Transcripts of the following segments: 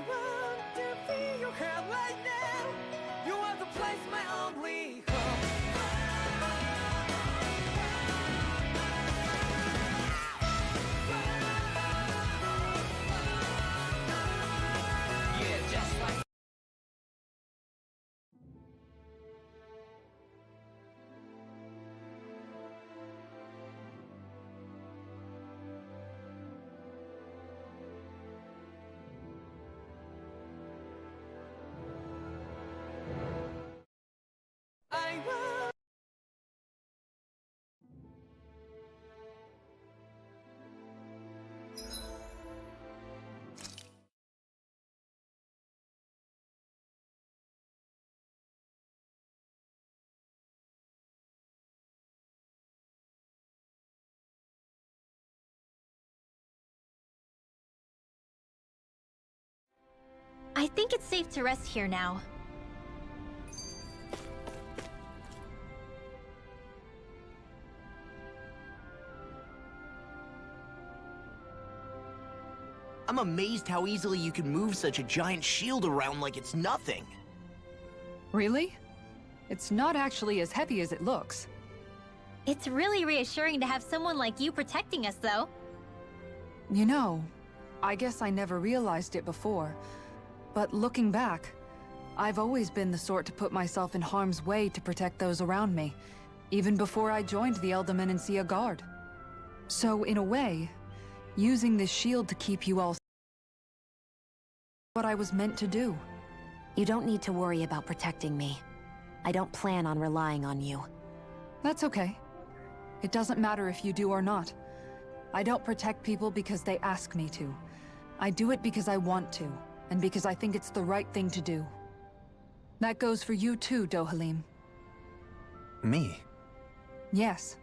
want to feel your head right now. You are the place, my only home. Yeah, just like I want. I think it's safe to rest here now. I'm amazed how easily you can move such a giant shield around like it's nothing. Really? It's not actually as heavy as it looks. It's really reassuring to have someone like you protecting us, though. You know, I guess I never realized it before, but looking back, I've always been the sort to put myself in harm's way to protect those around me, even before I joined the Elderman and Sia Guard. So, in a way, using this shield to keep you all what I was meant to do. You don't need to worry about protecting me. I don't plan on relying on you. That's okay. It doesn't matter if you do or not. I don't protect people because they ask me to. I do it because I want to, and because I think it's the right thing to do. That goes for you too, Dohalim. Me? Yes.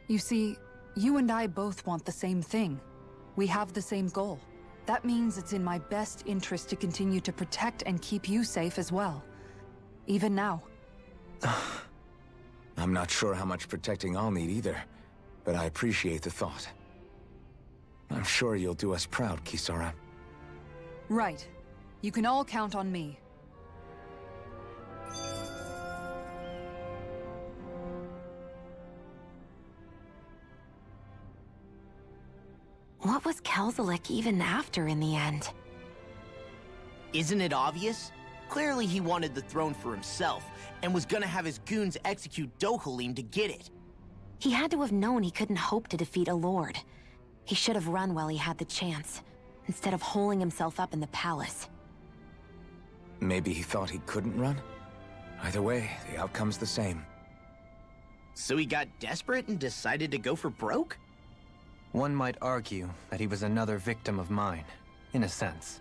You see, you and I both want the same thing. We have the same goal. That means it's in my best interest to continue to protect and keep you safe as well. Even now. I'm not sure how much protecting I'll need either, but I appreciate the thought. I'm sure you'll do us proud, Kisara. Right. You can all count on me. What was Kelzalik even after in the end? Isn't it obvious? Clearly he wanted the throne for himself, and was gonna have his goons execute Dohalim to get it. He had to have known he couldn't hope to defeat a lord. He should have run while he had the chance, instead of holding himself up in the palace. Maybe he thought he couldn't run? Either way, the outcome's the same. So he got desperate and decided to go for broke? One might argue that he was another victim of mine, in a sense.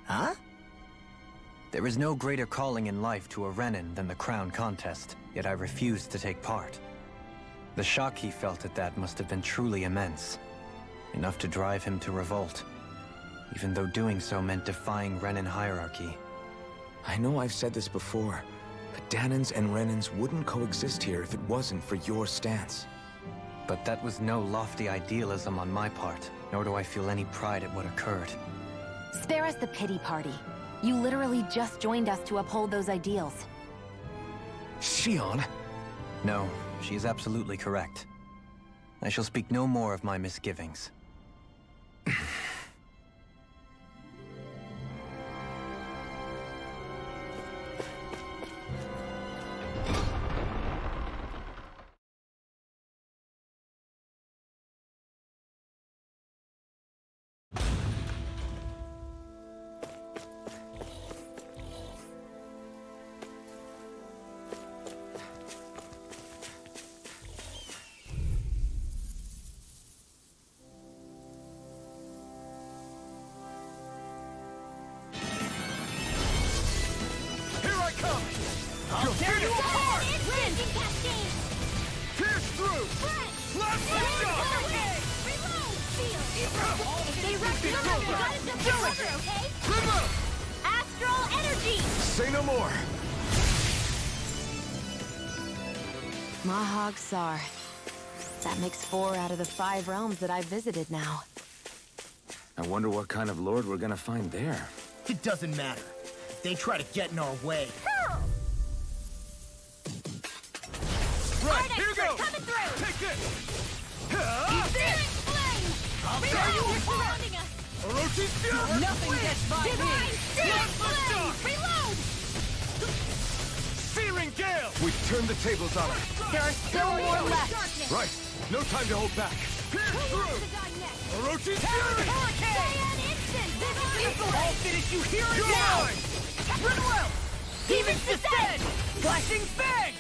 Huh? There is no greater calling in life to a Renin than the crown contest, yet I refused to take part. The shock he felt at that must have been truly immense, enough to drive him to revolt, even though doing so meant defying Renin hierarchy. I know I've said this before, but Dahnans and Renins wouldn't coexist here if it wasn't for your stance. But that was no lofty idealism on my part, nor do I feel any pride at what occurred. Spare us the pity party. You literally just joined us to uphold those ideals. Shionne? No, she is absolutely correct. I shall speak no more of my misgivings. Astral energy! Say no more! Mahag Saar. That makes 4 out of the 5 realms that I've visited now. I wonder what kind of lord we're gonna find there. It doesn't matter. If they try to get in our way. Right, here we go! Coming through! Take this! Searing flame! Reload! Surrounding us! Orochi's Fury! Nothing gets by Divine Searing flame! Reload! Searing Gale! We turned the tables on him. There are still more left. Right. No time to hold back. Pierce through! Orochi's Fury! I'll finish you here and You're now! mine! Rinwell! Demon's Descent! Flashing Fang!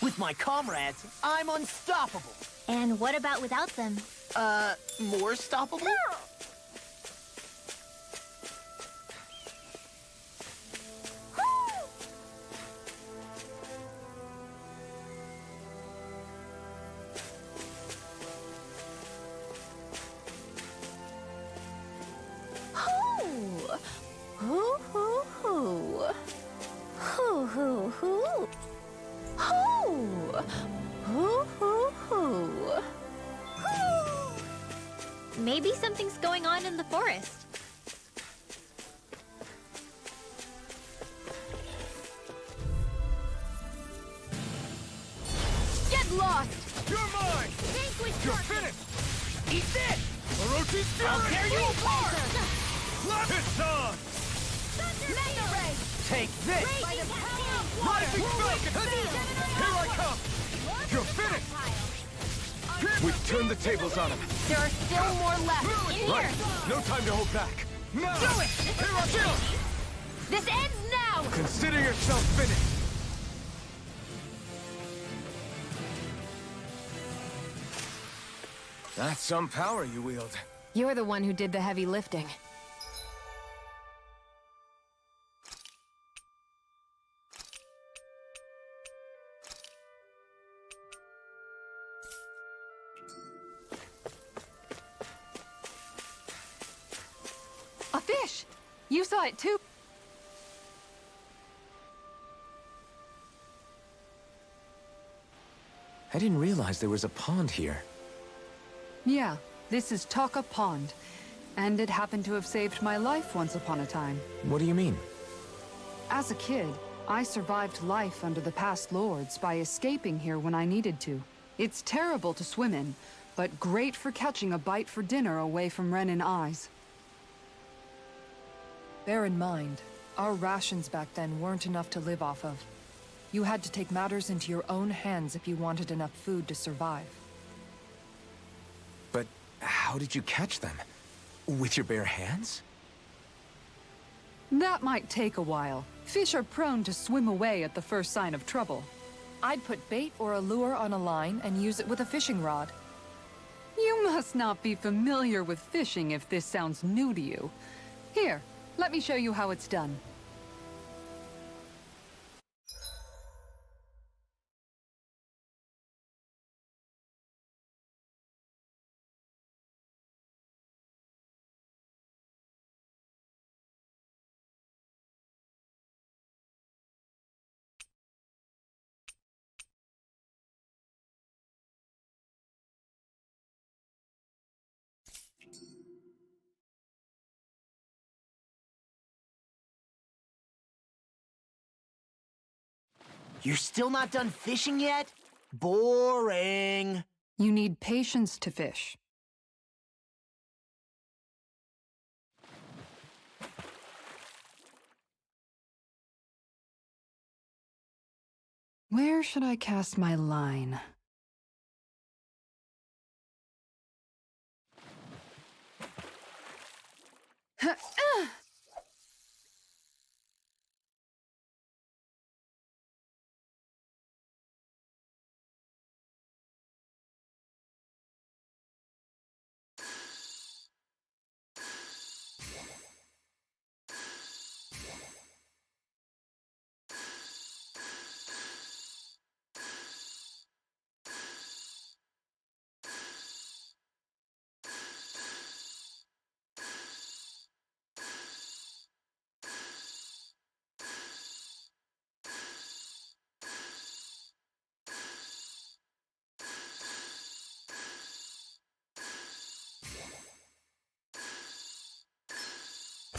With my comrades, I'm unstoppable. And what about without them? More stoppable? Maybe something's going on in the forest. Get lost! You're mine! Vanquish You're finished! Eat this! Orochi's Fury! I'll tear you apart! It's on! Mega Ray! Take this! Rising Falcon! Here I come! You're finished! We turned the tables on him. There are still more left. In Right. here! No time to hold back. Now! Do it! Here I come! This ends now! Consider yourself finished. That's some power you wield. You're the one who did the heavy lifting. A fish! You saw it too. I didn't realize there was a pond here. Yeah, this is Taka Pond. And it happened to have saved my life once upon a time. What do you mean? As a kid, I survived life under the past lords by escaping here when I needed to. It's terrible to swim in, but great for catching a bite for dinner away from Renin eyes. Bear in mind, our rations back then weren't enough to live off of. You had to take matters into your own hands if you wanted enough food to survive. But how did you catch them? With your bare hands? That might take a while. Fish are prone to swim away at the first sign of trouble. I'd put bait or a lure on a line and use it with a fishing rod. You must not be familiar with fishing if this sounds new to you. Here, let me show you how it's done. You're still not done fishing yet? Boring. You need patience to fish. Where should I cast my line?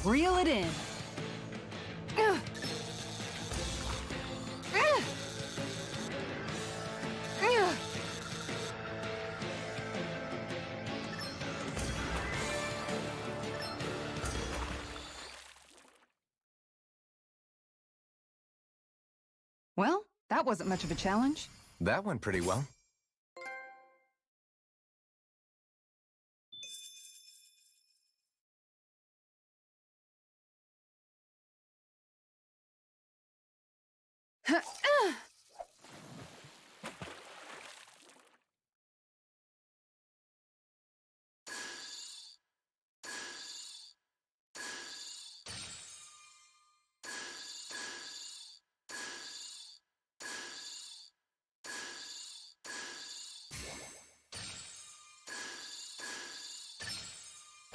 Reel it in. Ugh. Ugh. Ugh. Well, that wasn't much of a challenge. That went pretty well.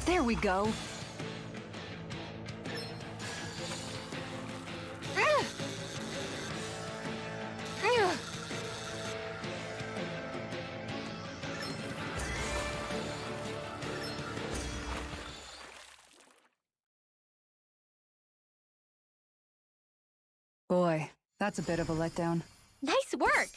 There we go. Ah! Ah! Boy, that's a bit of a letdown. Nice work!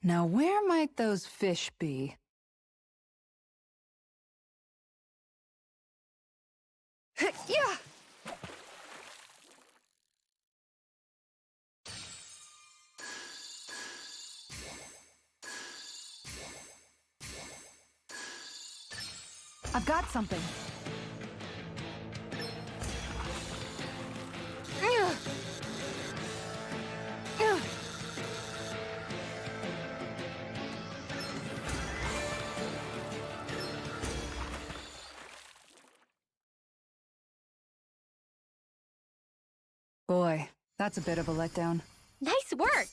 Now, where might those fish be? Yeah! I've got something. Yeah. Yeah. Boy, that's a bit of a letdown. Nice work!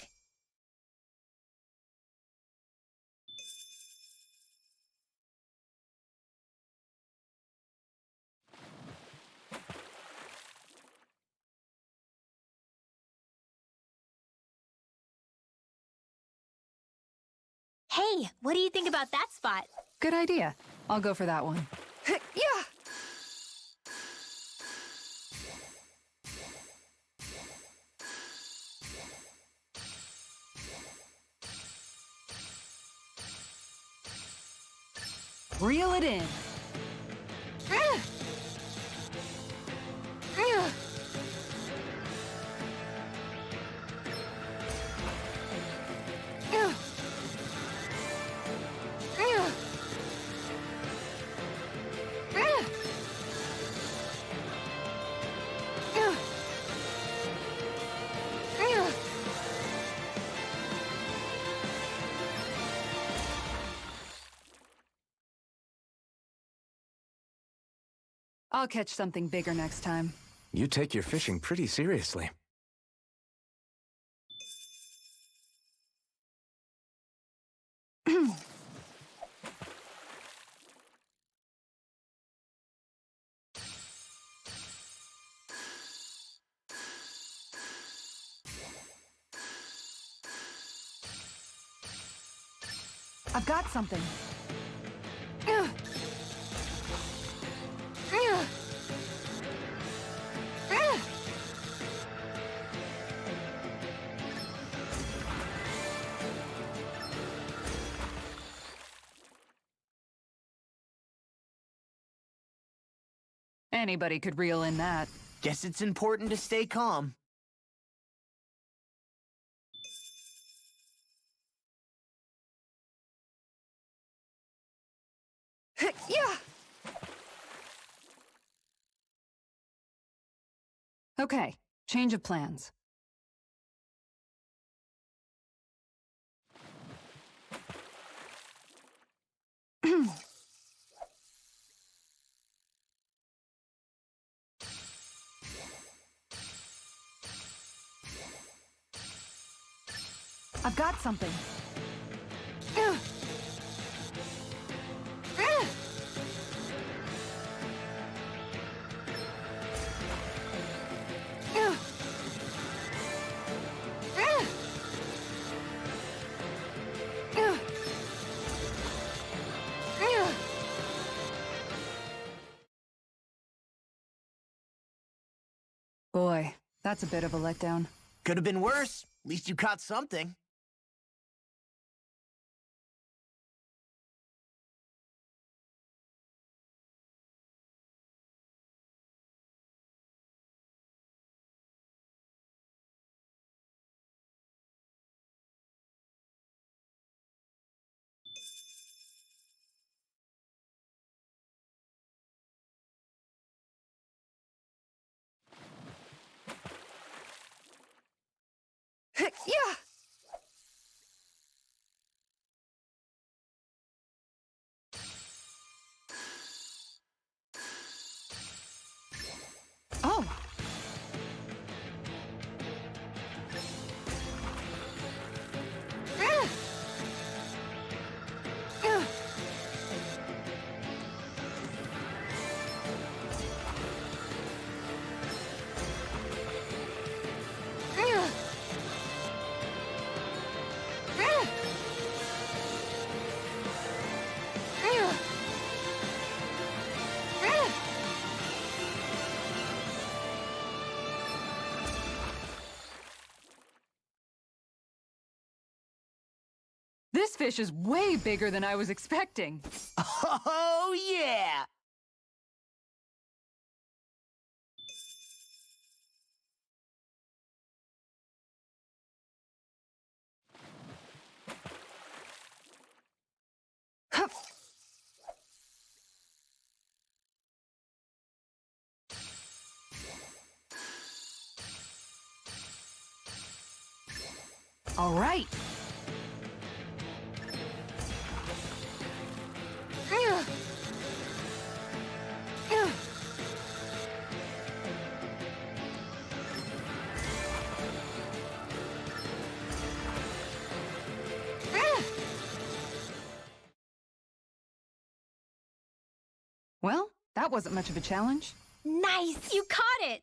Hey, what do you think about that spot? Good idea. I'll go for that one. Yeah! Reel it in. Ah! Ah! Ah! Ah! Ah! Ah! Ah! I'll catch something bigger next time. You take your fishing pretty seriously. I've got something. Ugh. Ugh. Ugh. Anybody could reel in that. Guess it's important to stay calm. Yeah. Okay, change of plans. I've got something. Ugh. Ugh. That's a bit of a letdown. Could have been worse. At least you caught something. Yeah! Oh! This fish is way bigger than I was expecting. Oh, yeah! Hup. All right. Well, that wasn't much of a challenge. Nice! You caught it!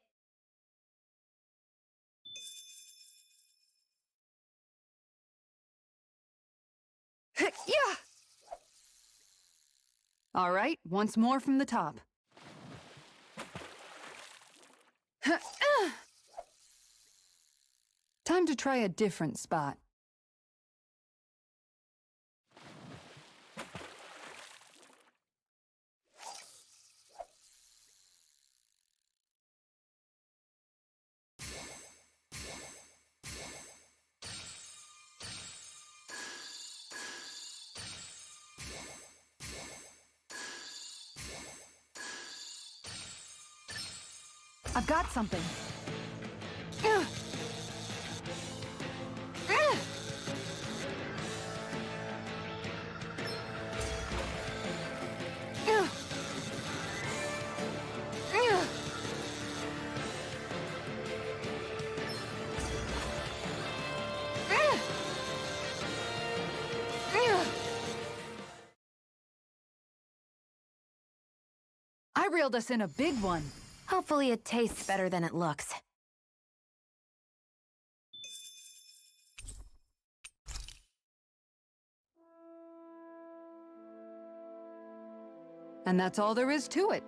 Yeah! All right, once more from the top. Time to try a different spot. I've got something. I reeled us in a big one. Hopefully it tastes better than it looks. And that's all there is to it.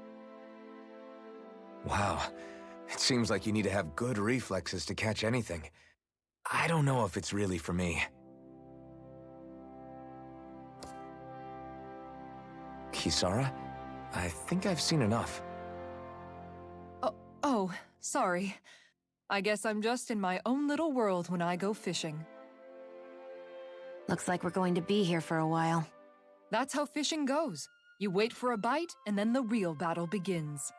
Wow. It seems like you need to have good reflexes to catch anything. I don't know if it's really for me. Kisara? I think I've seen enough. Oh, sorry. I guess I'm just in my own little world when I go fishing. Looks like we're going to be here for a while. That's how fishing goes. You wait for a bite, and then the real battle begins.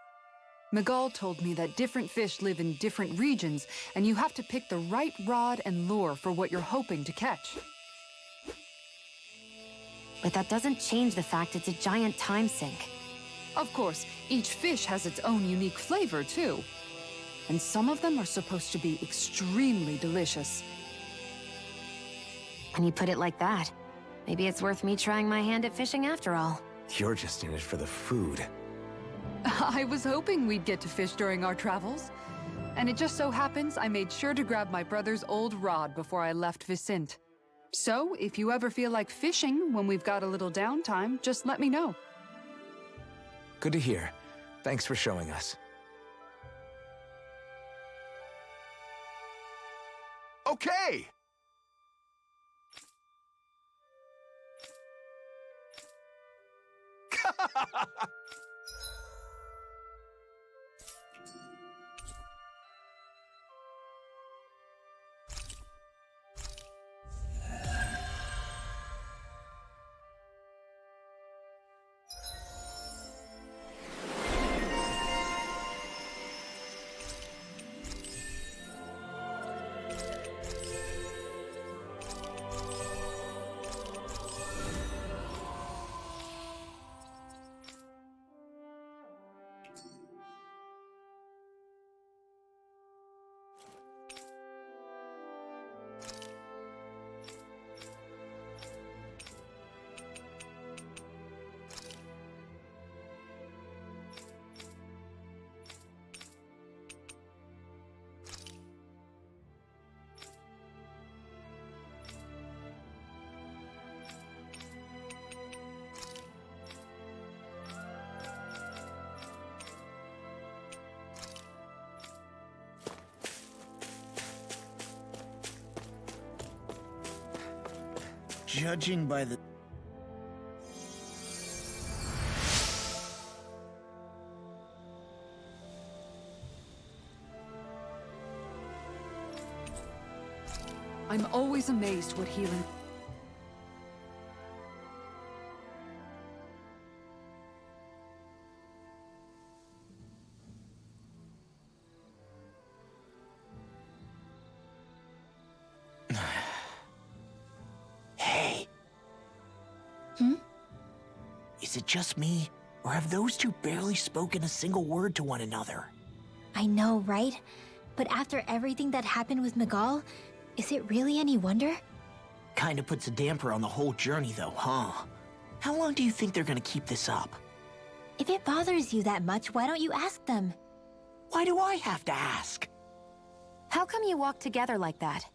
Miguel told me that different fish live in different regions, and you have to pick the right rod and lure for what you're hoping to catch. But that doesn't change the fact it's a giant time sink. Of course, each fish has its own unique flavor, too. And some of them are supposed to be extremely delicious. When you put it like that, maybe it's worth me trying my hand at fishing after all. You're just in it for the food. I was hoping we'd get to fish during our travels. And it just so happens I made sure to grab my brother's old rod before I left Vicente. So, if you ever feel like fishing when we've got a little downtime, just let me know. Good to hear. Thanks for showing us. Okay! Judging by the... I'm always amazed what healing... Hey. Is it just me, or have those two barely spoken a single word to one another? I know, right? But after everything that happened with Miguel, is it really any wonder? Kinda puts a damper on the whole journey though, huh? How long do you think they're gonna keep this up? If it bothers you that much, why don't you ask them? Why do I have to ask? How come you walk together like that?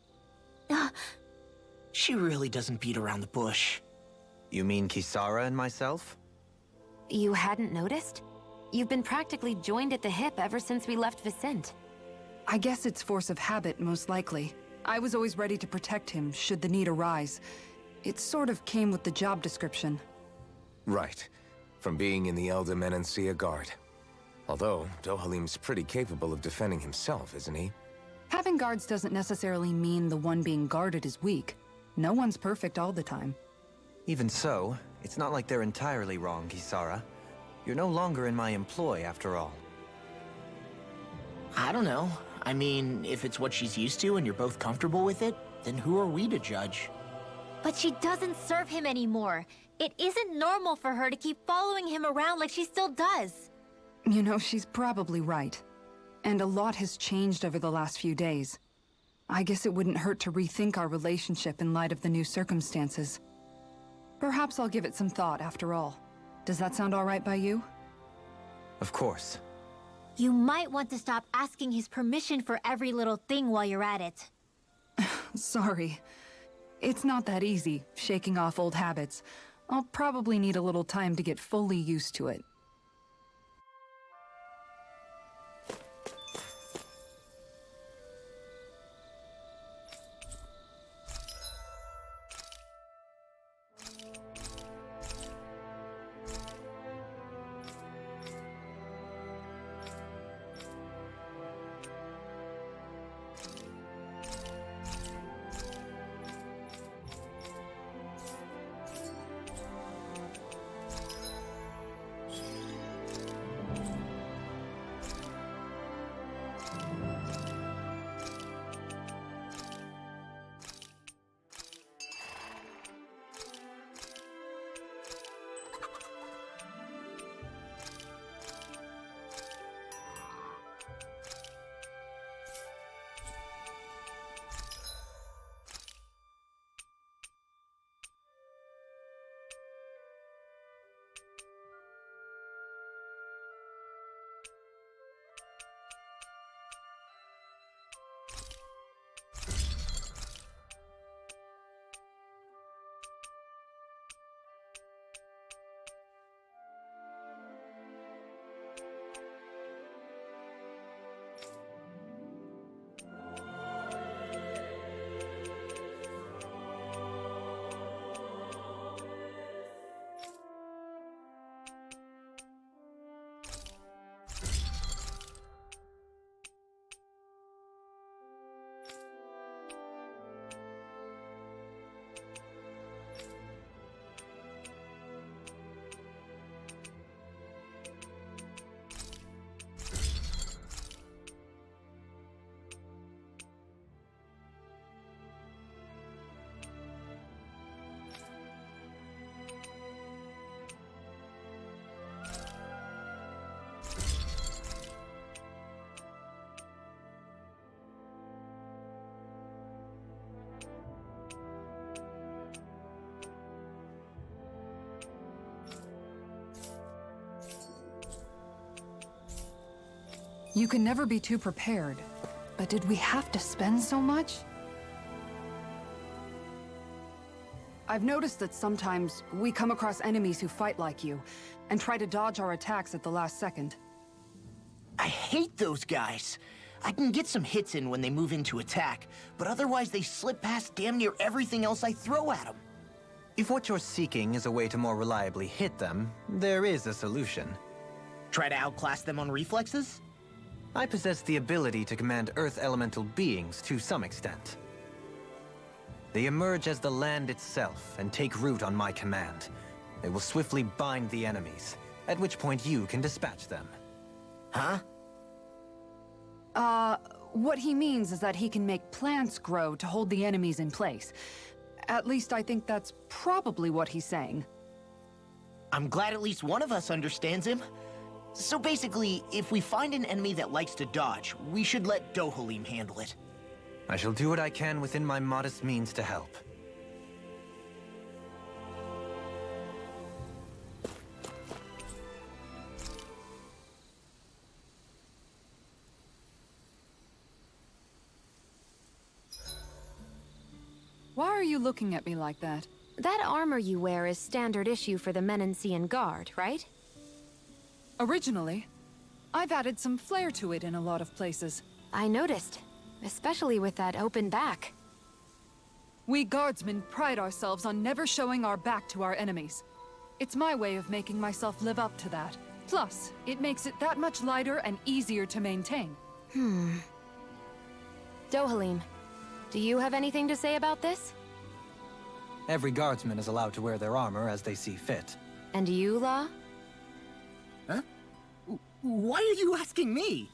She really doesn't beat around the bush. You mean Kisara and myself? You hadn't noticed? You've been practically joined at the hip ever since we left Vicente. I guess it's force of habit, most likely. I was always ready to protect him, should the need arise. It sort of came with the job description. Right. From being in the Elder Menancia Guard. Although, Dohalim's pretty capable of defending himself, isn't he? Having guards doesn't necessarily mean the one being guarded is weak. No one's perfect all the time. Even so, it's not like they're entirely wrong, Kisara. You're no longer in my employ, after all. I don't know. I mean, if it's what she's used to and you're both comfortable with it, then who are we to judge? But she doesn't serve him anymore. It isn't normal for her to keep following him around like she still does. You know, she's probably right. And a lot has changed over the last few days. I guess it wouldn't hurt to rethink our relationship in light of the new circumstances. Perhaps I'll give it some thought after all. Does that sound all right by you? Of course. You might want to stop asking his permission for every little thing while you're at it. Sorry. It's not that easy, shaking off old habits. I'll probably need a little time to get fully used to it. You can never be too prepared. But did we have to spend so much? I've noticed that sometimes we come across enemies who fight like you, and try to dodge our attacks at the last second. I hate those guys. I can get some hits in when they move into attack, but otherwise they slip past damn near everything else I throw at them. If what you're seeking is a way to more reliably hit them, there is a solution. Try to outclass them on reflexes? I possess the ability to command Earth elemental beings to some extent. They emerge as the land itself and take root on my command. They will swiftly bind the enemies, at which point you can dispatch them. Huh? What he means is that he can make plants grow to hold the enemies in place. At least I think that's probably what he's saying. I'm glad at least one of us understands him. So basically, if we find an enemy that likes to dodge, we should let Dohalim handle it. I shall do what I can within my modest means to help. Why are you looking at me like that? That armor you wear is standard issue for the Menancian Guard, right? Originally, I've added some flair to it in a lot of places. I noticed, especially with that open back. We guardsmen pride ourselves on never showing our back to our enemies. It's my way of making myself live up to that. Plus, it makes it that much lighter and easier to maintain. Dohalim, do you have anything to say about this? Every guardsman is allowed to wear their armor as they see fit. And you, Law? Huh? Why are you asking me?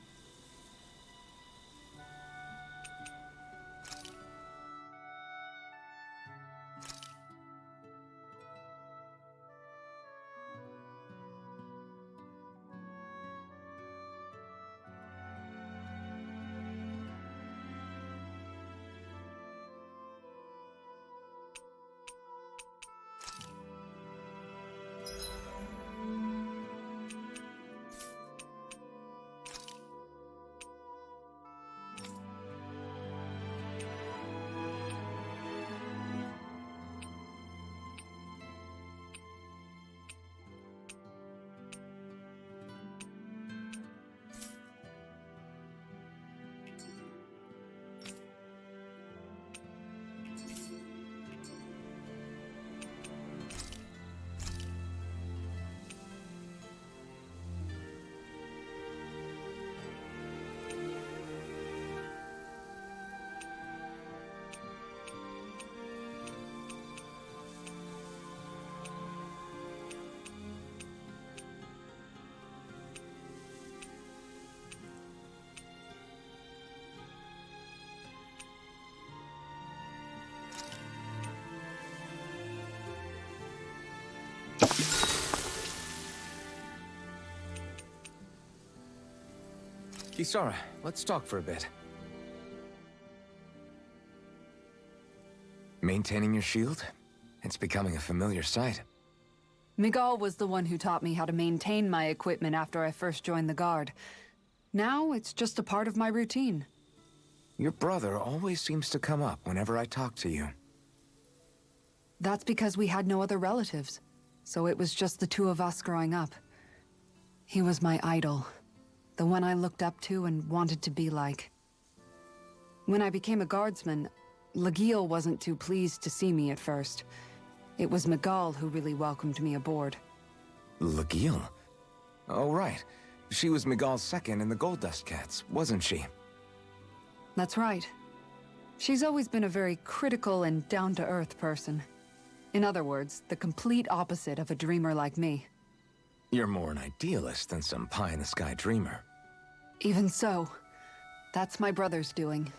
Kisara, let's talk for a bit. Maintaining your shield? It's becoming a familiar sight. Miguel was the one who taught me how to maintain my equipment after I first joined the Guard. Now, it's just a part of my routine. Your brother always seems to come up whenever I talk to you. That's because we had no other relatives, so it was just the two of us growing up. He was my idol, the one I looked up to and wanted to be like. When I became a guardsman, Lagiel wasn't too pleased to see me at first. It was Miguel who really welcomed me aboard. Lagiel? Oh, right. She was Miguel's second in the Gold Dust Cats, wasn't she? That's right. She's always been a very critical and down-to-earth person. In other words, the complete opposite of a dreamer like me. You're more an idealist than some pie-in-the-sky dreamer. Even so, that's my brother's doing.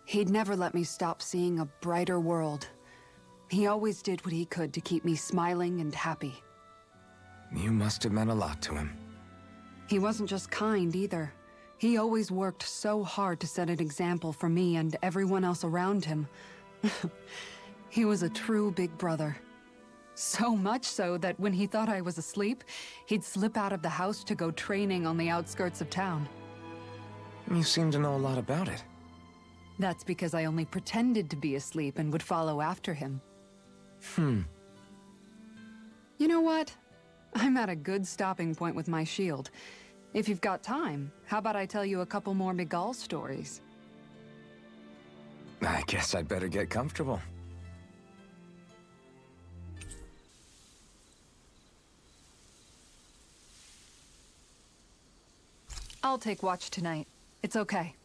He'd never let me stop seeing a brighter world. He always did what he could to keep me smiling and happy. You must have meant a lot to him. He wasn't just kind either. He always worked so hard to set an example for me and everyone else around him. He was a true big brother. So much so that when he thought I was asleep, he'd slip out of the house to go training on the outskirts of town. You seem to know a lot about it. That's because I only pretended to be asleep and would follow after him. You know what? I'm at a good stopping point with my shield. If you've got time, how about I tell you a couple more Miguel stories? I guess I'd better get comfortable. I'll take watch tonight. It's okay.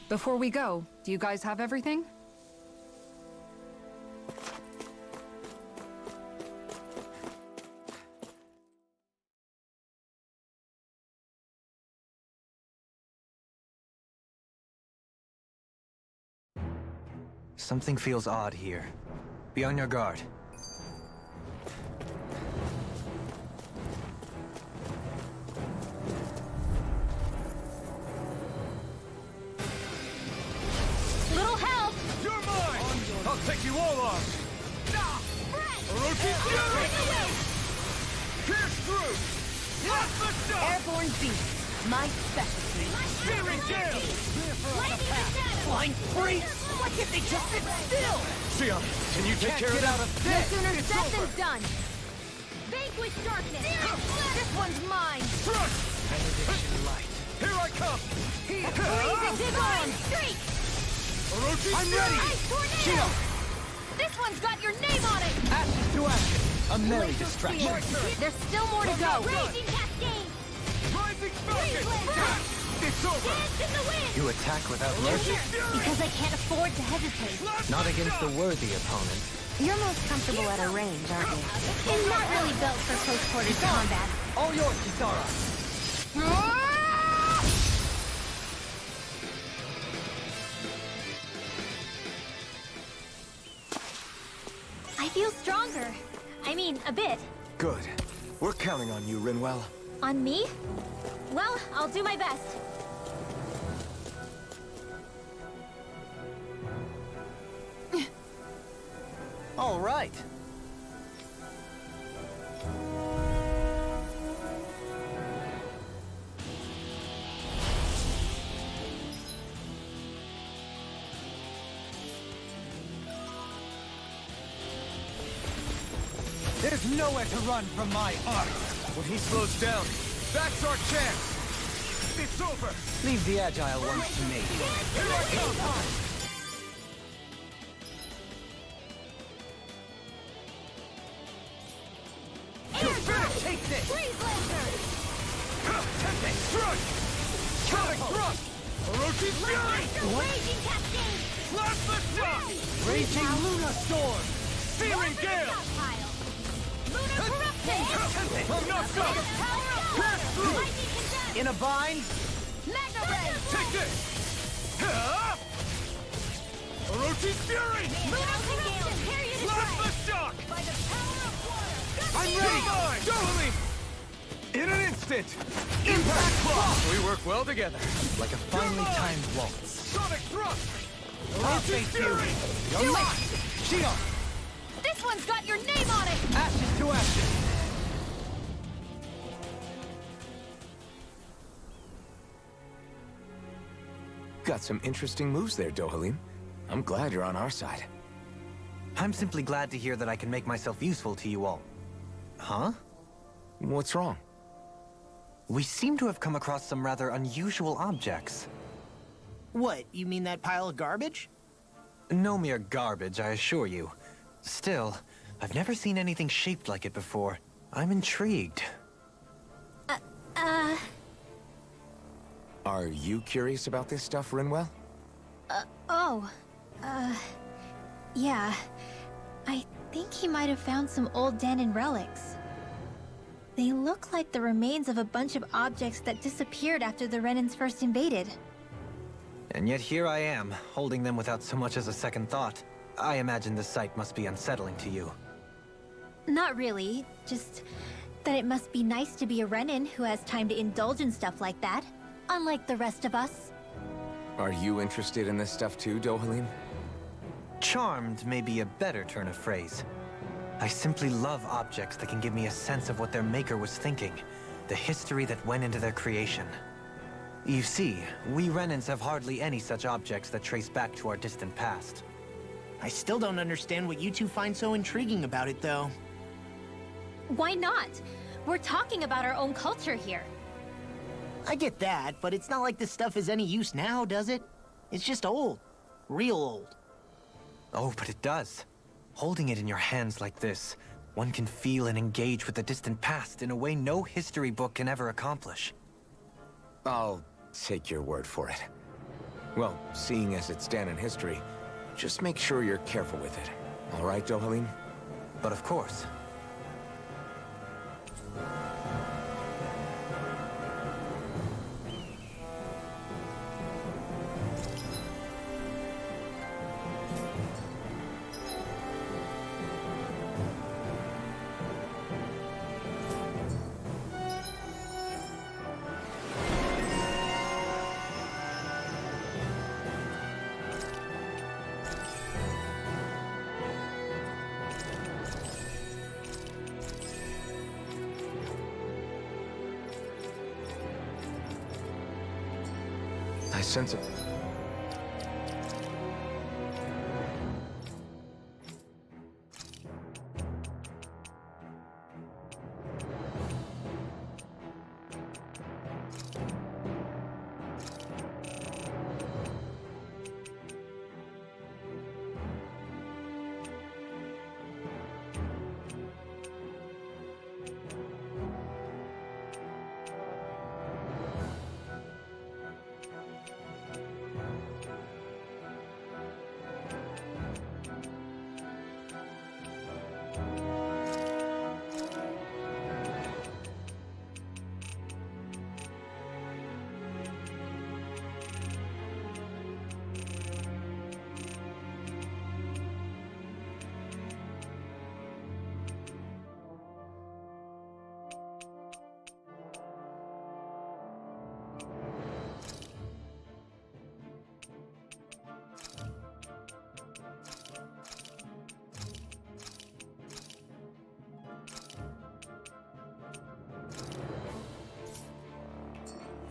Before we go, do you guys have everything? Something feels odd here. Be on your guard. Little help! You're mine! I'll take you all on! Orochi Fury! Pierce through! Let the shot! Airborne beast, my specialty. Searing gale! Flying free? Why can't they just sit still? Xion, can you take care of that? No sooner said than done. Vanquish darkness. This one's mine. Thrust! Here I come! Divine streak. Orochi I'm ready! Ice tornado. Xion! This one's got your name on it. Ashes to ashes. A merry Laser distraction. spear. There's still more to go. Raging cascade. Rising Falcon! Freeze It's over! Dance in the wind. You attack without mercy. Because I can't afford to hesitate. Not against a worthy opponent. You're most comfortable at a range, aren't you? It's not really built for close quarters combat. All yours, Kisara. I feel stronger. I mean, a bit. Good. We're counting on you, Rinwell. On me? Well, I'll do my best. All right. There's nowhere to run from my art. When he slows down, that's our chance! It's over! Leave the agile ones to me. Here I come! Take this! Freeze laser! Strike! Sonic thrust! Orochi Fury! Raging cascade! Blast the shot! Raging Luna Storm! Searing gale! Lunar corruption! I'm not done! Pass through! Lightning condensed! In a bind? Mega ray! Take this! Ha! Orochi Fury! Lunar corruption! Period is Blast the right! shock! By the power of water! I'm ready! Dohalim! In an instant! Impact Claw! We work well together. Like a finely timed waltz. Sonic thrust! I'll Orochi face you. Fury! Do it! Xion! This one's got your name on it! Ashes to ashes! Got some interesting moves there, Dohalim. I'm glad you're on our side. I'm simply glad to hear that I can make myself useful to you all. Huh? What's wrong? We seem to have come across some rather unusual objects. What, you mean that pile of garbage? No mere garbage, I assure you. Still, I've never seen anything shaped like it before. I'm intrigued. Are you curious about this stuff, Rinwell? Yeah. I think he might have found some old Danon relics. They look like the remains of a bunch of objects that disappeared after the Renans first invaded. And yet here I am, holding them without so much as a second thought. I imagine the sight must be unsettling to you. Not really, just that it must be nice to be a Renan who has time to indulge in stuff like that, unlike the rest of us. Are you interested in this stuff too, Dohalim? Charmed may be a better turn of phrase. I simply love objects that can give me a sense of what their maker was thinking, the history that went into their creation. You see, we Renans have hardly any such objects that trace back to our distant past. I still don't understand what you two find so intriguing about it, though. Why not? We're talking about our own culture here. I get that, but it's not like this stuff is any use now, does it? It's just old. Real old. Oh, but it does. Holding it in your hands like this, one can feel and engage with the distant past in a way no history book can ever accomplish. I'll take your word for it. Well, seeing as it's Dan in history, just make sure you're careful with it. All right, Dohalim? But of course. I sense it.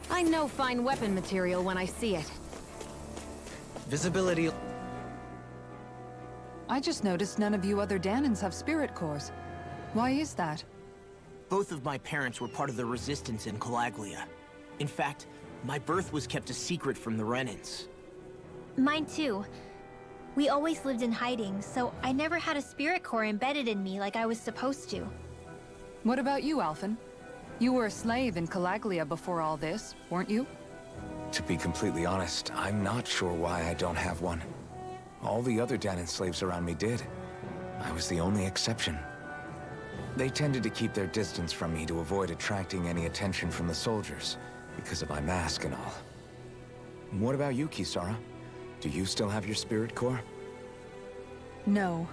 I know fine weapon material when I see it. Visibility... I just noticed none of you other Danans have spirit cores. Why is that? Both of my parents were part of the resistance in Calaglia. In fact, my birth was kept a secret from the Renans. Mine too. We always lived in hiding, so I never had a spirit core embedded in me like I was supposed to. What about you, Alphen? You were a slave in Calaglia before all this, weren't you? To be completely honest, I'm not sure why I don't have one. All the other Danan slaves around me did. I was the only exception. They tended to keep their distance from me to avoid attracting any attention from the soldiers, because of my mask and all. What about you, Kisara? Do you still have your spirit core? No.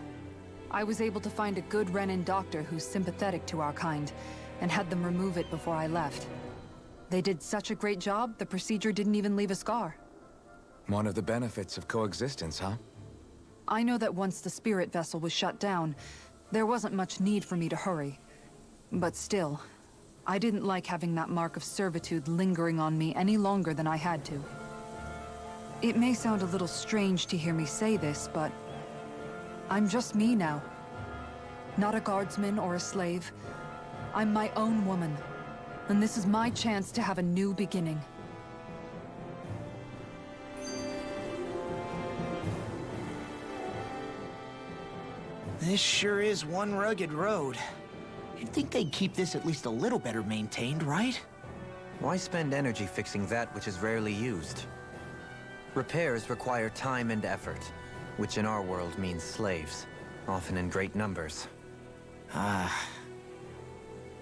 I was able to find a good Renan doctor who's sympathetic to our kind, and had them remove it before I left. They did such a great job, the procedure didn't even leave a scar. One of the benefits of coexistence, huh? I know that once the spirit vessel was shut down, there wasn't much need for me to hurry. But still, I didn't like having that mark of servitude lingering on me any longer than I had to. It may sound a little strange to hear me say this, but I'm just me now. Not a guardsman or a slave. I'm my own woman, and this is my chance to have a new beginning. This sure is one rugged road. You'd think they'd keep this at least a little better maintained, right? Why spend energy fixing that which is rarely used? Repairs require time and effort, which in our world means slaves, often in great numbers.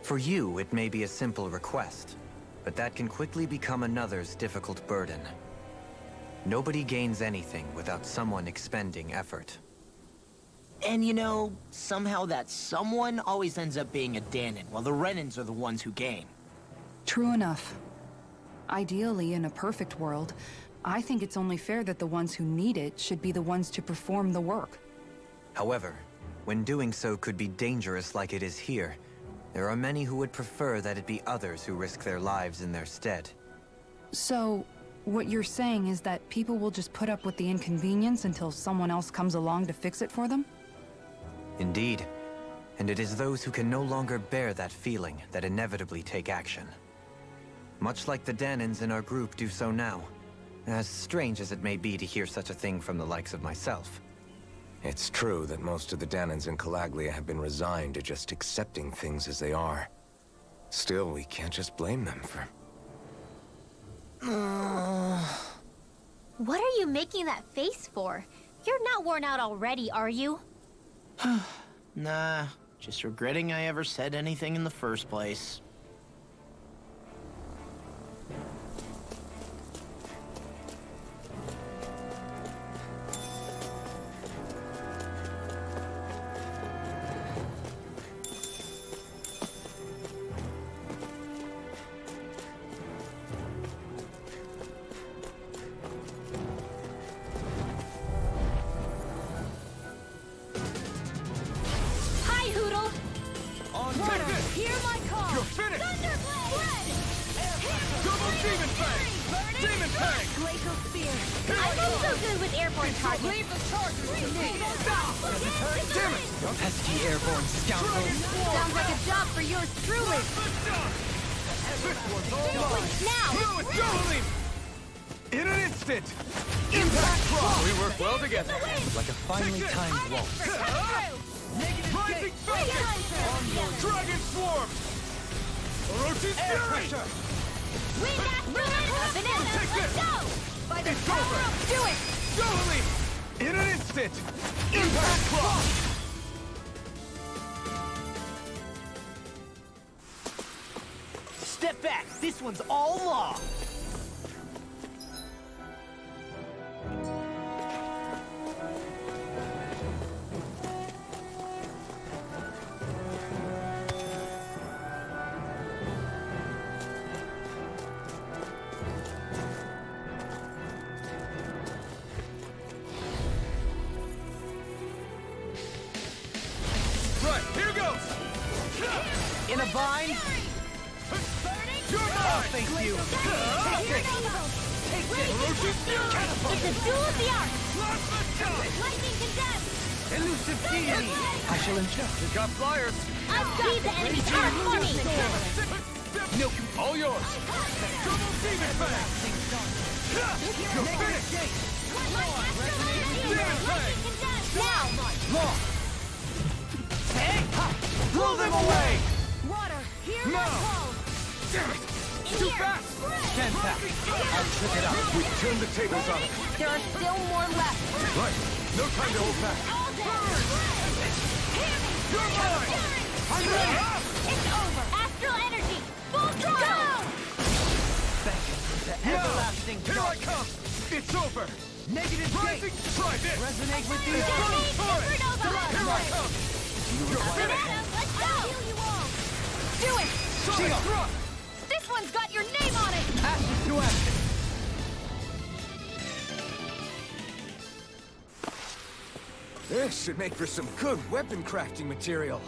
For you, it may be a simple request, but that can quickly become another's difficult burden. Nobody gains anything without someone expending effort. And you know, somehow that someone always ends up being a Danan, while the Renans are the ones who gain. True enough. Ideally, in a perfect world, I think it's only fair that the ones who need it should be the ones to perform the work. However, when doing so could be dangerous like it is here, there are many who would prefer that it be others who risk their lives in their stead. So, what you're saying is that people will just put up with the inconvenience until someone else comes along to fix it for them? Indeed. And it is those who can no longer bear that feeling that inevitably take action. Much like the Danins in our group do so now. As strange as it may be to hear such a thing from the likes of myself. It's true that most of the Danins in Calaglia have been resigned to just accepting things as they are. Still, we can't just blame them for... What are you making that face for? You're not worn out already, are you? Nah, just regretting I ever said anything in the first place. Hi, Hoodle! Take this! Hear my call! You're finished! Thunderblade! Double Demon Fang! Demon Fang! Glacial Spear! I'm also good with airborne targets. Leave the charges to me! Damn it! Pesky airborne scoundrel! Sounds like a job for yours truly! This one's all mine! Now! Fluid Doubling! In an instant! Impact Claw! We work well together! Like a finely timed waltz. Rising Falcon! Dragon Swarm! Orochi's Fury! Wind Astral Vanilla! Take this! Let's go! By the It's power over. of do it! Doubling! In an instant! Impact Claw! Step back! This one's all law! Right, here goes! In a bind? You're mine! Thank you! Orochi's Fury! It's a duel of the arts! Plasma Shot! Lightning Condensed! Elusive deity! I shall ensure. You got flyers! I've got the enemy turret for me! Milk all yours! Double Demon Fang! You're finished! Demon Fang! Now! Blow them away! Water, hear No! my call! Damn it! Too fast! Stand back. I'll trip it up. We turned the tables on it. There are still more left. Right. No time to hold back. All day! You're mine! I'm ready! It's over! Astral energy! Full throttle! Everlasting Here I come! It's over! Negative Rising! Try this! Resonate with the Detonate Torrent! Supernova! Here I come! You're finished! Banana, let's go! Heal you all! Do it! Sonic Thrust! This one's got your name on it! Ashes to action! This should make for some good weapon crafting material.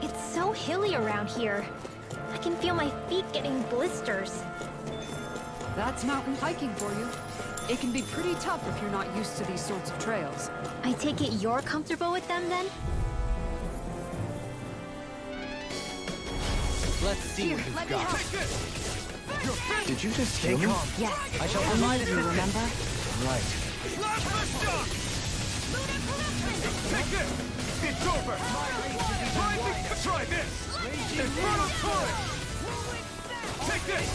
It's so hilly around here. I can feel my feet getting blisters. That's mountain hiking for you. It can be pretty tough if you're not used to these sorts of trails. I take it you're comfortable with them then? Let's see what you've got. Take this! You're finished! Did you just hear me? Yes. I shall Remind you, remember? Right. Plasma Shock! Take this! It's over! Rising! Try this! Infernal Torrent! Take this!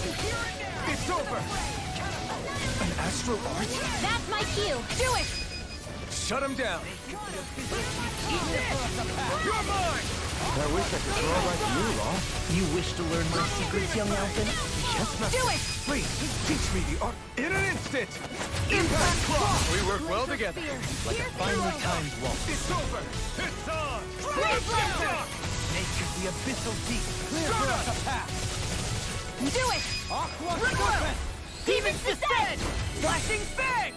It's over! An astral art? That's my cue! Do it! Shut him down! You're mine! I wish I could draw like you, Law. You wish to learn my secrets, young Elfin? Do it! Please, teach me the art in an instant! Impact Cross! We work well together. Like a finely timed waltz. It's over! It's on! Nature the abyssal deep. Clear for us a path. Do it! Aqua Serpent! Demon's Descent! Flashing Fang!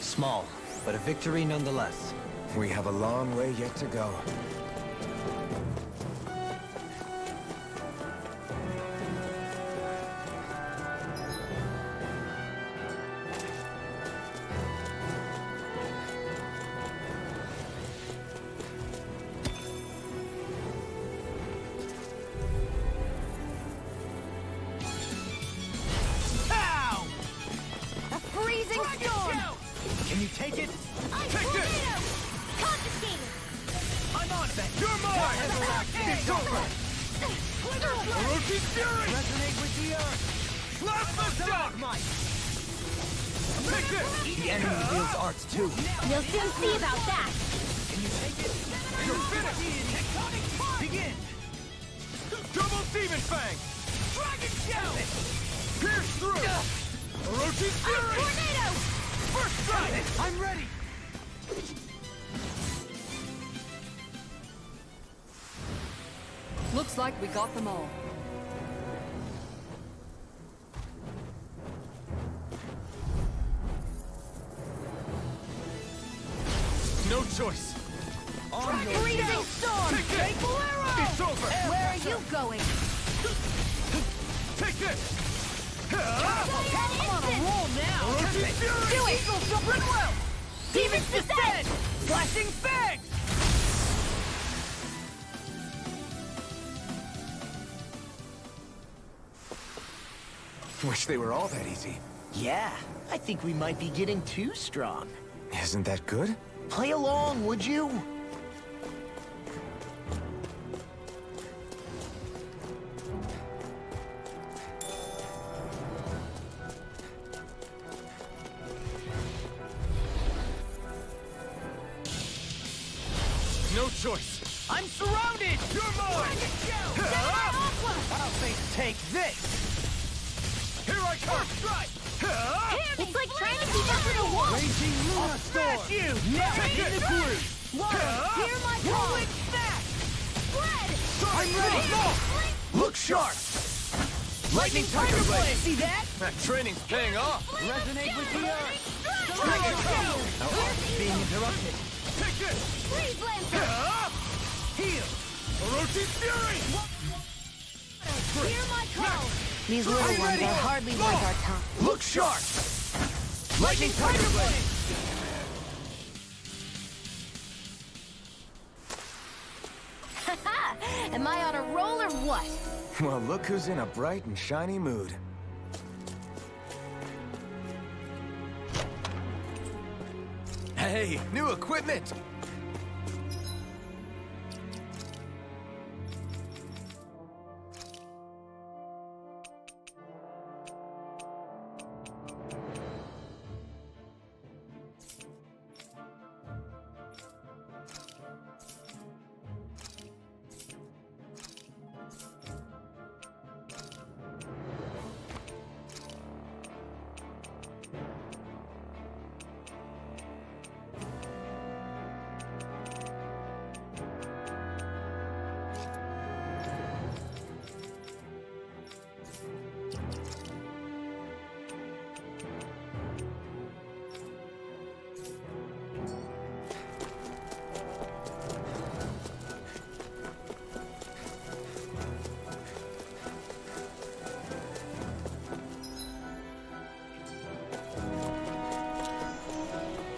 Small, but a victory nonetheless. We have a long way yet to go. Pow! A freezing storm! Can you take it? Take this! Confiscated! I'm on that. You're mine! It's over! Orochi's Fury! Resonate with the earth. Plasma Shock! Take this! The enemy wields arts too. You'll soon see about that! Can you take it? You're finished! Begin. Double Demon Fang! Dragon Shell. Pierce through! Orochi's Fury! Tornado! First strike! I'm ready. Looks like we got them all. No choice! On your Freezing storm! Take this! It's over! Where are you going? Take this! I'm on a roll now. Orochi's Fury! Do it! Goodwill. Demon's Descent! Flashing Fang. Wish they were all that easy. Yeah, I think we might be getting too strong. Isn't that good? Play along, would you? No choice! I'm surrounded. You're mine! I'll say take this. Here I come! Strike! It's like trying to keep up with a wall! Raging Luna Storm. Smash you! Now Take in it! the group. Hear my call! Rolling snap. Spread! I'm ready. Look sharp. Lightning Tiger Blade. See that? That training's paying off! Resonate with the earth. Dragon Tail! Our art's being interrupted. Take this! Freeze Lancer! Heal. Orochi's Fury! Hear my call! These little ones are hardly worth our time. Look sharp. Lightning Tiger Blade. Am I on a roll or what? Well, look who's in a bright and shiny mood. Hey, new equipment!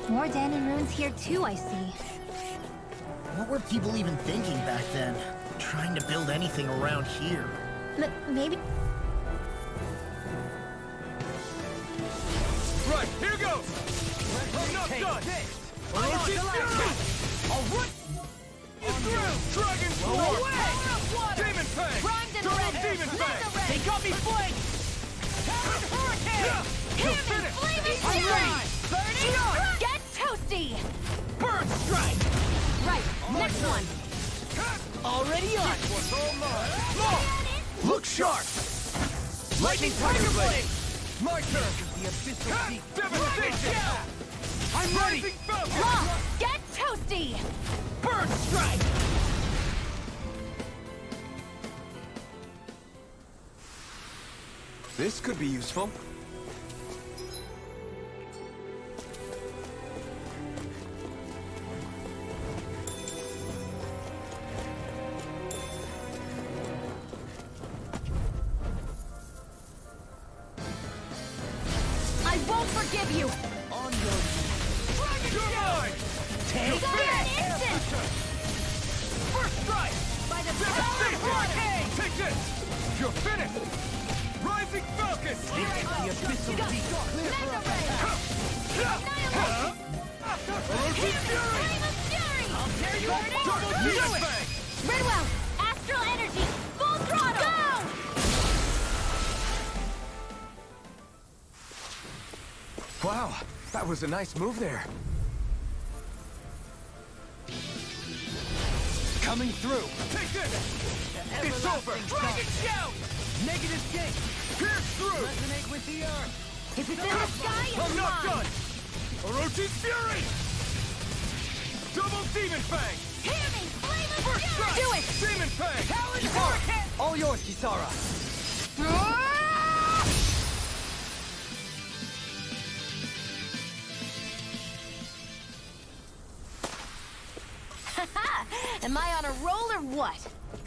More Danon runes here too, I see. What were people even thinking back then? Trying to build anything around here. Maybe... Right, here goes! I'm not done! Orochi's Fury! I'll run. Through! Dragon Sword! Demon Fang! Primed and Double ready! Demon Fang! They got me flanked. Yeah! You're finished! Flaming I'm Fury! ready. 30! Get toasty! Bird strike. Right, already on. What's all mine? Law! Look sharp! Lightning Tiger Blade! My turn! The abyssal deep. Devastation! I'm ready! Falcon! Law, get toasty! Bird strike! This could be useful. I won't forgive you! On your You're mine! take Go this! an instant! First strike! By the power of water! Devastation! Take this! You're finished! Rising Falcon! The abyssal deep. Mega Ray! Annihilate! Orochi Fury! Flame of Fury! I'll tear you apart! Double Demon Fang! Redwell! Astral Energy! Full throttle! Go! Wow, that was a nice move there. Coming through. Take this! It's over! Dragon shout! Negative gate. Pierce through! Resonate with the earth. If it's in the sky, it's I'm not mine! done! Orochi's Fury! Double Demon Fang! Hear me! Flame of First Fury! strike! Do it! Demon Fang! Kisara! All yours, Kisara. Am I on a roll or what?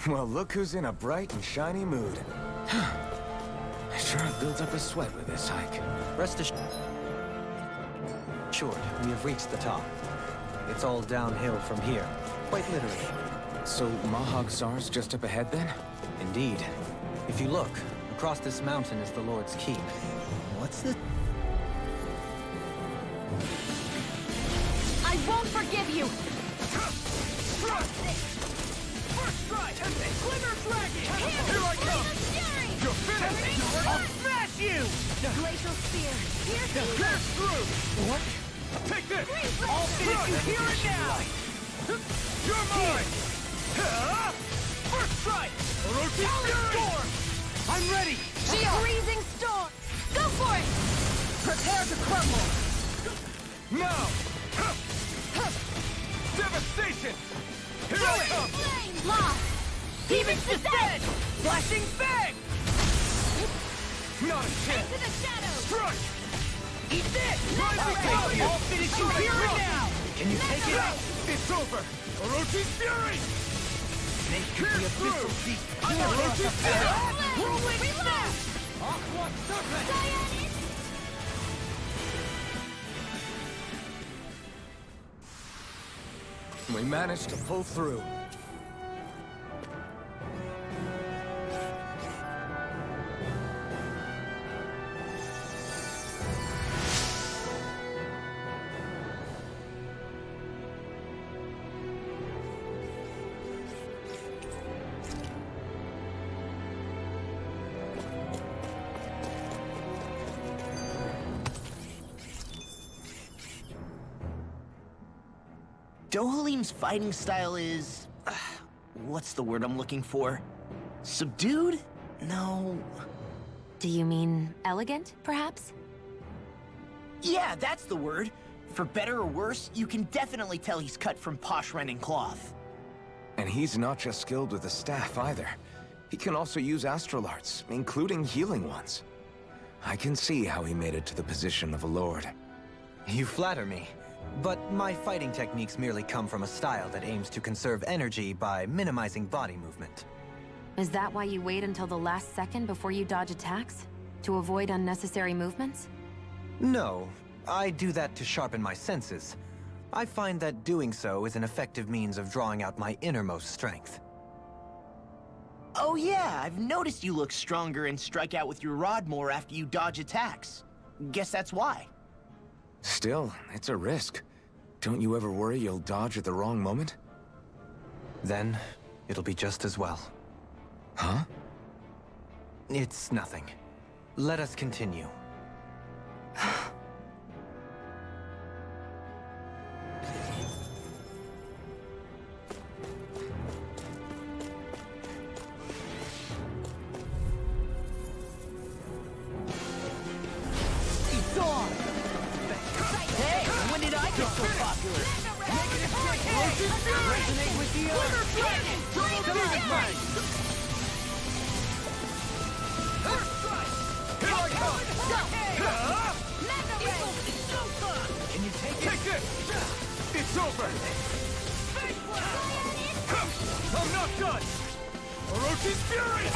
Well, look who's in a bright and shiny mood. I sure have built up a sweat with this hike. Rest assured, we have reached the top. It's all downhill from here, quite literally. So Mahag Sar's just up ahead then? Indeed. If you look, across this mountain is the Lord's Keep. What's the... I won't forgive you! First strike! Glimmer Dragon! Here I come! Fury! You're finished! I'll smash you! Glacial Spear! Piercing! Pierce through! What? Take this! I'll finish you here and now! You're mine! First strike! Orochi Fury! I'm ready! Freezing Storm! Go for it! Prepare to crumble! Now! Devastation! Here I come! Flame! Lost! Demon's Descent! Flashing Fang! Not a chance! Into the shadows! Strike! Eat this! Rising Okay, Falcon! I'll finish you here and now! Can you take it out? It's over! Orochi's Fury! Make the abyssal deep. Orochi's Fury! Whirlwind Reload! Aqua Serpent! Cyanide! We managed to pull through. Dohalim's fighting style is... what's the word I'm looking for? Subdued? No... Do you mean elegant, perhaps? Yeah, that's the word. For better or worse, you can definitely tell he's cut from posh Renin cloth. And he's not just skilled with the staff either. He can also use astral arts, including healing ones. I can see how he made it to the position of a lord. You flatter me. But my fighting techniques merely come from a style that aims to conserve energy by minimizing body movement. Is that why you wait until the last second before you dodge attacks? To avoid unnecessary movements? No, I do that to sharpen my senses. I find that doing so is an effective means of drawing out my innermost strength. Oh yeah, I've noticed you look stronger and strike out with your rod more after you dodge attacks. Guess that's why. Still, it's a risk. Don't you ever worry you'll dodge at the wrong moment? Then, it'll be just as well. Huh? It's nothing. Let us continue. storm! Hey, when did I get so popular? Resonate with the Here I come! Can you take it? Take this! It's over! I'm not done! Orochi's Fury!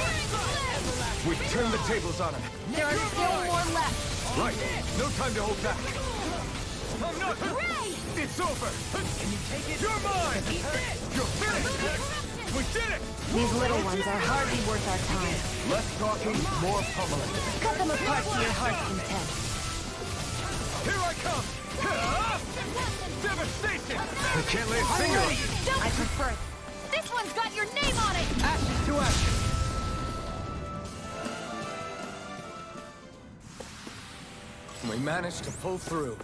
We've turned the tables on him. There are still more left. Right, no time to hold back. I'm not... It's over! Can you take it? You're mine! You're finished! We did it! These little ones are hardly worth our time. Less talking, more pummeling. Cut them apart to your heart's content. Here I come! Devastation! I can't lay a finger on it! I prefer it. This one's got your name on it! Action to action! We managed to pull through.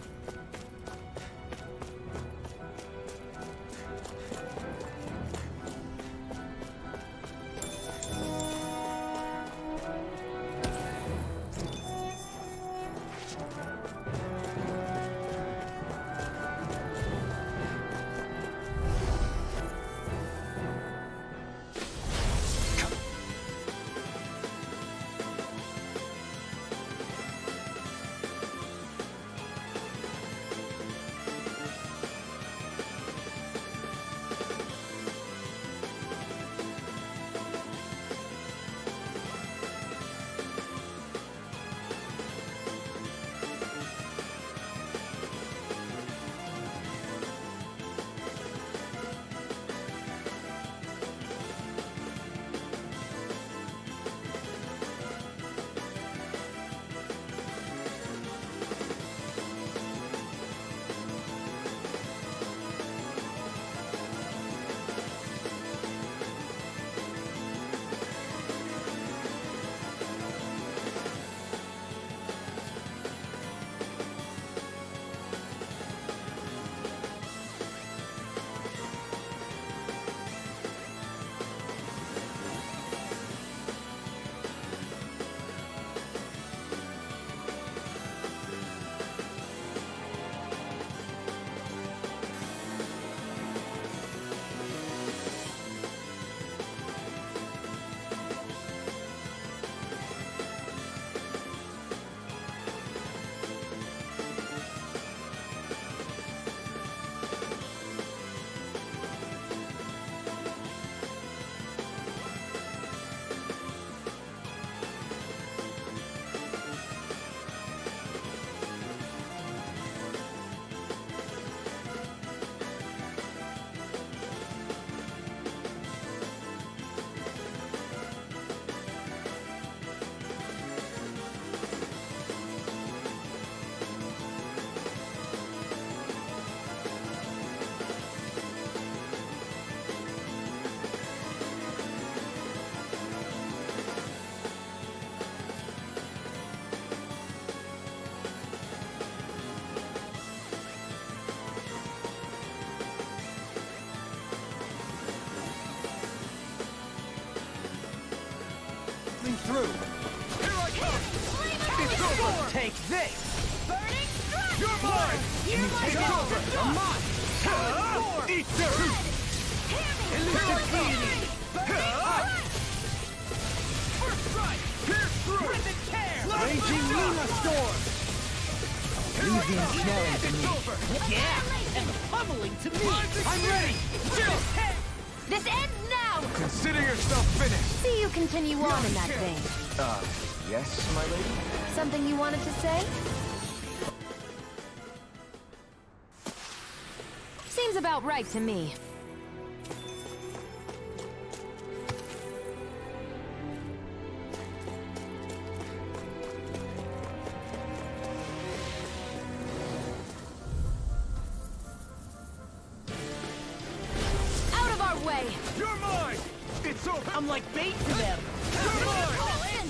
Through. Here I come! It's over! Take this! You're mine! It's over! I'm mine! Eat dirt! Elusive deity! First strike! Pierce through! Raging Luna Storm! Losing snarling to It's me. over! Yeah, and pummeling to me. I'm ready! Still! This ends now! Consider yourself finished! See you continue on in that vein. Yes, my lady? Something you wanted to say? Seems about right to me. Out of our way! You're mine! It's over! I'm like bait to them. You're mine!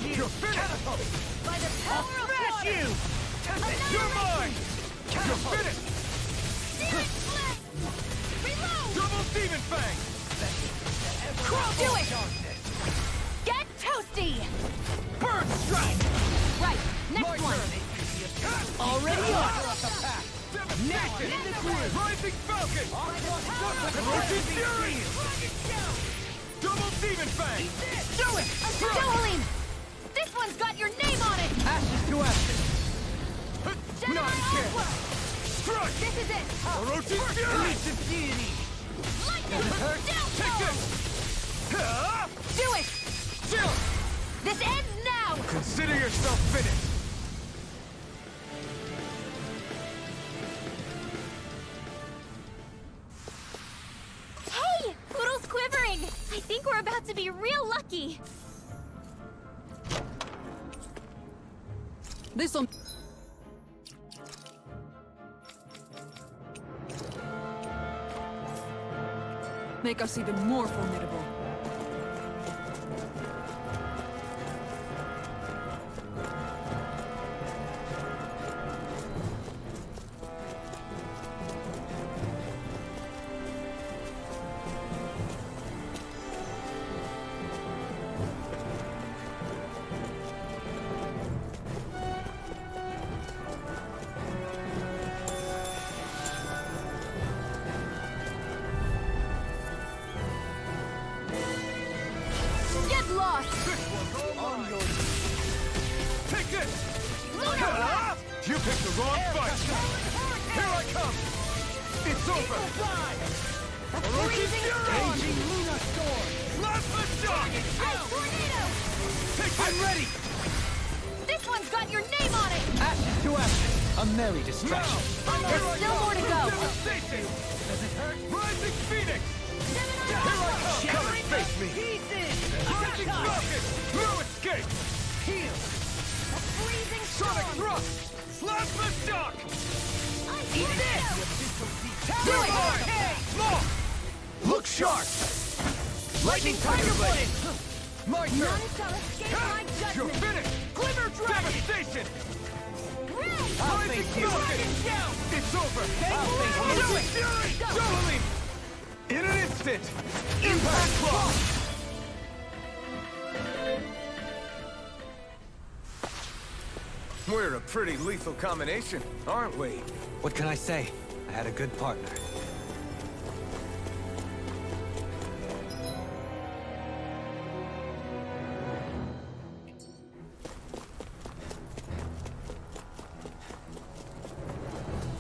You're finished! By the I'll power of smash water! you! You're mine! You're finished! Demon Flip! Reload! Double Demon Fang! Do it! Get toasty! Bird Strike! Right, next one! Already? Rising Falcon! Approaching Fury! Double Demon Fang! Do it! Dohalim! This one's got your name on it! Ashes to ashes! Not a chance! Strike! This is it! Approaching Fury! Release of Deity! Lightning! Down Take throw! this! Do it! Chill! This ends now! Consider yourself finished! Hey! Poodle's quivering! I think we're about to be real lucky! This'll... make us even more formidable. Get lost! On your... Take this! Lunar Ah! You picked the wrong fight! Here I come! It's over! Freezing storm! Luna Storm! Plasma Shock! Ice tornado! Take this! I'm ready! This one's got your name on it! Ashes to ashes. A merry distraction. There's still more to go! Devastation! Does it hurt? Rising Phoenix! Here I come! Come and face me! Rising Falcon! No escape! Heal! A freezing Sonic storm! Thrust! Plasma Shock! Eat this! Do it! Small! Look sharp! Lightning Tiger Blade! My turn! None shall escape my You're judgment! finished! Glimmer Dragon! Devastation! Red! Rising Falcon! It's over! Do it! Fury! Dohalim! In an instant! Impact Claw! We're a pretty lethal combination, aren't we? What can I say? I had a good partner.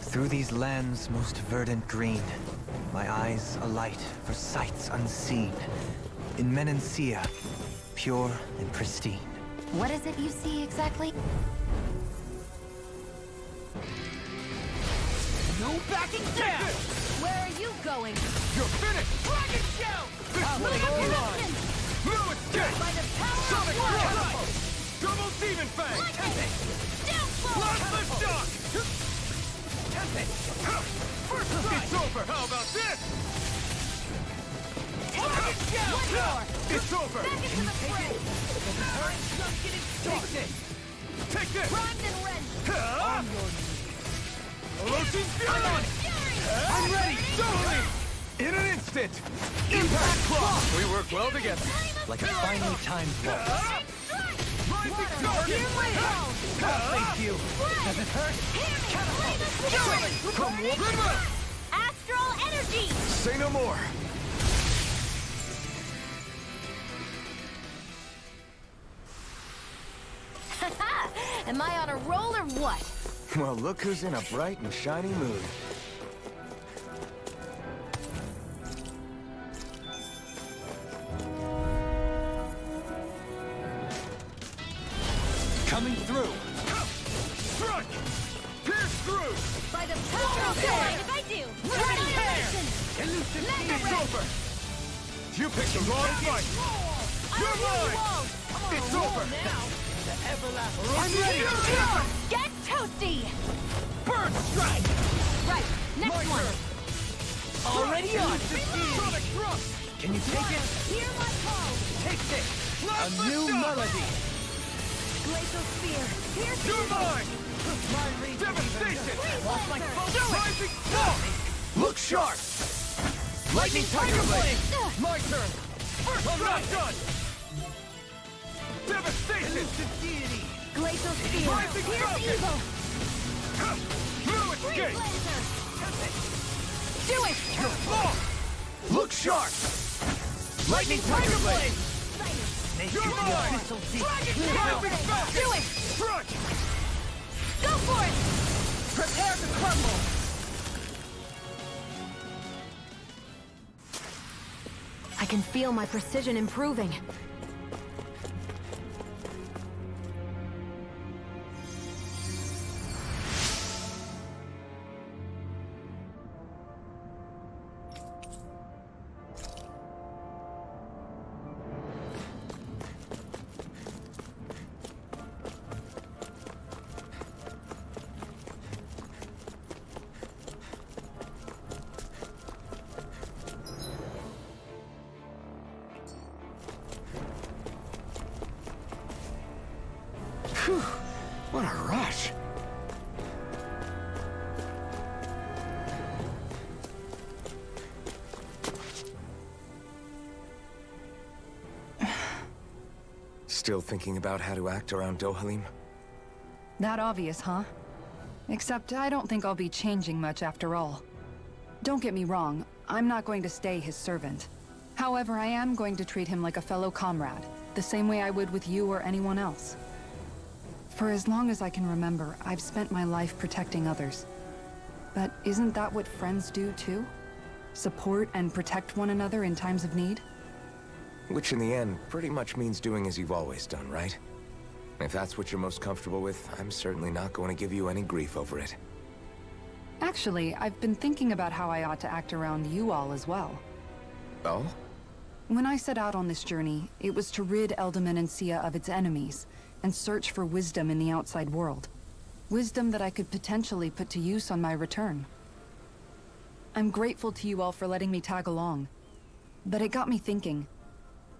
Through these lands most verdant green, my eyes alight for sights unseen. In Menancia, pure and pristine. What is it you see exactly? No backing down! Where are you going? You're finished! Dragon Shell! This one's all mine! No escape! By the power Sonic of one! Thrust! Double Demon Fang! Lightning! Downfall! Plasma Shock! First strike! It's over! How about this? Dragon Shell! One more! It's over! Back into the fray! Take this! Take this! Primed and rend! On your knees! Orochi Fury! Fury! I'm ready! Dohalim! In an instant! Impact Claw! We work well together. Like a finely timed waltz. Rising Guardian! Thank you. Does it hurt? Come on! Astral energy! Say no more! Am I on a roll or what? Well, look who's in a bright and shiny mood. Coming through. Strike! Pierce through! By the power of God! If I do! Annihilation! It's over! You picked the wrong fight! You're mine! It's over! I'm ready! Get toasty! Burn strike! Right, next My one! turn! Already on. Sonic Thrust! Can you take it? Hear my call! Take this. Plasma A new Shock! melody. Glacial Spear! Pierce You're mine! Devastation! Rising Fall! Look sharp! Lightning Tiger Blade! My turn! First I'm not done! Devastation! Glacial Spear! Rising Pierce Falcon! evil! No Free escape! Blazer! sharp! Lightning Tiger Blade! You're mine! Dragon Tail! Do it! Crunch! Go for it! Prepare to crumble! I can feel my precision improving. Whew, what a rush. Still thinking about how to act around Dohalim? That obvious, huh? Except I don't think I'll be changing much after all. Don't get me wrong, I'm not going to stay his servant. However, I am going to treat him like a fellow comrade, the same way I would with you or anyone else. For as long as I can remember, I've spent my life protecting others. But isn't that what friends do too? Support and protect one another in times of need? Which in the end pretty much means doing as you've always done, right? If that's what you're most comfortable with, I'm certainly not going to give you any grief over it. Actually, I've been thinking about how I ought to act around you all as well. Oh? When I set out on this journey, it was to rid Eldaman and Sia of its enemies, and search for wisdom in the outside world. Wisdom that I could potentially put to use on my return. I'm grateful to you all for letting me tag along. But it got me thinking,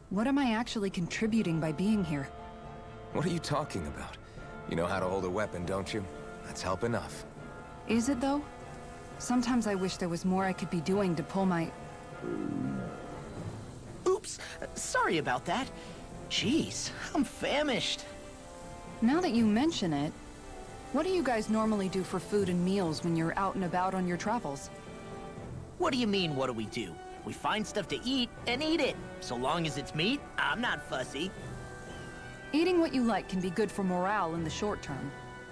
what am I actually contributing by being here? What are you talking about? You know how to hold a weapon, don't you? That's help enough. Is it though? Sometimes I wish there was more I could be doing to pull my... Oops, sorry about that. Jeez, I'm famished. Now that you mention it, what do you guys normally do for food and meals when you're out and about on your travels? What do you mean, what do we do? We find stuff to eat and eat it. So long as it's meat, I'm not fussy. Eating what you like can be good for morale in the short term,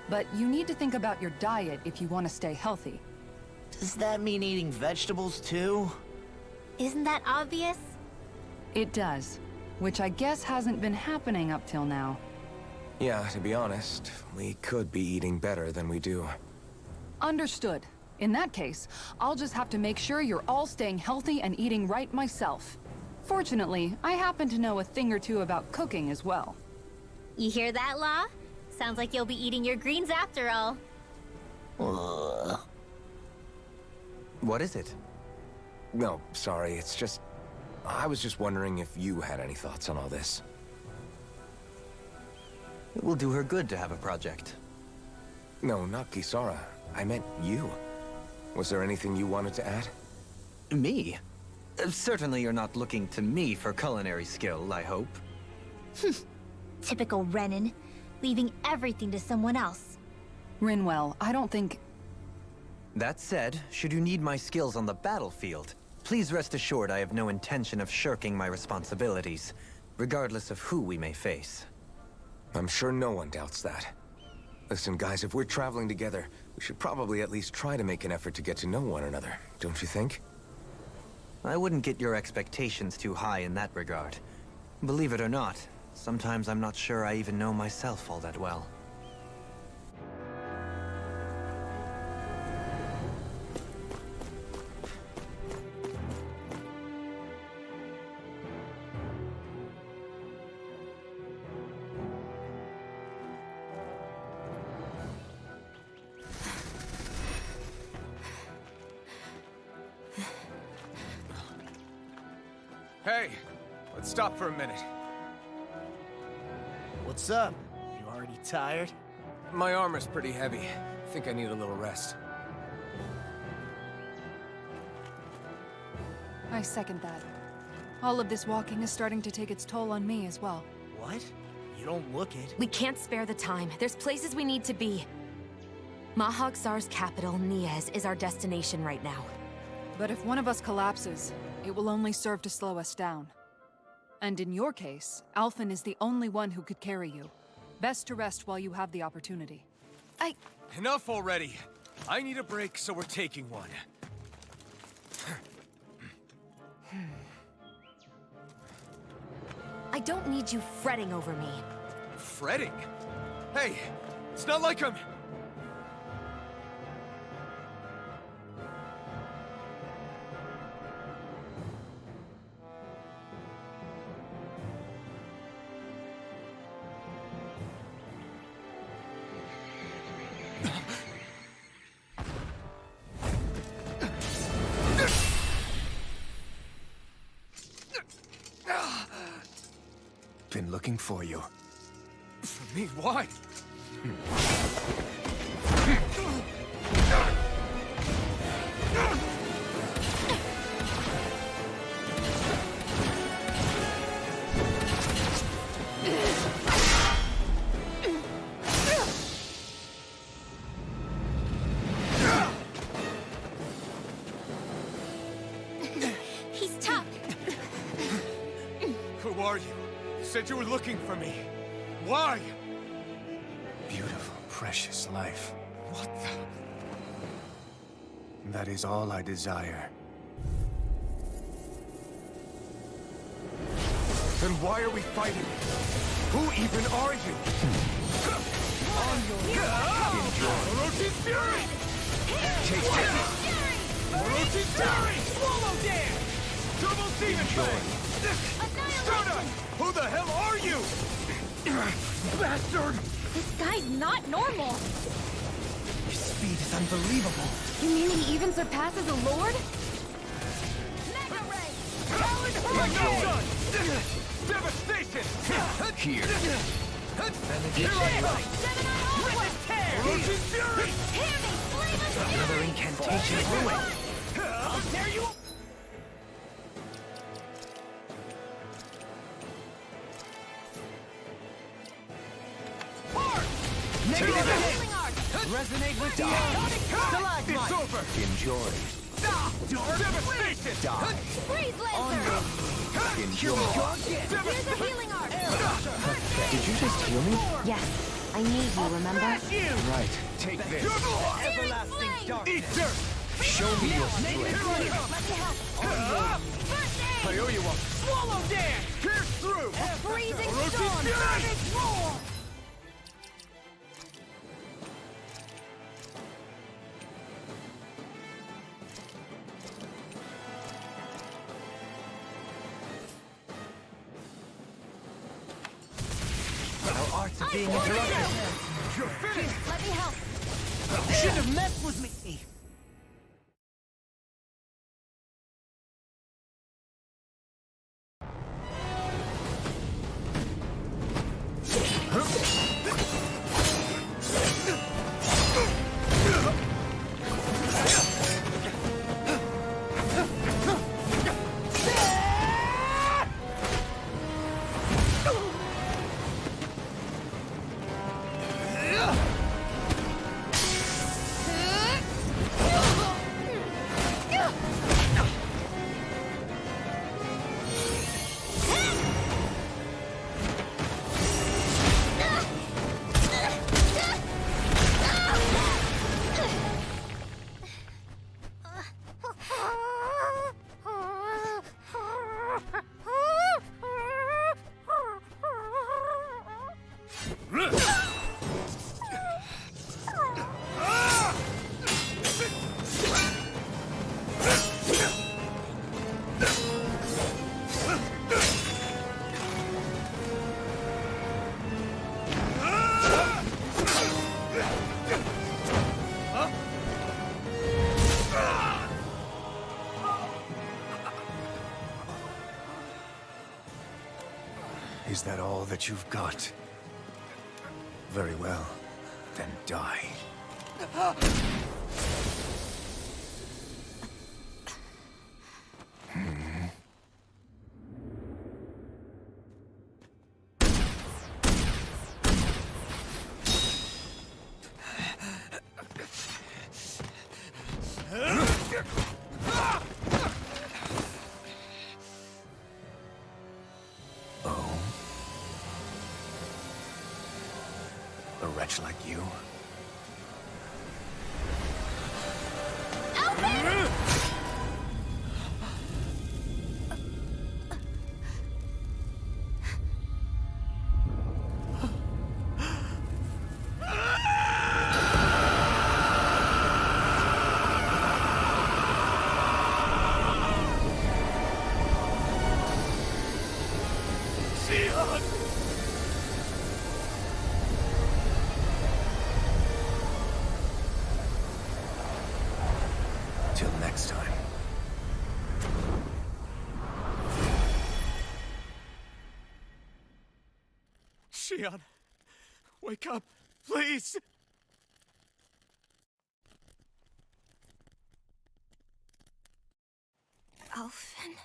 but you need to think about your diet if you want to stay healthy. Does that mean eating vegetables too? Isn't that obvious? It does, which I guess hasn't been happening up till now. Yeah, to be honest, we could be eating better than we do. Understood. In that case, I'll just have to make sure you're all staying healthy and eating right myself. Fortunately, I happen to know a thing or two about cooking as well. You hear that, Law? Sounds like you'll be eating your greens after all. What is it? No, sorry, it's just... I was just wondering if you had any thoughts on all this. It will do her good to have a project. No, not Kisara. I meant you. Was there anything you wanted to add? Me? Certainly you're not looking to me for culinary skill, I hope. Typical Renan, leaving everything to someone else. Rinwell, I don't think... That said, should you need my skills on the battlefield, please rest assured I have no intention of shirking my responsibilities, regardless of who we may face. I'm sure no one doubts that. Listen, guys, if we're traveling together, we should probably at least try to make an effort to get to know one another, don't you think? I wouldn't get your expectations too high in that regard. Believe it or not, sometimes I'm not sure I even know myself all that well. Hey, let's stop for a minute. What's up? You already tired? My armor's pretty heavy. I think I need a little rest. I second that. All of this walking is starting to take its toll on me as well. What? You don't look it. We can't spare the time. There's places we need to be. Mahag Sar's capital, Niez, is our destination right now. But if one of us collapses, it will only serve to slow us down. And in your case, Alphen is the only one who could carry you. Best to rest while you have the opportunity. Enough already. I need a break, so we're taking one. I don't need you fretting over me. Fretting? Hey, it's not like I'm... Been looking for you. For me, why? He's tough. Who are you? You said you were looking for me. Why? Beautiful, precious life. What the... That is all I desire. Then why are we fighting? Who even are you? On your... Orochi's Fury! Taste it! Orochi's Fury! Swallow Dance! Double Demon Fang! Sona! Who the hell are you? Bastard! This guy's not normal. Your speed is unbelievable. You mean he even surpasses a lord? Mega Ray! Like no gun! Devastation! Here. Here I come! Witness tear! Orochi's Fury! Hear me! Flame of Fury! Another incantation brewing. I'll tear you... Negative Healing Arc! Resonate with the It's over! Enjoy. Devastation! Freeze Lancer! Enjoy. Here's a Healing Arc! Did you just heal me? Yes. I need you, remember? Right. Take this. Searing Flame! Eat dirt! Show me your strength. Let me help. First I aid! owe you one. Swallow dance! Pierce through! Freezing Orochi's Storm! Fury! Savage Roar! Our arts are being I warn interrupted. you! You're finished! Let me help. You shouldn't have messed with me. Is that all that you've got? Very well. Then die. much like you. Till next time. Shion, wake up, please! Alphen?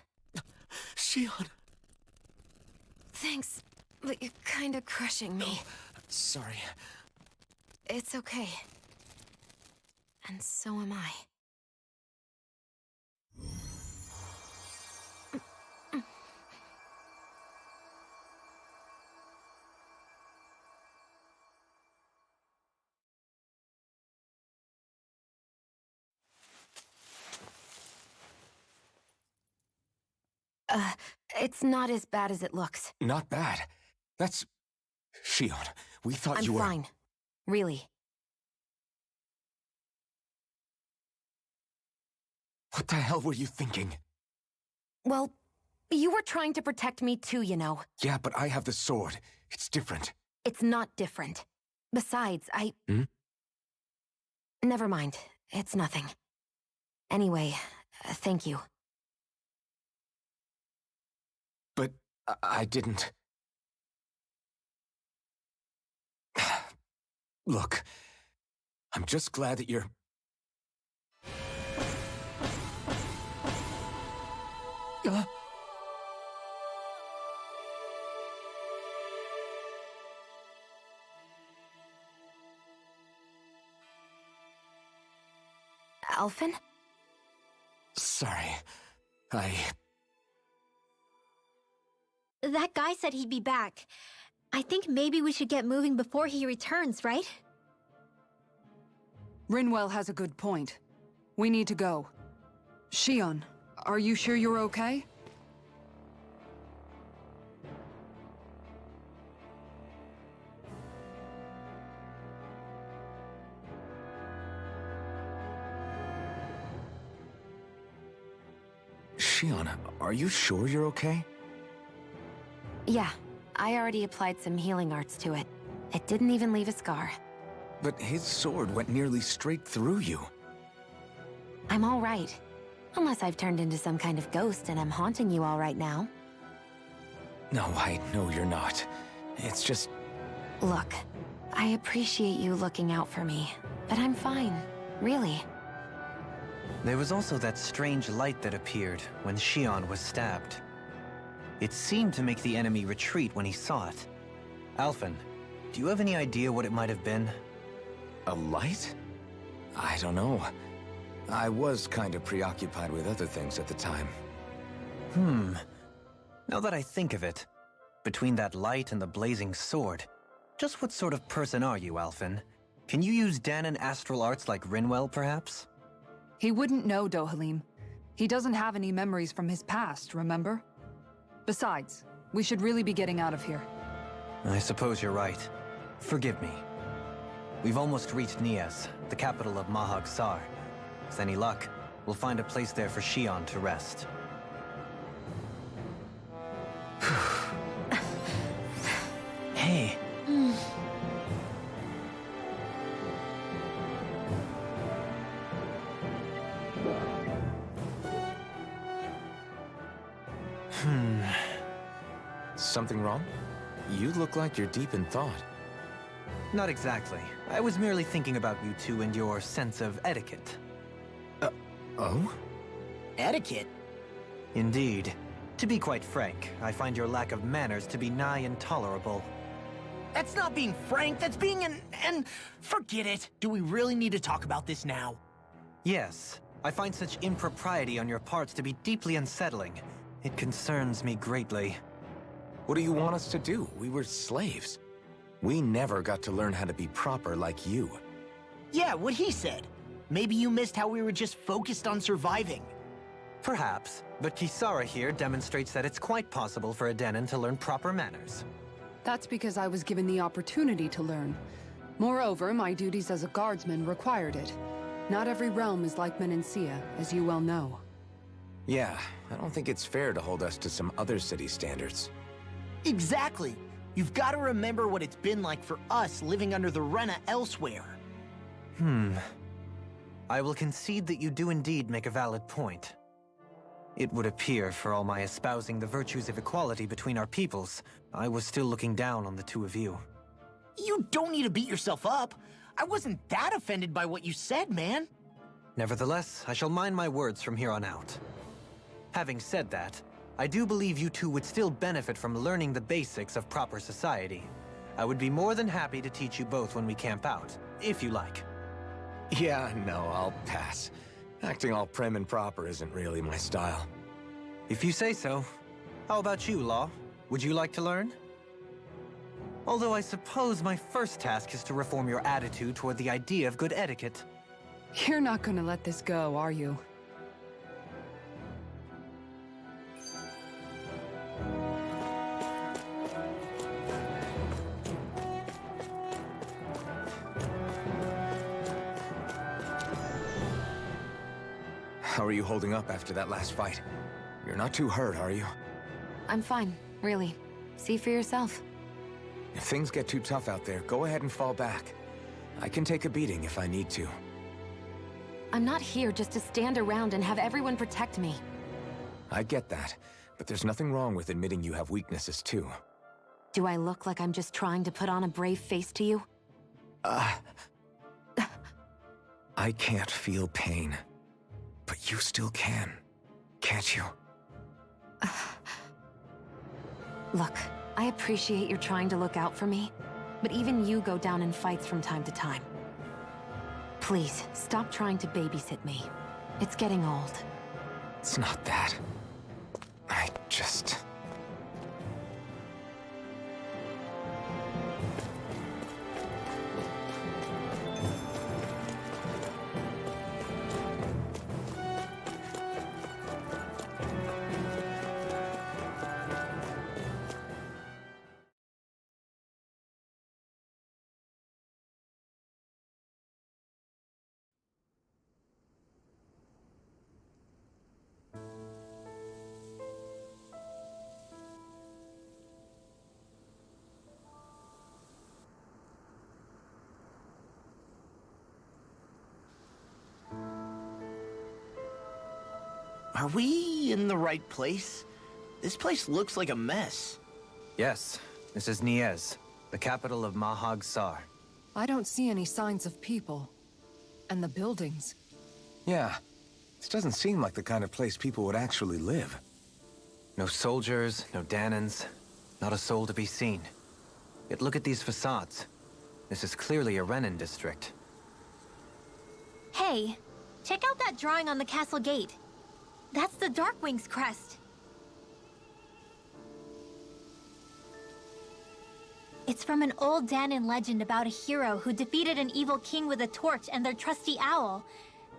Shion! Thanks, but you're kinda crushing me. Sorry. It's okay. And so am I. It's not as bad as it looks. Not bad. That's... Shion, we thought I'm you were... fine. Really. What the hell were you thinking? Well, you were trying to protect me too, you know. Yeah, but I have the sword. It's different. It's not different. Besides, Never mind. It's nothing. Anyway, thank you. But I didn't... Look, I'm just glad that you're... Alphen? Sorry. That guy said he'd be back. I think maybe we should get moving before he returns, right? Rinwell has a good point. We need to go. Shion, are you sure you're okay? Shion, are you sure you're okay? Yeah, I already applied some healing arts to it. It didn't even leave a scar. But his sword went nearly straight through you. I'm all right. Unless I've turned into some kind of ghost and I'm haunting you all right now. No, I know you're not. It's just... Look, I appreciate you looking out for me, but I'm fine. Really. There was also that strange light that appeared when Shion was stabbed. It seemed to make the enemy retreat when he saw it. Alphen, do you have any idea what it might have been? A light? I don't know. I was kind of preoccupied with other things at the time. Now that I think of it, between that light and the blazing sword, just what sort of person are you, Alphen? Can you use Dahnan astral arts like Rinwell, perhaps? He wouldn't know, Dohalim. He doesn't have any memories from his past, remember? Besides, we should really be getting out of here. I suppose you're right. Forgive me. We've almost reached Nias, the capital of Mahag Saar. With any luck, we'll find a place there for Shion to rest. Hey. Something wrong? You look like you're deep in thought. Not exactly. I was merely thinking about you two and your sense of etiquette. Oh? Etiquette? Indeed. To be quite frank, I find your lack of manners to be nigh intolerable. That's not being frank, that's being and forget it. Do we really need to talk about this now? Yes, I find such impropriety on your parts to be deeply unsettling. It concerns me greatly. What do you want us to do? We were slaves. We never got to learn how to be proper like you. Yeah, what he said. Maybe you missed how we were just focused on surviving. Perhaps, but Kisara here demonstrates that it's quite possible for a Denon to learn proper manners. That's because I was given the opportunity to learn. Moreover, my duties as a guardsman required it. Not every realm is like Menancia, as you well know. Yeah, I don't think it's fair to hold us to some other city standards. Exactly. You've got to remember what it's been like for us living under the Rena elsewhere. I will concede that you do indeed make a valid point. It would appear, for all my espousing the virtues of equality between our peoples, I was still looking down on the two of you. You don't need to beat yourself up. I wasn't that offended by what you said, man. Nevertheless, I shall mind my words from here on out. Having said that, I do believe you two would still benefit from learning the basics of proper society. I would be more than happy to teach you both when we camp out, if you like. Yeah, no, I'll pass. Acting all prim and proper isn't really my style. If you say so. How about you, Law? Would you like to learn? Although I suppose my first task is to reform your attitude toward the idea of good etiquette. You're not gonna let this go, are you? How are you holding up after that last fight? You're not too hurt, are you? I'm fine, really. See for yourself. If things get too tough out there, go ahead and fall back. I can take a beating if I need to. I'm not here just to stand around and have everyone protect me. I get that, but there's nothing wrong with admitting you have weaknesses too. Do I look like I'm just trying to put on a brave face to you? I can't feel pain. But you still can, can't you? Look, I appreciate you're trying to look out for me, but even you go down in fights from time to time. Please, stop trying to babysit me. It's getting old. It's not that. I just... Are we in the right place? This place looks like a mess. Yes, this is Niez, the capital of Mahag Sar. I don't see any signs of people. And the buildings. Yeah, this doesn't seem like the kind of place people would actually live. No soldiers, no Danans, not a soul to be seen. Yet look at these facades. This is clearly a Renan district. Hey, check out that drawing on the castle gate. That's the Darkwing's crest. It's from an old Danan legend about a hero who defeated an evil king with a torch and their trusty owl.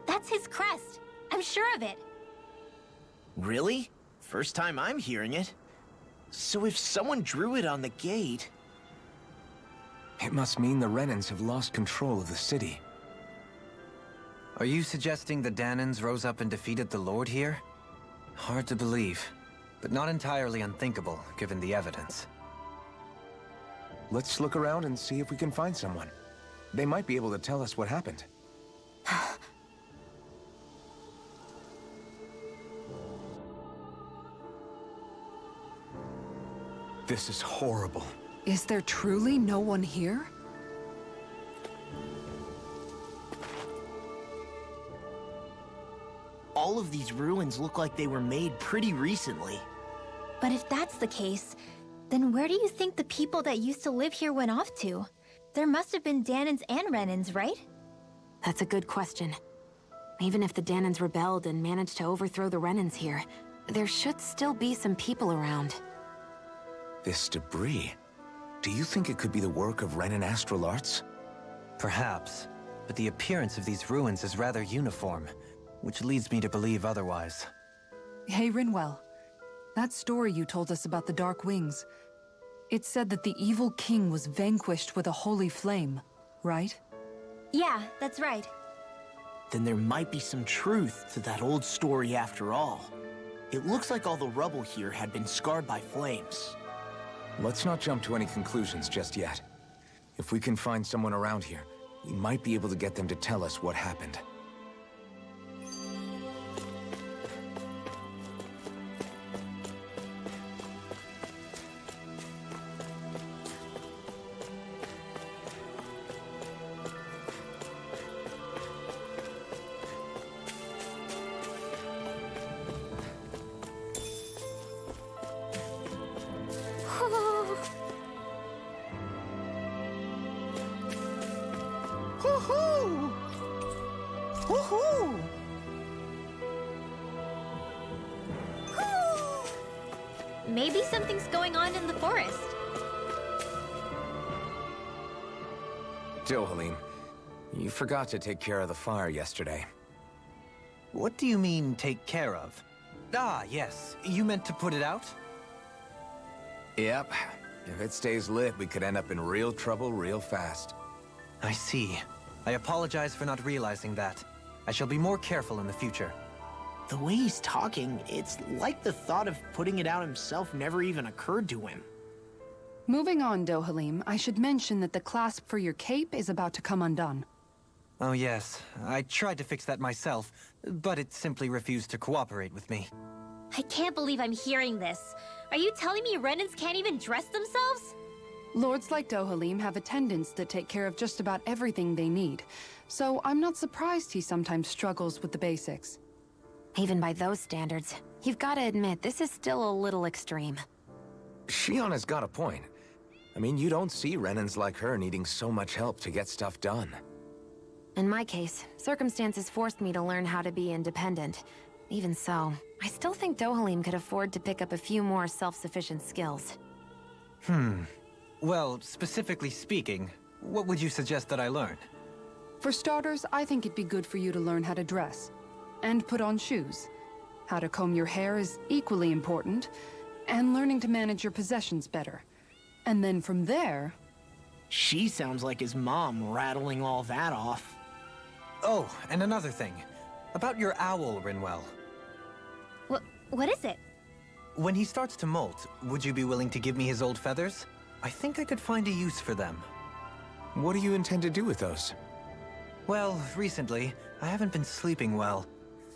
That's his crest. I'm sure of it. Really? First time I'm hearing it. So if someone drew it on the gate... It must mean the Renans have lost control of the city. Are you suggesting the Danans rose up and defeated the Lord here? Hard to believe, but not entirely unthinkable, given the evidence. Let's look around and see if we can find someone. They might be able to tell us what happened. This is horrible. Is there truly no one here? All of these ruins look like they were made pretty recently. But if that's the case, then where do you think the people that used to live here went off to? There must have been Danans and Renans, right? That's a good question. Even if the Danans rebelled and managed to overthrow the Renans here, there should still be some people around. This debris. Do you think it could be the work of Renan Astral Arts? Perhaps, but the appearance of these ruins is rather uniform, which leads me to believe otherwise. Hey, Rinwell. That story you told us about the Dark Wings. It said that the evil king was vanquished with a holy flame, right? Yeah, that's right. Then there might be some truth to that old story after all. It looks like all the rubble here had been scarred by flames. Let's not jump to any conclusions just yet. If we can find someone around here, we might be able to get them to tell us what happened. Woohoo! Woohoo! Maybe something's going on in the forest. Dohalim, you forgot to take care of the fire yesterday. What do you mean, take care of? Ah, yes. You meant to put it out? Yep. If it stays lit, we could end up in real trouble real fast. I see. I apologize for not realizing that. I shall be more careful in the future. The way he's talking, it's like the thought of putting it out himself never even occurred to him. Moving on, Dohalim, I should mention that the clasp for your cape is about to come undone. Oh yes, I tried to fix that myself, but it simply refused to cooperate with me. I can't believe I'm hearing this. Are you telling me Renans can't even dress themselves? Lords like Dohalim have attendants that take care of just about everything they need, so I'm not surprised he sometimes struggles with the basics. Even by those standards, you've got to admit this is still a little extreme. Shionne's got a point. I mean, you don't see Renans like her needing so much help to get stuff done. In my case, circumstances forced me to learn how to be independent. Even so, I still think Dohalim could afford to pick up a few more self-sufficient skills. Well, specifically speaking, what would you suggest that I learn? For starters, I think it'd be good for you to learn how to dress. And put on shoes. How to comb your hair is equally important. And learning to manage your possessions better. And then from there... She sounds like his mom rattling all that off. Oh, and another thing. About your owl, Rinwell. What is it? When he starts to molt, would you be willing to give me his old feathers? I think I could find a use for them. What do you intend to do with those? Well, recently, I haven't been sleeping well.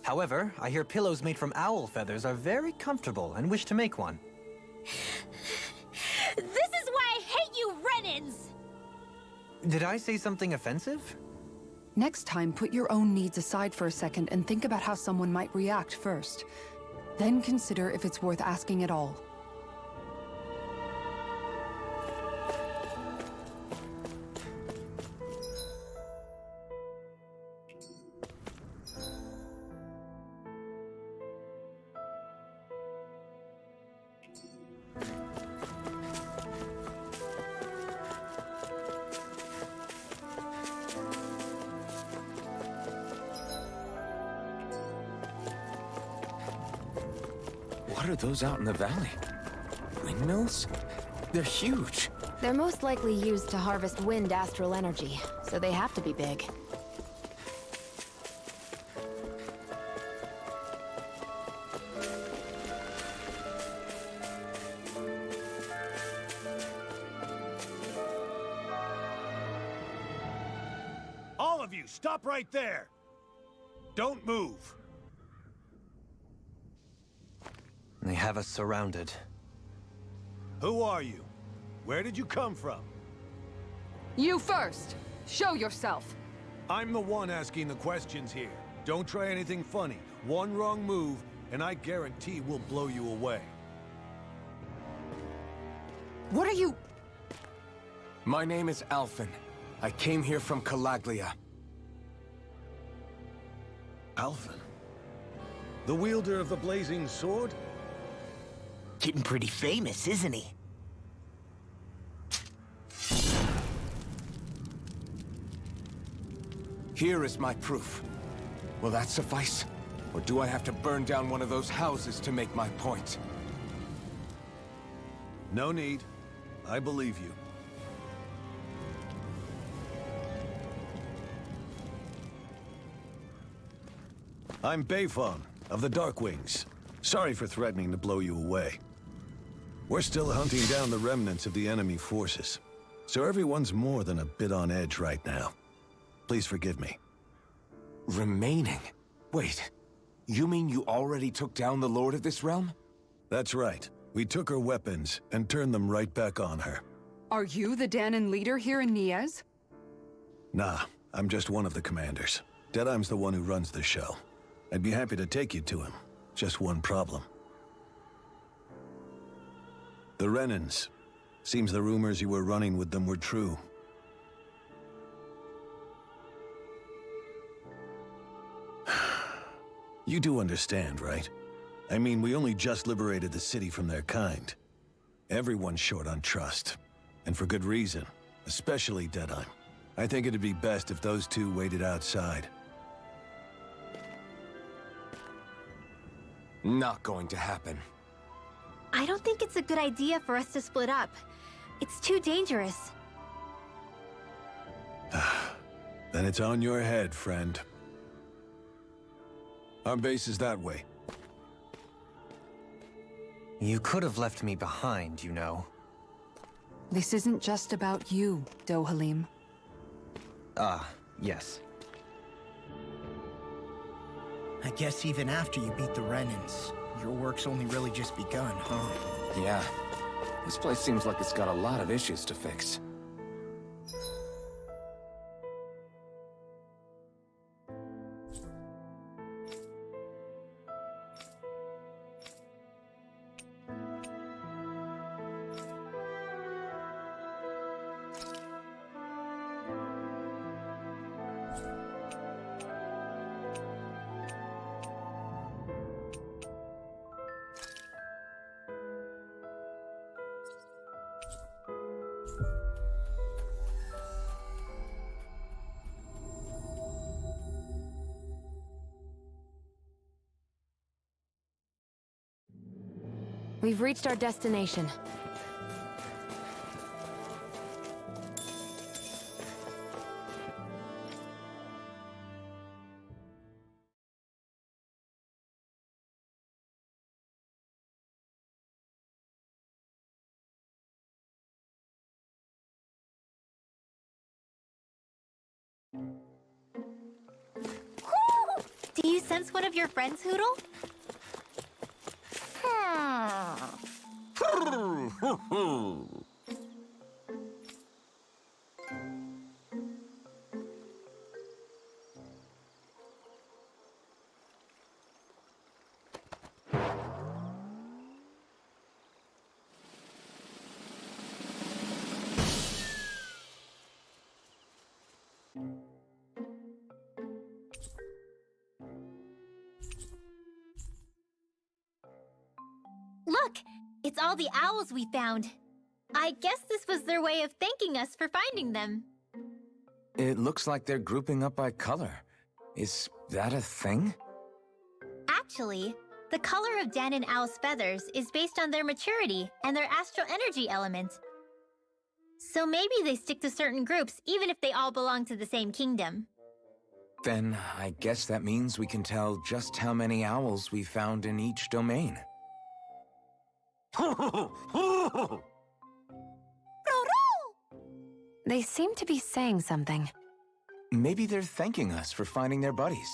However, I hear pillows made from owl feathers are very comfortable and wish to make one. This is why I hate you, Renans! Did I say something offensive? Next time, put your own needs aside for a second and think about how someone might react first. Then consider if it's worth asking at all. What are those out in the valley? Windmills? They're huge. They're most likely used to harvest wind astral energy, so they have to be big. All of you, stop right there! Don't move! They have us surrounded. Who are you? Where did you come from? You first! Show yourself! I'm the one asking the questions here. Don't try anything funny. One wrong move, and I guarantee we'll blow you away. What are you... My name is Alphen. I came here from Calaglia. Alphen? The wielder of the blazing sword? Getting pretty famous, isn't he? Here is my proof. Will that suffice? Or do I have to burn down one of those houses to make my point? No need. I believe you. I'm Beifong, of the Darkwings. Sorry for threatening to blow you away. We're still hunting down the remnants of the enemy forces, so everyone's more than a bit on edge right now. Please forgive me. Remaining? Wait, you mean you already took down the Lord of this realm? That's right. We took her weapons and turned them right back on her. Are you the Dahnan leader here in Niez? Nah, I'm just one of the commanders. Deadeye's the one who runs the show. I'd be happy to take you to him. Just one problem. The Renans. Seems the rumors you were running with them were true. You do understand, right? I mean, we only just liberated the city from their kind. Everyone's short on trust. And for good reason. Especially Deadeye. I think it'd be best if those two waited outside. Not going to happen. I don't think it's a good idea for us to split up. It's too dangerous. Then it's on your head, friend. Our base is that way. You could have left me behind, you know. This isn't just about you, Dohalim. Ah, yes. I guess even after you beat the Renans, your work's only really just begun, huh? Yeah. This place seems like it's got a lot of issues to fix. We've reached our destination. Do you sense one of your friends, Hootle? Look! It's all the owls we found. I guess this was their way of thanking us for finding them. It looks like they're grouping up by color. Is that a thing? Actually, the color of Dan and Owl's feathers is based on their maturity and their astral energy element. So maybe they stick to certain groups even if they all belong to the same kingdom. Then I guess that means we can tell just how many owls we found in each domain. They seem to be saying something. Maybe they're thanking us for finding their buddies.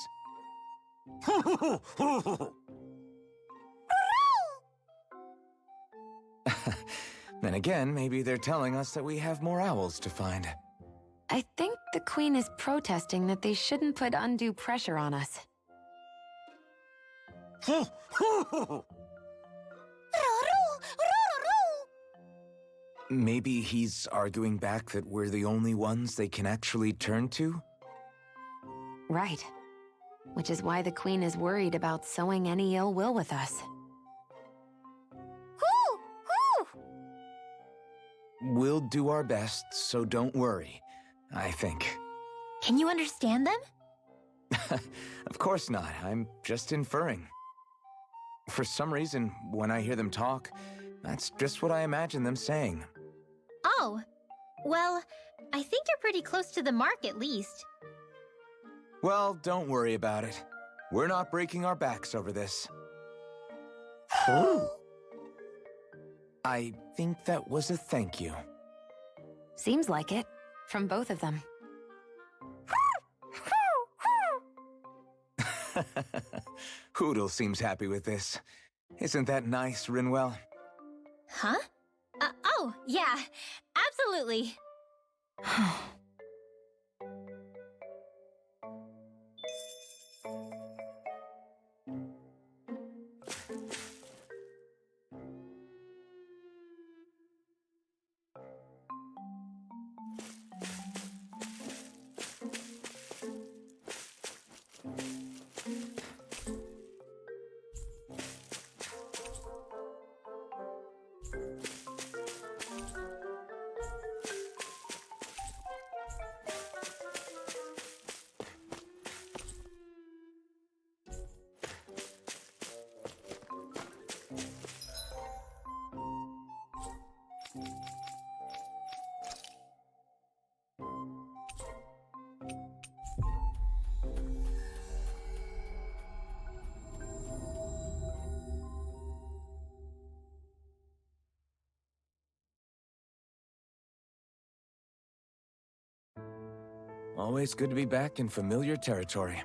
Then again, maybe they're telling us that we have more owls to find. I think the Queen is protesting that they shouldn't put undue pressure on us. Maybe he's arguing back that we're the only ones they can actually turn to? Right. Which is why the Queen is worried about sowing any ill will with us. We'll do our best, so don't worry, I think. Can you understand them? Of course not. I'm just inferring. For some reason, when I hear them talk, that's just what I imagine them saying. Oh, well, I think you're pretty close to the mark at least. Well, don't worry about it. We're not breaking our backs over this. I think that was a thank you. Seems like it. From both of them. Hootle seems happy with this. Isn't that nice, Rinwell? Huh? Oh, yeah, absolutely. Always good to be back in familiar territory.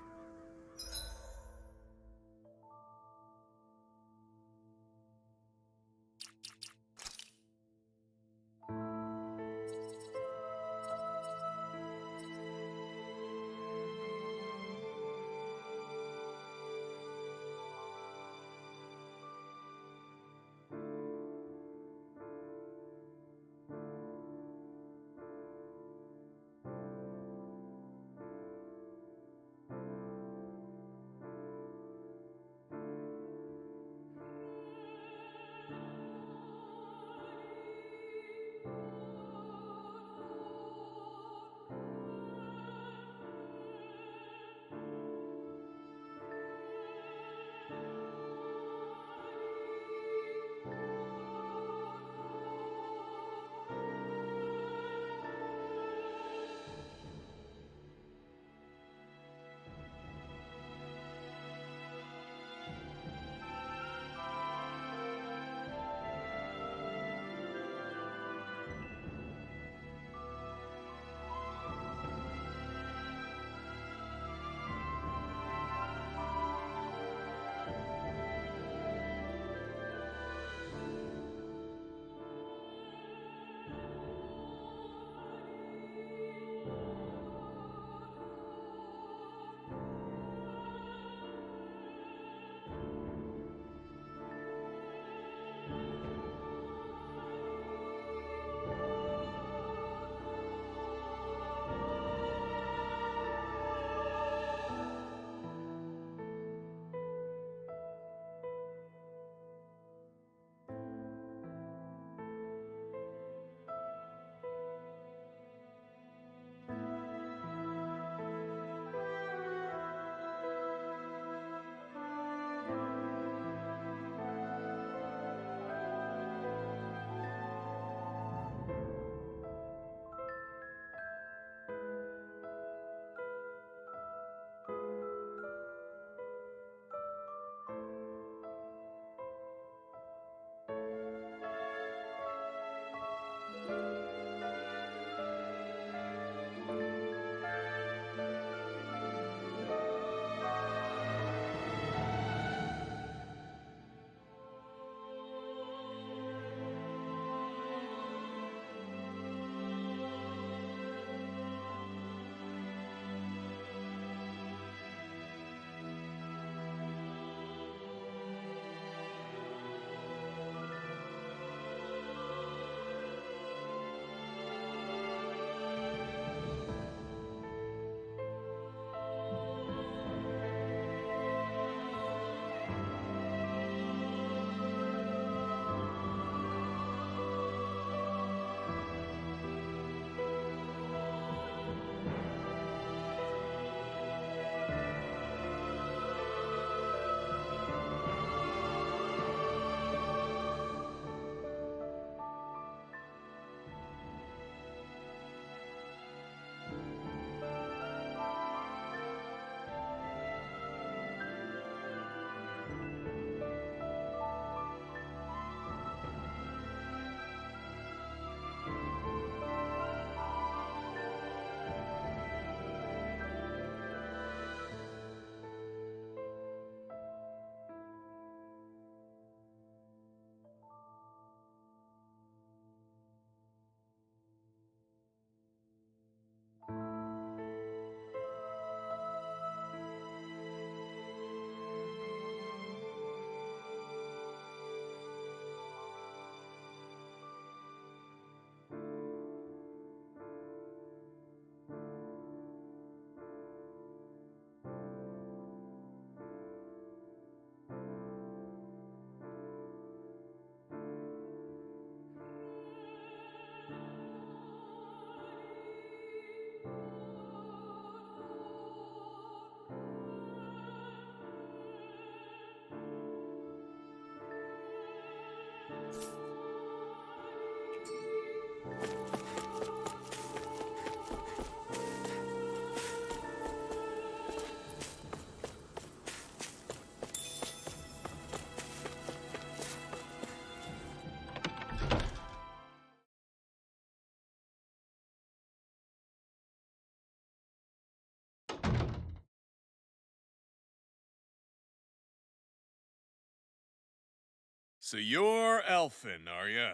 So you're Elfin, are ya?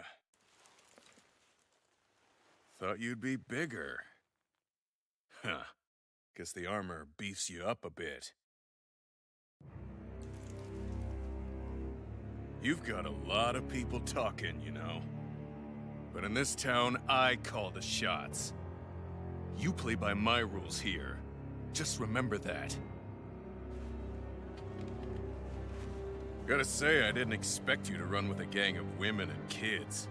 Thought you'd be bigger. Huh. Guess the armor beefs you up a bit. You've got a lot of people talking, you know. But in this town, I call the shots. You play by my rules here. Just remember that. Gotta say, I didn't expect you to run with a gang of women and kids.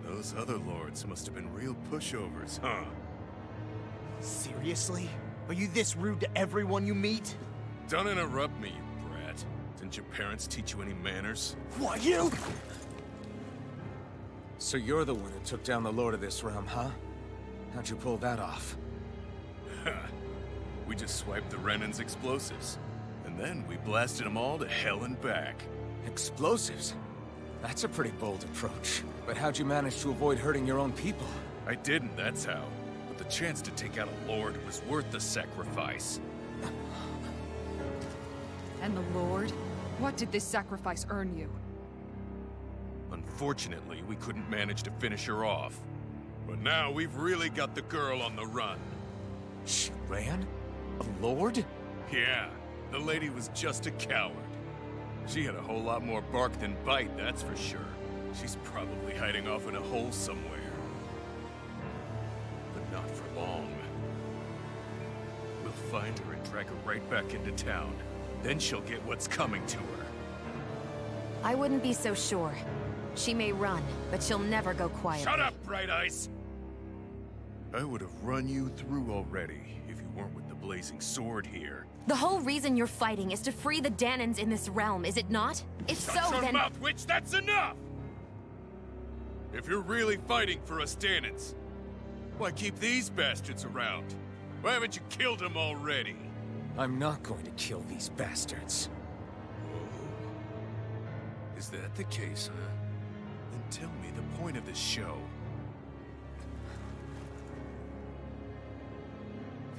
Those other lords must have been real pushovers, huh? Seriously? Are you this rude to everyone you meet? Don't interrupt me, you brat. Didn't your parents teach you any manners? What, you? So you're the one who took down the Lord of this realm, huh? How'd you pull that off? We just swiped the Renan's explosives. And then we blasted them all to hell and back. Explosives? That's a pretty bold approach. But how'd you manage to avoid hurting your own people? I didn't, that's how. But the chance to take out a lord was worth the sacrifice. And the Lord? What did this sacrifice earn you? Unfortunately, we couldn't manage to finish her off. But now we've really got the girl on the run. She ran? A lord? Yeah, the lady was just a coward. She had a whole lot more bark than bite, that's for sure. She's probably hiding off in a hole somewhere. But not for long. We'll find her and drag her right back into town. Then she'll get what's coming to her. I wouldn't be so sure. She may run, but she'll never go quietly. Shut up, Bright Eyes! I would have run you through already if you weren't with the blazing sword here. The whole reason you're fighting is to free the Danans in this realm, is it not? If so, Shut your then... mouth, witch! That's enough! If you're really fighting for us Danans, why keep these bastards around? Why haven't you killed them already? I'm not going to kill these bastards. Oh. Is that the case, huh? Then tell me the point of this show.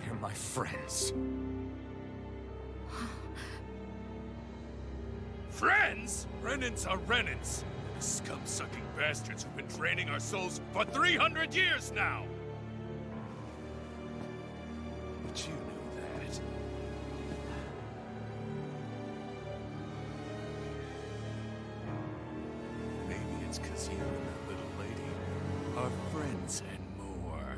They're my friends. Friends? Renans are Renans. The scum-sucking bastards who've been draining our souls for 300 years now! But you knew that. Maybe it's because you and that little lady are friends and more.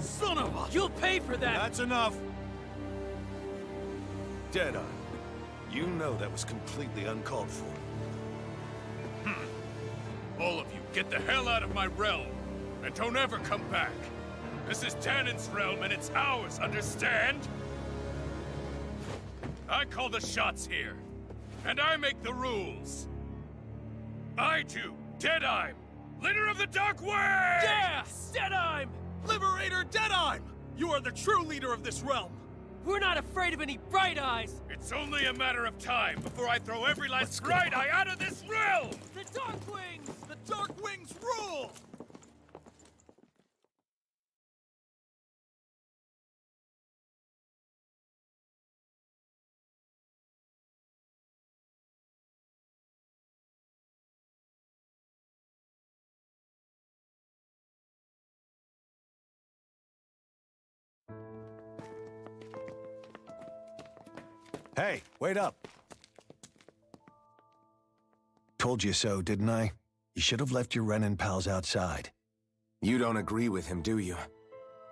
Son of a... You'll pay for that! That's enough! Deadeye, you know that was completely uncalled for. All of you, get the hell out of my realm! And don't ever come back! This is Danan's realm and it's ours, understand? I call the shots here. And I make the rules. I do, Deadeye, leader of the Dark Wings! Yeah! Deadeye! Liberator Deadeye! You are the true leader of this realm! We're not afraid of any Bright Eyes! It's only a matter of time before I throw every last Bright Eye out of this realm! The Dark Wings! The Dark Wings rule! Hey, wait up! Told you so, didn't I? You should have left your Renan pals outside. You don't agree with him, do you?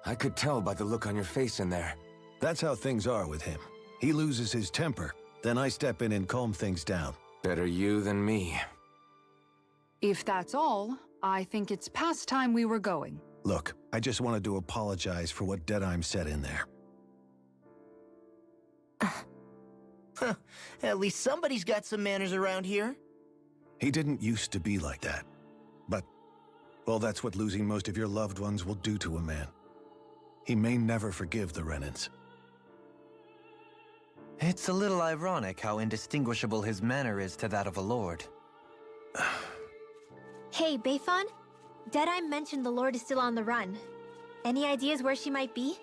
I could tell by the look on your face in there. That's how things are with him. He loses his temper, then I step in and calm things down. Better you than me. If that's all, I think it's past time we were going. Look, I just wanted to apologize for what Deadeye said in there. At least somebody's got some manners around here. He didn't used to be like that. But, well, that's what losing most of your loved ones will do to a man. He may never forgive the Renans. It's a little ironic how indistinguishable his manner is to that of a lord. Hey, Beifan? Deadeye mentioned the Lord is still on the run. Any ideas where she might be?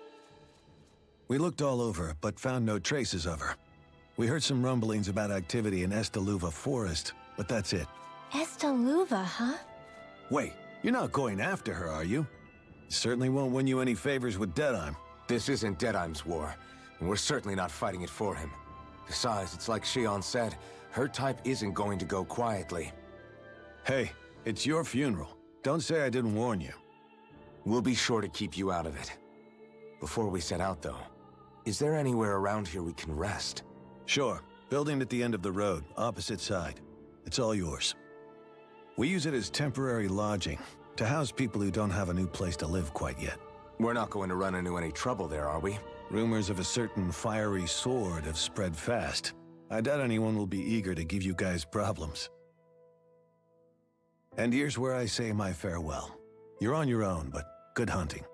We looked all over, but found no traces of her. We heard some rumblings about activity in Estaluva Forest, but that's it. Estaluva, huh? Wait, you're not going after her, are you? Certainly won't win you any favors with Deadeye. This isn't Deadeye's war, and we're certainly not fighting it for him. Besides, it's like Shion said, her type isn't going to go quietly. Hey, it's your funeral. Don't say I didn't warn you. We'll be sure to keep you out of it. Before we set out, though, is there anywhere around here we can rest? Sure. Building at the end of the road, opposite side. It's all yours. We use it as temporary lodging, to house people who don't have a new place to live quite yet. We're not going to run into any trouble there, are we? Rumors of a certain fiery sword have spread fast. I doubt anyone will be eager to give you guys problems. And here's where I say my farewell. You're on your own, but good hunting.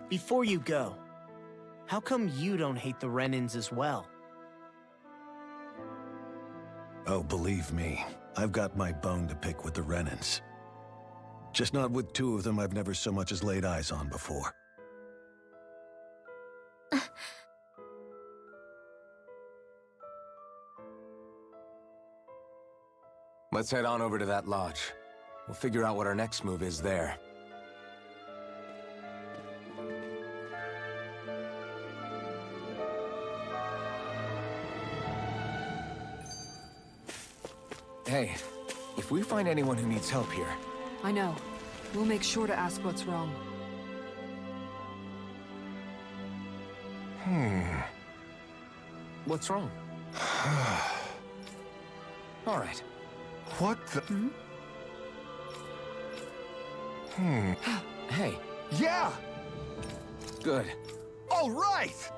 Before you go, how come you don't hate the Renans as well? Oh, believe me, I've got my bone to pick with the Renans. Just not with two of them I've never so much as laid eyes on before. Let's head on over to that lodge. We'll figure out what our next move is there. Hey, if we find anyone who needs help here... I know. We'll make sure to ask what's wrong. What's wrong? All right. What the? Hey, Yeah! good. All right!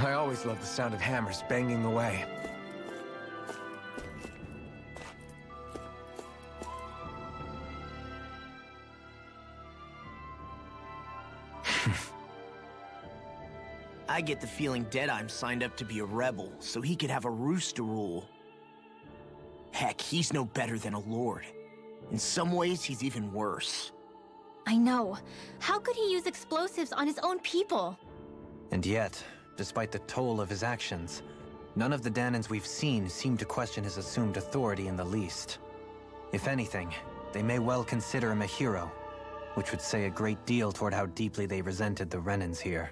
I always love the sound of hammers banging away. I get the feeling Deadeye signed up to be a rebel, so he could have a roost to rule. Heck, he's no better than a lord. In some ways, he's even worse. I know. How could he use explosives on his own people? And yet, despite the toll of his actions, none of the Dahnans we've seen seem to question his assumed authority in the least. If anything, they may well consider him a hero, which would say a great deal toward how deeply they resented the Renans here.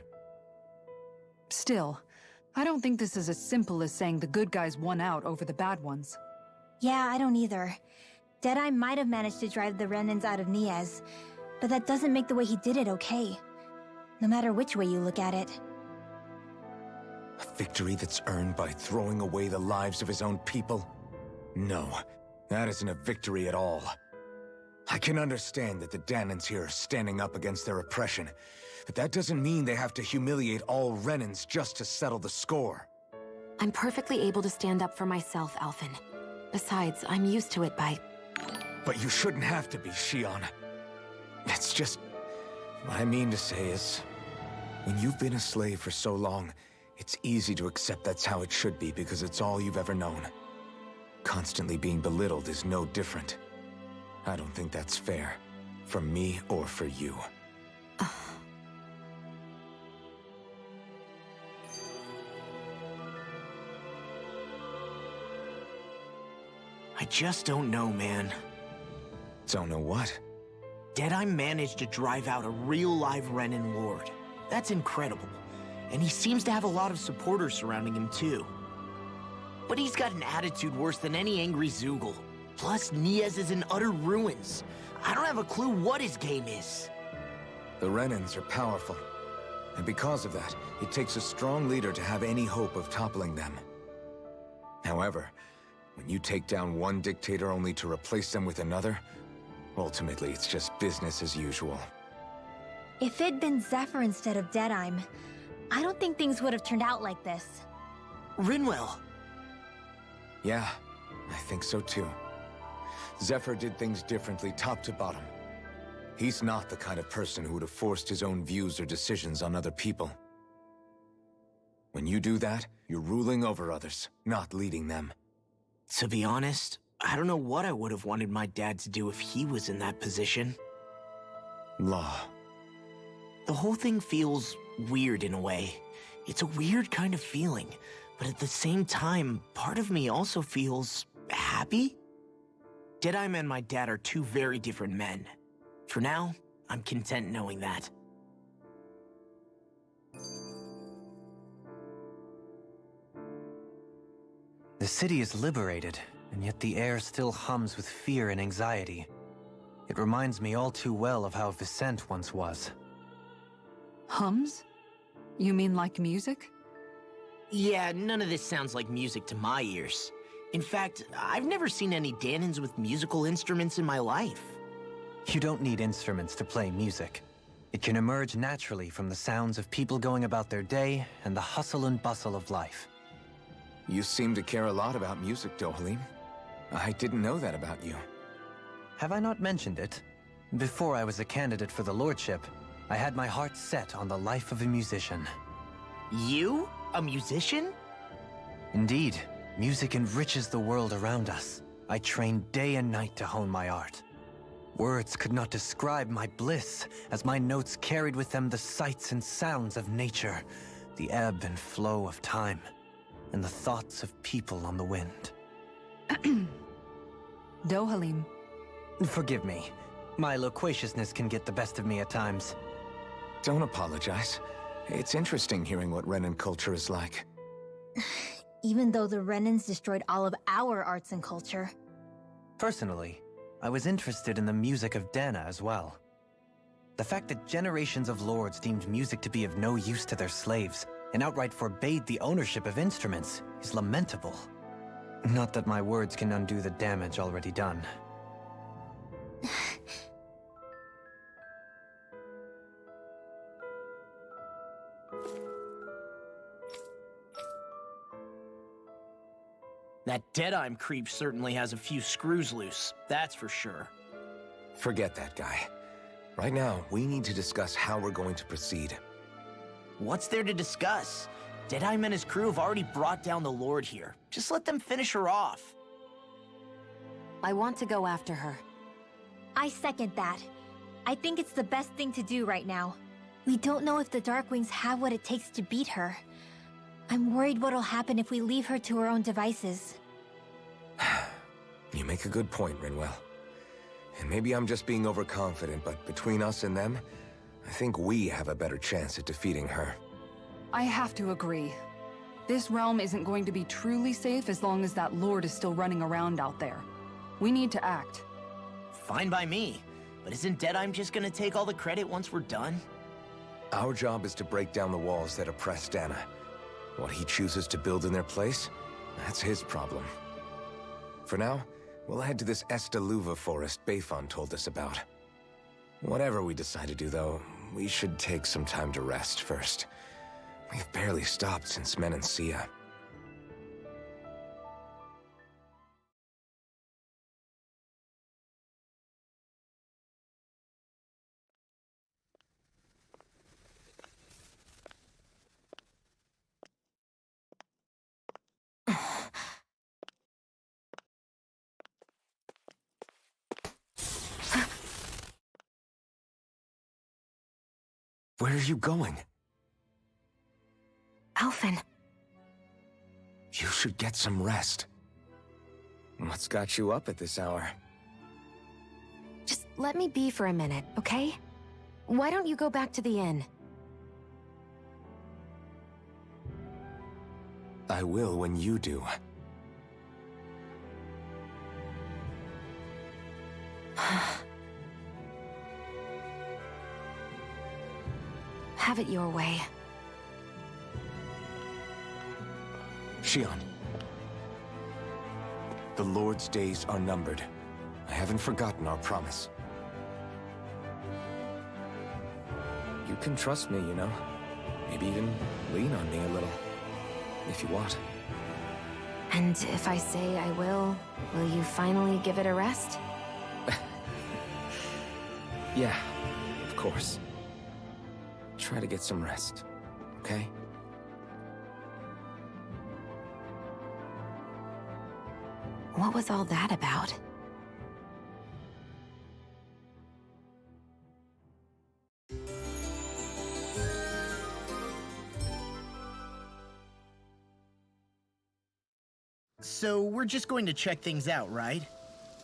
Still, I don't think this is as simple as saying the good guys won out over the bad ones. Yeah, I don't either. Deadeye might have managed to drive the Renans out of Niez, but that doesn't make the way he did it okay. no matter which way you look at it. A victory that's earned by throwing away the lives of his own people? No, that isn't a victory at all. I can understand that the Dahnans here are standing up against their oppression, but that doesn't mean they have to humiliate all Renans just to settle the score. I'm perfectly able to stand up for myself, Alphen. Besides, I'm used to it by... But you shouldn't have to be, Shionne. It's just... What I mean to say is... When you've been a slave for so long, it's easy to accept that's how it should be because it's all you've ever known. Constantly being belittled is no different. I don't think that's fair. For me or for you. I just don't know, man. Don't know what? Deadeye managed to drive out a real live Renan Lord. That's incredible. And he seems to have a lot of supporters surrounding him too. But he's got an attitude worse than any angry Zeugle. Plus, Niez is in utter ruins. I don't have a clue what his game is. The Renans are powerful. And because of that, it takes a strong leader to have any hope of toppling them. However, when you take down one dictator only to replace them with another, ultimately it's just business as usual. If it'd been Zephyr instead of Deadeye, I don't think things would have turned out like this. Rinwell. Yeah, I think so too. Zephyr did things differently top to bottom. He's not the kind of person who would have forced his own views or decisions on other people. When you do that, you're ruling over others, not leading them. To be honest, I don't know what I would have wanted my dad to do if he was in that position. Law. The whole thing feels weird in a way. It's a weird kind of feeling, but at the same time, part of me also feels happy. Deadeye and my dad are two very different men. For now, I'm content knowing that. The city is liberated, and yet the air still hums with fear and anxiety. It reminds me all too well of how Vicente once was. Hums? You mean like music? Yeah, none of this sounds like music to my ears. In fact, I've never seen any Dahnans with musical instruments in my life. You don't need instruments to play music. It can emerge naturally from the sounds of people going about their day and the hustle and bustle of life. You seem to care a lot about music, Dohalim. I didn't know that about you. Have I not mentioned it? Before I was a candidate for the lordship, I had my heart set on the life of a musician. You? A musician? Indeed. Music enriches the world around us. I trained day and night to hone my art. Words could not describe my bliss, as my notes carried with them the sights and sounds of nature, the ebb and flow of time, and the thoughts of people on the wind. Dohalim. Forgive me. My loquaciousness can get the best of me at times. Don't apologize. It's interesting hearing what Renan culture is like. Even though the Renans destroyed all of our arts and culture. Personally, I was interested in the music of Dahna as well. The fact that generations of lords deemed music to be of no use to their slaves and outright forbade the ownership of instruments is lamentable. Not that my words can undo the damage already done. That Deadeye creep certainly has a few screws loose, that's for sure. Forget that guy. Right now, we need to discuss how we're going to proceed. What's there to discuss? Deadeye and his crew have already brought down the Lord here. Just let them finish her off. I want to go after her. I second that. I think it's the best thing to do right now. We don't know if the Darkwings have what it takes to beat her. I'm worried what'll happen if we leave her to her own devices. You make a good point, Rinwell. And maybe I'm just being overconfident, but between us and them, I think we have a better chance at defeating her. I have to agree. This realm isn't going to be truly safe as long as that Lord is still running around out there. We need to act. Fine by me. But isn't Deadeye just gonna take all the credit once we're done? Our job is to break down the walls that oppress Dana. What he chooses to build in their place, that's his problem. For now, we'll head to this Estaluva forest Bayfon told us about. Whatever we decide to do, though, we should take some time to rest first. We've barely stopped since Menancia. Where are you going? Alphen. You should get some rest. What's got you up at this hour? Just let me be for a minute, okay? Why don't you go back to the inn? I will when you do. Have it your way. Shion. The Lord's days are numbered. I haven't forgotten our promise. You can trust me, you know. Maybe even lean on me a little. If you want. And if I say I will you finally give it a rest? Yeah, of course. Try to get some rest, okay? What was all that about? So we're just going to check things out, right?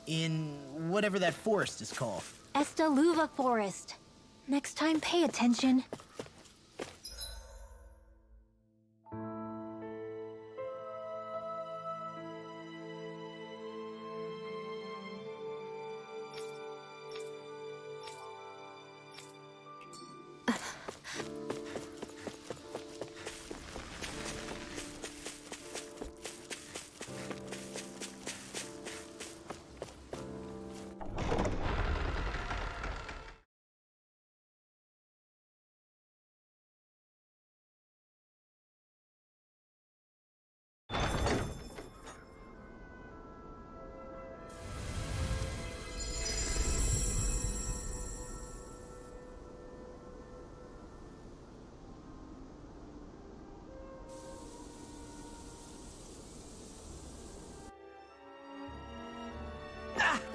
In whatever that forest is called. Estaluva Forest. Next time, pay attention.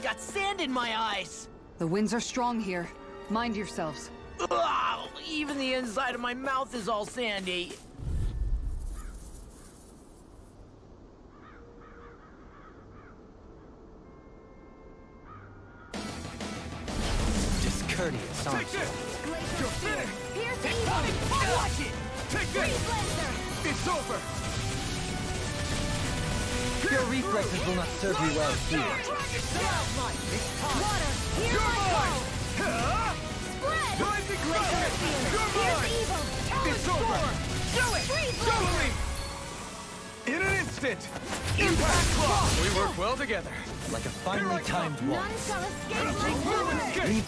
Got sand in my eyes! The winds are strong here. Mind yourselves. Ugh, even the inside of my mouth is all sandy. Discourteous, aren't you? Pierce evil! Watch it! Take this! It's over! Your reflexes will not serve you well here. Water! Hear my call! Spread! Rising ground! Pierce evil! It's over! Do it! Totally! In an instant! Impact claw! We work well together. Like a finely timed None waltz. shall escape my movement! Leave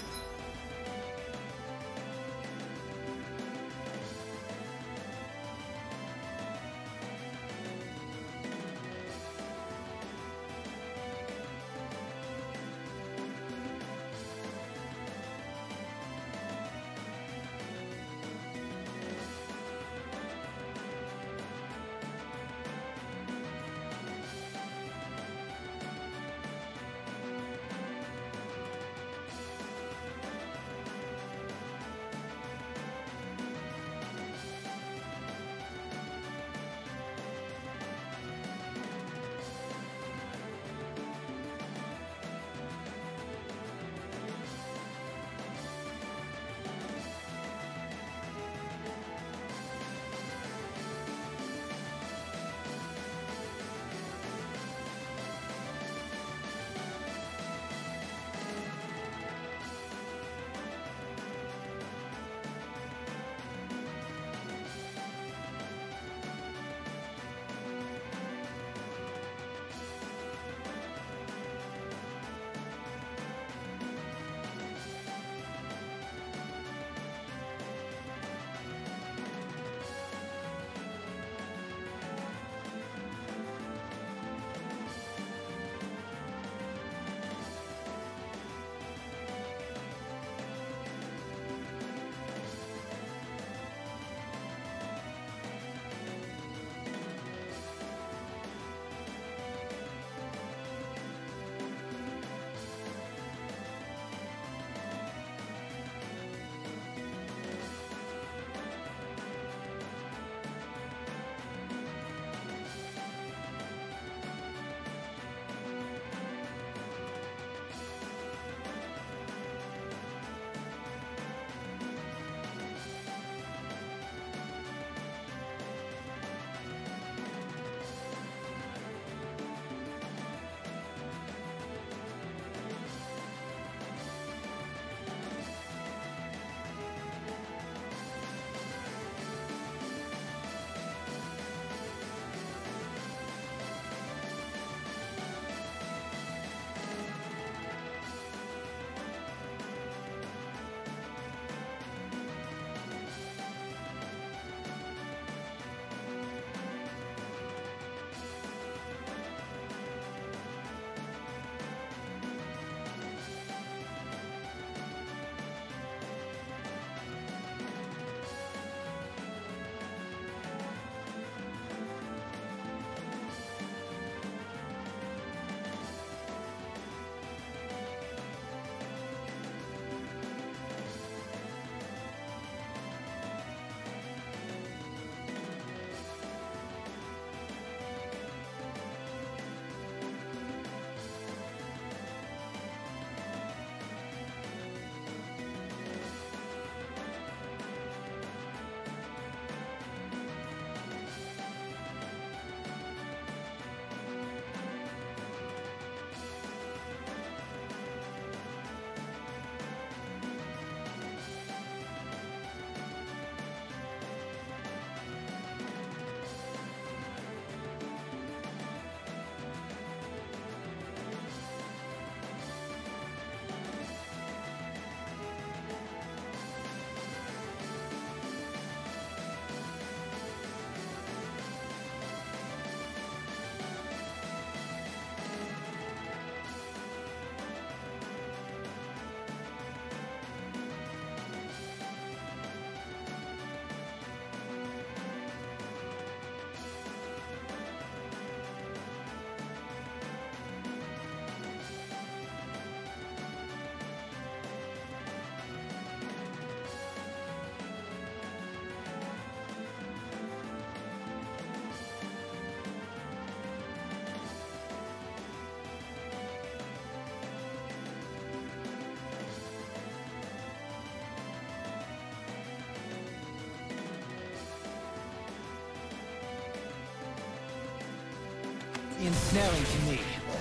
Bowing to me.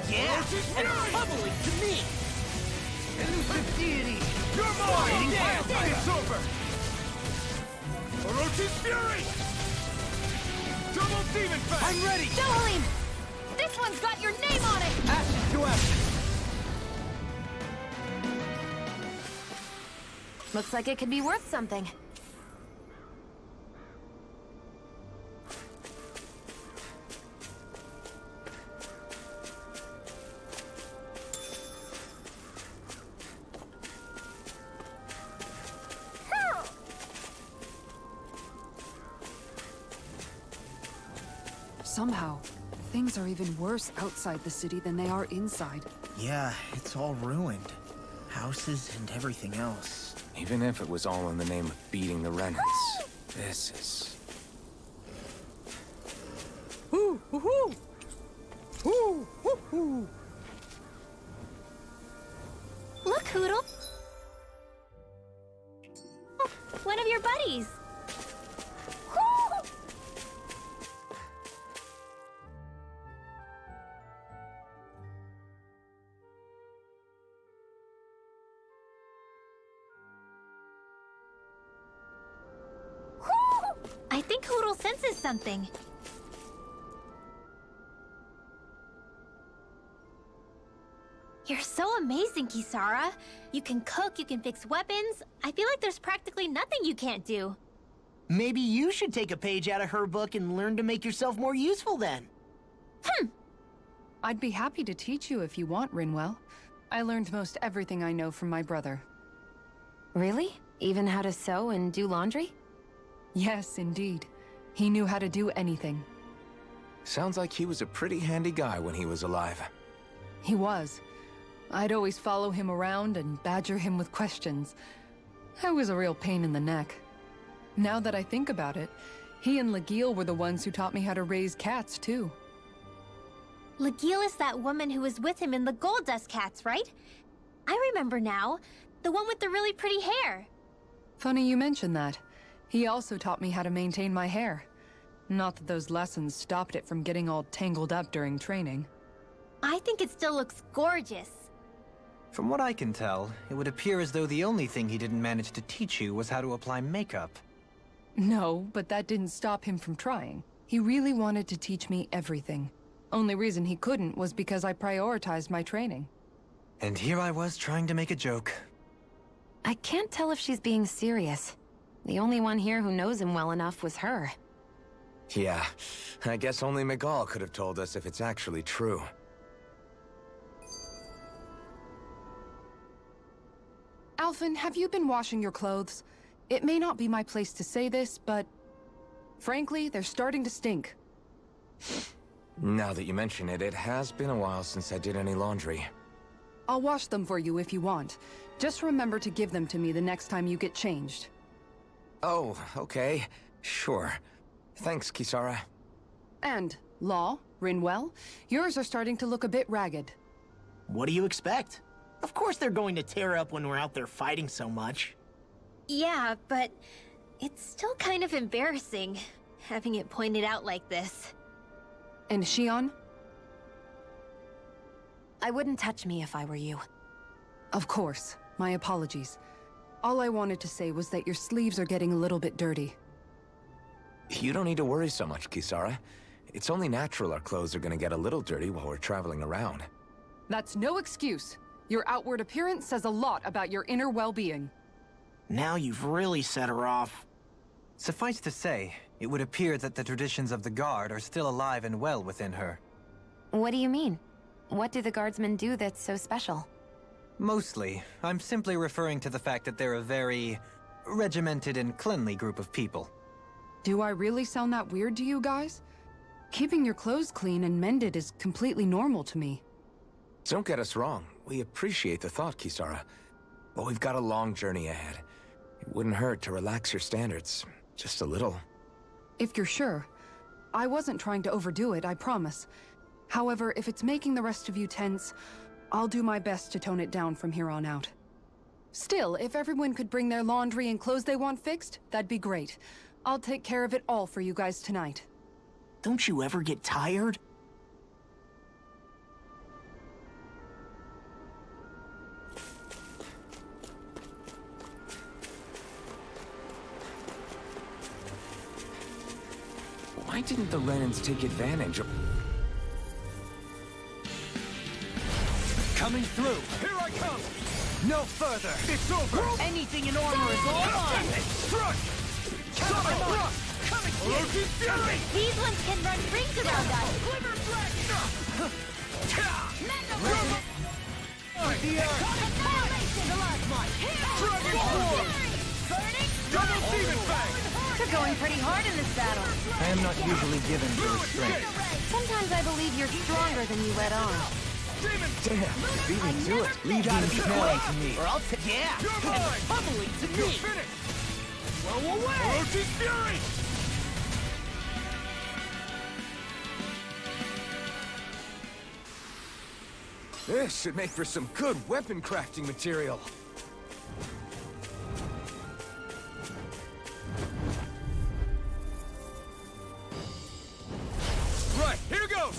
Yeah, and humbling to me. Elusive deity. You're mine! It's over! Orochi's Fury! Double Demon Fang! I'm ready! Dohalim! This one's got your name on it! Action to action. Looks like it could be worth something. Somehow, things are even worse outside the city than they are inside. Yeah, it's all ruined. Houses and everything else. Even if it was all in the name of beating the Renans, this is... Woo! Woo! Woo! Woo! Woo! Look, Hootle! Oh, one of your buddies! Woo! Woo! I think Hootle senses something. You're so amazing, Kisara. You can cook, you can fix weapons. I feel like there's practically nothing you can't do. Maybe you should take a page out of her book and learn to make yourself more useful then. I'd be happy to teach you if you want, Rinwell. I learned most everything I know from my brother. Really? Even how to sew and do laundry? Yes, indeed. He knew how to do anything. Sounds like he was a pretty handy guy when he was alive. He was. I'd always follow him around and badger him with questions. I was a real pain in the neck. Now that I think about it, he and Legil were the ones who taught me how to raise cats, too. Legil is that woman who was with him in the Gold Dust Cats, right? I remember now. The one with the really pretty hair. Funny you mention that. He also taught me how to maintain my hair. Not that those lessons stopped it from getting all tangled up during training. I think it still looks gorgeous. From what I can tell, it would appear as though the only thing he didn't manage to teach you was how to apply makeup. No, but that didn't stop him from trying. He really wanted to teach me everything. Only reason he couldn't was because I prioritized my training. And here I was trying to make a joke. I can't tell if she's being serious. The only one here who knows him well enough was her. Yeah, I guess only Miguel could have told us if it's actually true. Alphen, have you been washing your clothes? It may not be my place to say this, but... frankly, they're starting to stink. Now that you mention it, it has been a while since I did any laundry. I'll wash them for you if you want. Just remember to give them to me the next time you get changed. Oh, okay. Sure. Thanks, Kisara. And, Law, Rinwell, yours are starting to look a bit ragged. What do you expect? Of course they're going to tear up when we're out there fighting so much. Yeah, but it's still kind of embarrassing, having it pointed out like this. And Shion? I wouldn't touch me if I were you. Of course. My apologies. All I wanted to say was that your sleeves are getting a little bit dirty. You don't need to worry so much, Kisara. It's only natural our clothes are gonna get a little dirty while we're traveling around. That's no excuse. Your outward appearance says a lot about your inner well-being. Now you've really set her off. Suffice to say, it would appear that the traditions of the Guard are still alive and well within her. What do you mean? What do the guardsmen do that's so special? Mostly, I'm simply referring to the fact that they're a very regimented and cleanly group of people. Do I really sound that weird to you guys? Keeping your clothes clean and mended is completely normal to me. Don't get us wrong. We appreciate the thought, Kisara. But we've got a long journey ahead. It wouldn't hurt to relax your standards. Just a little. If you're sure. I wasn't trying to overdo it, I promise. However, if it's making the rest of you tense, I'll do my best to tone it down from here on out. Still, if everyone could bring their laundry and clothes they want fixed, that'd be great. I'll take care of it all for you guys tonight. Don't you ever get tired? Why didn't the Renans take advantage of... Coming through. Here I come. No further. It's over. Anything in armor is all mine. Struck. Summon thrust. Coming Orochi's fury. These ones can run rings around us. Quiver flash. The earth. Dragon Sword. Double Demon Fang. You're going pretty hard in this battle. I am not usually given to restraint. Sometimes I believe you're stronger than you let on. Demon. Damn, beat me to it. Leave Gotta him be smelling quick. to me, or I'll take... Yeah! You're mine. Bubbling to You're me! finished. Blow away. Orochi's fury. This should make for some good weapon crafting material. Right, here goes!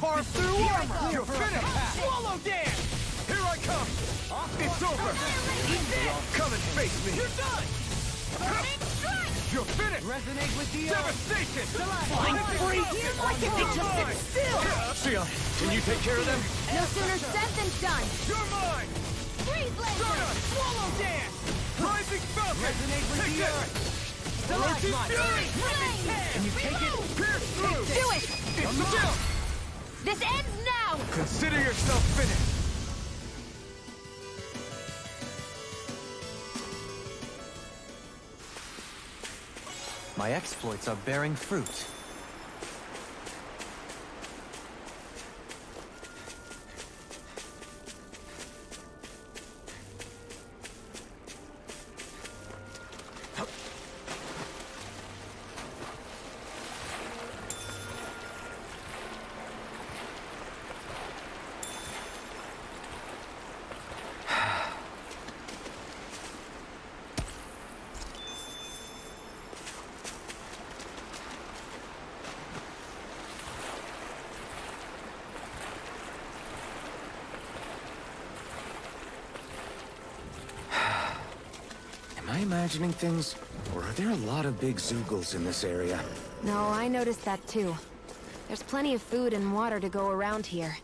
Carve through armor! You're finished! Swallow dance! Here I come! It's over! Come and face me! You're done! You're finished! Resonate with the devastation! Flying free! Why can't they just sit still? Sion, can you take care of them? No sooner said than done. You're mine! Freeze Stardust! Swallow dance! Rising Falcon! Resonate with the earth! Orochi's fury! Can you take it? Pierce through! Do it! It's still! This ends now! Consider yourself finished! My exploits are bearing fruit. Am I imagining things? Or are there a lot of big Zoogles in this area? No, I noticed that too. There's plenty of food and water to go around here.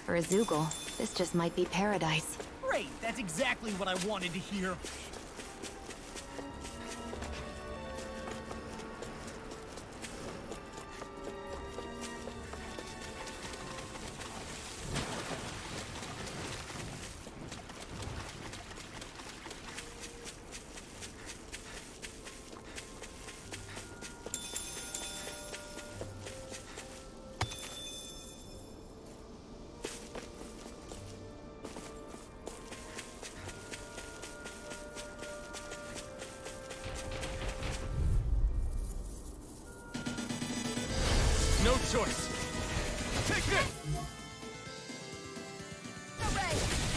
For a Zoogle, this just might be paradise. Great! That's exactly what I wanted to hear. No choice! Take this!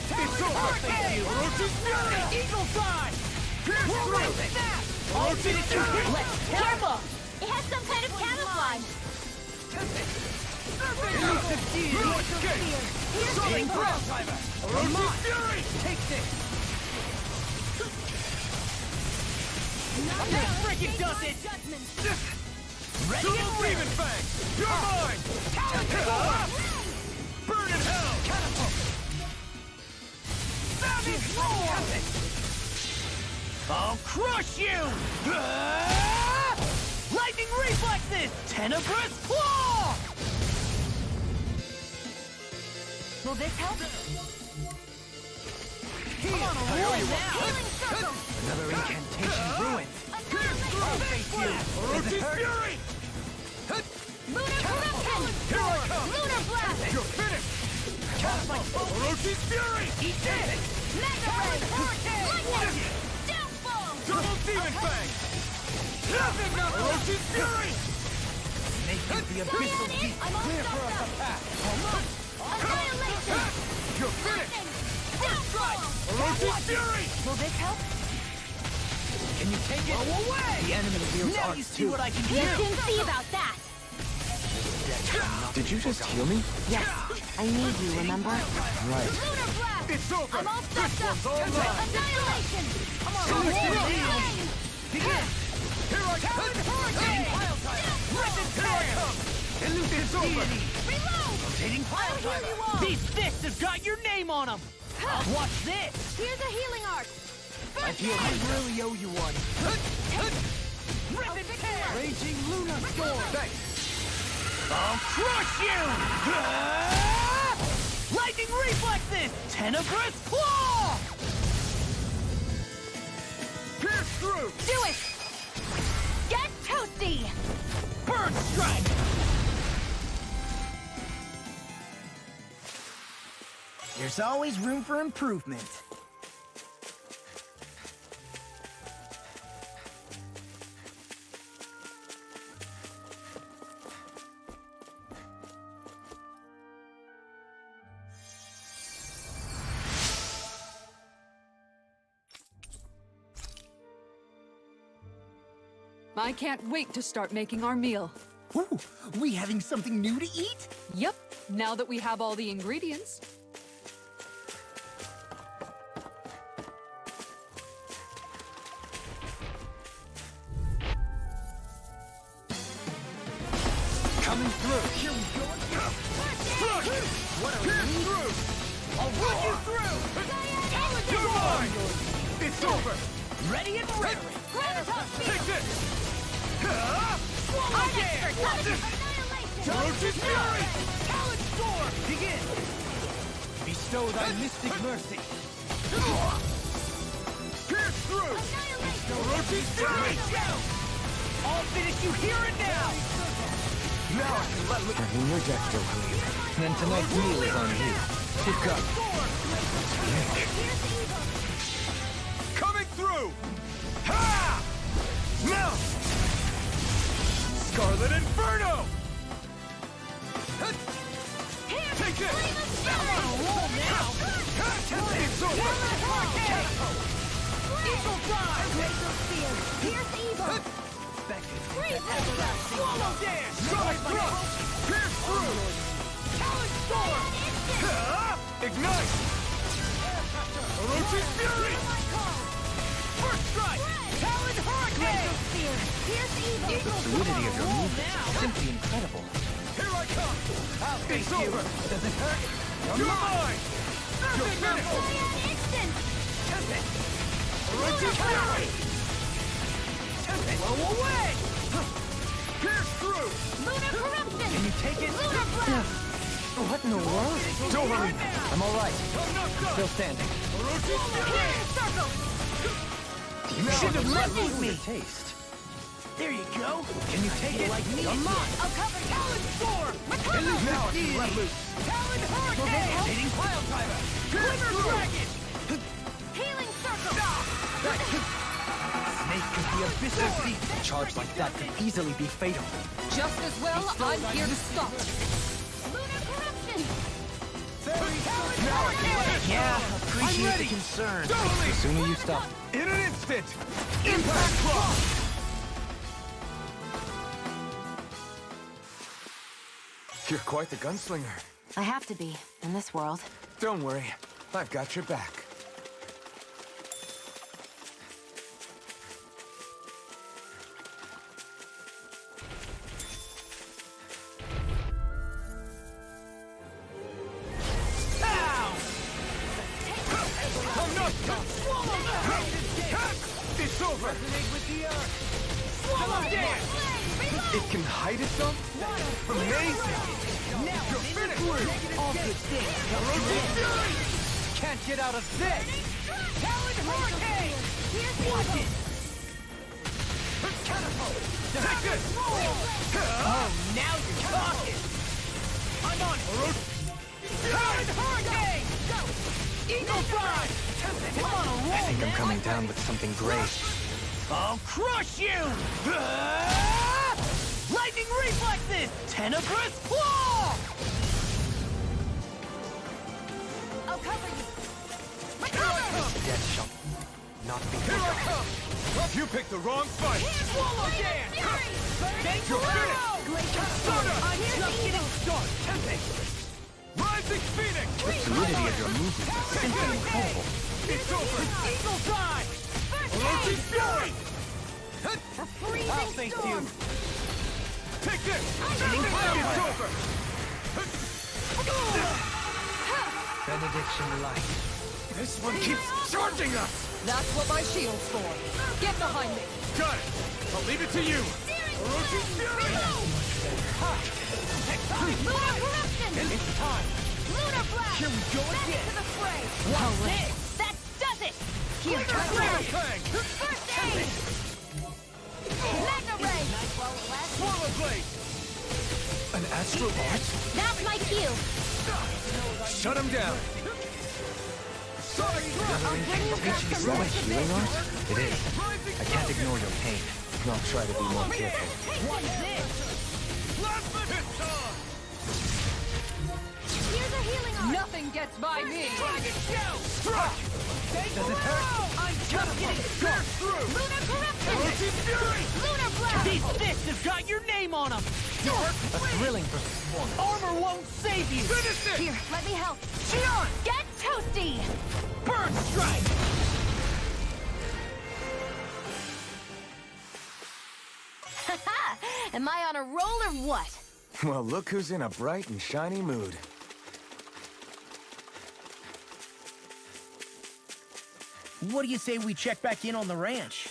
It's over! Thank you! Orochi's fury! Eagle's eye! Pierce through! Orochi's fury! Careful! It has some kind of camouflage. Elusive key! No escape! Soaring thrust! Orochi's fury! Take this! That freaking does it! Ready Double and Demon Fang! You're mine! Burn in hell! Catapult! Savage roar! I'll crush you! Lightning reflexes! Tenebrous claw! Will this help? Come on, a roll now! Healing circle! Another incantation ruined. I'll face you! Orochi's fury! Lunar corruption! Here I come! Lunar blast! You're finished! Orochi's fury! Eat this! Mega ray! Lightning! Downfall! Double Demon Fang! Orochi's fury! Naked the abyssal deep. I'm all stopped up! Annihilation! You're finished! Downfall! Orochi's fury! Will this help? Can you take it? Go away! The enemy wields now you see what I can do. You can see about that! Did you just heal me? Yes, I need you, remember? Right. Lunar blast! It's over! I'm all stopped up! This one's all mine! Annihilation! Come on, Lunar Orochi's flame! Here I come! Downfall! over! Reload! Rotating pile driver! These fists have got your name on them! Watch this! Here's a healing arc. I feel I really owe you one. Rip and tear! Raging Luna Storm! Thanks! I'll crush you! Lightning reflexes! Tenebrous claw! Pierce through! Do it! Get toasty! Bird strike! There's always room for improvement. I can't wait to start making our meal. Ooh, we having something new to eat? Yep, now that we have all the ingredients. Coming through! Here we go again! What are we through? I'll run you through! You're mine! It's over! Ready and ready! Take this! Swallow dare! Ferocious Fury! Talon Storm! Begin! Bestow thy mystic mercy! Pierce through! Ferocious Fury! I'll finish you here and now! Now I can let loose! In your deck, Dokkan. Then tonight's meal is on you. Keep up! Coming through! Ha! Mount! Scarlet Inferno! Take this! I'm on a roll now! It's over! Eagle Drive! Here's evil. Swallow dance! Sonic Thrust! Pierce through! Talon Storm! Ignite! Orochi's Fury! First strike! Talon Hurricane! Here's evil. The fluidity of your movement is simply incredible. Here I come! It's over! Does it hurt? You're mine! You're finished! Instant. Orochi's Fury! Blow away! Pierce through! Lunar corruption. Can you take it? Lunar blast. What in the world? Don't worry! I'm alright. Still standing. Orochi's Fury! Healing circle. You should have let me taste. There you go! Can you take it? Like me! I'll cover you. Talon Storm! Now I can let loose! Talon Hurricane! Rotating pile driver! Pierce Glimmer through! Dragon! Healing circle. Snake can be abyssal deep. A charge like that could easily be fatal. Just as well, I'm here to stop it. Lunar corruption. Now I can let it! Yeah, I'm appreciate ready! the concern. Totally! The sooner you stop. In an instant! Impact Claw! You're quite the gunslinger. I have to be, in this world. Don't worry, I've got your back. I'm not done! It's over! Swallow dance! It can hide itself? Amazing! You're finished! All good things come to an end. Can't get out of this! Talon Hurricane! Watch it! Catapult! Take this! Oh, now you're talking! I'm on it! Talon Hurricane! Go! Eagle Drive! I'm on a roll I think I'm now. coming down with something gray. I'll crush you! Lightning reflexes! Tenebrous claw! I'll cover you. Death shall not be Here I come! You picked the wrong fight! Swallow dance! Thank You're you! finished! Soda! I'm just getting started! Rising Phoenix! The fluidity of your movement is simply incredible. It's over! Eagle Drive! Orochi's Fury! I'll face you! Take this! It's over! Benediction light. This one keeps charging us! That's what my shield's for. Get behind me. Got it! I'll leave it to you! Orochi Fury! Lunar corruption! It's time! Lunar blast! Here we go Back again! to the fray! What's this? That does it! Here, Fire Fang! First aid! Magna Ray! Swallow Blade! An Astral Art? That's my cue! Shut him down! Sorry! Is that a healing art? It is. I can't ignore your pain. I'll try to be more careful. What's this? Plasma hit on! Here's a healing art! Nothing gets by me. Dragon Shell! Strike! Does it hurt? I'm just getting Pierce through! Lunar corruption! Orochi Fury! Lunar blast! These fists have got your name on them! A thrilling performance. Armor won't save you! Finish it! Here, let me help. Xion! Get toasty! Burn strike! Haha! Am I on a roll or what? Well, look who's in a bright and shiny mood. What do you say we check back in on the ranch?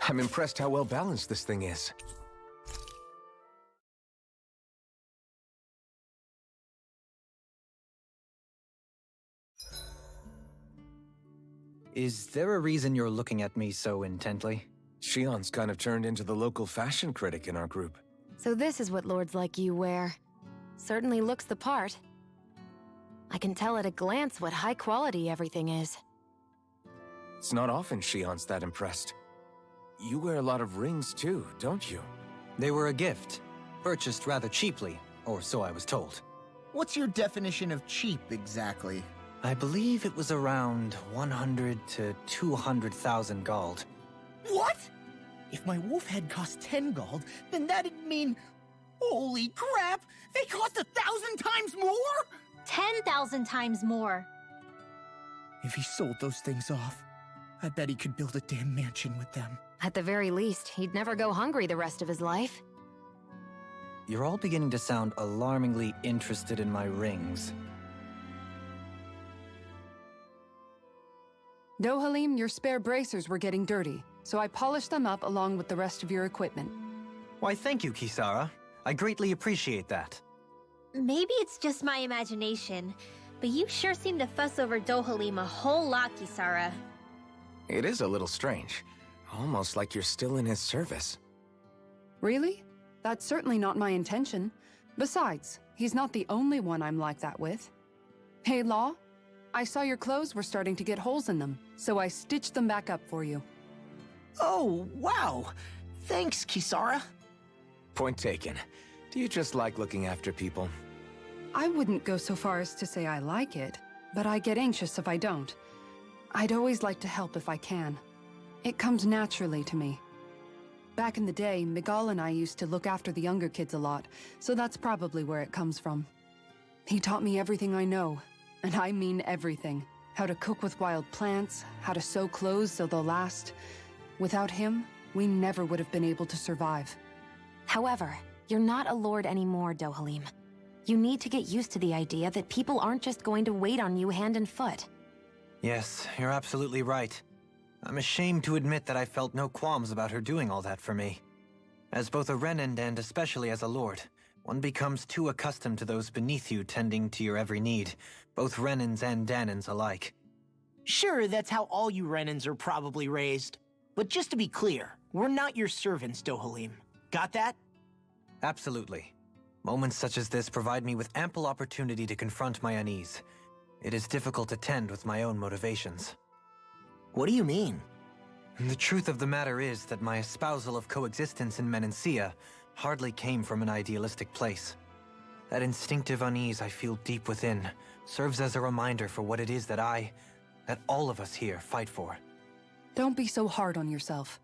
I'm impressed how well balanced this thing is. Is there a reason you're looking at me so intently? Xion's kind of turned into the local fashion critic in our group. So this is what lords like you wear. Certainly looks the part. I can tell at a glance what high quality everything is. It's not often Xion's that impressed. You wear a lot of rings too, don't you? They were a gift. Purchased rather cheaply, or so I was told. What's your definition of cheap, exactly? I believe it was around 100 to 200,000 gold. What? If my wolf head cost 10 gold, then that'd mean... Holy crap! They cost 1,000 times more?! 10,000 times more. If he sold those things off, I bet he could build a damn mansion with them. At the very least, he'd never go hungry the rest of his life. You're all beginning to sound alarmingly interested in my rings. Dohalim, your spare bracers were getting dirty, so I polished them up along with the rest of your equipment. Why, thank you, Kisara. I greatly appreciate that. Maybe it's just my imagination, but you sure seem to fuss over Dohalim a whole lot, Kisara. It is a little strange. Almost like you're still in his service. Really? That's certainly not my intention. Besides, he's not the only one I'm like that with. Hey, Law, I saw your clothes were starting to get holes in them, so I stitched them back up for you. Oh, wow. Thanks, Kisara. Point taken. Do you just like looking after people? I wouldn't go so far as to say I like it, but I get anxious if I don't. I'd always like to help if I can. It comes naturally to me. Back in the day, Miguel and I used to look after the younger kids a lot, so that's probably where it comes from. He taught me everything I know, and I mean everything. How to cook with wild plants, how to sew clothes so they'll last. Without him, we never would have been able to survive. However, you're not a lord anymore, Dohalim. You need to get used to the idea that people aren't just going to wait on you hand and foot. Yes, you're absolutely right. I'm ashamed to admit that I felt no qualms about her doing all that for me. As both a Renan and especially as a lord, one becomes too accustomed to those beneath you tending to your every need, both Renans and Danans alike. Sure, that's how all you Renans are probably raised. But just to be clear, we're not your servants, Dohalim. Got that? Absolutely. Moments such as this provide me with ample opportunity to confront my unease. It is difficult to tend with my own motivations. What do you mean? The truth of the matter is that my espousal of coexistence in Menancia hardly came from an idealistic place. That instinctive unease I feel deep within serves as a reminder for what it is that all of us here fight for. Don't be so hard on yourself.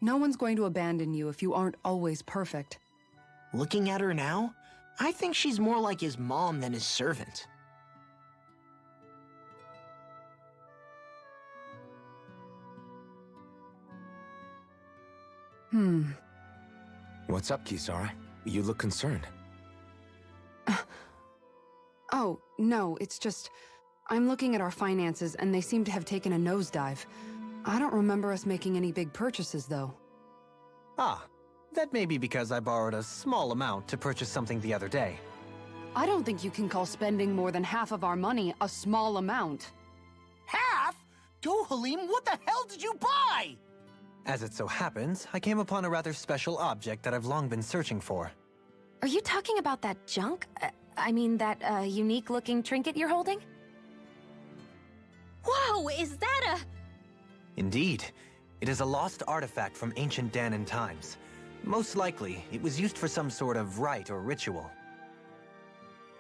No one's going to abandon you if you aren't always perfect. Looking at her now, I think she's more like his mom than his servant. What's up, Kisara? You look concerned. Oh, no, it's just... I'm looking at our finances and they seem to have taken a nosedive. I don't remember us making any big purchases, though. Ah, that may be because I borrowed a small amount to purchase something the other day. I don't think you can call spending more than half of our money a small amount. Half? Dohalim, what the hell did you buy? As it so happens, I came upon a rather special object that I've long been searching for. Are you talking about that junk? That unique-looking trinket you're holding? Whoa, is that a... Indeed. It is a lost artifact from ancient Danan times. Most likely, it was used for some sort of rite or ritual.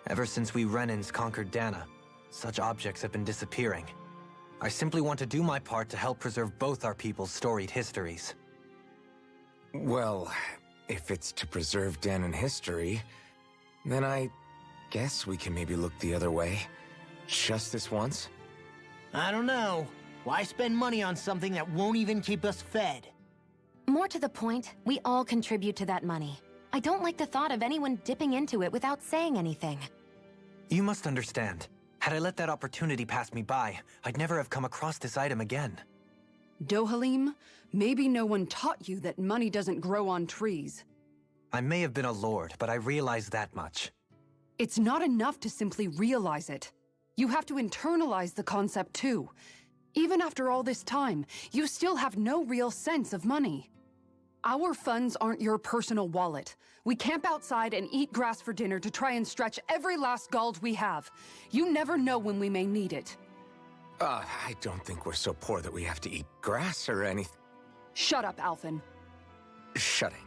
Ever since we Renans conquered Dana, such objects have been disappearing. I simply want to do my part to help preserve both our people's storied histories. Well, if it's to preserve Danan history, then I guess we can maybe look the other way. Just this once? I don't know. Why spend money on something that won't even keep us fed? More to the point, we all contribute to that money. I don't like the thought of anyone dipping into it without saying anything. You must understand. Had I let that opportunity pass me by, I'd never have come across this item again. Dohalim, maybe no one taught you that money doesn't grow on trees. I may have been a lord, but I realize that much. It's not enough to simply realize it. You have to internalize the concept too. Even after all this time, you still have no real sense of money. Our funds aren't your personal wallet. We camp outside and eat grass for dinner to try and stretch every last gold we have. You never know when we may need it. I don't think we're so poor that we have to eat grass or anything. Shut up, Alphen. Shutting.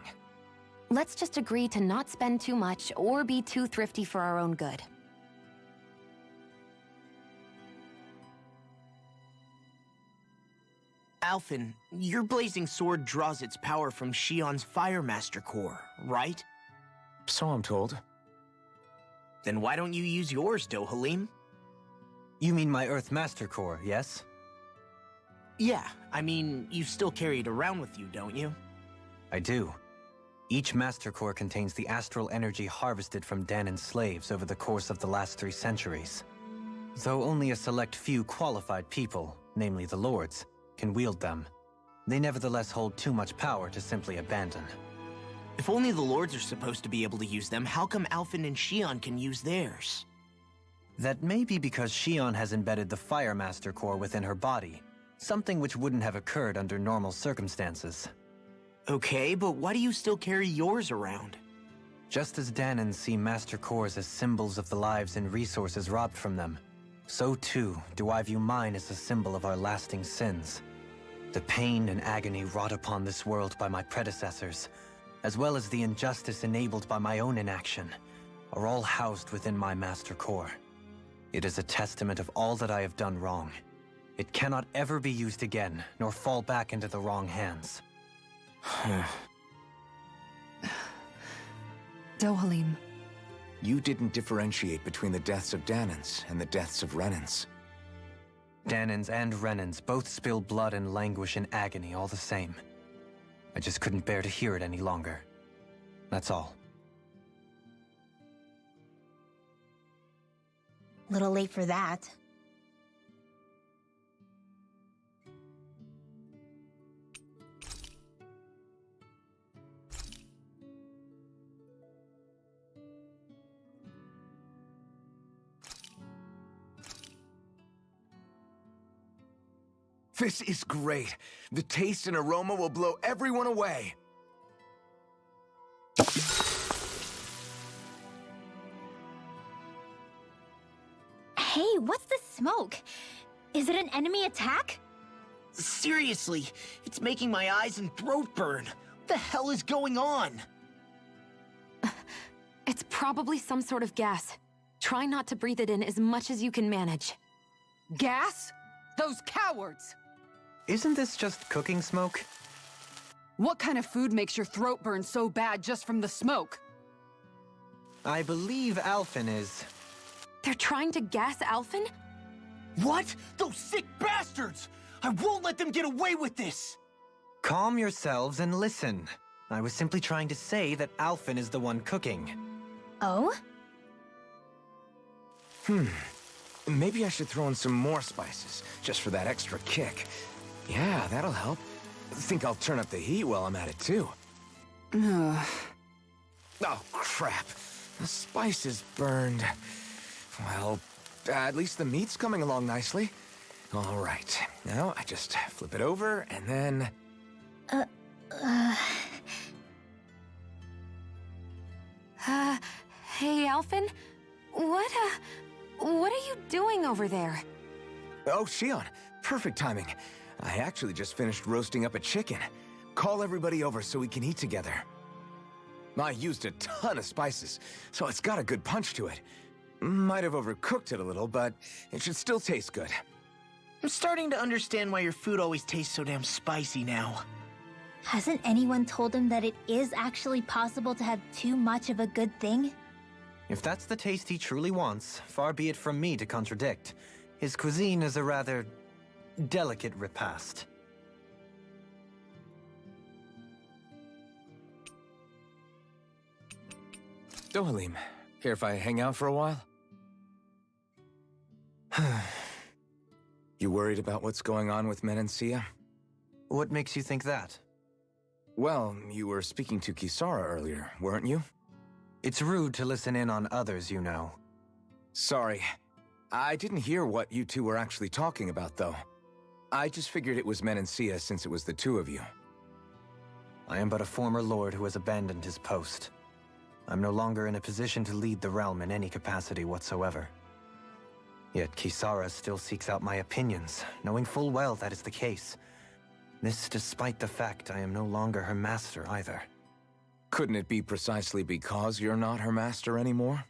Let's just agree to not spend too much or be too thrifty for our own good. Alphen, your blazing sword draws its power from Shion's Fire Master Core, right? So I'm told. Then why don't you use yours, Dohalim? You mean my Earth Master Core, yes? Yeah, I mean, you still carry it around with you, don't you? I do. Each Master Core contains the astral energy harvested from Danan's slaves over the course of the last 3 centuries. Though only a select few qualified people, namely the Lords, can wield them, they nevertheless hold too much power to simply abandon. If only the Lords are supposed to be able to use them, how come Alphen and Shion can use theirs? That may be because Shion has embedded the Fire Master Core within her body, something which wouldn't have occurred under normal circumstances. Okay, but why do you still carry yours around? Just as Danans see Master Cores as symbols of the lives and resources robbed from them, so too do I view mine as a symbol of our lasting sins. The pain and agony wrought upon this world by my predecessors, as well as the injustice enabled by my own inaction, are all housed within my Master Core. It is a testament of all that I have done wrong. It cannot ever be used again, nor fall back into the wrong hands. Dohalim. You didn't differentiate between the deaths of Danans and the deaths of Renans. Danans and Renans both spill blood and languish in agony all the same. I just couldn't bear to hear it any longer. That's all. Little late for that. This is great. The taste and aroma will blow everyone away. Hey, what's the smoke? Is it an enemy attack? Seriously, it's making my eyes and throat burn. What the hell is going on? It's probably some sort of gas. Try not to breathe it in as much as you can manage. Gas? Those cowards! Isn't this just cooking smoke? What kind of food makes your throat burn so bad just from the smoke? I believe Alphen is... They're trying to gas Alphen? What? Those sick bastards! I won't let them get away with this! Calm yourselves and listen. I was simply trying to say that Alphen is the one cooking. Oh? Maybe I should throw in some more spices, just for that extra kick. Yeah, that'll help. Think I'll turn up the heat while I'm at it, too. Oh, crap. The spices burned. Well, at least the meat's coming along nicely. All right. Now, I just flip it over, and then... Hey, Alphen? What are you doing over there? Oh, Shion. Perfect timing. I actually just finished roasting up a chicken. Call everybody over so we can eat together. I used a ton of spices, so it's got a good punch to it. Might have overcooked it a little, but it should still taste good. I'm starting to understand why your food always tastes so damn spicy now. Hasn't anyone told him that it is actually possible to have too much of a good thing? If that's the taste he truly wants, far be it from me to contradict. His cuisine is a rather delicate repast. Dohalim, care if I hang out for a while? You worried about what's going on with Menancia? What makes you think that? Well, you were speaking to Kisara earlier, weren't you? It's rude to listen in on others, you know. Sorry. I didn't hear what you two were actually talking about, though. I just figured it was Menancia since it was the two of you. I am but a former lord who has abandoned his post. I'm no longer in a position to lead the realm in any capacity whatsoever. Yet Kisara still seeks out my opinions, knowing full well that is the case. This despite the fact I am no longer her master either. Couldn't it be precisely because you're not her master anymore?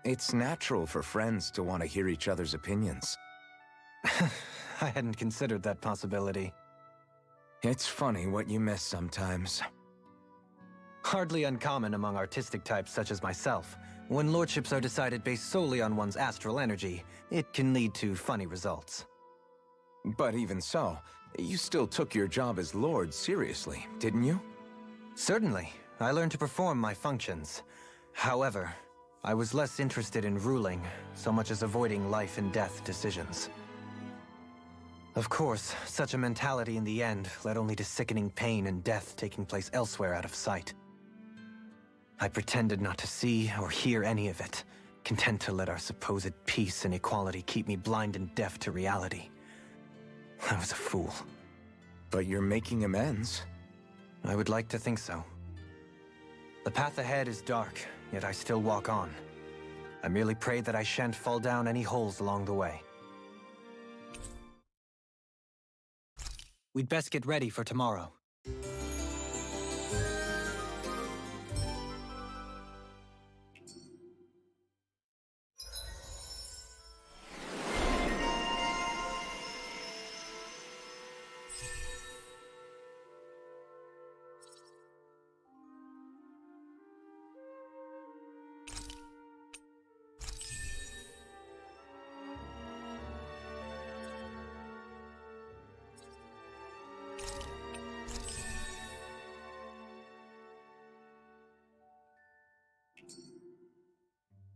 It's natural for friends to want to hear each other's opinions. I hadn't considered that possibility. It's funny what you miss sometimes. Hardly uncommon among artistic types such as myself. When lordships are decided based solely on one's astral energy, it can lead to funny results. But even so, you still took your job as Lord seriously, didn't you? Certainly. I learned to perform my functions. However, I was less interested in ruling, so much as avoiding life and death decisions. Of course, such a mentality in the end led only to sickening pain and death taking place elsewhere out of sight. I pretended not to see or hear any of it, content to let our supposed peace and equality keep me blind and deaf to reality. I was a fool. But you're making amends. I would like to think so. The path ahead is dark, yet I still walk on. I merely pray that I shan't fall down any holes along the way. We'd best get ready for tomorrow.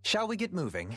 Shall we get moving?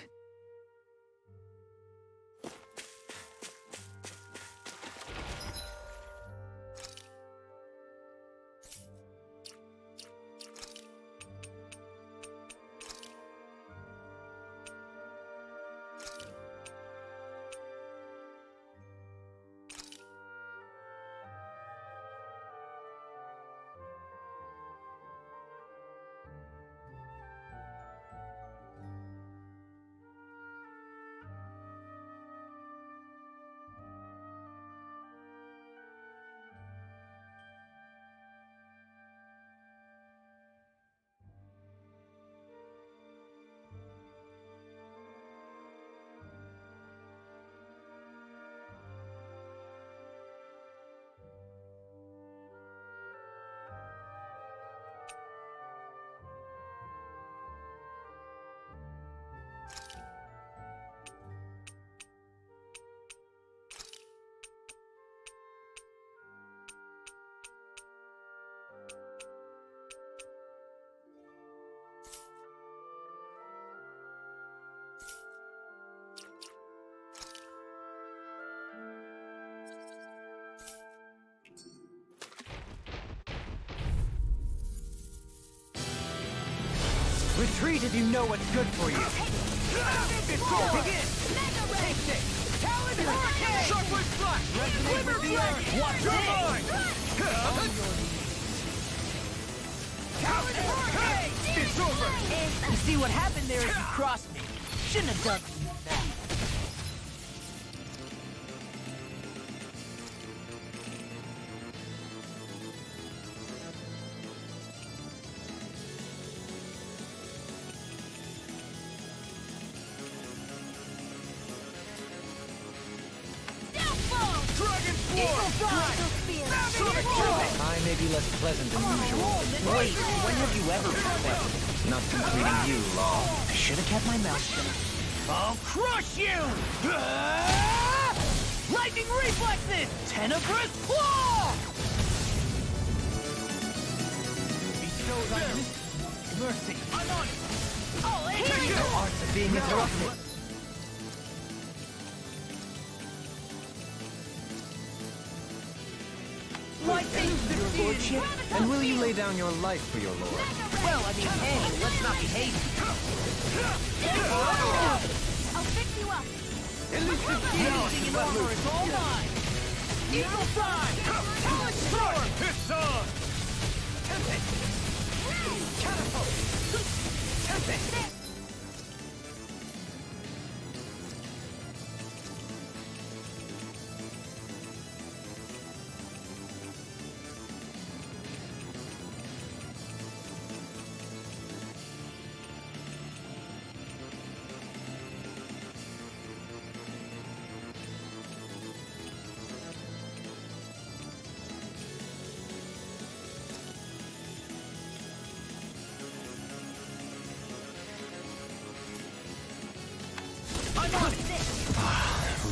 Retreat if you know what's good for you. Begin! Take this! Talon Hurricane! Sharpwood Flush! Glimmer Flame! Watch your mind! Talon Hurricane! It's over! You see what happened there is you crossed me. Shouldn't have done that. I may be less pleasant than usual. Wait, when have you ever been pleasant? Not since meeting you, Law. I should have kept my mouth shut. I'll crush you! Lightning reflexes! Tenebrous claw! Bestow thy mercy. I'm on it! No arts of being interrupted. Your lordship? And will you lay down your life for your lord? Well, I mean, hey, let's not be hasty. I'll fix you up. Anything in armor is all mine! Eagle Fly! Talon Storm! It's on! Tempest! Catapult! Tempest!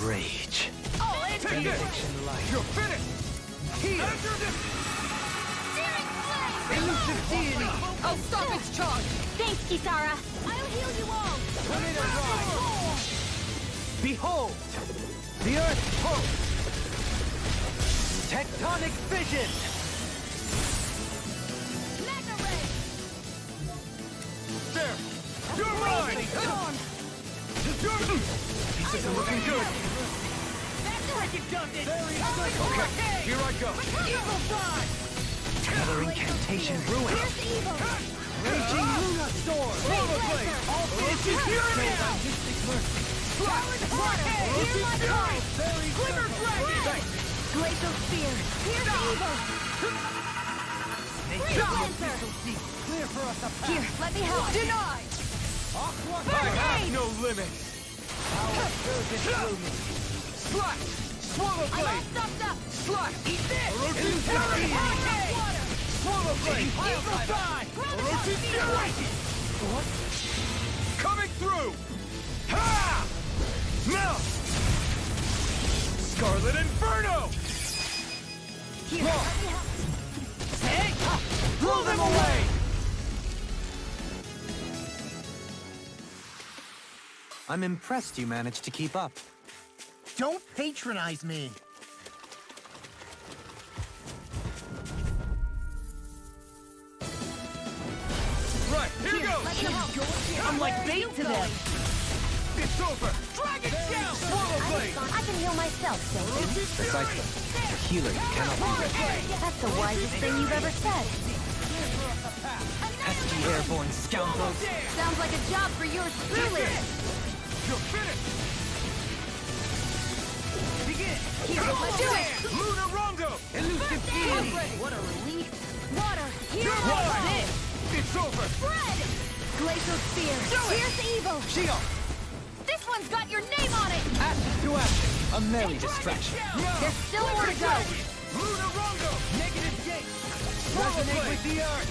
rage. Take it! You're finished! Here! Elusive deity! I'll stop its charge! Thanks, Kisara. I'll heal you all. Tornado ride! Behold! The Earth pulse! Tectonic vision! Mega Ray. There! You're mine! This isn't looking good! Okay, here I go! Evil Fly. Another incantation ruined. Here's evil. Raging Luna Storm! Lava Blade! All forces here now! Water. Hear my call. Glimmer Dragon! Glacial Spear. Here's evil. Cleanser. Clear for us a path! Here, let me help. Denied! Aqua Burn I have Raid. no limits! Power surges through me! Slash! Swallow I'm all Blade! stuffed up. Slash! Eat this! Elusive Water. Deity! Swallow Blade! Evil Die! Orochi Fury. What? Coming through! Ha! Now! Scarlet Inferno! Here, let me help. Hey! Blow them away! I'm impressed you managed to keep up. Don't patronize me. Right, here goes! Let me help. I'm like bait to them! It's over! Dragon Shell! Swallow Blade! I can heal myself, thank you. Precisely. A healer you cannot be ready. That's the wisest thing you've ever said. Pesky airborne scoundrels. Sounds like a job for yours truly. You're finished! Begin! Here, let's do it. Luna Rondo! Elusive Deity! What a relief. Water. Here, You're mine! It's over! Fred. Glacial Spear. Here's evil. Shield! This one's got your name on it. Ashes to ashes! A merry distraction. There's still more to go. Luna Rondo! Negative gate! Resonate with the earth!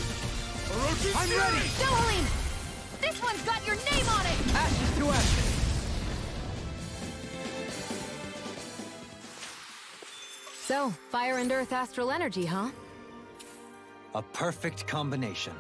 I'm ready! Dohalim. This one's got your name on it. Ashes to ashes! So, fire and earth astral energy, huh? A perfect combination.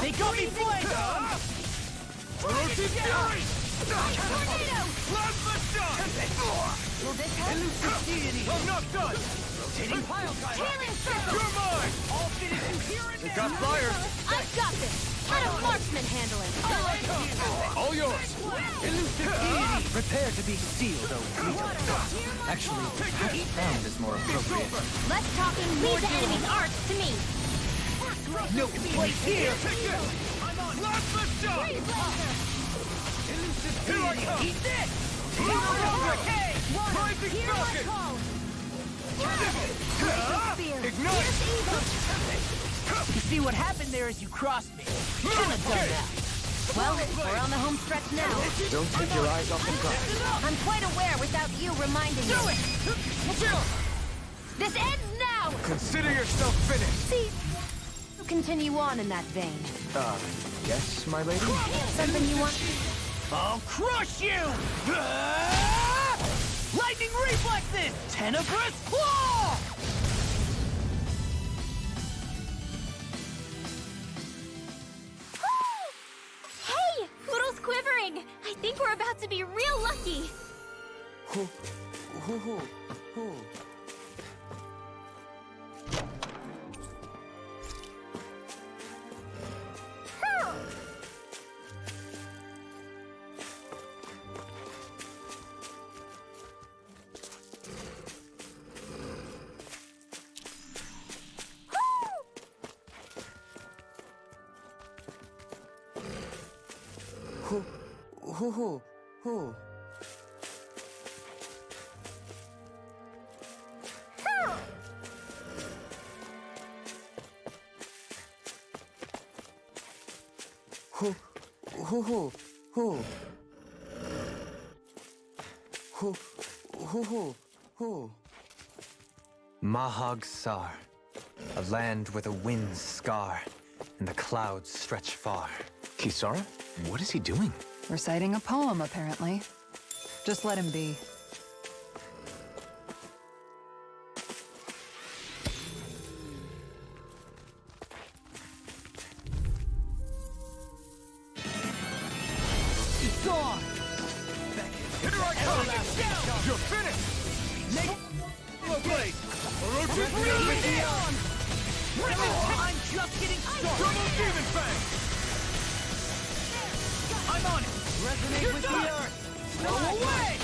They got me flanked! Orochi Fury! Plasma shot! Will this help? Elusive deity! I'm not done! Rotating pile driver! Healing circle! You're mine! All fitted to here and It now! got fired! I've got this! Let a marksman handle it! All yours! Elusive deity! Prepare to be sealed, Alito. Actually, perhaps found is more appropriate. Less talking, leave the enemy's arts to me! No place here! Plasma shot! Elusive Here I deity! come! Eat this! Rising falcon! Ignite! You see what happened there is you crossed me. Shouldn't have done that. Well, we're on the home stretch now. Don't take your eyes off the prize. I'm quite aware without you reminding me. Do it! This ends now! Consider yourself finished! See, continue on in that vein. Yes, my lady? Something you want? I'll crush you! Lightning reflexes! Tenebrous claw! Hey! Poodle's quivering! I think we're about to be real lucky! Mahag Sar, a land where the winds scar and the clouds stretch far. Kisara? What is he doing? Reciting a poem, apparently. Just let him be. He's gone! Here I come! You're finished! Blade! Orochi Fury! I'm just getting started! Double Demon Fang! I'm on it! Resonate with the earth! Go away!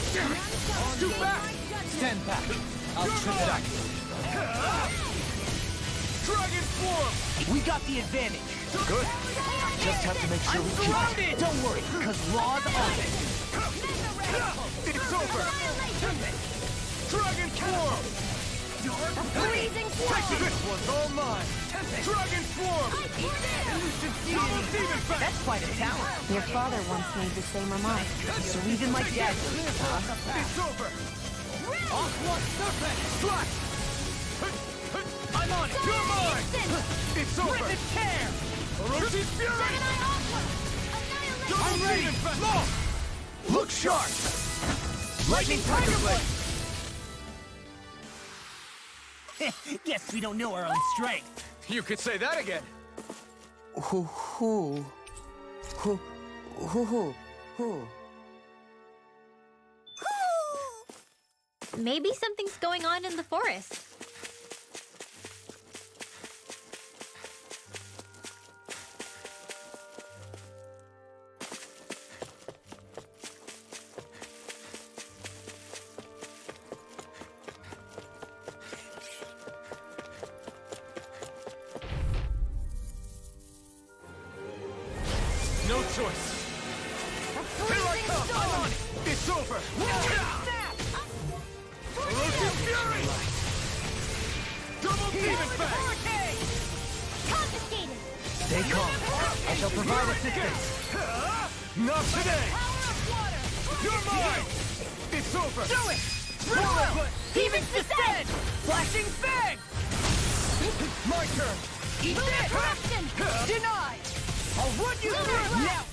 Too back! Stand back! I'll trip it up. Dragon Form! We got the advantage! Good. Just have to make sure I'm we keep it. surrounded! Don't worry, cause Law's on it! It's over! Dragon Form! Freezing sword! This one's all mine! Dragon Form! Double Demon Fang! That's quite a talent! Your father once made the same remark. So even my dad believes, huh? It's over! Aqua Serpent! Slash! I'm on it! You're mine! It's over! Rip and tear! Orochi Fury! Double I'm ready! Demon Fang! Look sharp! Lightning Tiger Blade! Guess we don't know our own strength. You could say that again! Maybe something's going on in the forest. No choice! Here I come! I'm on it! It's over! Orochi Fury! Double Demon Fang! Confiscated! Stay calm. I shall provide assistance. Not today! You're mine! It's over! Do it! Drill! Demons descend! Flashing Fang! My turn! Eat this! Denied! I'll run you through! Now!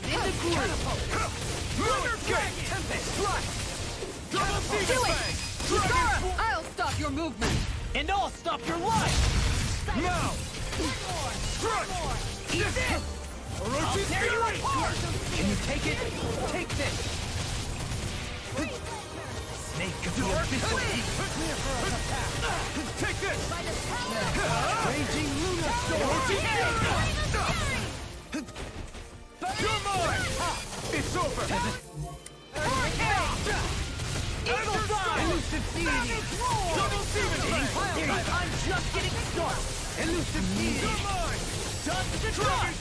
In the groove! Lunar Dragon! Tempest! Flush! Double Demon Fang! Kisara! I'll stop your movement! And I'll stop your life! Now! Strike! this! I'll tear you apart! Can you take it? Take this! Snake of the abyssal heat! Take this! Raging Luna Storm! You're mine! It's over! Eagle Fire! Elusive Deity! Double Demon! I'm just getting started! Elusive Deity! You're mine! Dust to dust!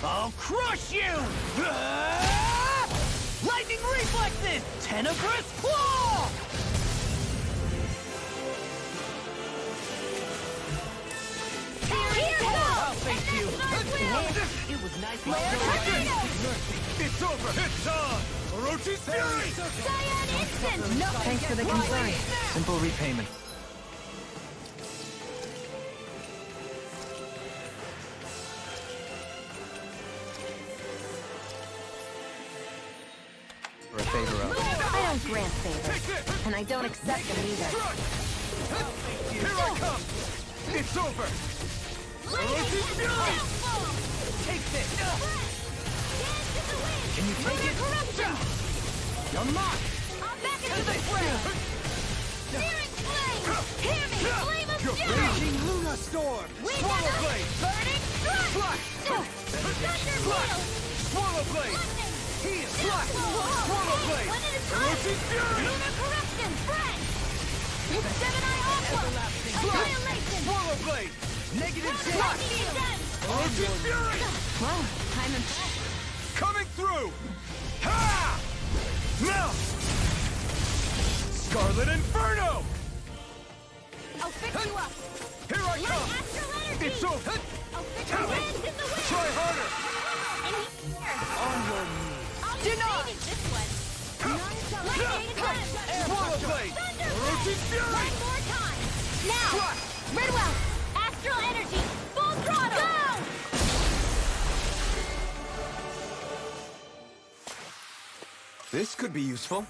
I'll crush you! Lightning reflexes! Tenebrous claw! Here goes! I'll face you! It was nice and It's over! It's on! Orochi's Fury! Cyan Instant! Thanks for the concern. Simple repayment. For a favor of. I don't grant favors, and I don't accept them either. Here I come! It's over! Orochi's Fury! Take this! Can you take it? You're mine! Back into the fray! Searing flame! Hear me! Flame of fury! Raging Luna Storm! Swallow Blade! Burning strike! Slash! Thunder wheel! Swallow Blade! Heal! Slash! Swallow Blade! One at a time! Orochi's Fury! Lunar corruption! Friend! Gemini Aqua! Annihilation! Swallow Blade! Negative Slash! Slash! Orochi's Fury! Well, I'm impressed. Coming through! Ha! Now! Scarlet Inferno! I'll fix you up! Here I come! Astral energy! It's over! I'll fix your hands in the wind! Try harder! And here! On your knees! I'll be saving this one! Lightning Advance! Swallow Blade! Thunder Orochi's Fury! One more time! Now! Redwell! Astral energy! Full throttle! Go! This could be useful.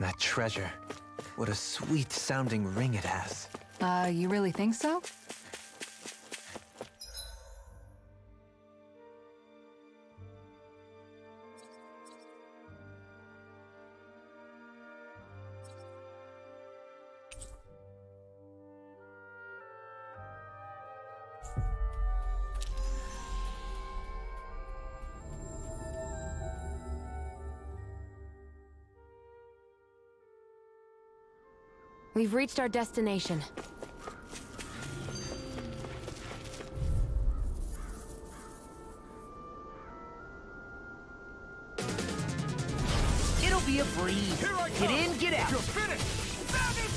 That treasure. What a sweet-sounding ring it has. You really think so? We've reached our destination. It'll be a breeze. Get in, get out. You're finished.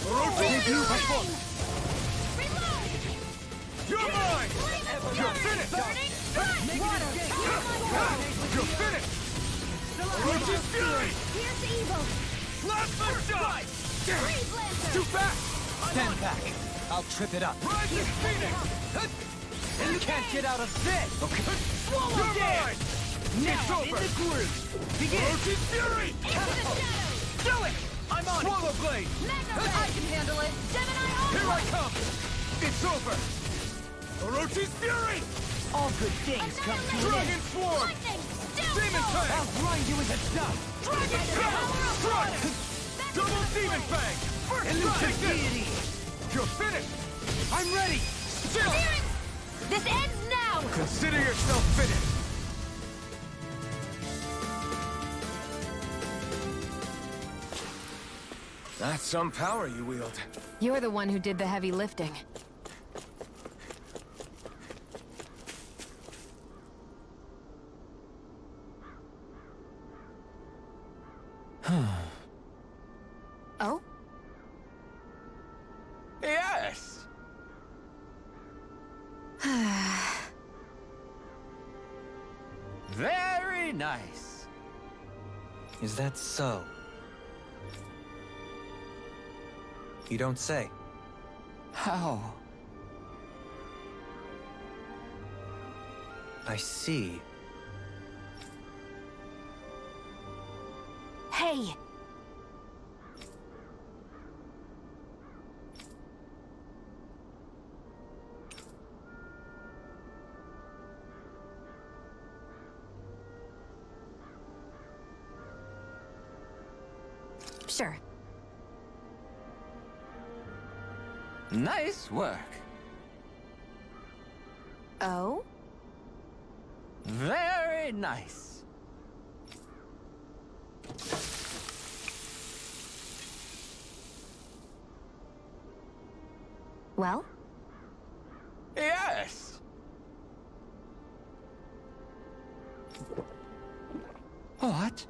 Orochi's you before. You're mine. You're finished. You're finished. Orochi's Fury. Here's evil! Plasma shot. Too fast. Stand back. I'll trip it up. Rise of Phoenix. And you can't get out of this! Okay. Swallow mine. It's over. In the groove! Begin. Orochi's Fury. Do it! I'm on Swallow Blade. I can handle it! Gemini Here I come. It's over. Orochi's Fury. All good things come to an Dragon end. Swarm. Demon Fang. I'll grind you into dust! Dragon Strike. Double Demon Fang. First strike. Deity! You're finished. I'm ready! Still. This ends now! Consider yourself finished. That's some power you wield. You're the one who did the heavy lifting. Oh? Yes! Very nice! Is that so? You don't say. How? I see. Hey, Sure. Nice work. Oh? Very nice. Well? Yes! What?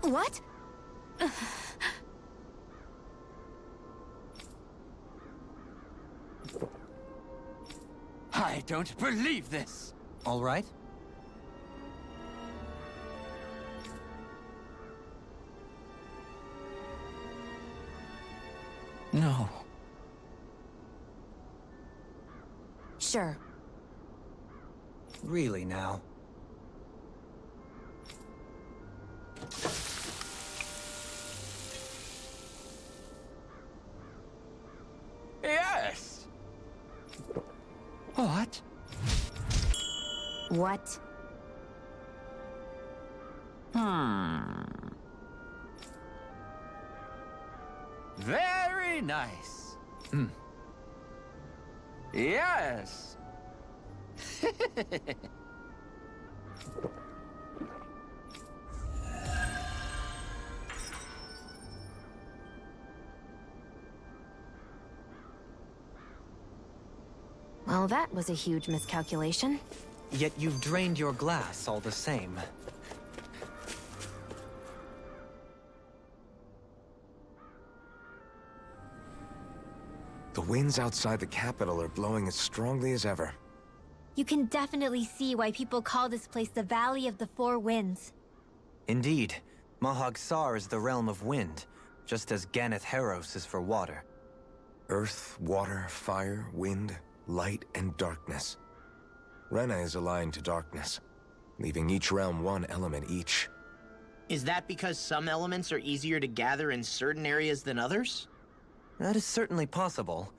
What? I don't believe this! All right? No. Sure. Really now? Yes! What? What? Very nice. Yes! Well, that was a huge miscalculation. Yet you've drained your glass all the same. The winds outside the capital are blowing as strongly as ever. You can definitely see why people call this place the Valley of the Four Winds. Indeed, Mahag Saar is the realm of wind, just as Ganeth Heros is for water. Earth, water, fire, wind, light, and darkness. Rena is aligned to darkness, leaving each realm one element each. Is that because some elements are easier to gather in certain areas than others? That is certainly possible,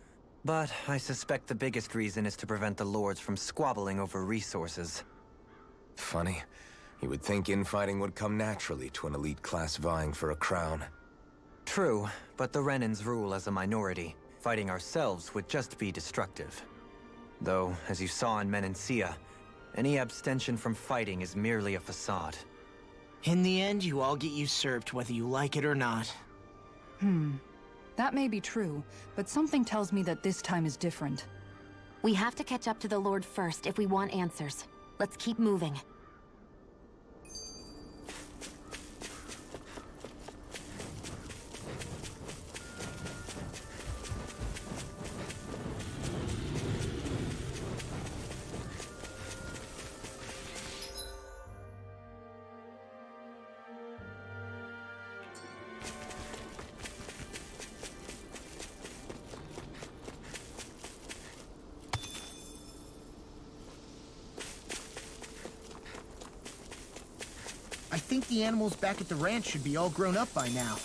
but I suspect the biggest reason is to prevent the lords from squabbling over resources. Funny. You would think infighting would come naturally to an elite class vying for a crown. True, but the Renans rule as a minority. Fighting ourselves would just be destructive. Though, as you saw in Menancia, any abstention from fighting is merely a facade. In the end, you all get usurped whether you like it or not. That may be true, but something tells me that this time is different. We have to catch up to the Lord first if we want answers. Let's keep moving. I think the animals back at the ranch should be all grown up by now.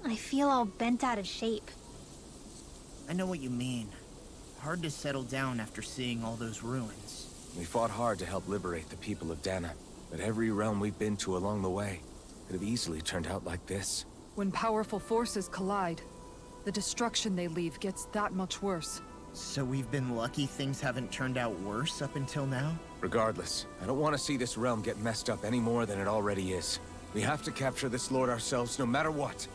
I feel all bent out of shape. I know what you mean. Hard to settle down after seeing all those ruins. We fought hard to help liberate the people of Dana, but every realm we've been to along the way could have easily turned out like this. When powerful forces collide, the destruction they leave gets that much worse. So we've been lucky things haven't turned out worse up until now? Regardless, I don't want to see this realm get messed up any more than it already is. We have to capture this lord ourselves no matter what.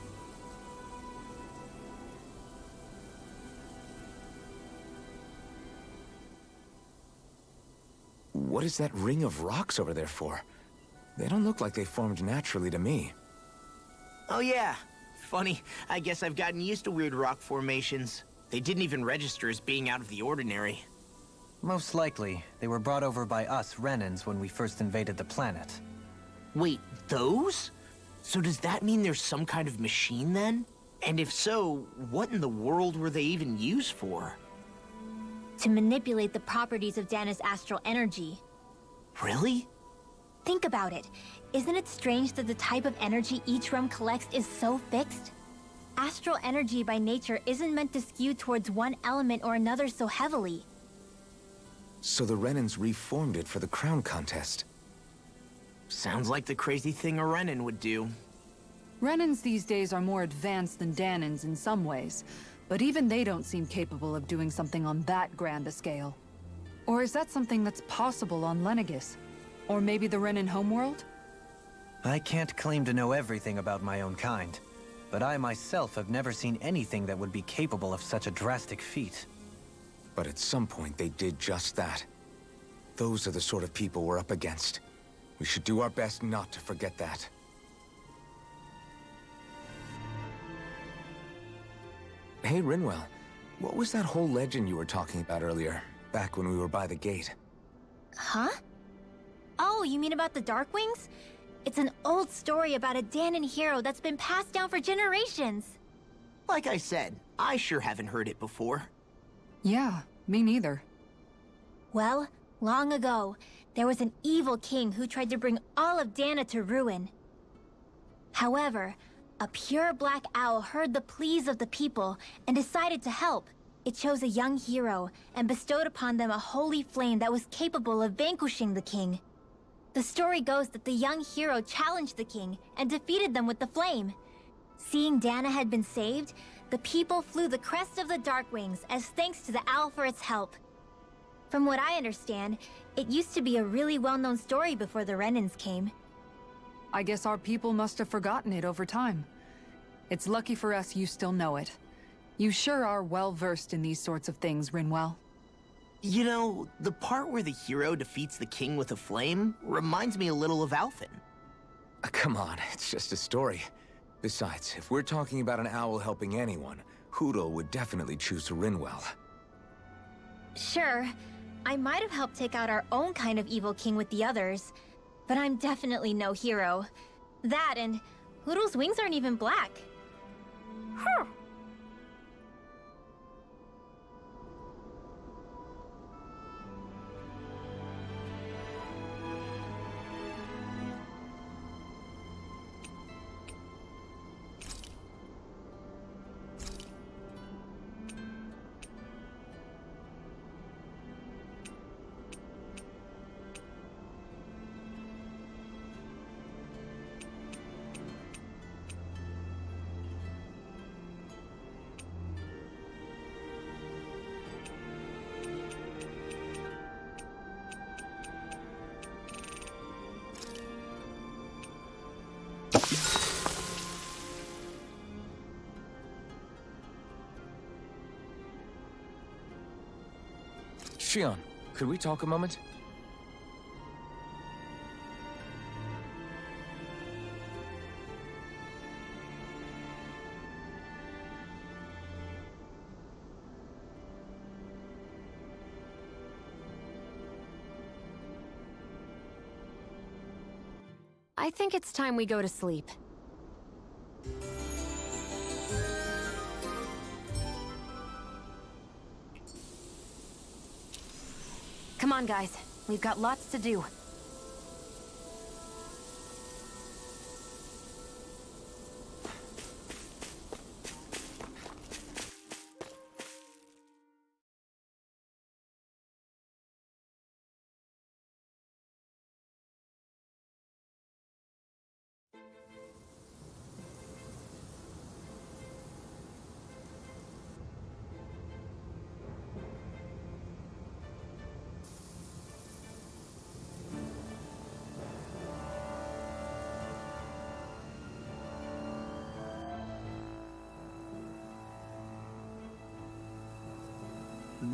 what is that ring of rocks over there for? They don't look like they formed naturally to me. Oh yeah. Funny, I guess I've gotten used to weird rock formations. They didn't even register as being out of the ordinary. Most likely, they were brought over by us Renans when we first invaded the planet. Wait, those? So does that mean there's some kind of machine then? And if so, what in the world were they even used for? To manipulate the properties of Dana's astral energy. Really? Think about it. Isn't it strange that the type of energy each realm collects is so fixed? Astral energy by nature isn't meant to skew towards one element or another so heavily. So the Renans reformed it for the crown contest. Sounds like the crazy thing a Renan would do. Renans these days are more advanced than Danans in some ways, but even they don't seem capable of doing something on that grand a scale. Or is that something that's possible on Lenegis? Or maybe the Renan homeworld? I can't claim to know everything about my own kind, but I myself have never seen anything that would be capable of such a drastic feat. But at some point, they did just that. Those are the sort of people we're up against. We should do our best not to forget that. Hey, Rinwell. What was that whole legend you were talking about earlier, back when we were by the gate? Huh? Oh, you mean about the Darkwings? It's an old story about a Danan hero that's been passed down for generations. Like I said, I sure haven't heard it before. Yeah, me neither. Well, long ago, there was an evil king who tried to bring all of Dana to ruin. However, a pure black owl heard the pleas of the people and decided to help. It chose a young hero and bestowed upon them a holy flame that was capable of vanquishing the king. The story goes that the young hero challenged the king and defeated them with the flame. Seeing Dana had been saved, the people flew the crest of the Darkwings as thanks to the owl for its help. From what I understand, it used to be a really well-known story before the Renans came. I guess our people must have forgotten it over time. It's lucky for us you still know it. You sure are well-versed in these sorts of things, Rinwell. You know, the part where the hero defeats the king with a flame reminds me a little of Alphen. Come on, it's just a story. Besides, if we're talking about an owl helping anyone, Hootle would definitely choose Rinwell. Sure, I might have helped take out our own kind of evil king with the others, but I'm definitely no hero. That and Hootle's wings aren't even black. Huh. Shion, could we talk a moment? I think it's time we go to sleep. Come on, guys. We've got lots to do.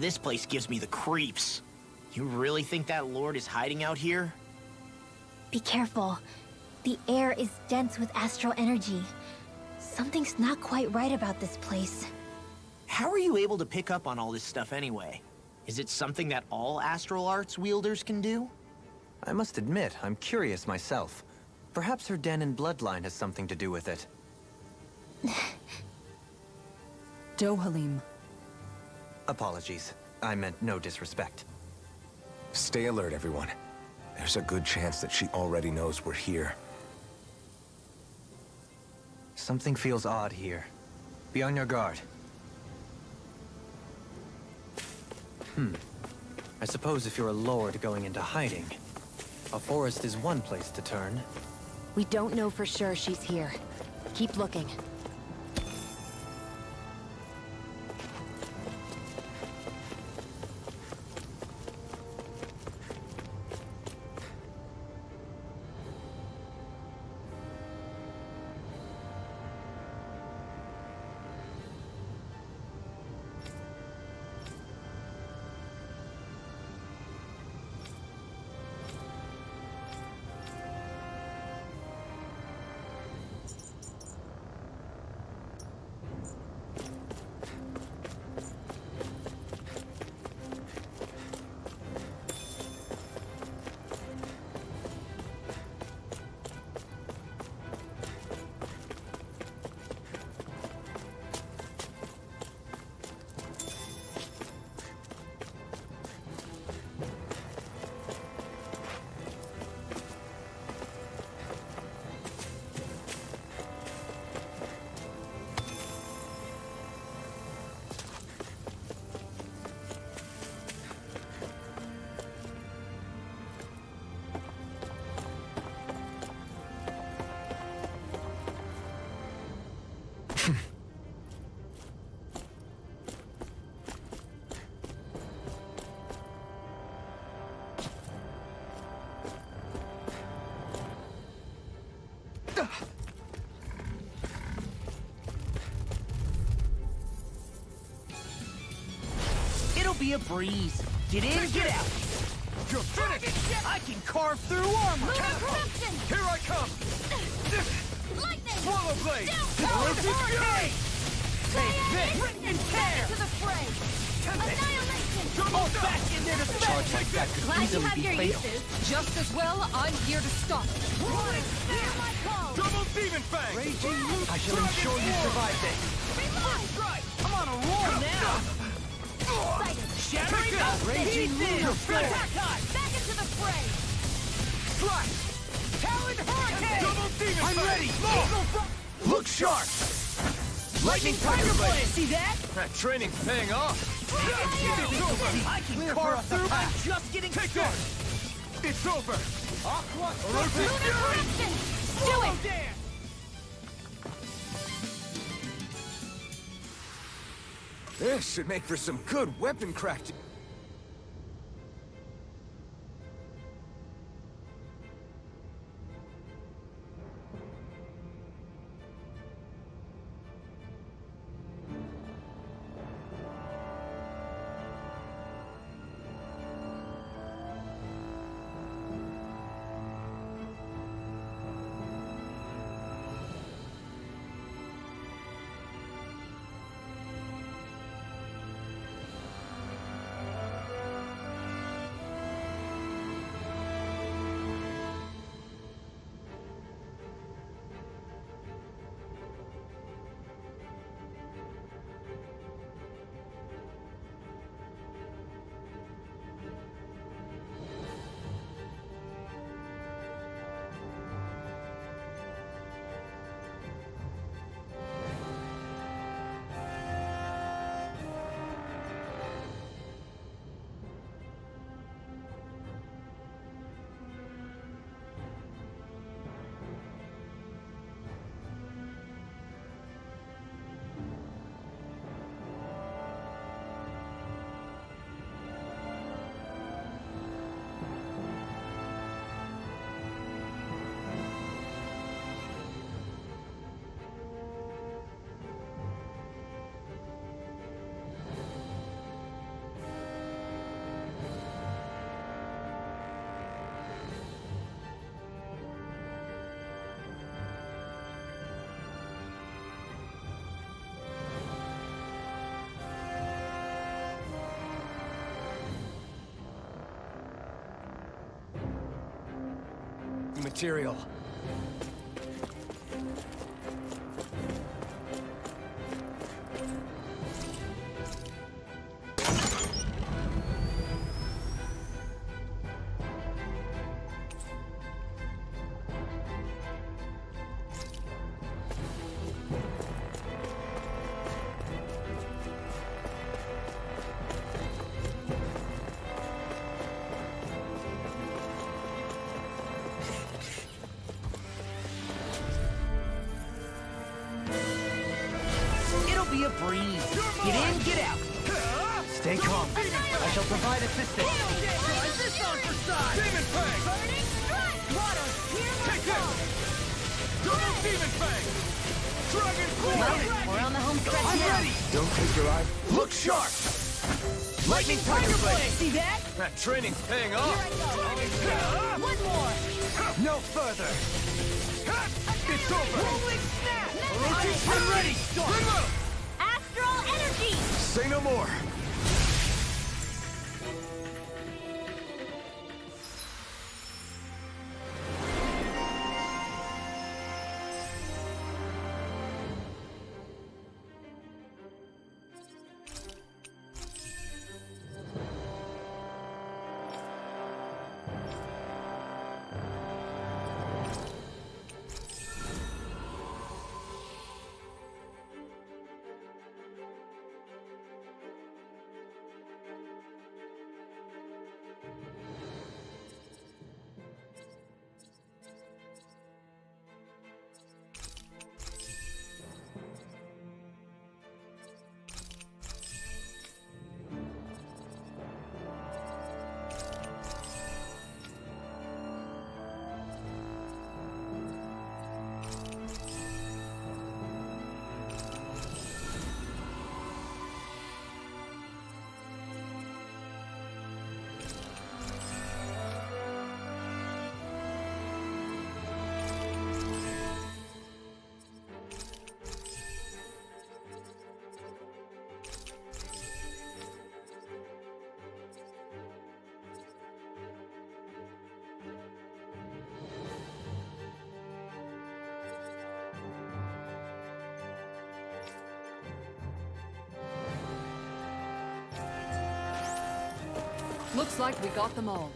This place gives me the creeps. You really think that lord is hiding out here? Be careful. The air is dense with astral energy. Something's not quite right about this place. How are you able to pick up on all this stuff anyway? Is it something that all astral arts wielders can do? I must admit, I'm curious myself. Perhaps her Dahnan bloodline has something to do with it. Dohalim. Apologies. I meant no disrespect. Stay alert, everyone. There's a good chance that she already knows we're here. Something feels odd here. Be on your guard. I suppose if you're a lord going into hiding, a forest is one place to turn. We don't know for sure she's here. Keep looking. It'll be a breeze. Get in, get out. You're finished! I can carve through armor. Here I come! Lightning! Swallow blade! Elusive fury! Take this and tear! To the fray! Annihilation! Fall back in their A charge defense! like that could Glad you easily have be your fatal. uses. Just as well, I'm here to stop it. Hear my call! Double demon fang! I shall ensure you survive this. Right! I'm on a roll now! Shattering the raging lunar attack time! Back into the fray! Strike! Talon hurricane! Double demon I'm fang! ready! Eagle front! Look sharp! Lightning tiger blade! See that? That training's paying off! It's over! I can carve through! I'm just getting Take started! this! It's over! Aqua Elusive fury! Do it! dance! This should make for some good weapon crafting. material. It'll be a breeze. Get in, get out. Stay calm. I shall provide assistance. Try this on for size. Demon Fang! Burning strike! Water, hear my Take this! call! Double Demon Fang! Dragon Claw! We're on the home stretch I'm now. ready! Don't take your eye. Look sharp! Lightning Tiger Blade. See that? That training's paying Here off! I go! One more! No further! It's over! Rolling snap. I'm ready! Start! Astral energy! Say no more! Looks like we got them all.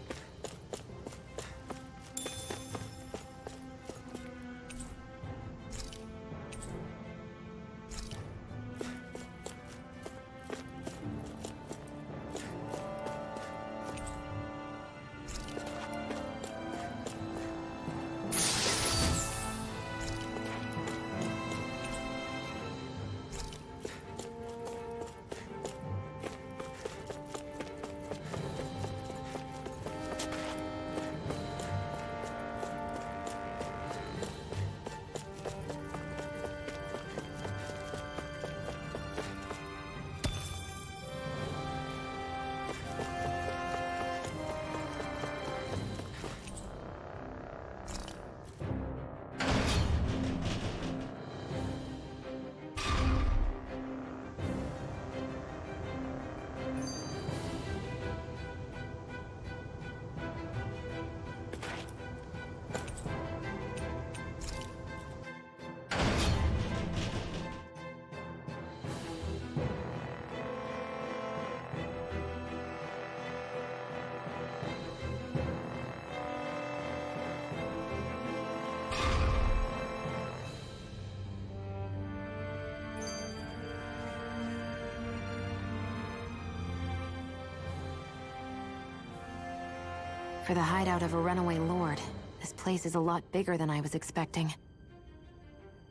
For the hideout of a runaway lord, this place is a lot bigger than I was expecting.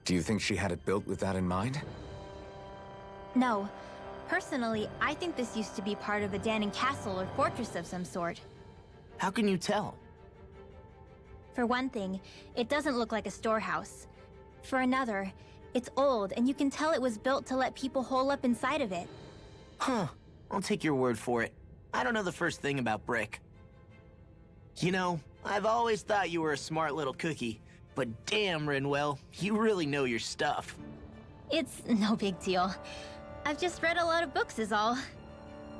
Do you think she had it built with that in mind? No. Personally, I think this used to be part of a Dahnan castle or fortress of some sort. How can you tell? For one thing, it doesn't look like a storehouse. For another, it's old, and you can tell it was built to let people hole up inside of it. Huh. I'll take your word for it. I don't know the first thing about brick. You know, I've always thought you were a smart little cookie, but damn, Rinwell, you really know your stuff. It's no big deal. I've just read a lot of books is all.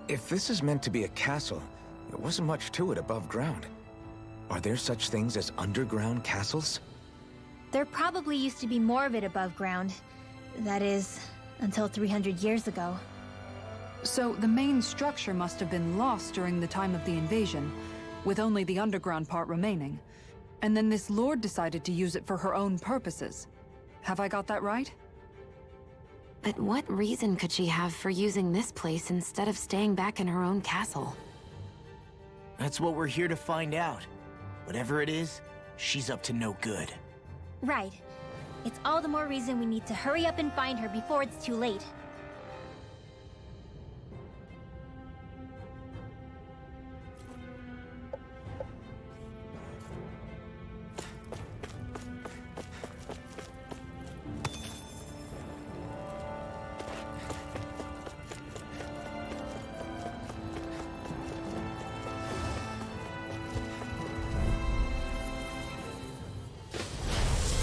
If this is meant to be a castle, there wasn't much to it above ground. Are there such things as underground castles? There probably used to be more of it above ground. That is, until 300 years ago. So the main structure must have been lost during the time of the invasion, with only the underground part remaining. And then this lord decided to use it for her own purposes. Have I got that right? But what reason could she have for using this place instead of staying back in her own castle? That's what we're here to find out. Whatever it is, she's up to no good. Right. It's all the more reason we need to hurry up and find her before it's too late.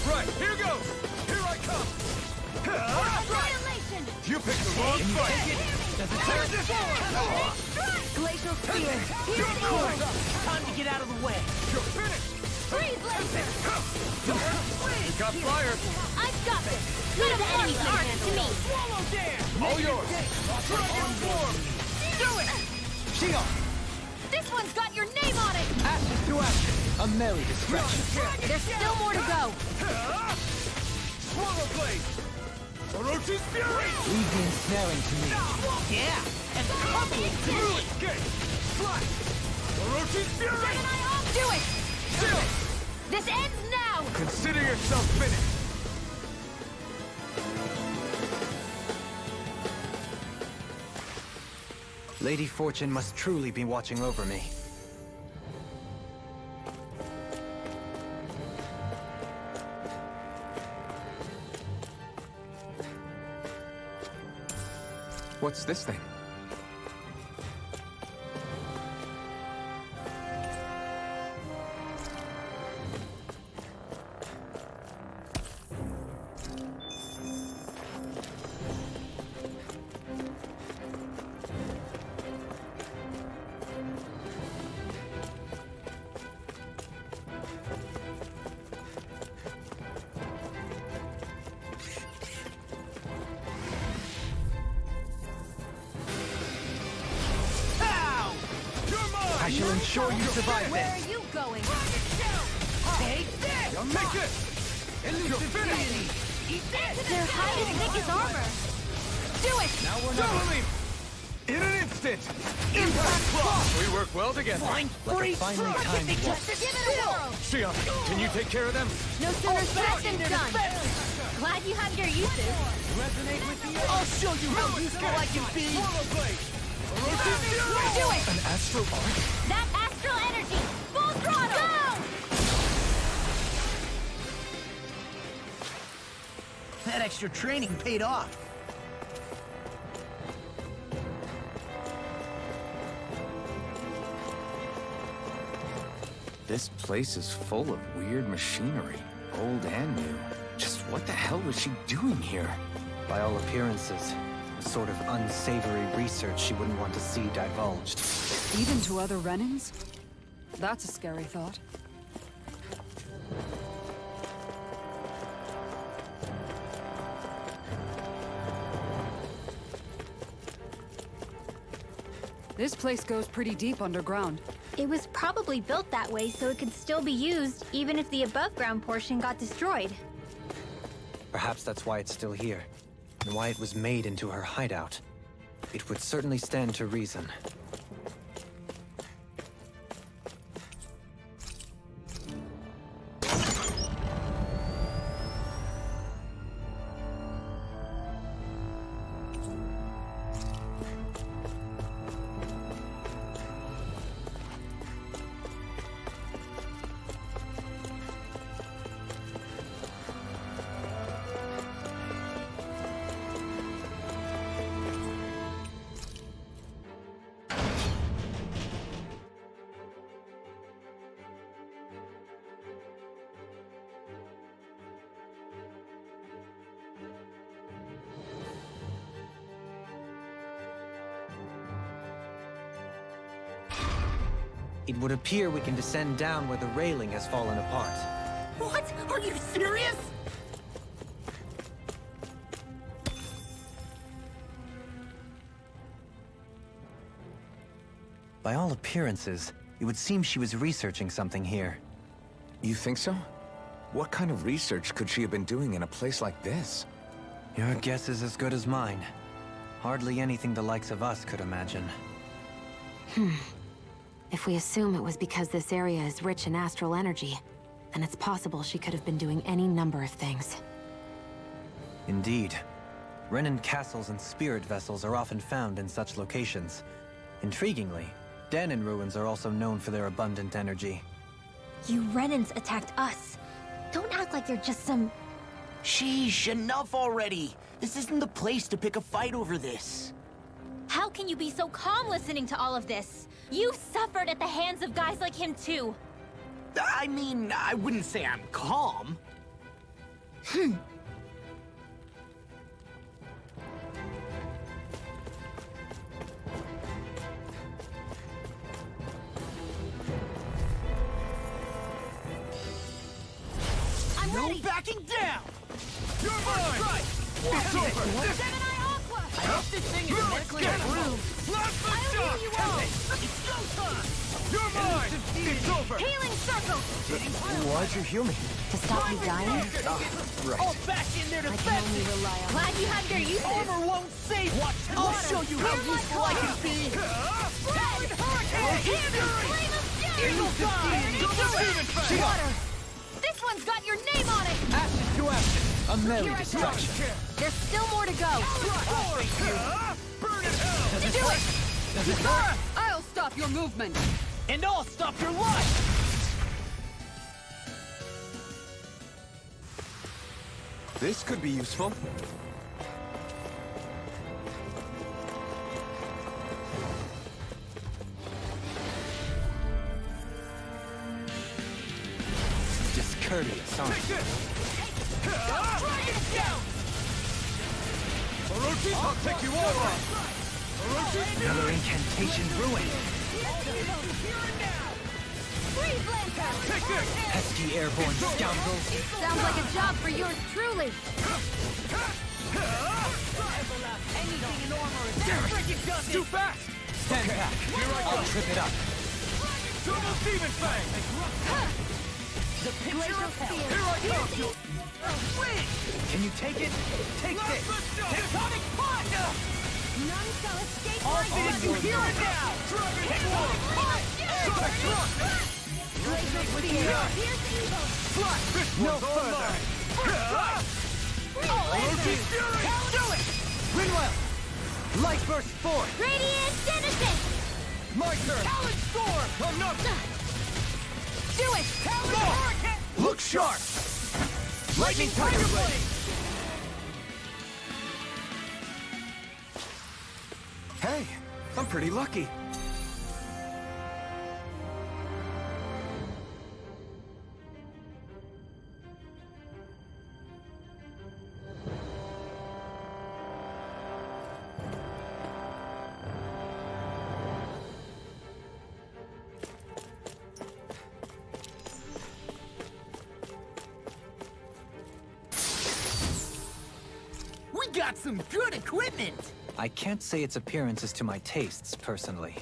Right, here goes! Here I come! Annihilation! You picked the wrong fight! Glacial Spear! Here's the core! Time to get out of the way. You're finished! Freeze Laser! You got fire! I've got this! None of the enemies can harm to me! Swallow dance! All yours! Dragon form! Do it! Shion! This one's got your name on it! Ashes to ashes. A merry distraction. There's still more to go! Swallow blade! Orochi's fury! Leave the ensnaring to me. Yeah! And couple it through it! Escape! Slash! Orochi's fury! Do it! This ends now! Consider yourself finished! Lady Fortune must truly be watching over me. What's this thing? I shall ensure you survive Where this. are you going? Take this! Take this! Elusive deity! Eat this! Their hide is thick as armor! Do it! Now we're Don't not... leave! In an instant! Impact Cross! We work well together. Flying Like a free! finely timed waltz. Give it a whirl! Shion, can you take care of them? No sooner said than done! Glad you have your uses. Resonate with the... I'll show you how useful I can be! Swallow blade! Do it! An astral arc? That astral energy! Full throttle! Go! That extra training paid off. This place is full of weird machinery, old and new. Just what the hell was she doing here? By all appearances, a sort of unsavory research she wouldn't want to see divulged. Even to other Renins? That's a scary thought. This place goes pretty deep underground. It was probably built that way so it could still be used even if the above-ground portion got destroyed. Perhaps that's why it's still here, and why it was made into her hideout. It would certainly stand to reason. It would appear we can descend down where the railing has fallen apart. What? Are you serious? By all appearances, it would seem she was researching something here. You think so? What kind of research could she have been doing in a place like this? Your guess is as good as mine. Hardly anything the likes of us could imagine. If we assume it was because this area is rich in astral energy, then it's possible she could have been doing any number of things. Indeed. Renan castles and spirit vessels are often found in such locations. Intriguingly, Dahnan ruins are also known for their abundant energy. You Renans attacked us. Don't act like you're just some... Sheesh, enough already! This isn't the place to pick a fight over this. How can you be so calm listening to all of this? You've suffered at the hands of guys like him too. I mean, I wouldn't say I'm calm. No backing down! You're mine! Right! It's over! Gemini Aqua! I hope this thing is medically approved. Plasma I'll shock! heal you all! It's go time! You're mine! It's over! Healing circle! Why'd you heal me? To stop you dying, I'll bash in their I can defense! only rely on... Glad you had your uses! Armor won't save you! I'll show you how useful I can be! Red! Flame of Fury! Water! This one's got your name on it! Ashes to ashes! A merry Here I come. destruction! There's still more to go! Burn in hell! Do it! I'll stop your movement! And I'll stop your life! This could be useful. Discourteous, huh? Take this! Dragon down! Orochi, I'll take you all on! Orochi, Another incantation ruined. Freeze Lancer! take this! Pesky airborne scoundrels. Sounds like a job for yours truly! Anything in armor is freaking dust! Too fast! Stand back. I'll trip it up. Double demon fang! The picture of hell! Here I come! Win! Can you take it? Take this. Tectonic punch! None shall escape I'll my finish you here and now! Tectonic punch! Laser spear! Here's evil! No further! Orochi's fury! Do it! Rinwell! Light burst forth! Radiant Genesis! My turn! Talon storm! Enough! Do it! Talon hurricane! Look sharp! Lightning Tiger Blade! Hey, I'm pretty lucky. We got some good equipment! I can't say its appearance is to my tastes, personally.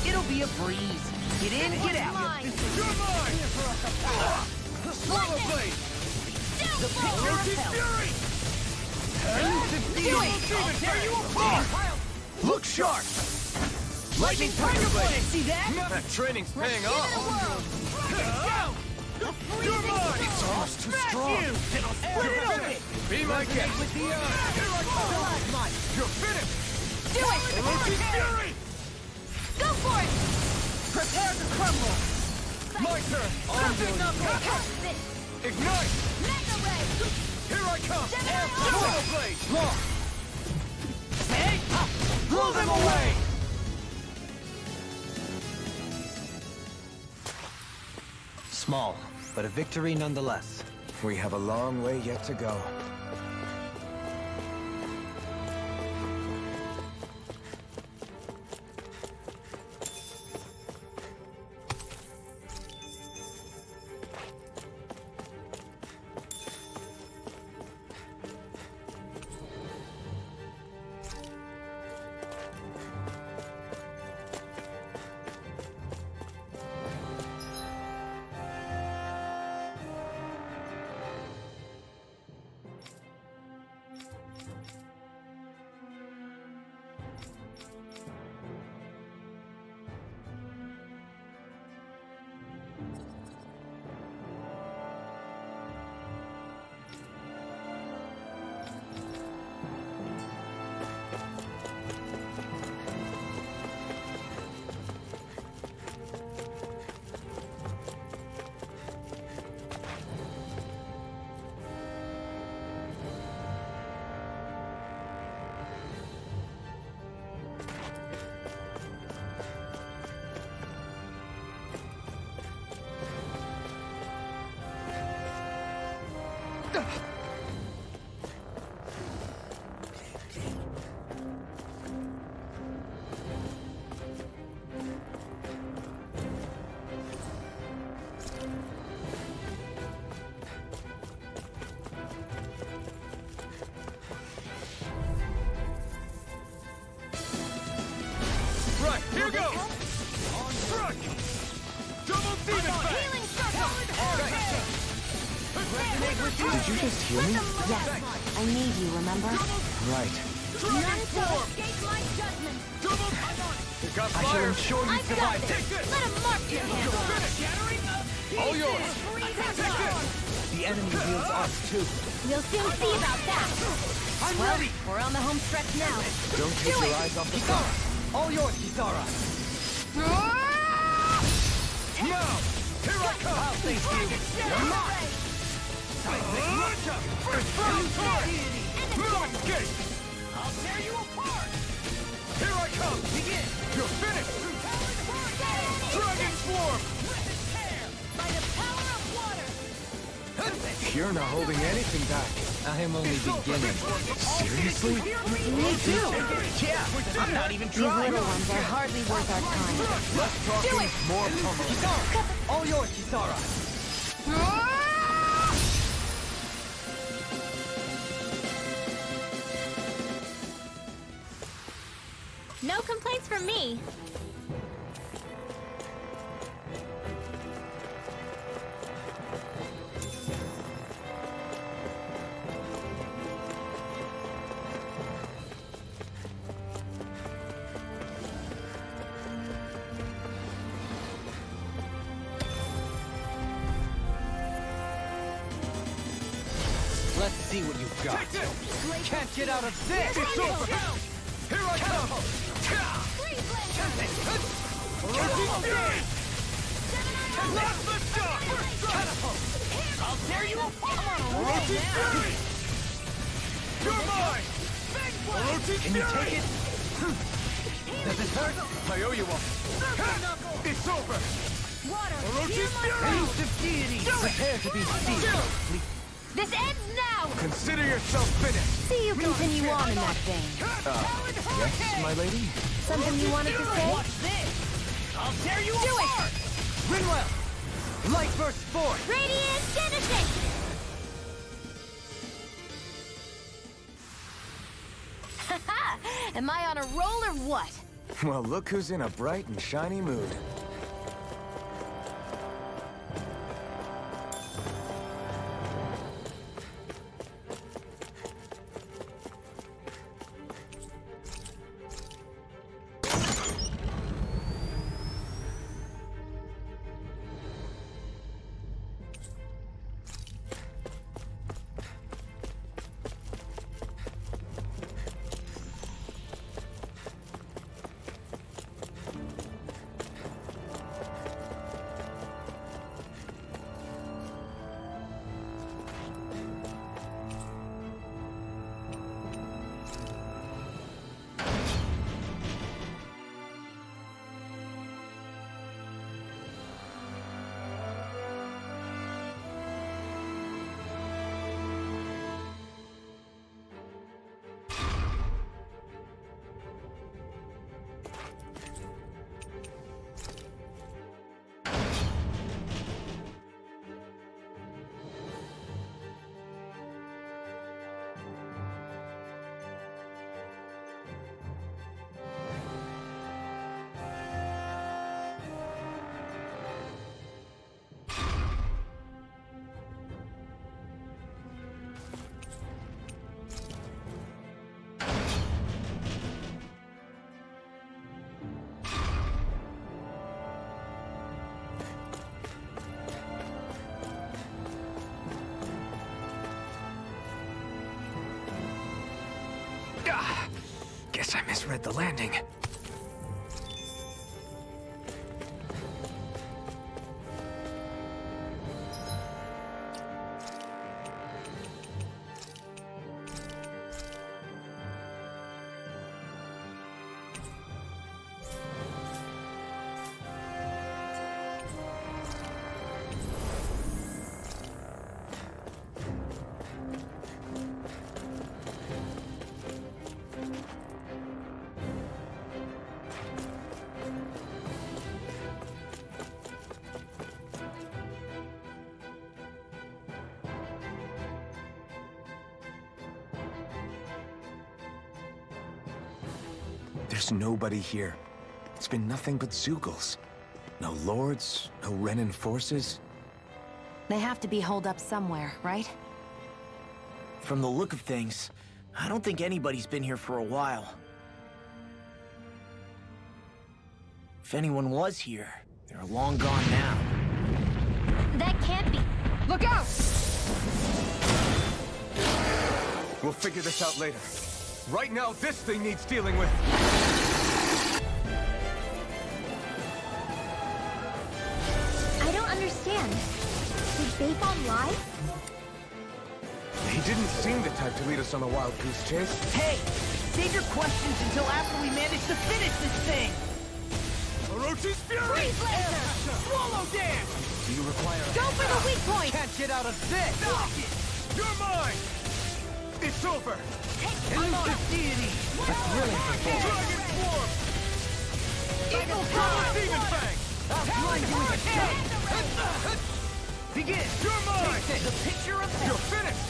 It'll be a breeze. Get in, get out. Mine. You're mine! Swallow blade! The picture of Orochi's hell. fury! Do it! I'll tear you apart! Look sharp! Lightning Tiger Blade! See that? That training's paying off! You're mine! It's almost too strong. Then I'll split it open! Be my guest! With the Here I come! You're finished! Do it! Orochi's fury! Go for it! Prepare to crumble! My turn! Perfect knuckle! Cast this! Ignite! Mega Ray! Here I come! Shadow Blade! Long! Hey! Blow them away! Small, but a victory nonetheless. We have a long way yet to go. Right, here goes! On strike! Double demon fang! Healing circle! Did you just hear me? Yes, I need you, remember? Right. Dragon form! Escape my judgment! Double... Got I should fire! ensure you I've got survive this! this. Take this! Let him mark your hand! Finish! All yours! Take this! The enemy wields arcs too. We'll soon see about that! I'm Well, ready! we're on the home stretch now. Don't take your eyes off the Kisara! prize. All yours, Kisara! Now! Here I come! I'll face you! You're mine! Escape! I'll tear you apart! Here I come! Begin! You're finished! Dragon swarm! By the power of water! You're not holding anything back. I am only beginning. Seriously? Me too. Yeah! I'm not even These trying! little ones are hardly worth our time. Less talking, more pummeling. Kisara! All yours, Kisara! No complaints from me. Let's see what you've got. Take this! Can't get out of this! It's over! Here I come! Orochi Fury! Last the shot! I'll tear you apart! Orochi Fury! You're mine! Orochi Can you Fury! take it? Does it hurt? I owe you one. It's over! Orochi Fury! Elusive deity! Prepare to be seized! This ends now! Consider yourself finished. See you continue on in that vein. Yes, my lady? Something you wanted to say? Watch this! I'll tear you apart! Rinwell! Light burst forth! Radiant finishing! Haha! Am I on a roll or what? Well, look who's in a bright and shiny mood. Guess I misread the landing. There's nobody here. It's been nothing but Zeugles. No lords, no Renan forces. They have to be holed up somewhere, right? From the look of things, I don't think anybody's been here for a while. If anyone was here, they're long gone now. That can't be. Look out! We'll figure this out later. Right now, this thing needs dealing with. I don't understand. Did Bayfon lie? He didn't seem the type to lead us on a wild goose chase. Hey, save your questions until after we manage to finish this thing! Orochi's Fury! Freeze laser! Swallow dance! Do you require a... Go for the weak point! Can't get out of this! Block it! You're mine! It's over! Elusive deity! Dragon Swarm! Eagle Power power! Demon Fang! I'll blind you with a shot! Begin! You're mine! Take the picture of You're death! finished!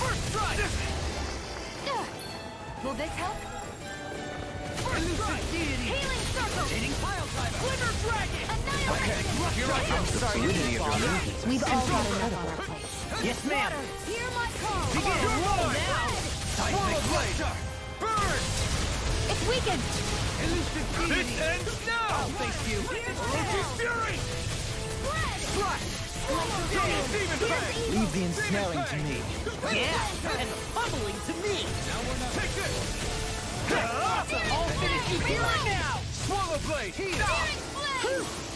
First strike! Will this help? Elusive deity! Healing circle! Hitting pile driver! Glitter Dragon! Annihilation! You're right, I'm sorry. We've all got enough on our plates. Yes, ma'am! Hear my call! Begin! You're mine! Swallow blade! Burn! It's weakened! Elusive This deity! ends now! I'll face you! Orochi's Fury! Strike! Double Demon Fang! Leave the ensnaring to me. Yeah! And the pummeling to me! Take this! I'll finish you here and now! Swallow Blade!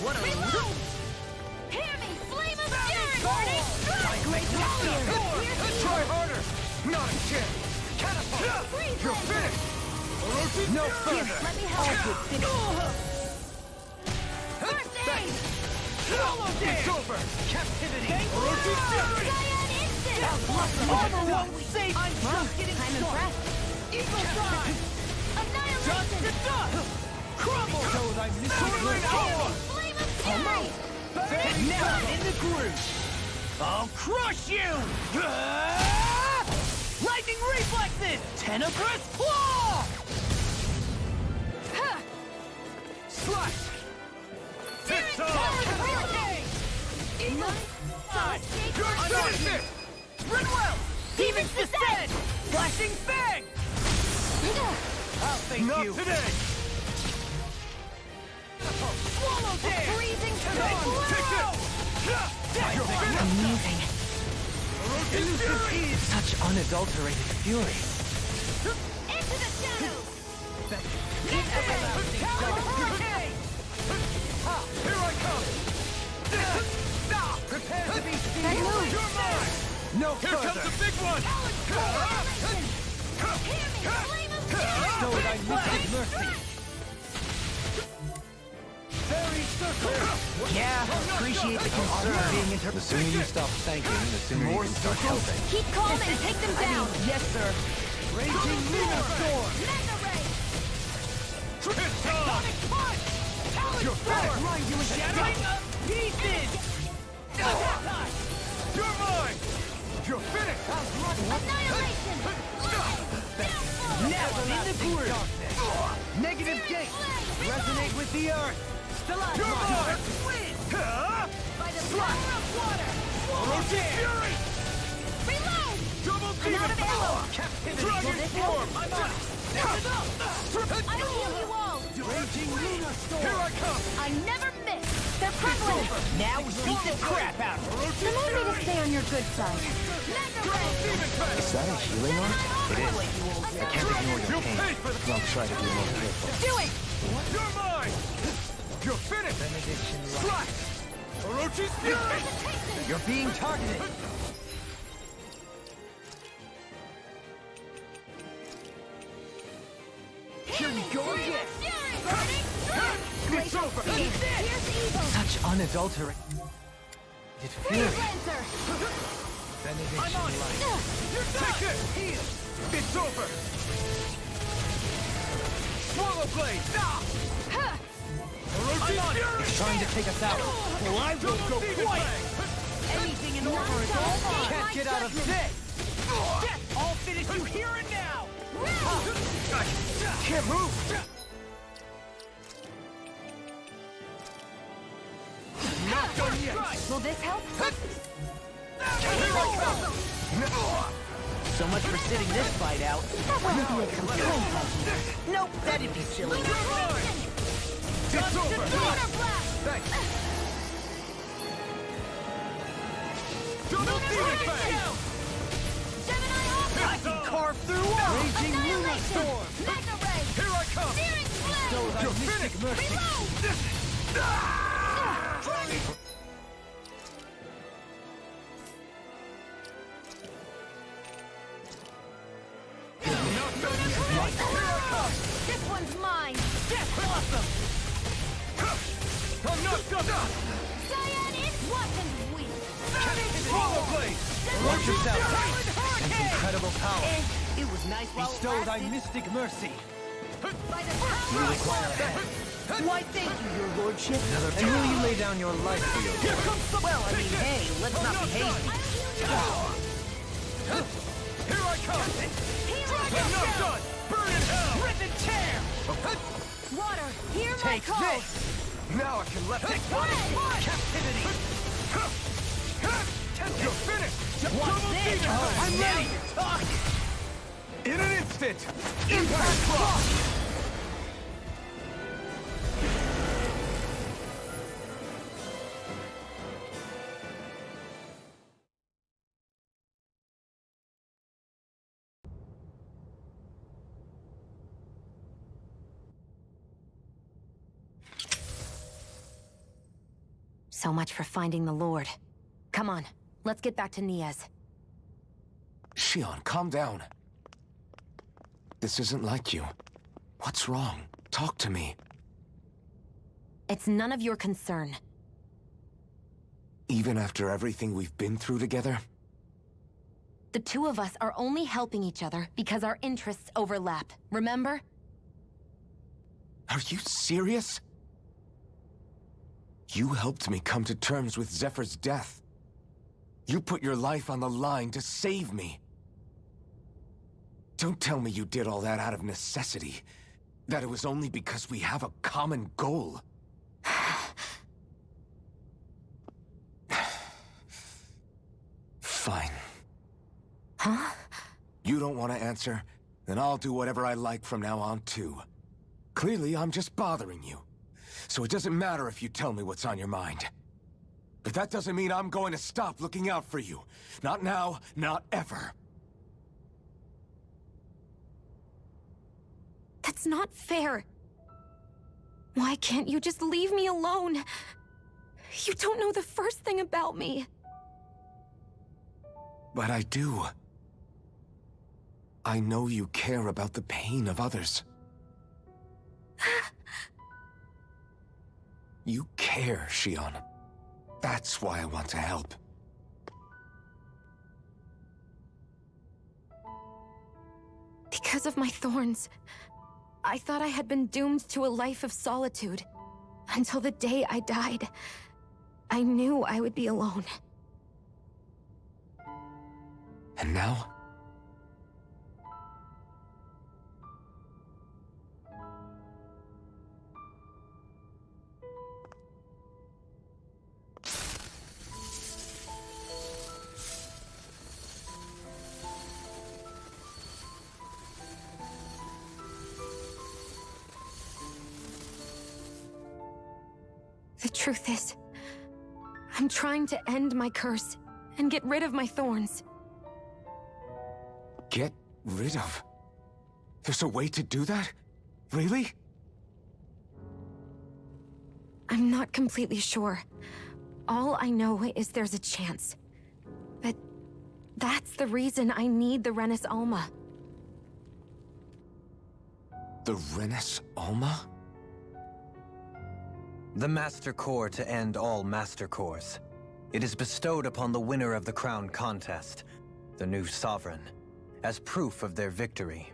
What a Reload! Hear me! Flame of Fury! Morning! My great Try harder! Not a chance! Catapult! Freeze You're laser! finished! Orochi's No Fury! further! Let me help! First aid! Swallow It's over! Captivity! Orochi's Fury! Cyan instant! Armor won't save! I'm just getting I'm started! impressed. Eagle Drive! Dust Annihilation! to dust! Crumble! So thy Silvering Hour! Flame of Fury! And now in the groove! I'll crush you! Lightning reflexes! Tenebrous claw! Slash! Tits off! Eagle! You're finished it! Redwell! Demon's Descent! Flashing Fang! I'll face Not you! today! Swallow dance! Freezing Take this! You're finished! Amazing. Orochi's Fury! Such unadulterated fury. Into the shadows! Everlasting self-decay! Here I come! Prepare to be seen! You're mine! No Here comes further! the big one! Hear me! Flame of Fury! So thy wicked mercy! Fairy circle! Yeah, appreciate the concern. Being the sooner you stop thanking, the sooner you can start helping. Keep calm and take them down! Yes, sir! Raging Lunar Storm! Mega Ray! It's on! You're finished! Grind you into pieces! You're mine! You're finished! Annihilation! Now in the groove! Negative gate! Resonate with the earth! You're mine! Win! By the power of water! Orochi's Fury! Reload! Double I'm Demon out of ammo! Captivity! Dragon Swarm! I'll heal you all! Raging Lunar Storm! Here I come! I never miss! They're crumbling! Now we beat the crap out of her! Remind me to stay on your good side. Is that a healing art? It is. I can't ignore your pain. I'll try to be more careful. Do it! You're mine! You're finished! Slash! Orochi's fury! You're being targeted. Here you go again! It's over! Such unadulterated fury. Benediction light. Take it! It's over! Swallow blade! Orochi's fury! It's trying to take us out. Well, I will go quiet! Anything in order is all mine. Can't get out of this. I'll finish you here and now. Can't move! Not done yet! Will this help? So much for sitting this fight out. That wouldn't be a complaint. Nope, that'd be silly. It's over! Thanks! Double demon fang! I can carve through all. Raging Luna Storm. Here I come! So thy mystic mercy. This one's mine. Awesome. I'm not done! Cyan, it wasn't weak. Swallow blade! Watch yourself. Such incredible power. It was nice while it Bestow thy lasted. mystic mercy. You require a hand. Why, thank you, your lordship. And will you lay down your life for your Here comes the... Well, I mean, hey, let's not be hasty. Here I come! I'm not done! Burn in hell! Rip and tear! Water, hear my Take call. this! Now I can let this one! Captivity! You're finished! What's this? I'm Now ready! you're talking! In an instant! Impact Clock! So much for finding the Lord. Come on, let's get back to Niaz. Shion, calm down. This isn't like you. What's wrong? Talk to me. It's none of your concern. Even after everything we've been through together? The two of us are only helping each other because our interests overlap, remember? Are you serious? You helped me come to terms with Zephyr's death. You put your life on the line to save me. Don't tell me you did all that out of necessity. That it was only because we have a common goal. Fine. Huh? You don't want to answer? Then I'll do whatever I like from now on, too. Clearly, I'm just bothering you. So it doesn't matter if you tell me what's on your mind. But that doesn't mean I'm going to stop looking out for you. Not now, not ever. That's not fair. Why can't you just leave me alone? You don't know the first thing about me. But I do. I know you care about the pain of others. You care, Shion. That's why I want to help. Because of my thorns, I thought I had been doomed to a life of solitude. Until the day I died, I knew I would be alone. And now? The truth is, I'm trying to end my curse and get rid of my thorns. Get rid of? There's a way to do that? Really? I'm not completely sure. All I know is there's a chance. But that's the reason I need the Renis Alma. The Renis Alma? The Master Core to end all Master Cores. It is bestowed upon the winner of the Crown Contest, the new Sovereign, as proof of their victory.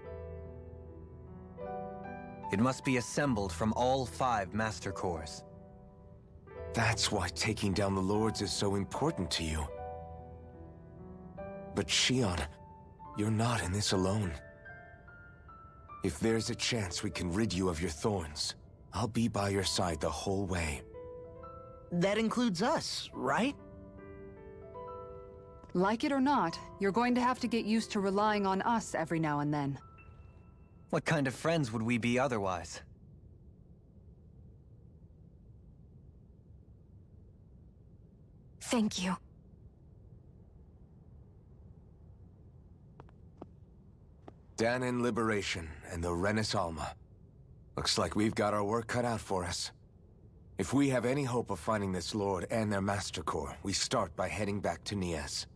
It must be assembled from all 5 Master Cores. That's why taking down the Lords is so important to you. But Shionne, you're not in this alone. If there's a chance we can rid you of your thorns, I'll be by your side the whole way. That includes us, right? Like it or not, you're going to have to get used to relying on us every now and then. What kind of friends would we be otherwise? Thank you. Dahnan Liberation and the Renis Alma. Looks like we've got our work cut out for us. If we have any hope of finding this Lord and their Master Core, we start by heading back to Nias.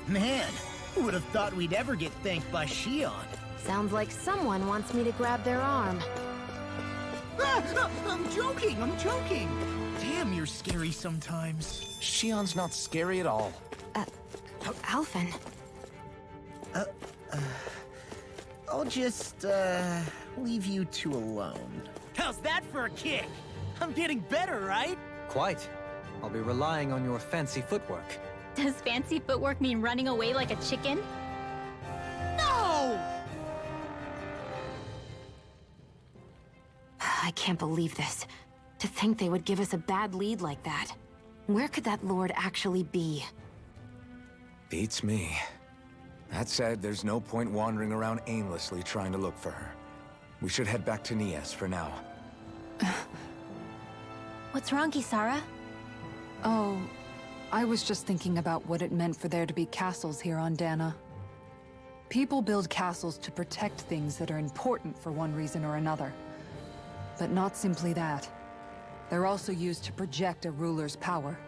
Man, who would have thought we'd ever get thanked by Shionne? Sounds like someone wants me to grab their arm. I'm joking, I'm joking! Damn, you're scary sometimes. Shionne's not scary at all. Alphen. I'll just, leave you two alone. How's that for a kick? I'm getting better, right? Quite. I'll be relying on your fancy footwork. Does fancy footwork mean running away like a chicken? No! I can't believe this. To think they would give us a bad lead like that. Where could that Lord actually be? Beats me. That said, there's no point wandering around aimlessly trying to look for her. We should head back to Nias for now. What's wrong, Kisara? Oh, I was just thinking about what it meant for there to be castles here on Dahna. People build castles to protect things that are important for one reason or another. But not simply that. They're also used to project a ruler's power.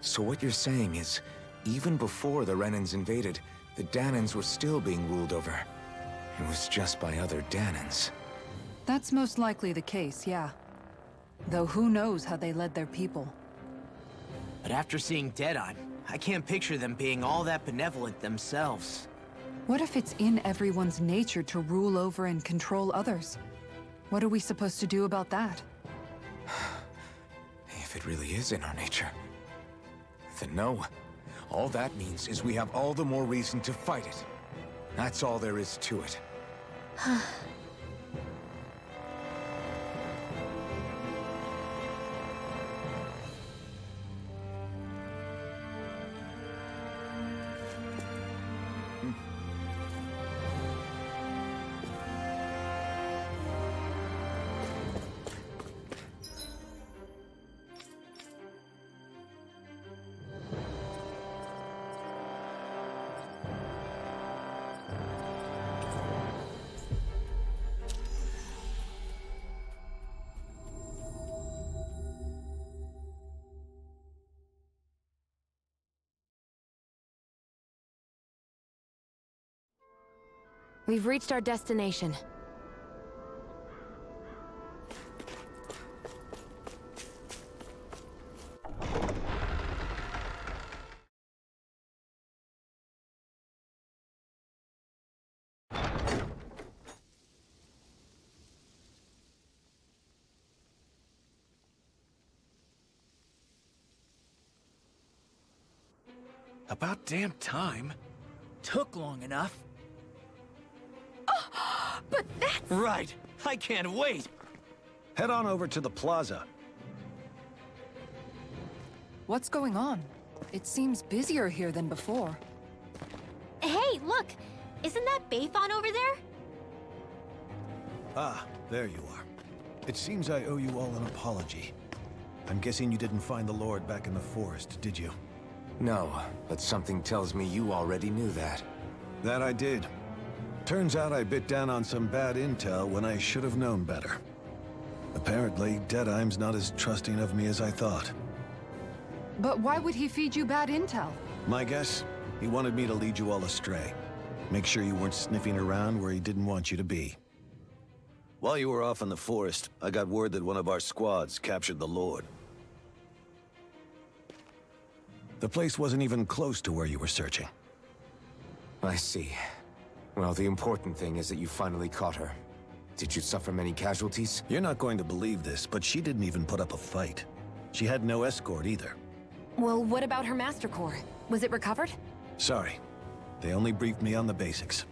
So what you're saying is, even before the Renans invaded, the Dahnans were still being ruled over. It was just by other Dahnans. That's most likely the case, yeah. Though who knows how they led their people. But after seeing Deadeye, I can't picture them being all that benevolent themselves. What if it's in everyone's nature to rule over and control others? What are we supposed to do about that? If it really is in our nature, then no. All that means is we have all the more reason to fight it. That's all there is to it. We've reached our destination. About damn time. Took long enough. Right. I can't wait. Head on over to the plaza. What's going on? It seems busier here than before. Hey, look! Isn't that Bayfon over there? Ah, there you are. It seems I owe you all an apology. I'm guessing you didn't find the Lord back in the forest, did you? No, but something tells me you already knew that. That I did. Turns out I bit down on some bad intel when I should have known better. Apparently, Deadeye's not as trusting of me as I thought. But why would he feed you bad intel? My guess? He wanted me to lead you all astray. Make sure you weren't sniffing around where he didn't want you to be. While you were off in the forest, I got word that one of our squads captured the Lord. The place wasn't even close to where you were searching. I see. Well, the important thing is that you finally caught her. Did you suffer many casualties? You're not going to believe this, but she didn't even put up a fight. She had no escort either. Well, what about her Master Core? Was it recovered? Sorry. They only briefed me on the basics.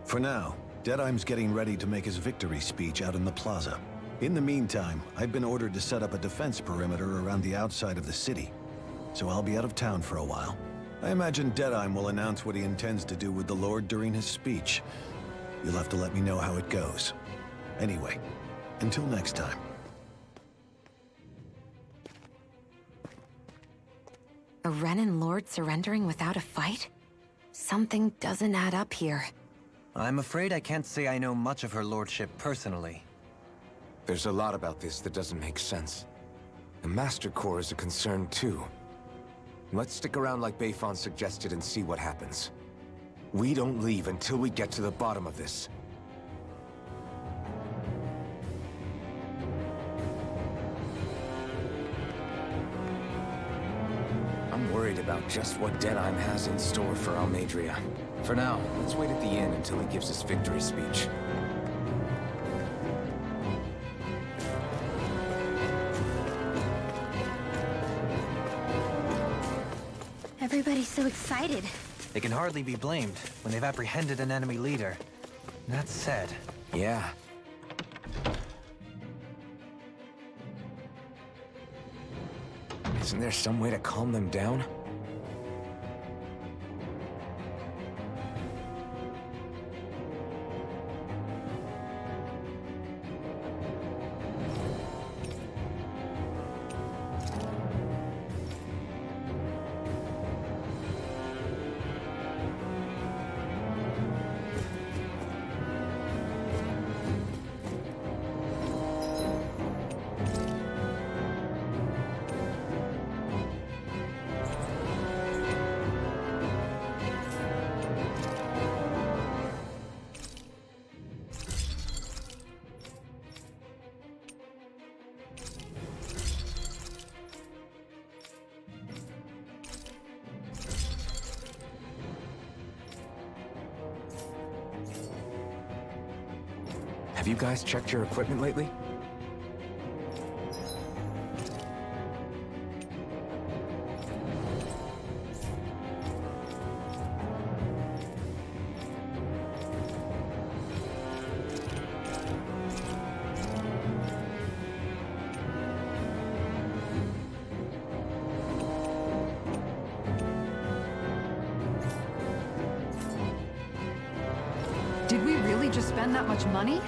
For now, Deadeye's getting ready to make his victory speech out in the plaza. In the meantime, I've been ordered to set up a defense perimeter around the outside of the city. So I'll be out of town for a while. I imagine Deadeye will announce what he intends to do with the Lord during his speech. You'll have to let me know how it goes. Anyway, until next time. A Renan Lord surrendering without a fight? Something doesn't add up here. I'm afraid I can't say I know much of her lordship personally. There's a lot about this that doesn't make sense. The Master Core is a concern too. Let's stick around like Bayfon suggested and see what happens. We don't leave until we get to the bottom of this. I'm worried about just what Deadeye has in store for Almeidrea. For now, let's wait at the inn until he gives his victory speech. Everybody's so excited. They can hardly be blamed when they've apprehended an enemy leader. That said... Yeah. Isn't there some way to calm them down? Have you guys checked your equipment lately? Did we really just spend that much money?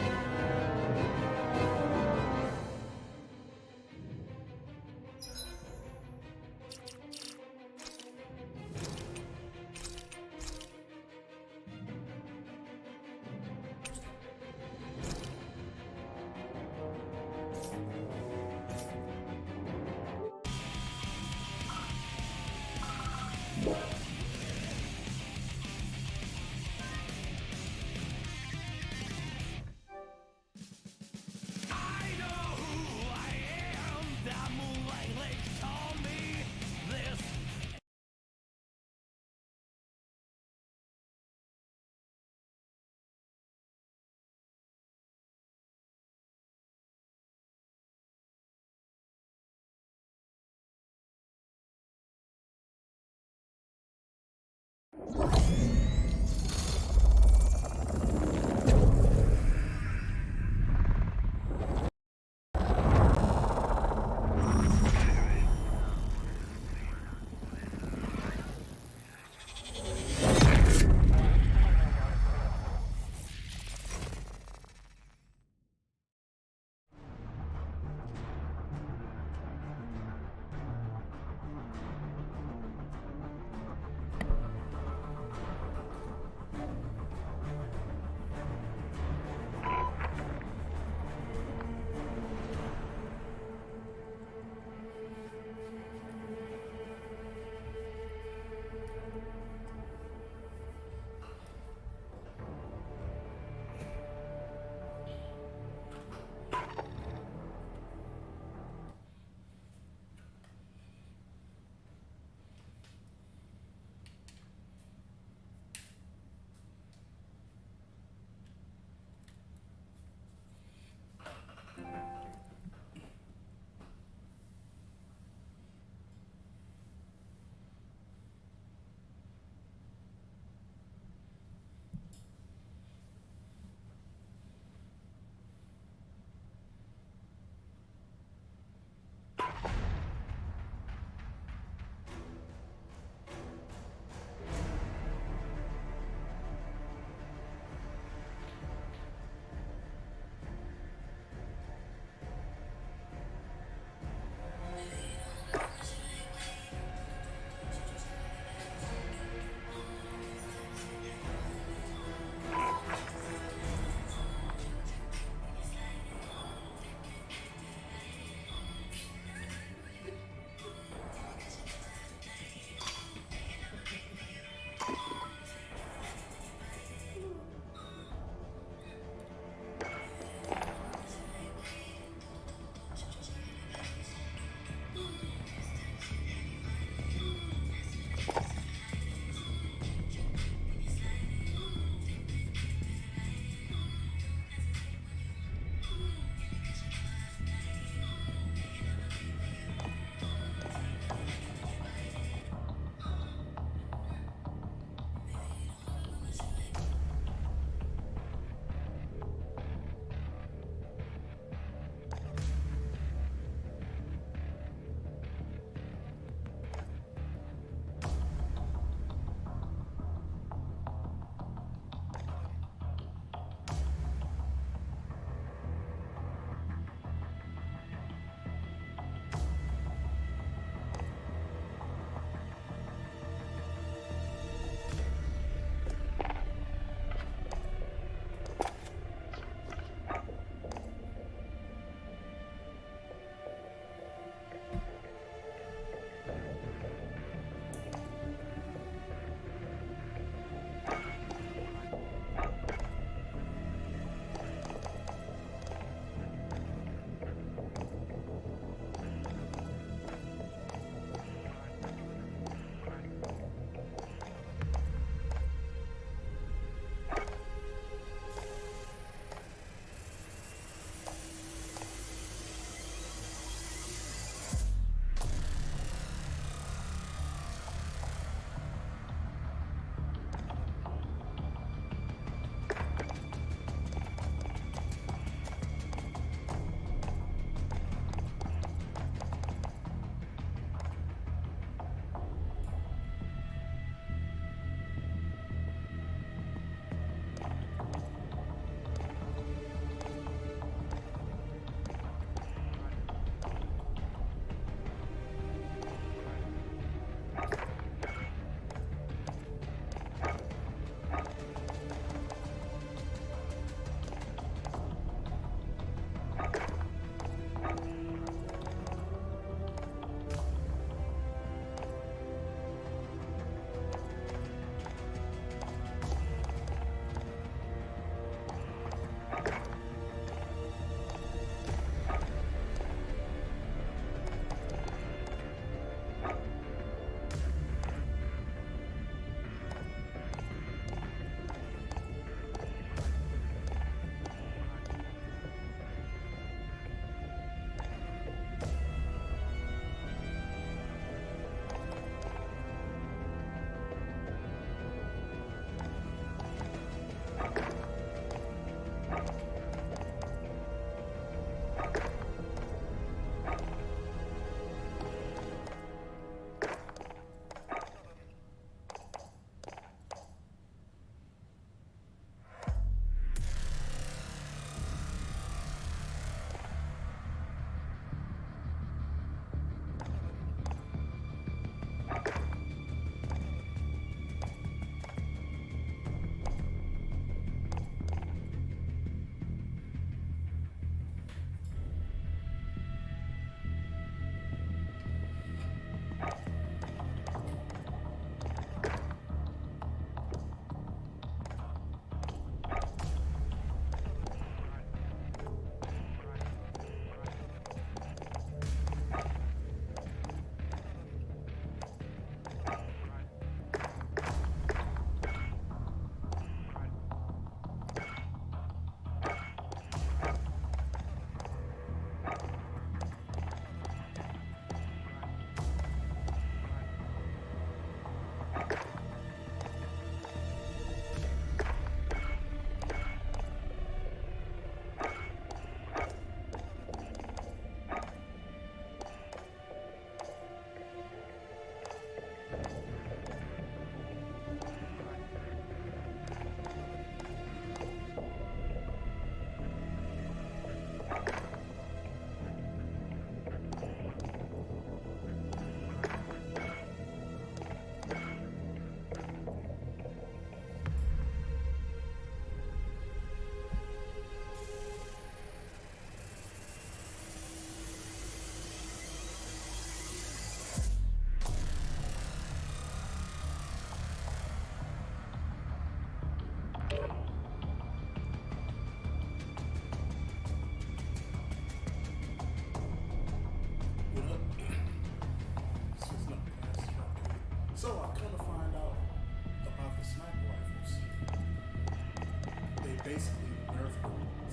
basically nerfed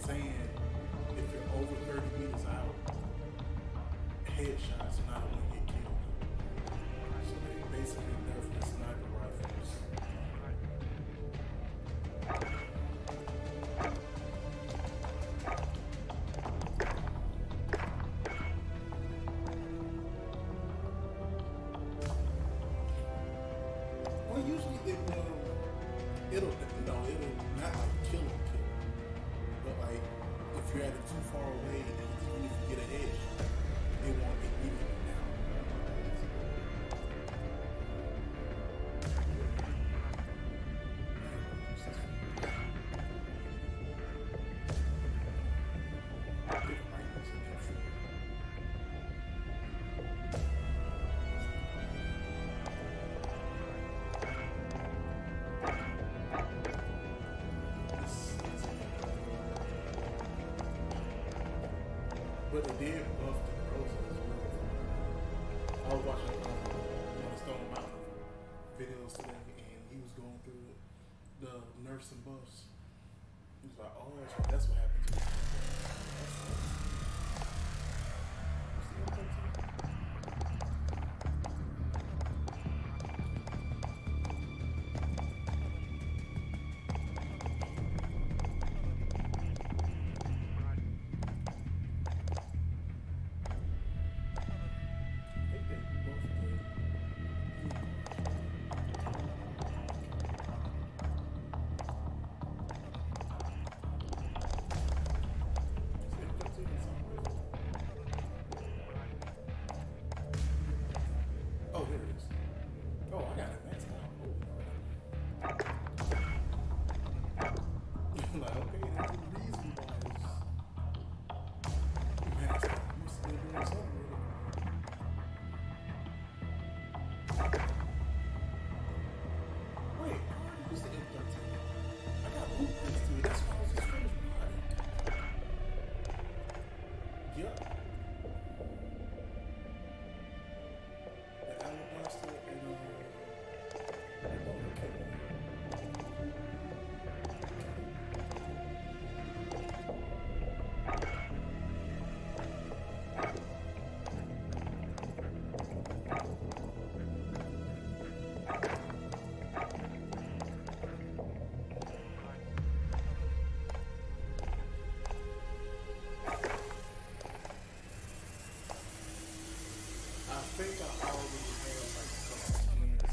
saying if you're over 30 meters out, headshots are not going to get killed. So they basically nerfed the sniper rifles. Well, usually it'll not like kill them, but like if you're at it too far away, and even if you get a headshot, it won't immediately down. But they did buff the Rosa as well. I was watching Stone Mountain videos today, and he was going through the nerfs and buffs. He was like, "Oh, that's what happened to me." Oh, here it is. Oh, I got it. That's now. You're like, okay, there's a reason why it's... Man, it's like, you're still doing something with it. Wait, I already used the M13. I got blueprints to it. That's why I was just finished buying. Yup. The Alabaster and I think I already have like some skins.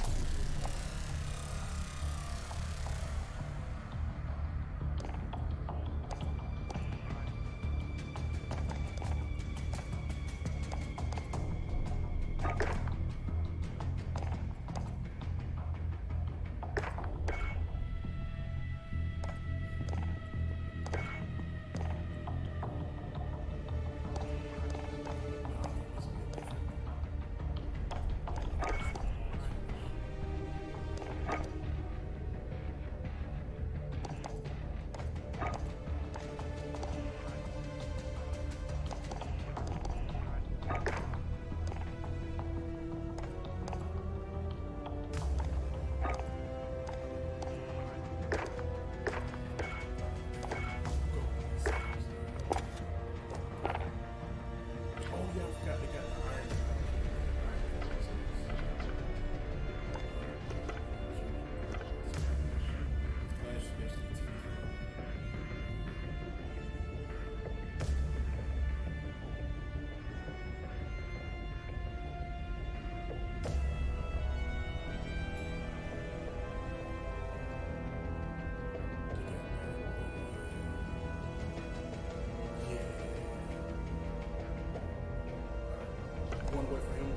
One way for him.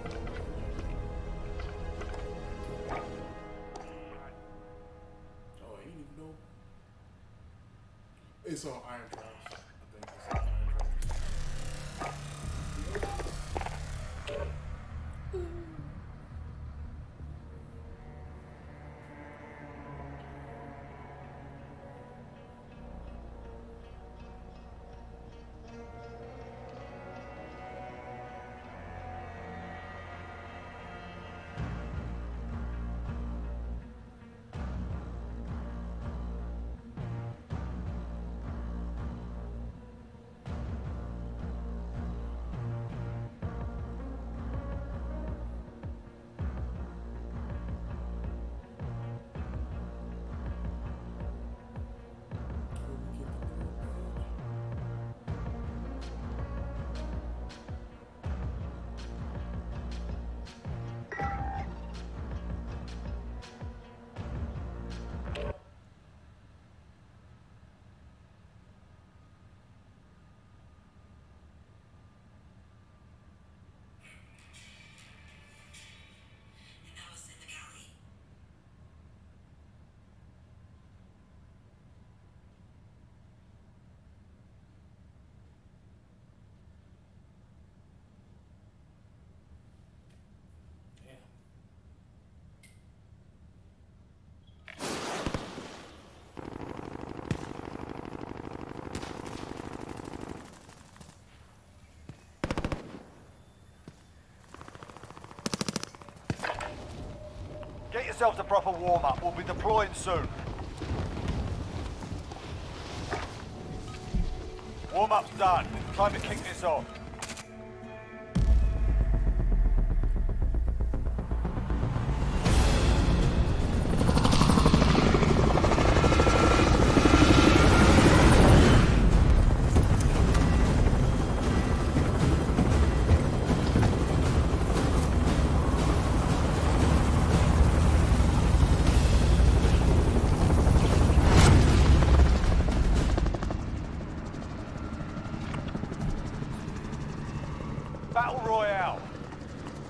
Oh, he didn't even know. It's on Iron Trials. I think it's on Iron Trials. yourselves a proper warm-up. We'll be deploying soon. Warm-up's done. Time to kick this off. Battle Royale.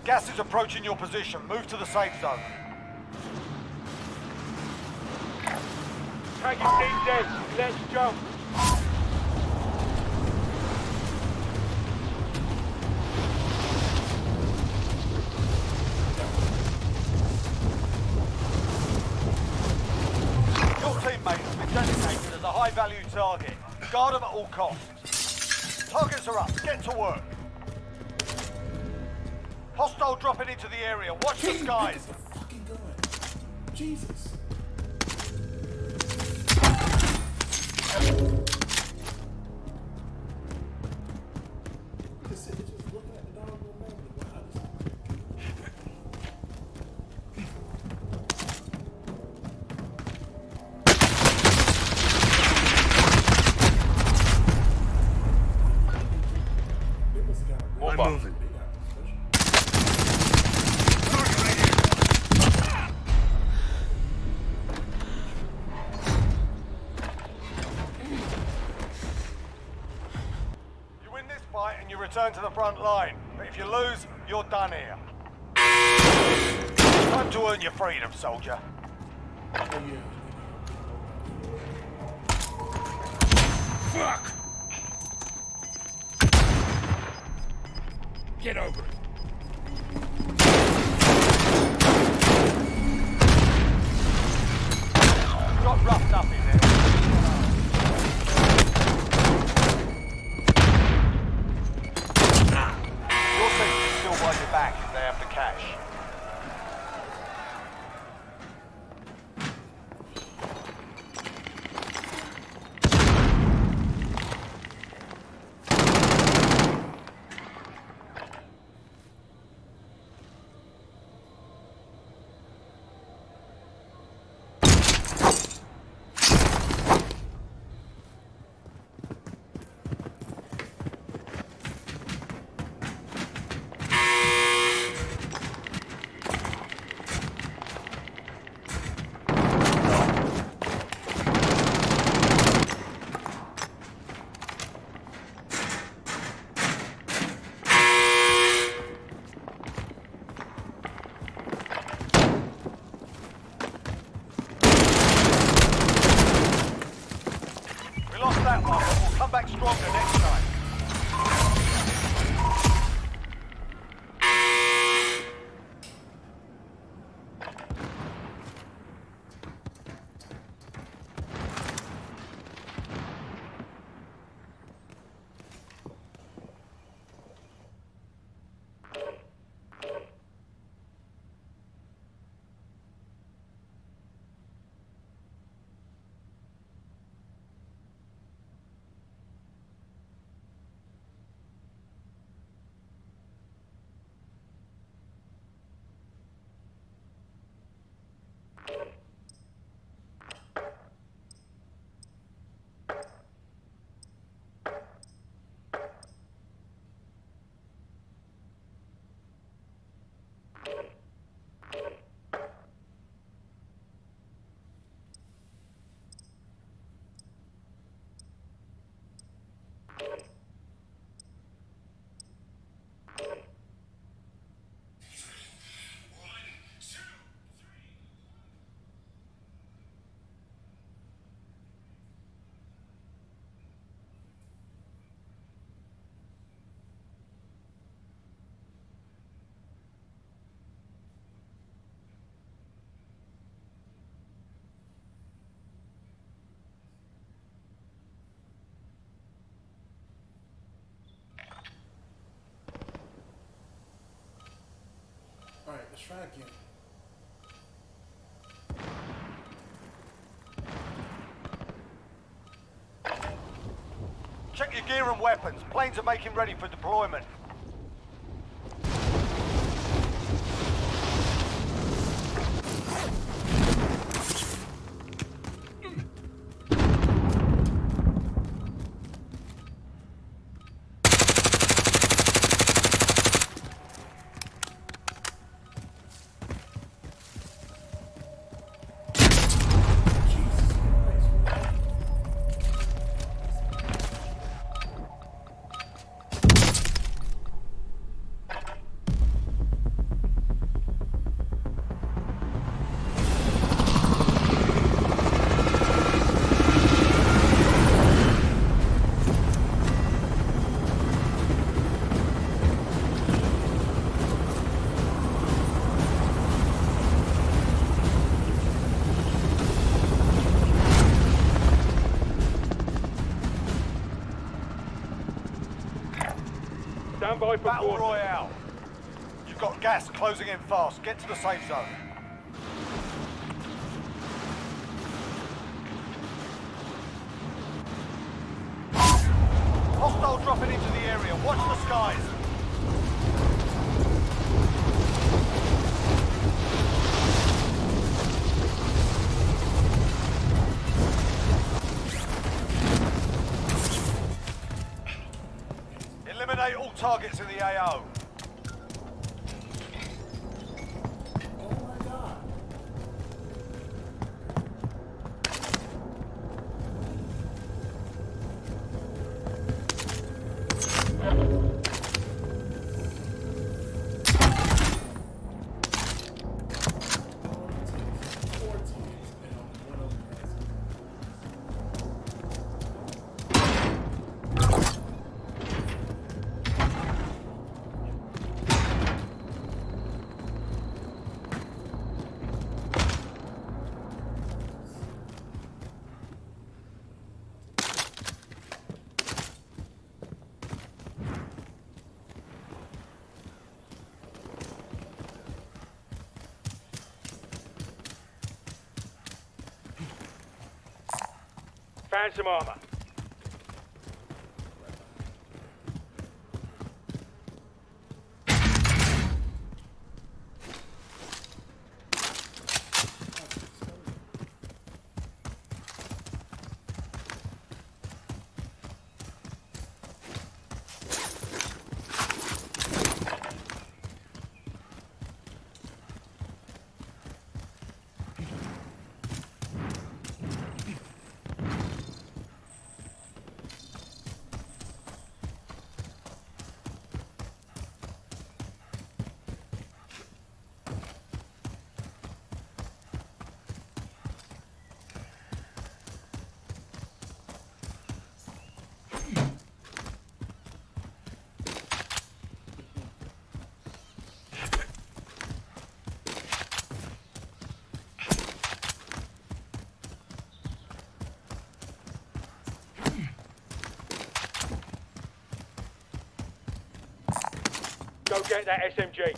Gas is approaching your position. Move to the safe zone. Tagging team dead. Let's jump. Your teammate has been designated as a high-value target. Guard them at all costs. Targets are up. Get to work. Hostile dropping into the area. Watch the skies. Get the fucking gun. Jesus. Just looking at the dog on the I'm moving. You win this fight and you return to the front line. But if you lose, you're done here. Time to earn your freedom, soldier. Fuck! Get over it. Got roughed up in there. Your team can still wipe your back if they have the cash. We lost that one, but we'll come back stronger next time. Alright, let's try again. Check your gear and weapons. Planes are making ready for deployment. Stand by for Battle Royale. You've got gas closing in fast. Get to the safe zone. Hostile dropping into the area. Watch the skies. Eliminate all targets in the AO. Find some armor. Go get that SMG.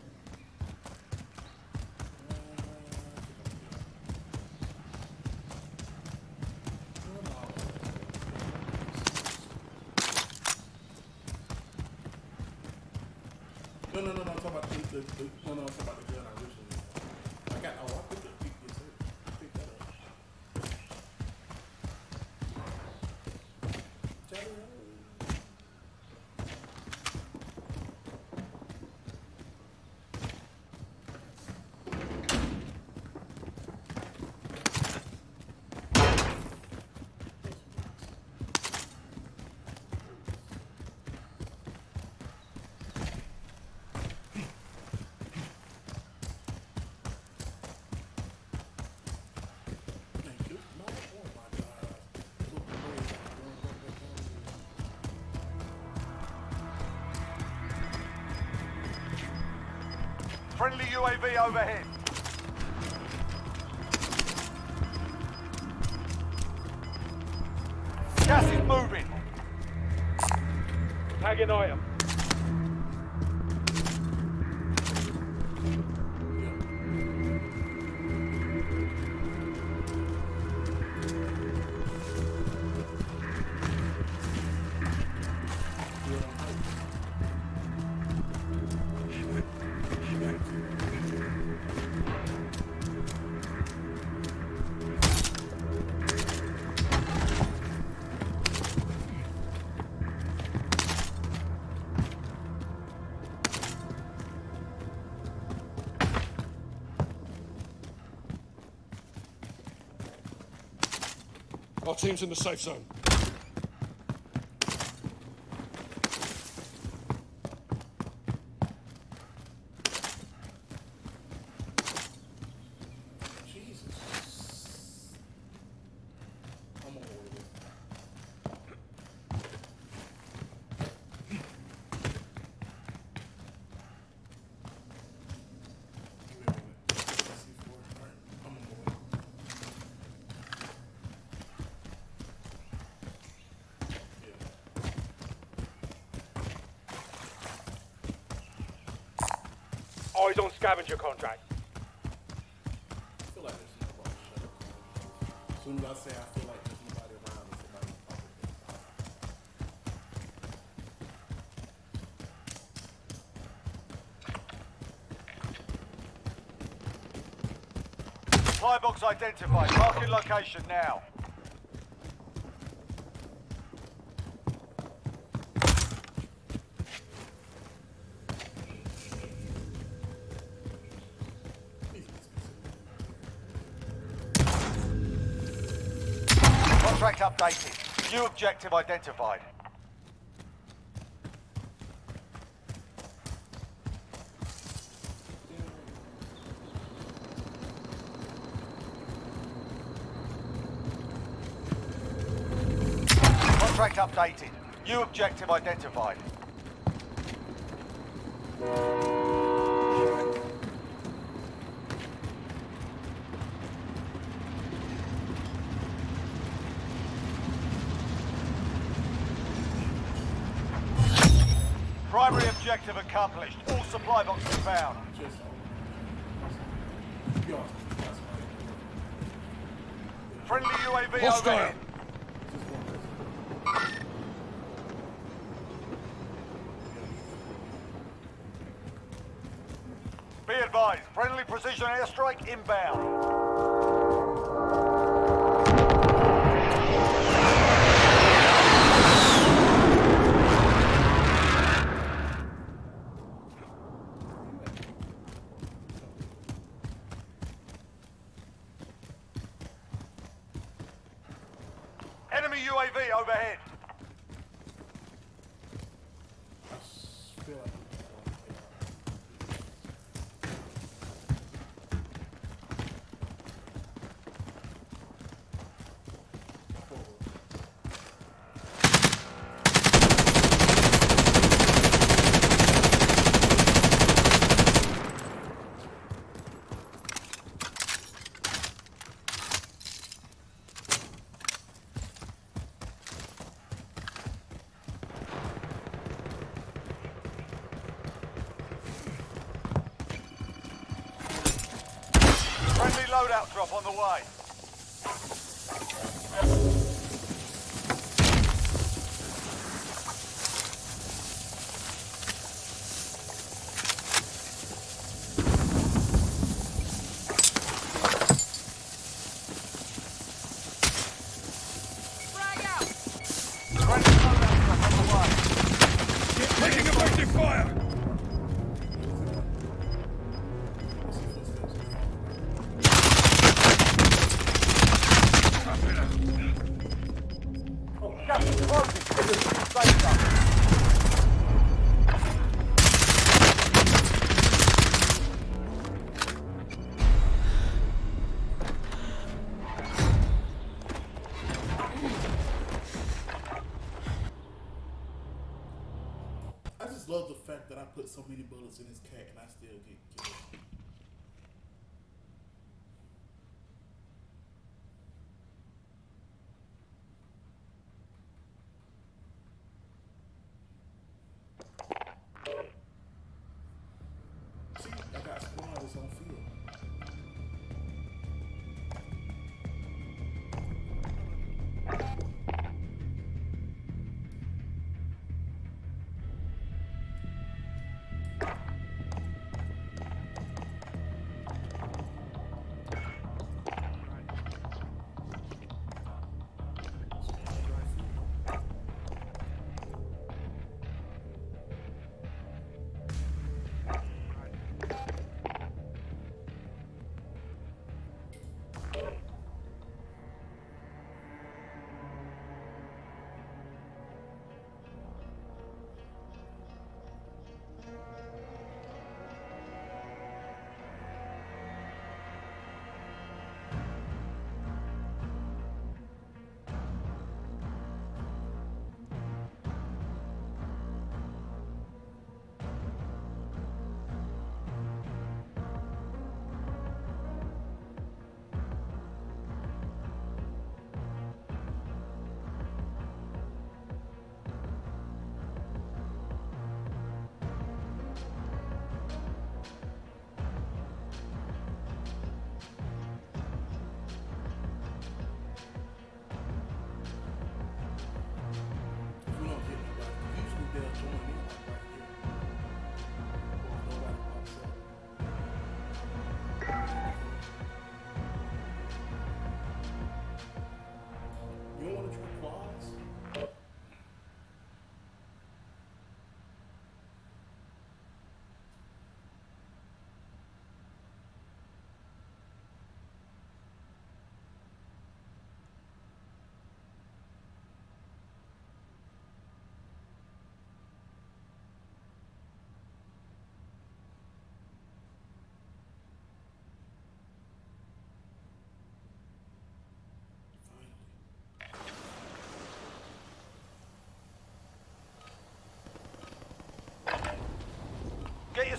No, I'm talking about I'm talking about the gun I originally. I picked the pick this up. I picked that up. Friendly UAV overhead. Gas is moving. Tagging item. team's in the safe zone. Eyes on scavenger contract. I feel like there's nobody. As soon as I say I feel like there's nobody around, there's somebody popping. Supply box identified. Marking location now. Contract updated. New objective identified. Contract updated. New objective identified. Primary objective accomplished. All supply boxes found. Friendly UAV Hostile. overhead. Be advised, friendly precision airstrike inbound. Enemy UAV overhead. I feel like Friendly loadout drop on the way. Friendly loadout drop on the way. Taking effective fire! Gas is closing. Safe zone. I just love the fact that I put so many bullets in this cat and I still get killed. See, I got spawners on field.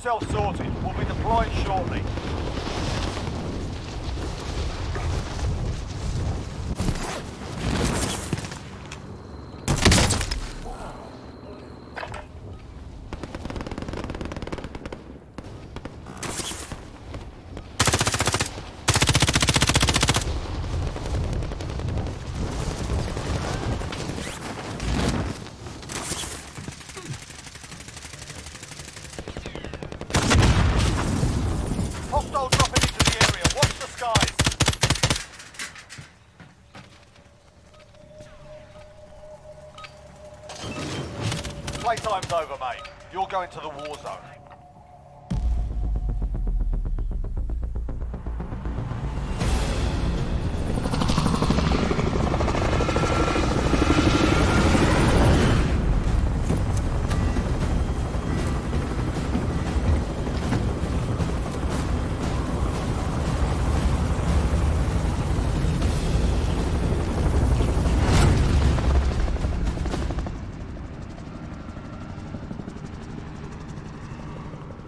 yourself sorted. We'll be deploying shortly. Hostile dropping into the area. Watch the skies. Playtime's over, mate. You're going to the war zone.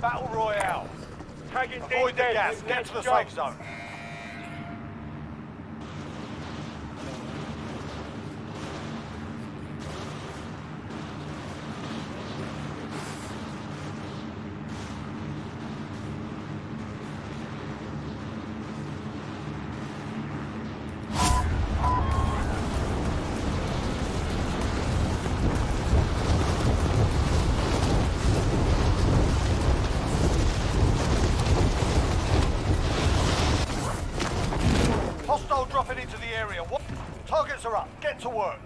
Battle Royale. Avoid the gas. Get to the safe zone. Hostile dropping into the area. What? Targets are up. Get to work.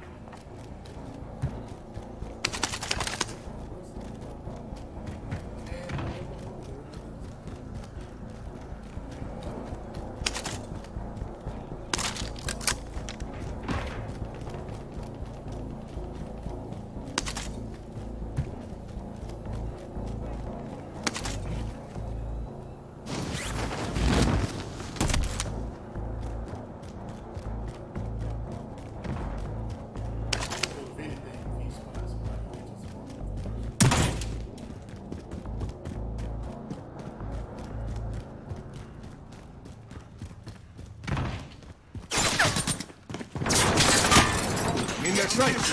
In their sights.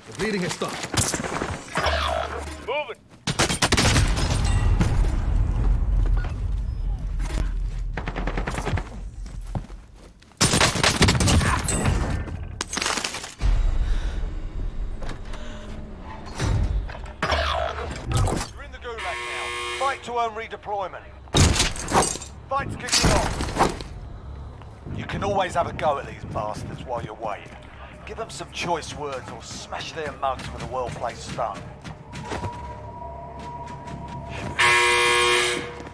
The bleeding has stopped. Moving. You're in the gulag now. Fight to earn redeployment. Fight's kicking off. You can always have a go at these bastards while you're waiting. Give them some choice words or smash their mugs with a well-placed stun.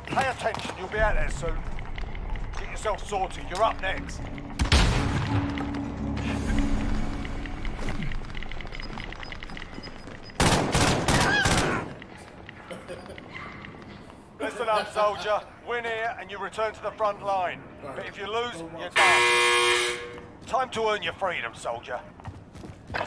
Pay attention, you'll be out there soon. Get yourself sorted, you're up next. Listen up, soldier. Win here and you return to the front line. But if you lose, you're done. Time to earn your freedom, soldier. A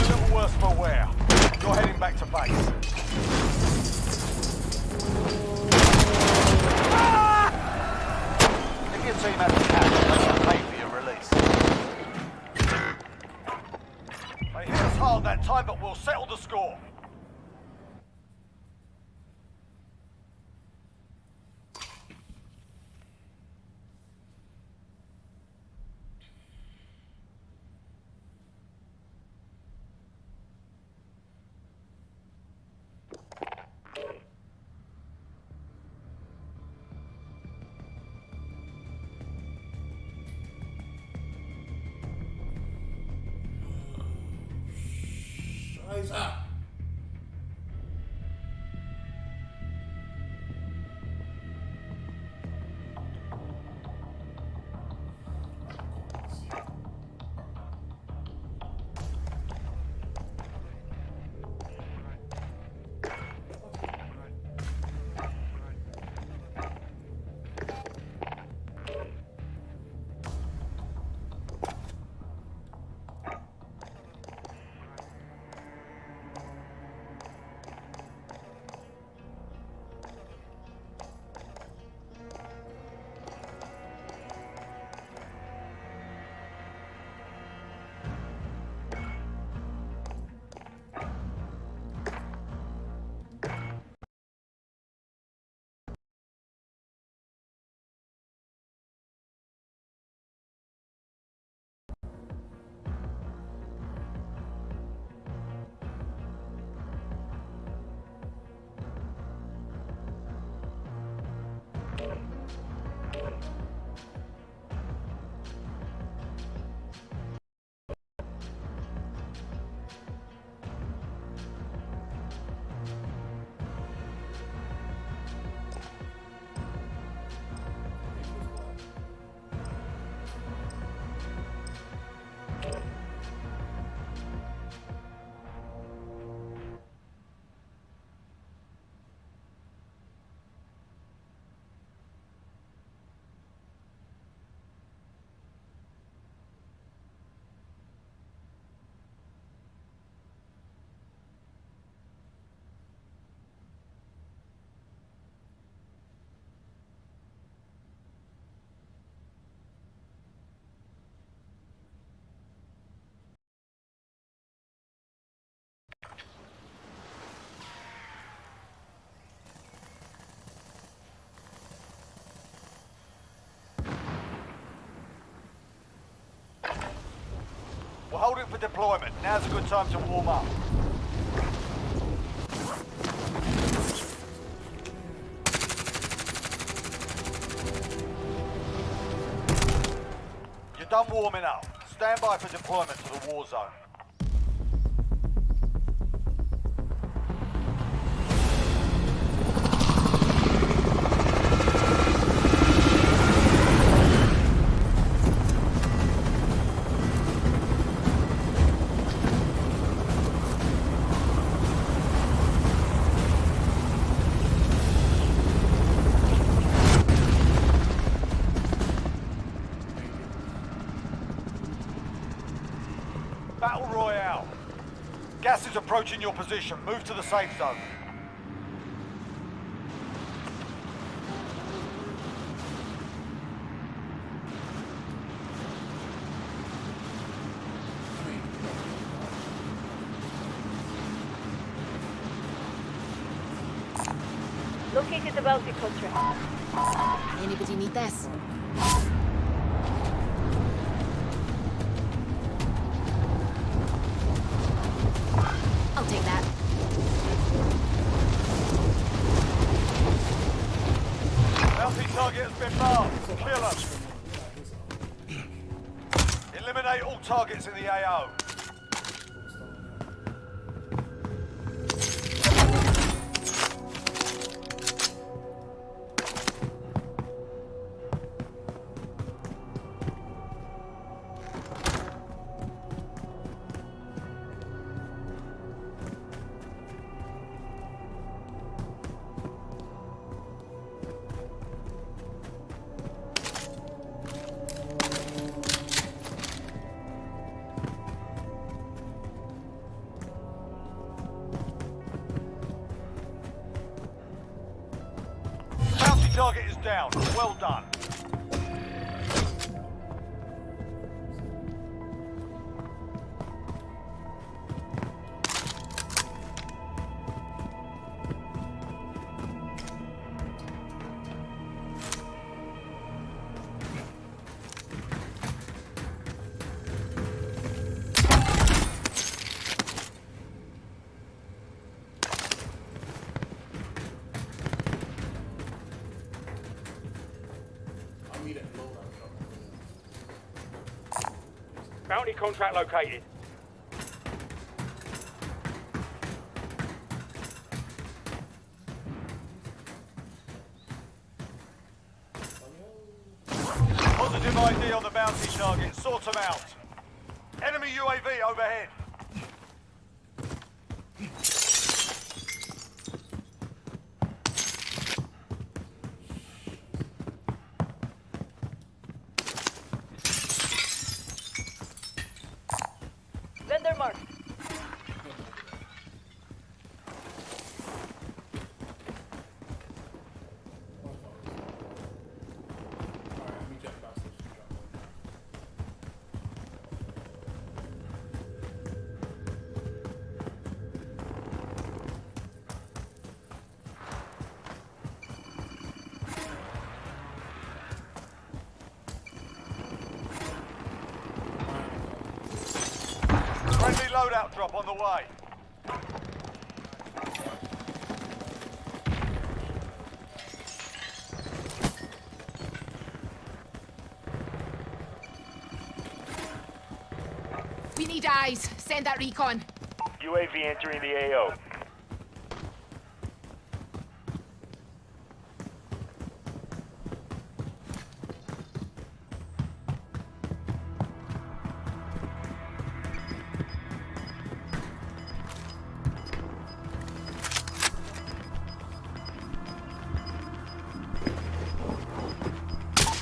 little worse for wear. You're heading back to base. If your team has the cash, they can pay for your release. They hit us hard that time, but we'll settle the score. Eyes up. We're holding for deployment. Now's a good time to warm up. You're done warming up. Stand by for deployment to the war zone. Battle Royale. Gas is approaching your position. Move to the safe zone. Located the bounty contract. Anybody need this? I'll take that. Bounty target has been marked. Kill them. Eliminate all targets in the AO. Target is down. Well done. Bounty contract located. Positive ID on the bounty target. Sort them out. Enemy UAV overhead. Vendor mark. Friendly loadout drop on the way. We need eyes. Send that recon. UAV entering the AO.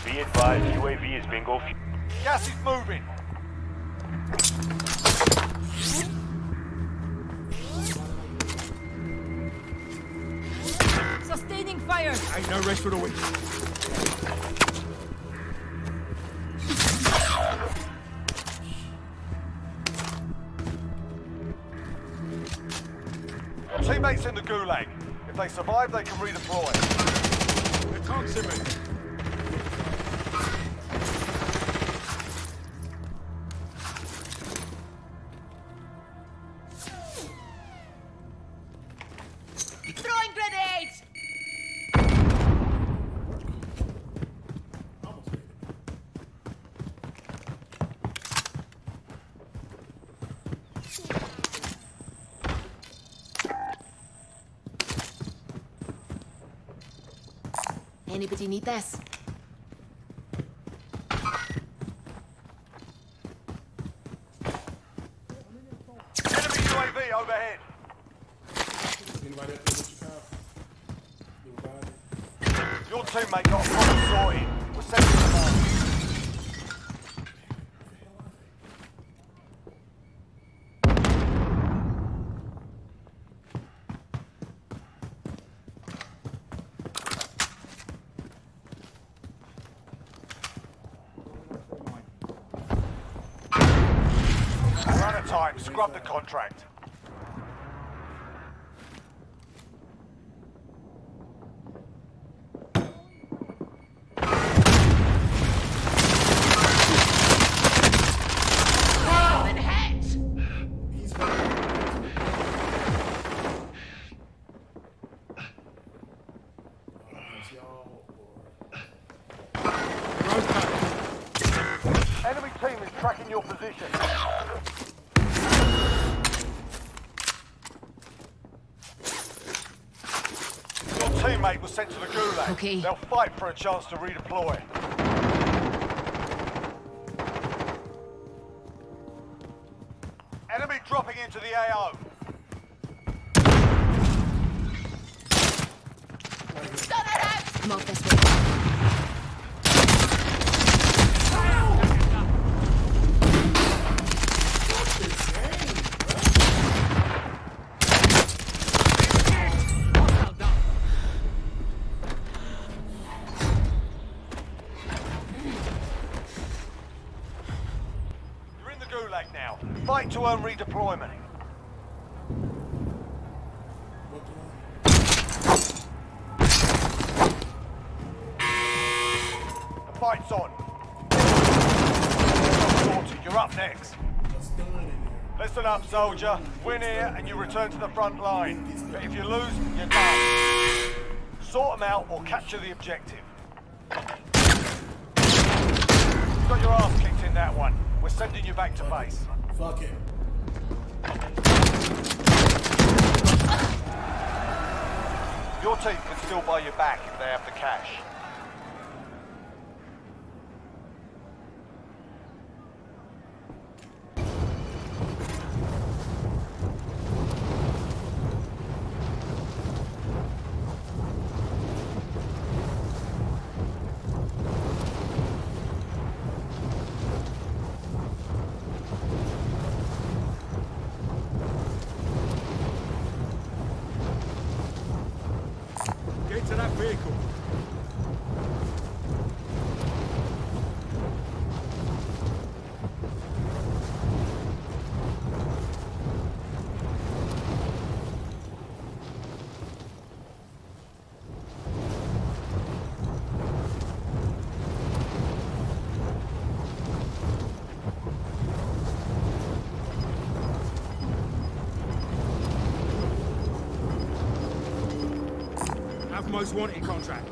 Be advised, UAV is bingo. Gas is moving. Sustaining fire. Ain't no rest for the weak. Teammates in the gulag. If they survive, they can redeploy. They can't see me. Anybody need this? Enemy UAV overhead. Anybody up there with your car? Your teammate got a problem sorted. We're sending them on. We're out of time. Scrub the contract. Enemy team is tracking your position. Your teammate was sent to the Gulag. Okay. They'll fight for a chance to redeploy. Enemy dropping into the AO. I'm off this way. You're in the Gulag now. Fight to earn redeployment. The fight's on. You're up next. Listen up, soldier. Win here and you return to the front line. But if you lose, you're done. Sort them out or capture the objective. You got your ass kicked in that one. We're sending you back to base. Fuck it. Your team can still buy you back if they have the cash. Get to that vehicle. Have most wanted contract.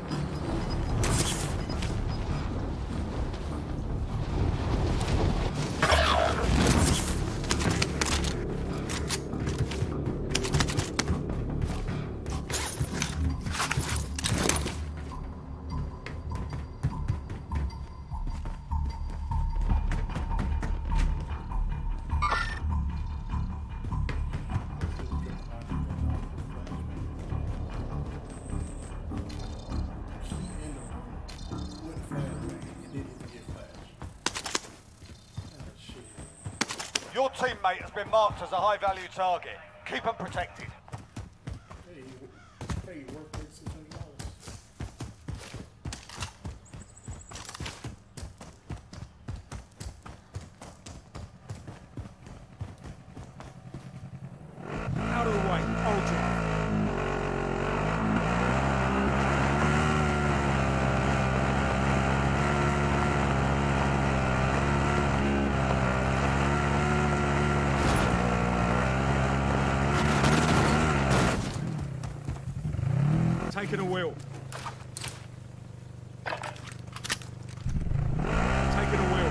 Your teammate has been marked as a high-value target. Keep them protected. Hey, worth $600. Out of the way. Ultra. Taking a wheel. Taking a wheel.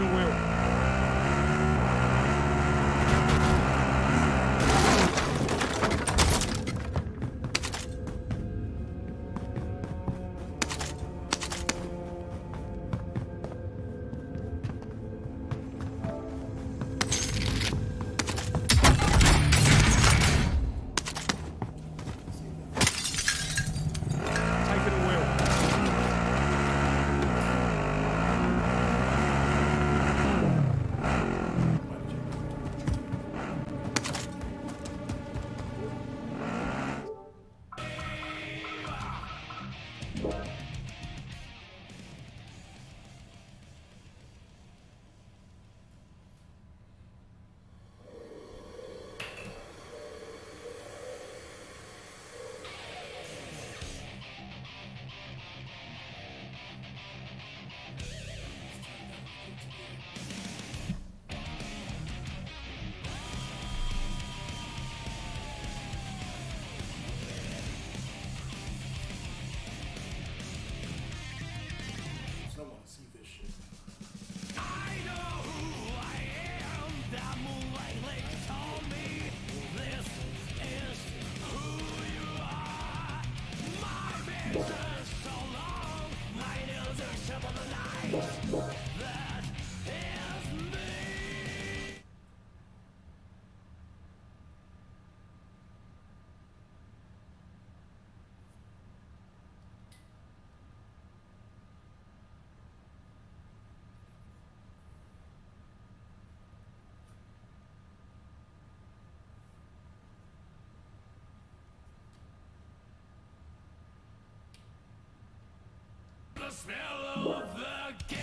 taking a wheel. Taking a wheel. I want to see this shit. The smell of the game.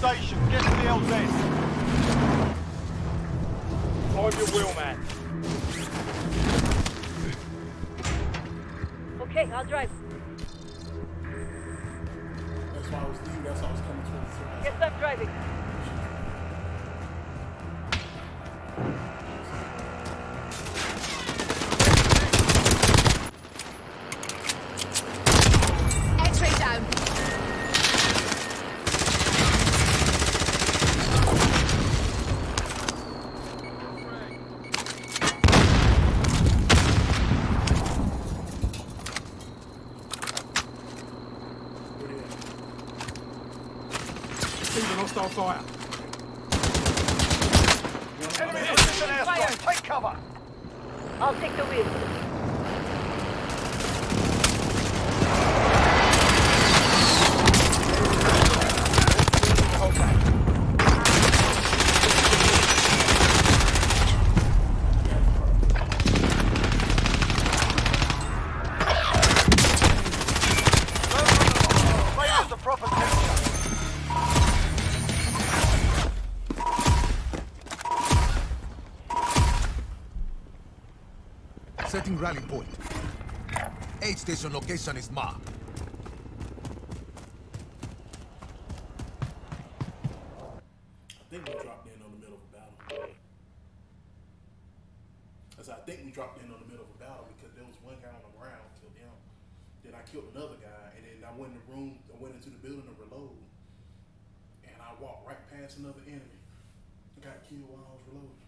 station. Get to the LZ. Find your wheel, man. Okay, I'll drive. That's why I was leaving. That's why I was coming towards the Yes, I'm driving. X-ray down. Receiving hostile fire. Enemy precision airstrike. Take cover. I'll take the wheel. Make this a proper picture. Setting rally point. Aid station location is marked. I think we dropped in on the middle of a battle. I think we dropped in on the middle of a battle because there was one guy on the ground, killed him. Then I killed another guy, and then I went in the room, I went into the building to reload. And I walked right past another enemy. I got killed while I was reloading.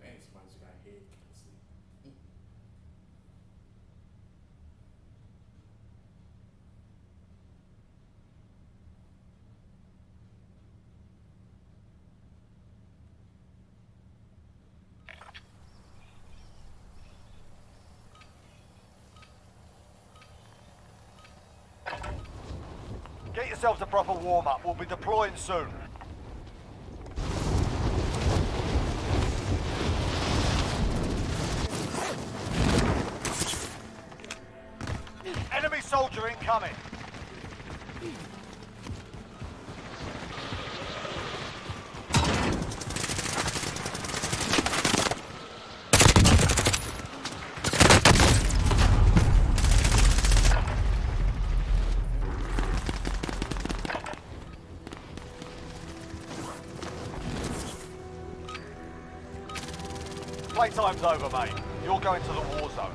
Dang, somebody just got head cancer. Get yourselves a proper warm-up. We'll be deploying soon. Enemy soldier incoming. Playtime's over, mate. You're going to the war zone.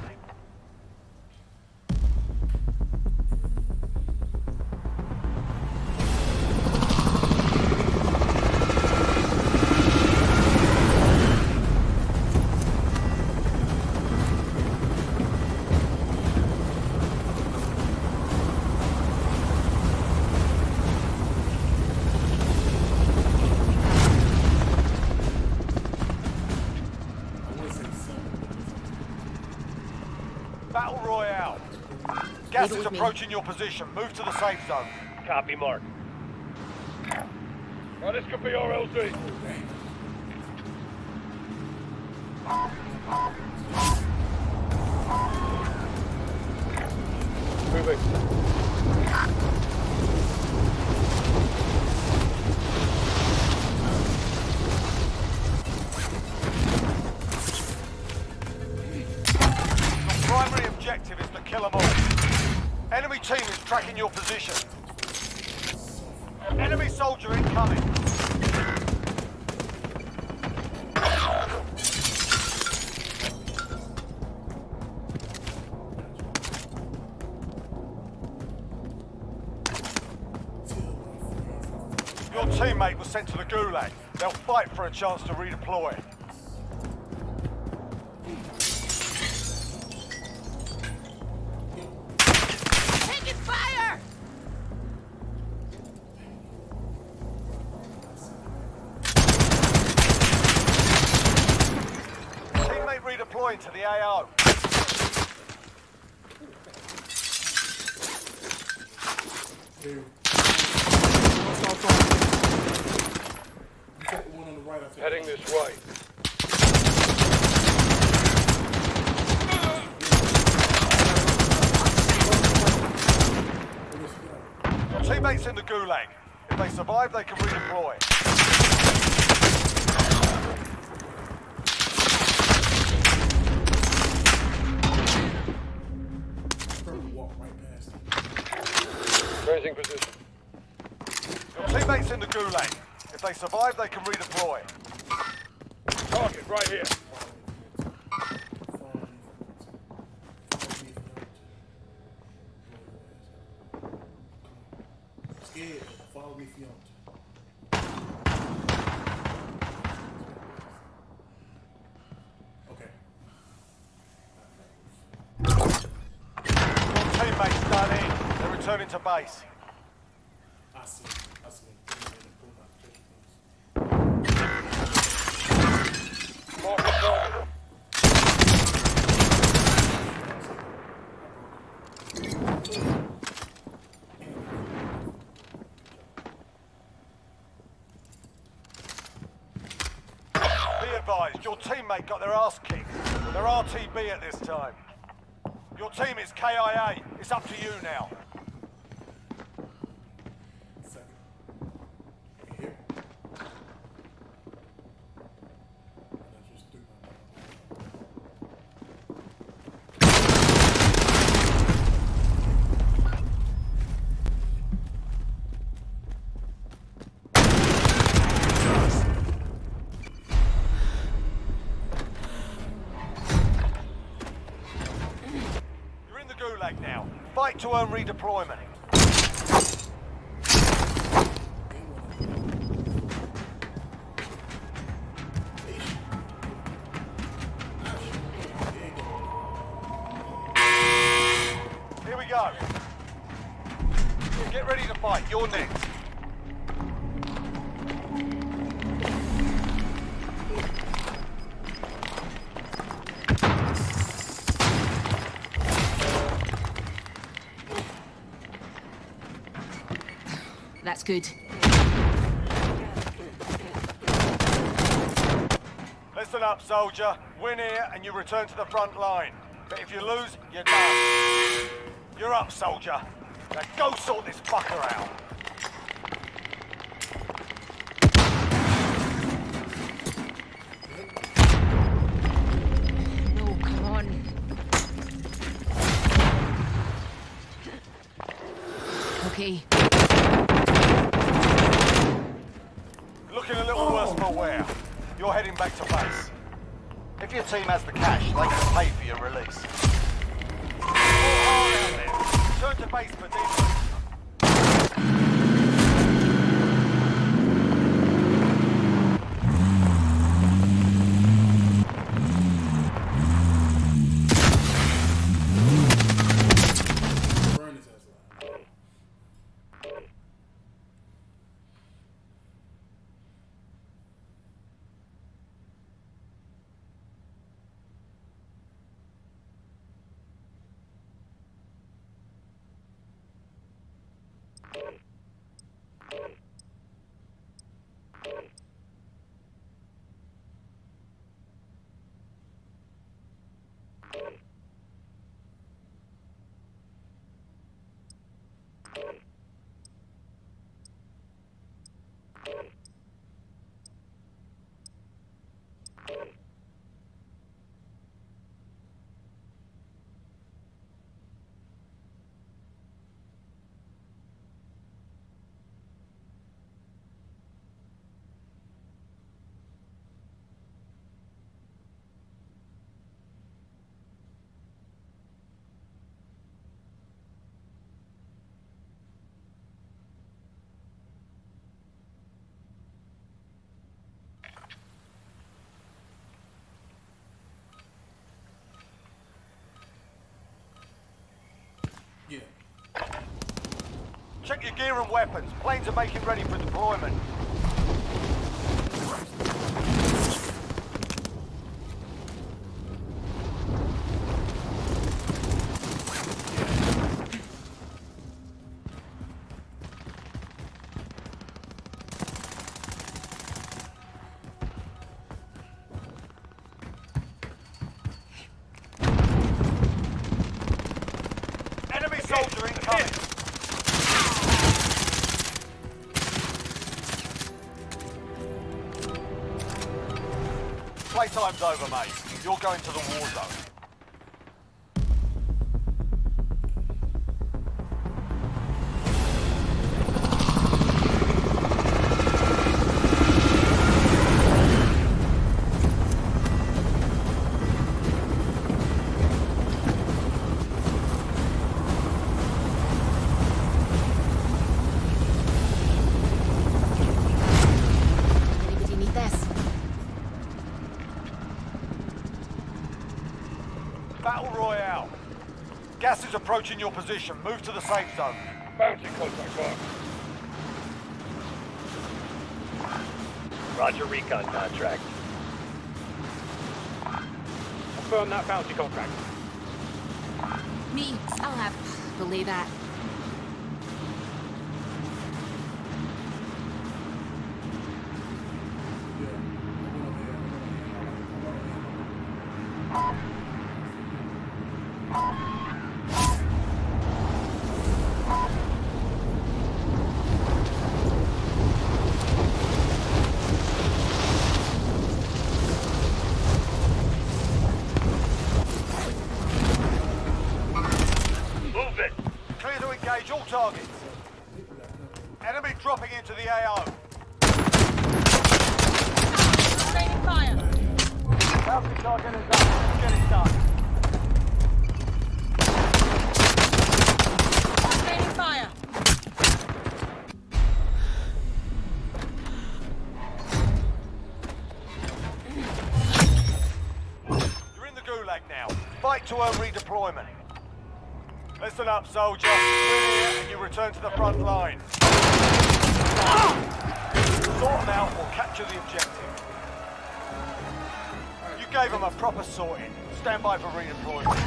Battle Royale. Gas is approaching your position. Move to the safe zone. Copy, Mark. Well, this could be our LZ. Moving. Primary objective is to kill them all. Enemy team is tracking your position. Enemy soldier incoming. Your teammate was sent to the Gulag. They'll fight for a chance to redeploy. redeploying to the AO. There. One on the right, I think. Heading this way. Your teammates in the gulag. If they survive, they can redeploy. Walk right past him. Raising position. Your teammates in the gulag. If they survive, they can redeploy. Target right here. Scared. Follow me, Fiona. Okay. Your teammates done in. They're returning to base. I see. I see. Mark the target. Be advised, your teammate got their ass kicked. They're RTB at this time. Your team is KIA. It's up to you now. You're in the gulag now. Fight to earn redeployment. Here we go. Get ready to fight. You're next. That's good. Listen up, soldier. Win here and you return to the front line. But if you lose, you're done. You're up, soldier. Now go sort this fucker out. No, come on. Okay. Looking a little worse for wear. You're heading back to base. If your team has the cash, they can pay for your release. Turn to base for defense. Burn his ass alive. Yeah. Check your gear and weapons. Planes are making ready for deployment. Playtime's over, mate. You're going to the war zone. Anybody need this? Battle Royale. Gas is approaching your position. Move to the safe zone. Bounty contract mark. Roger, recon contract. Confirm that bounty contract. Me, I'll have. Believe that. Move it. Clear to engage all targets. Enemy dropping into the AO. Raining fire. Bounty target is up. Get it done. Raining fire. You're in the gulag now. Fight to earn redeployment. Listen up, soldier. We're here and you return to the front line. Sort them out or capture the objective. You gave them a proper sorting. Stand by for redeployment.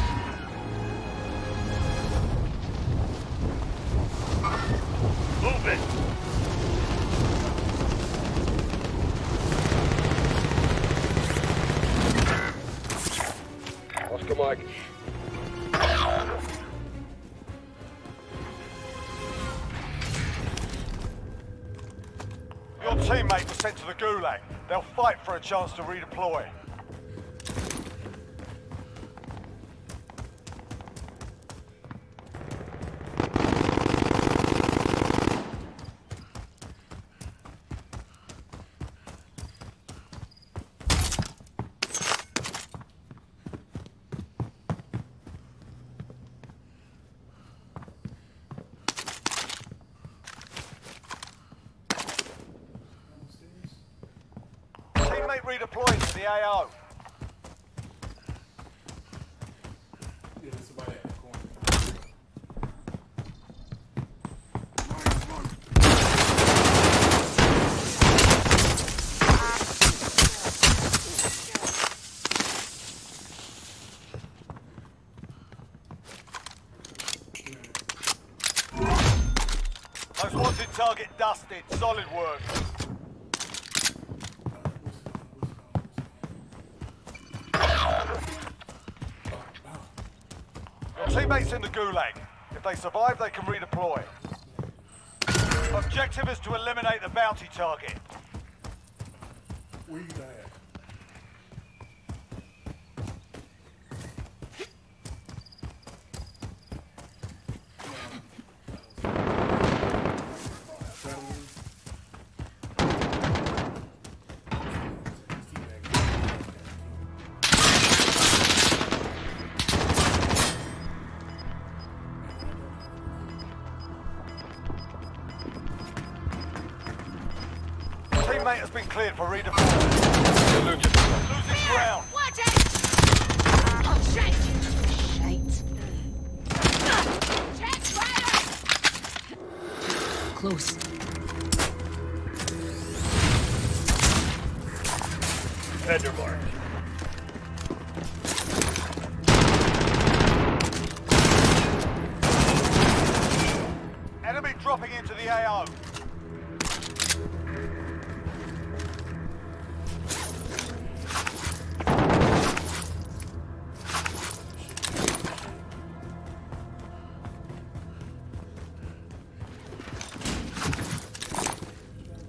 Move it. Oscar Mike. Your teammate was sent to the gulag. They'll fight for a chance to redeploy. Teammate redeploying to the AO. Yeah, this is about it. Corner. Most wanted target dusted. Solid work. Your teammates in the gulag. If they survive, they can redeploy. Objective is to eliminate the bounty target. Where you die at? Teammate has been cleared for redeployment. Losing ground. Watch it! Oh, shit! Shite. Check fire! Close. Vendor mark. Enemy dropping into the AO.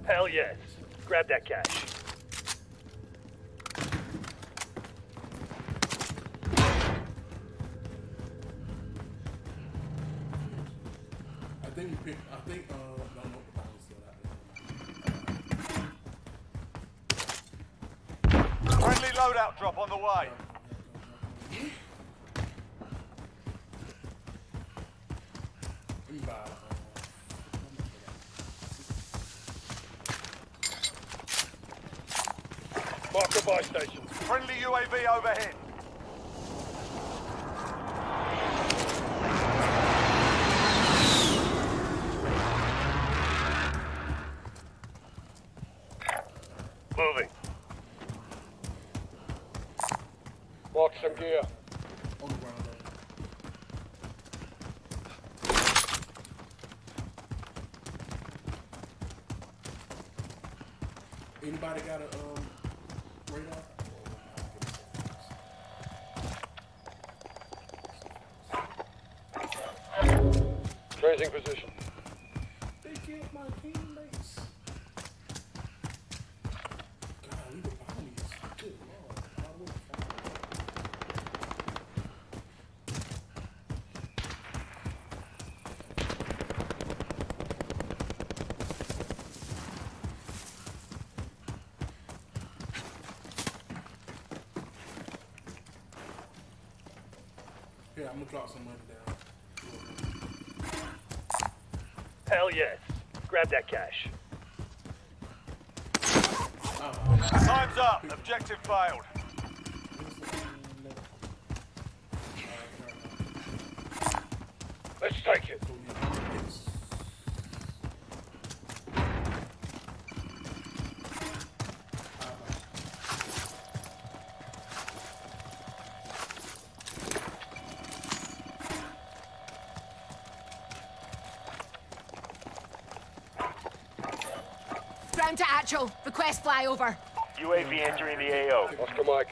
Hell yes. Grab that cash. think we picked. I think no, the pilot's still out there. Friendly loadout drop on the way. We buy. Mark the buy station. Friendly UAV overhead. Moving. Mark some gear. On the ground. Anybody got a radar? Tracing position. They killed my teammates. God, we were bounties. Good Lord. I would've found Here, I'm gonna drop some money down. Hell yes. Grab that cash. Time's up. Objective failed. Let's take it. Ground to actual. Request flyover. UAV entering the AO. Oscar Mike.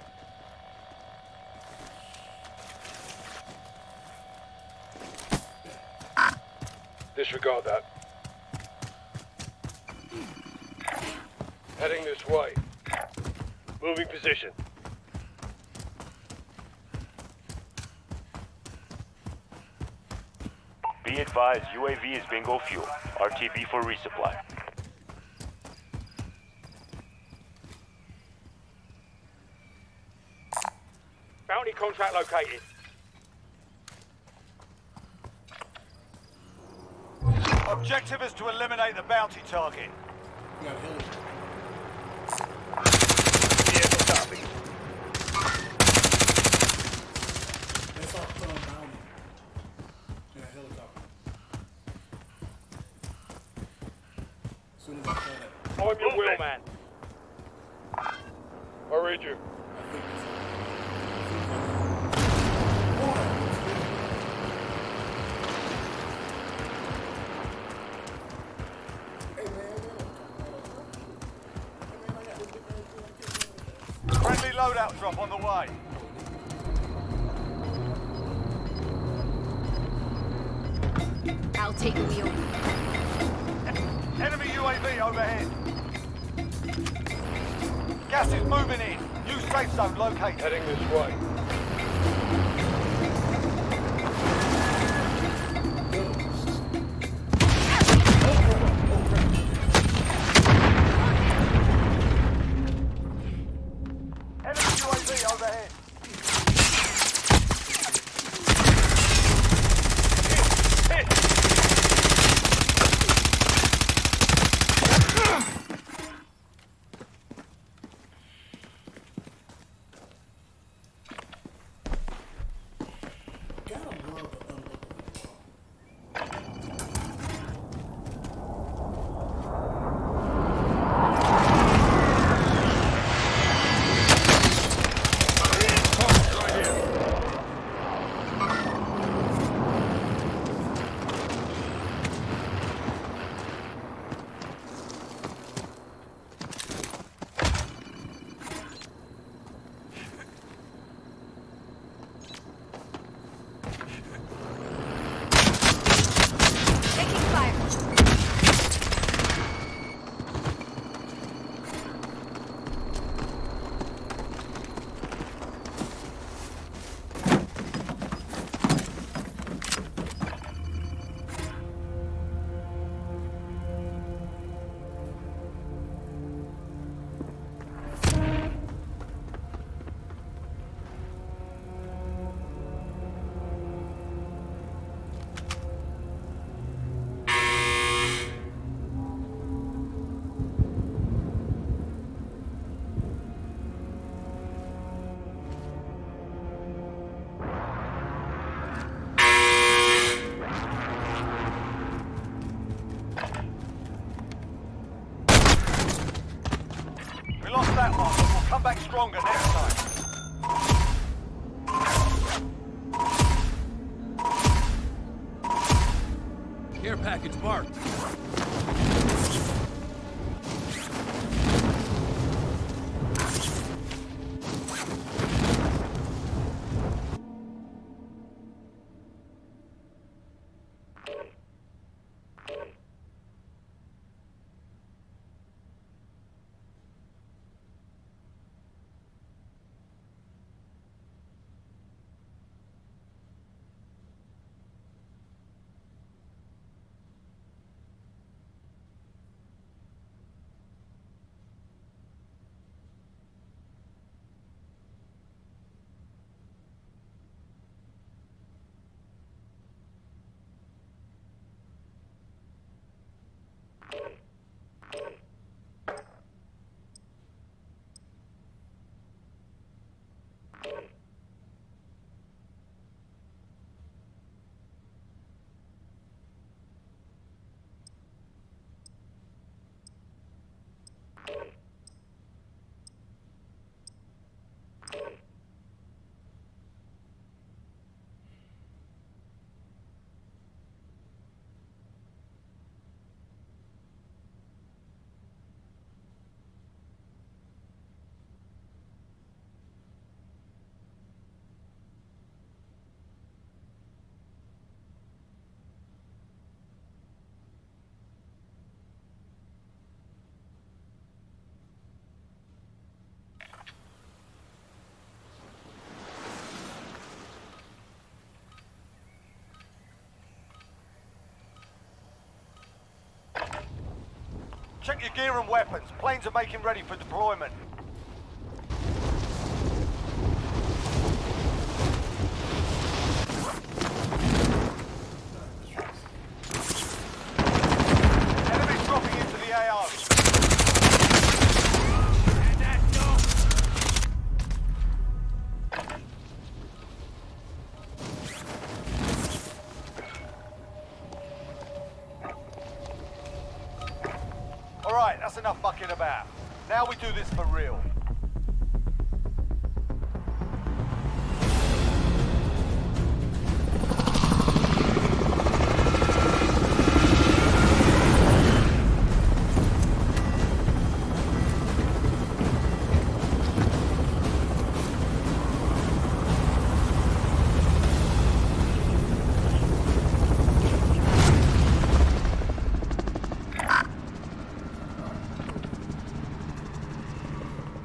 Disregard that. Heading this way. Moving position. Be advised, UAV is bingo fuel. RTB for resupply. Bounty contract located. Objective is to eliminate the bounty target. We got a heli. Vehicle copy. That's our bounty. And a helicopter. As soon as I saw that. I'm your wheelman. I read you. I think it's Friendly loadout drop on the way. I'll take the wheel. Enemy UAV overhead. Gas is moving in. New safe zone located. Heading this way. Enemy UAV overhead. lost that one, but we'll come back stronger next time. Care package marked. Check your gear and weapons. Planes are making ready for deployment. Enemies dropping into the AO. Alright, that's enough mucking about. Now we do this for real.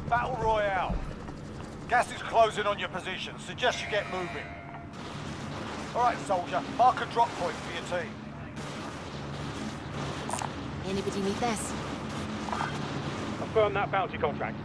Battle Royale. Gas is closing on your position. Suggest you get moving. Alright, soldier. Mark a drop point for your team. Anybody need this? Confirm that bounty contract.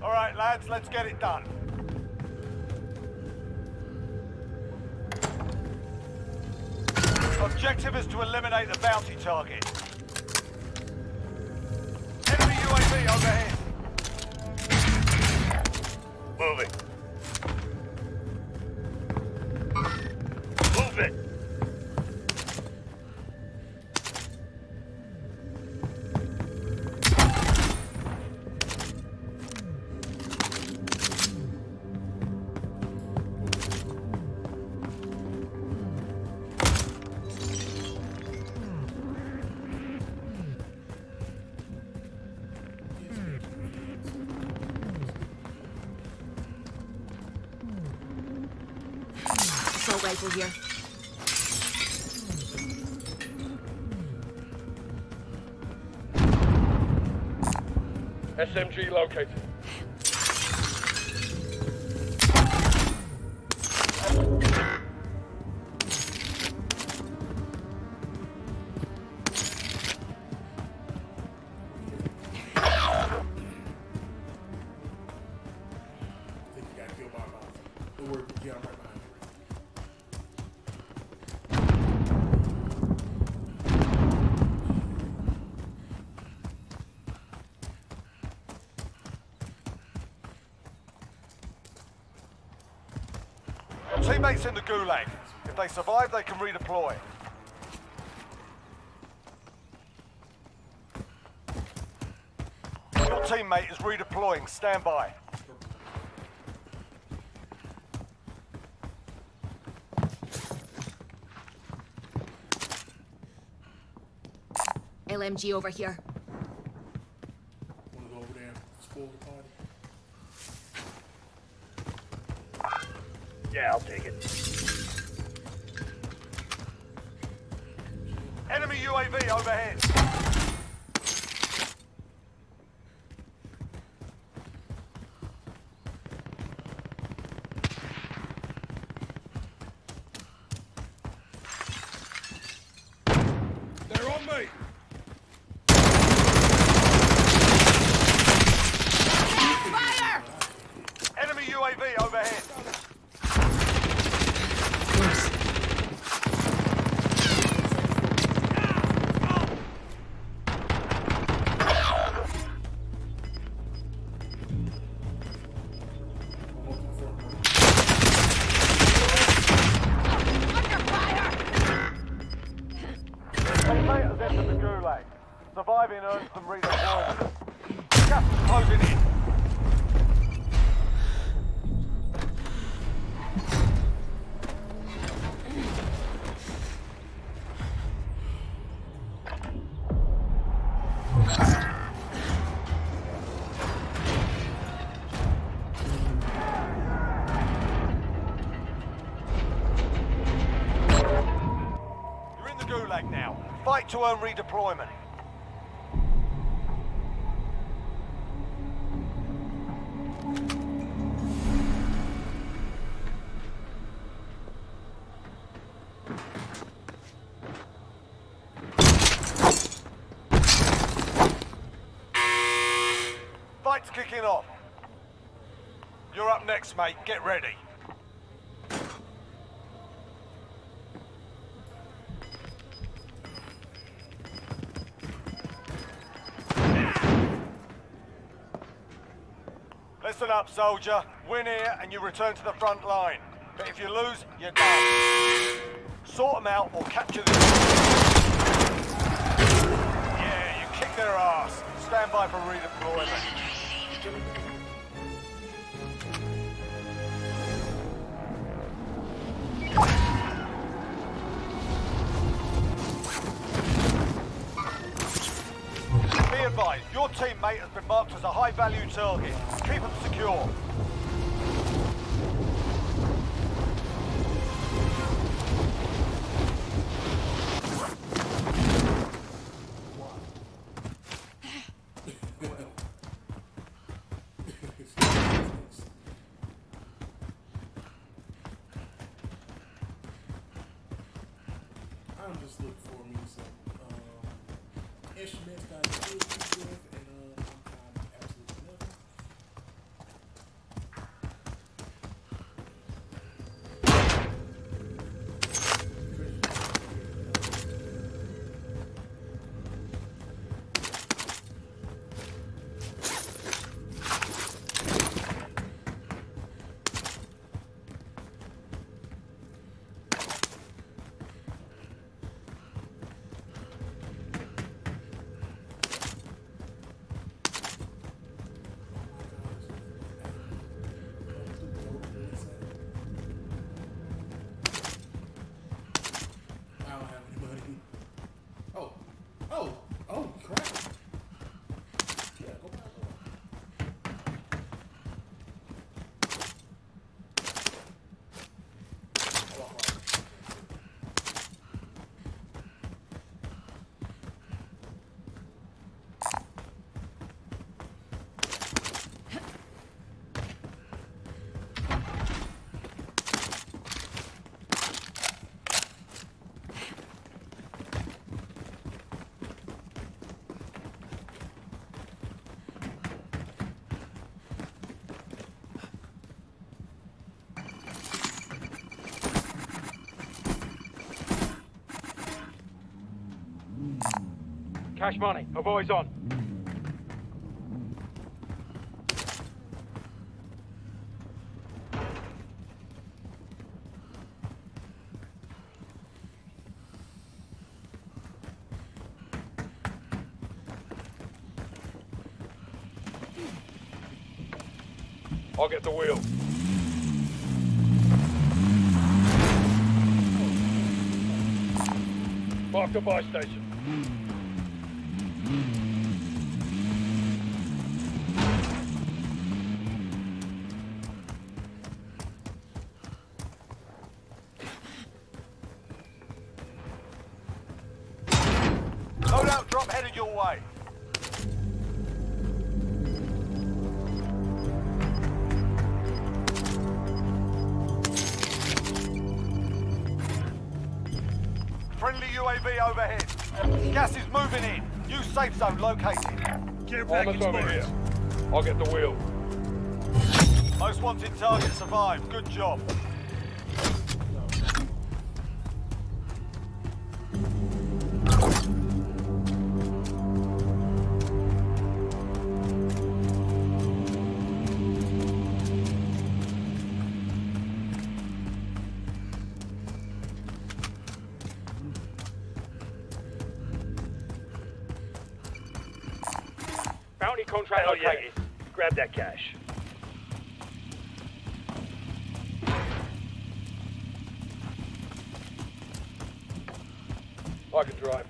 Alright, lads, let's get it done. Objective is to eliminate the bounty target. Enemy UAV overhead. Moving. Move it. Assault rifle here. SMG located. Your teammates in the Gulag. If they survive, they can redeploy. Your teammate is redeploying. Stand by. LMG over here. Wanna go over there and spoil the party? Yeah, I'll take it. Enemy UAV overhead. They're on me! Fire! Enemy UAV overhead. Teammate has entered the Gulag. Surviving earns them redeployment. Gas is closing in. You're in the Gulag now. Fight to earn redeployment. Fight's kicking off. You're up next, mate. Get ready. Listen up, soldier. Win here and you return to the front line. But if you lose, you're done. Sort them out or capture them. Yeah, you kick their ass. Stand by for redeployment. Be advised, your teammate has been marked as a high-value target. Keep them secure. I'm just looking for me some instruments that I can use with, and I'm finding absolutely nothing. I don't have any money. Oh, crap. Yeah, go back. Cash money. Our boys on. I'll get the wheel. Mark the buy station. Loadout drop headed your way. Friendly UAV overhead. Gas is moving in. New safe zone located. Care package over here. I'll get the wheel. Most wanted target survived. Good job. Bounty contract located. Grab that cash. I can drive.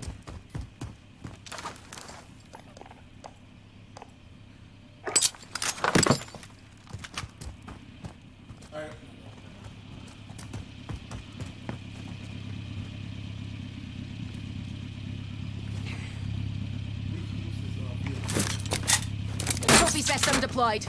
Trophy system deployed.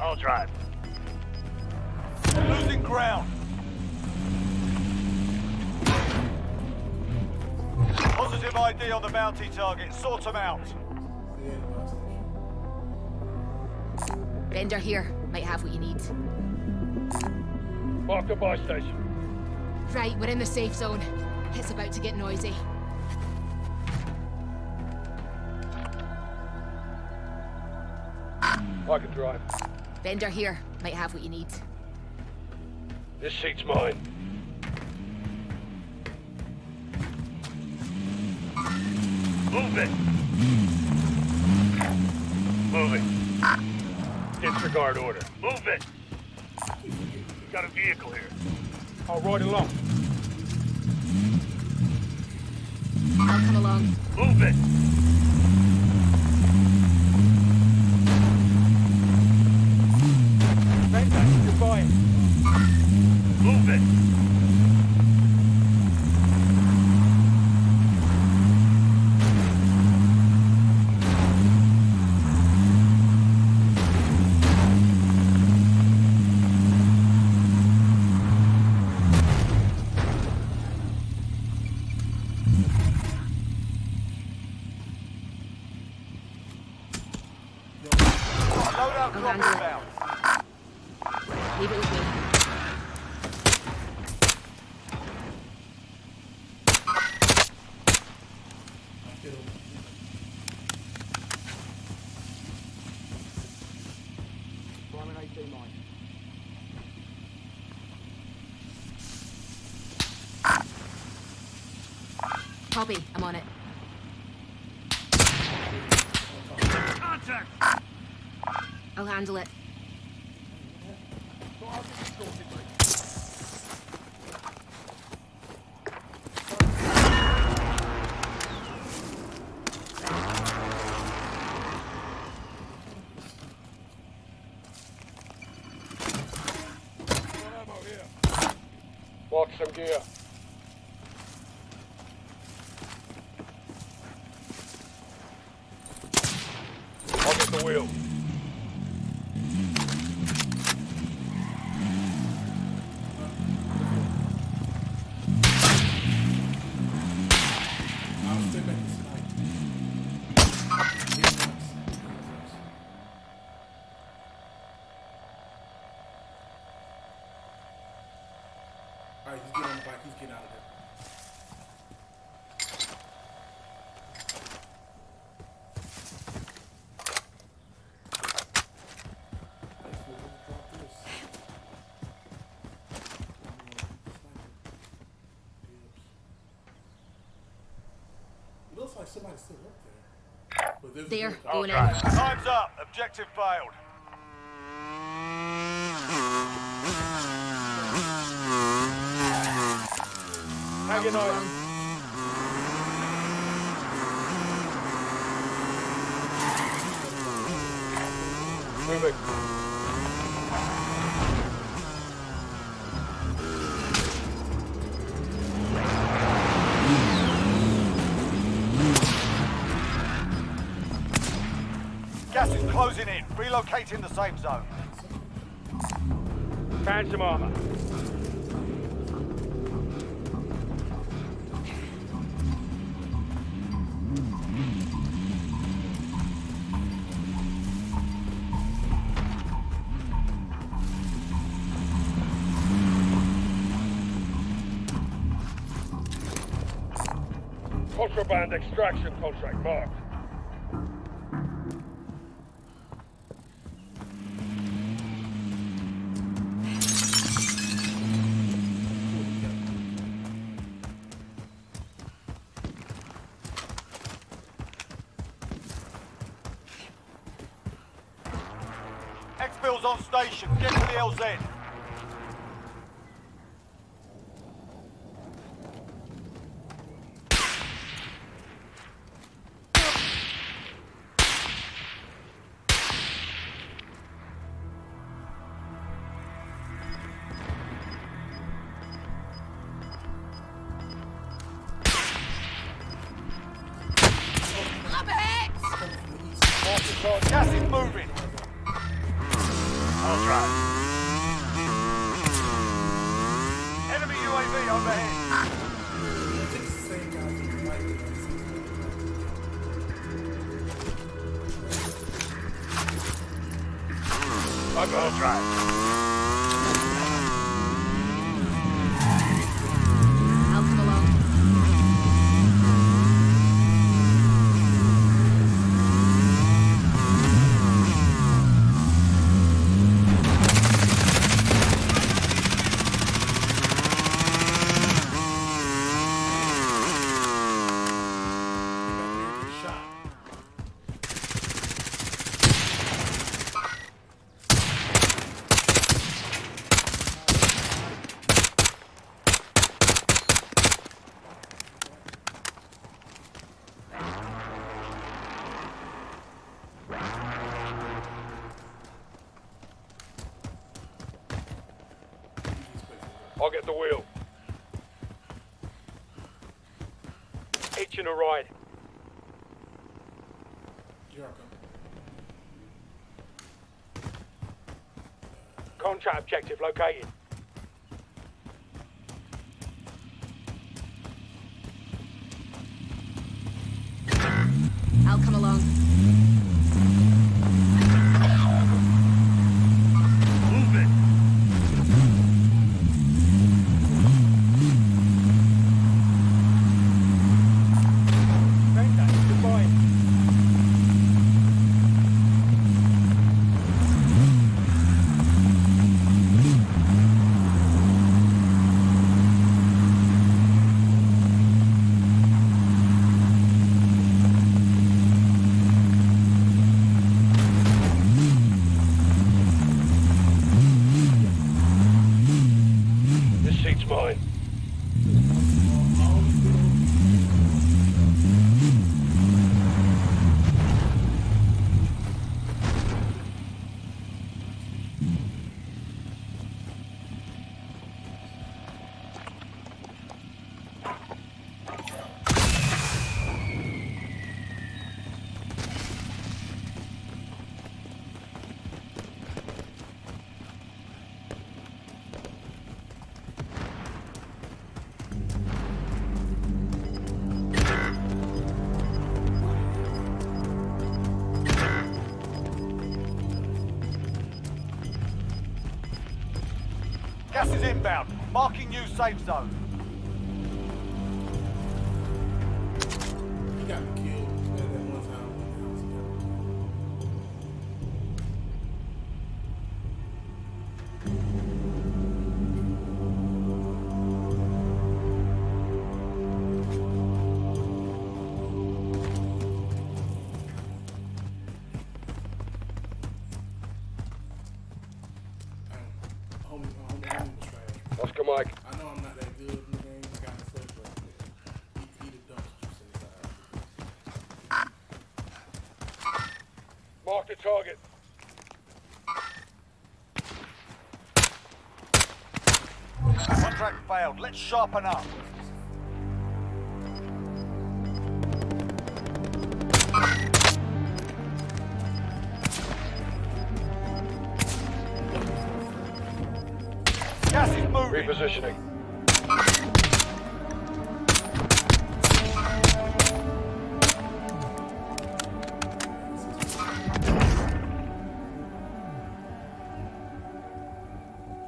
I'll drive. Losing ground. Positive ID on the bounty target. Sort them out. Vendor here. Might have what you need. Mark the buy station. Right, we're in the safe zone. It's about to get noisy. I can drive. Vendor here. Might have what you need. This seat's mine. Move it! Moving. Disregard order. Move it! We got a vehicle here. I'll ride along. I'll come along. Move it! You're buying. Move it! Loadout drop inbound. Leave it with me. Copy. I'm on it. Contact! I'll handle it. Walk some gear. I'll get the wheel. Alright, he's getting on the bike. He's getting out of there. like somebody's still up there. But there's There, a going in. Time's up. Objective failed. Hanging on. Moving. Gas is closing in. Relocating the safe zone. Found some armor. Contraband extraction contract marked. Exfil's on station. Get to the LZ. Gas is moving. I'll try. Enemy UAV overhead. I'll try. I'll come along. I'll get the wheel. Hitching a ride. Contract objective located. I'll come along. Move it. This seat's mine. Gas is inbound. Marking new safe zone. He got me killed at one time. Mike. I know I'm not that good in the game. I got to say, but he the dumpster inside. Mark the target. Contract failed. Let's sharpen up. Gas is moving. Repositioning.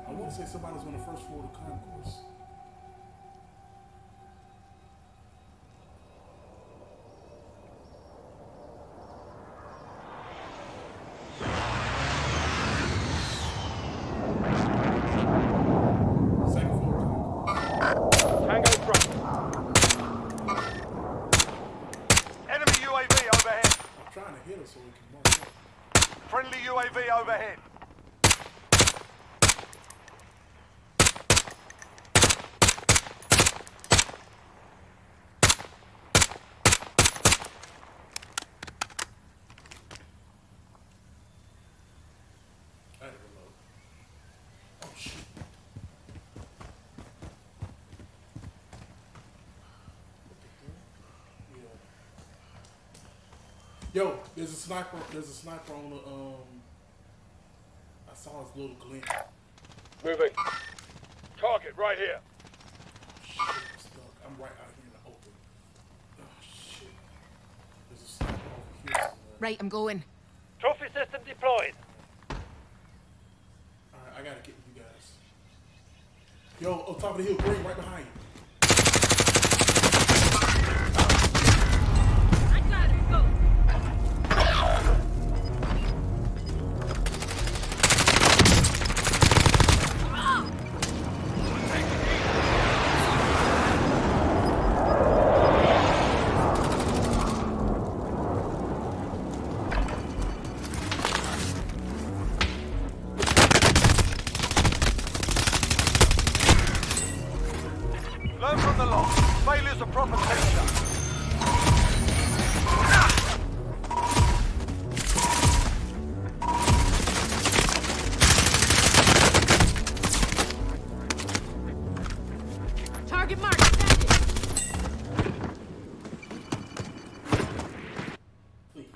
I want to say somebody was on the first floor of the concourse. Second floor. Tango front. Enemy UAV overhead. I'm trying to hit her so we can mark up. Friendly UAV overhead. I had to reload. Oh shit. Yeah. Yo, there's a sniper on the I saw his little glint. Moving. Target right here. Shit, I'm stuck. I'm right out here in the open. Oh shit. There's a sniper over here somewhere. Right, I'm going. Trophy system deployed. Alright, I gotta get with you guys. Yo, on top of the hill, green, right behind you. I got it. Go. Learn from the loss. Failure's a proper teacher. Target mark. Target. Please.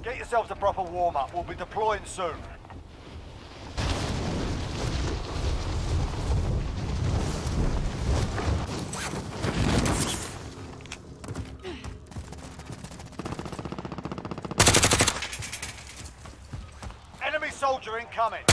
Get yourselves a proper warm-up. We'll be deploying soon. Enemy soldier incoming.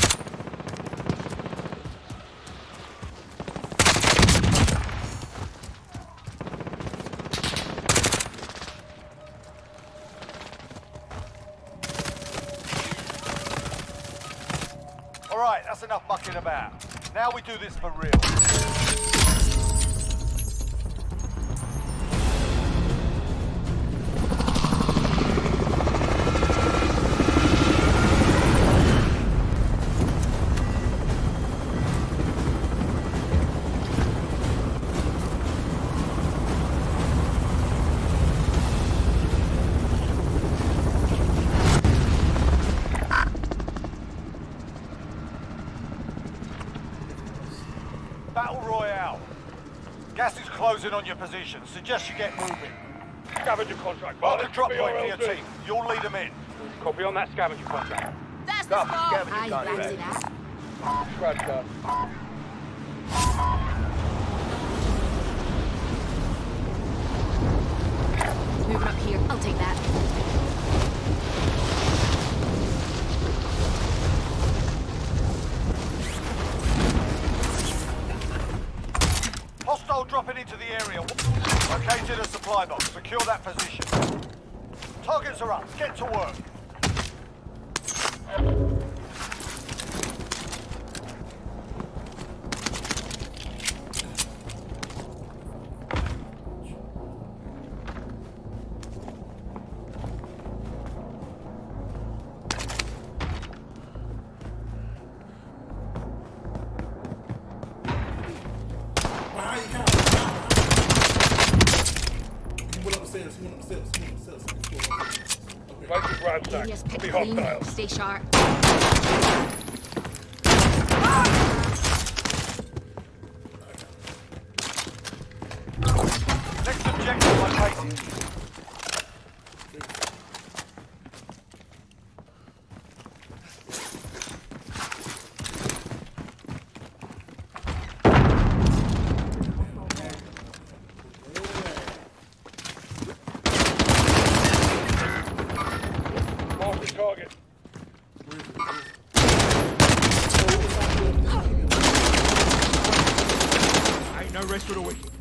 All right, that's enough mucking about. Now we do this for real. closing on your position. Suggest you get moving. Scavenger contract. Mark a drop point for your team. You'll lead them in. Copy on that scavenger contract. That's the spot. scavenger I contract. fancy that. Scratch that. Moving up here. I'll take that. Hostile dropping into the area. Located a supply box. Secure that position. Targets are up. Get to work. Area's picked clean. Stay sharp. Next objective located. Target. Ain't no rest for the wicked.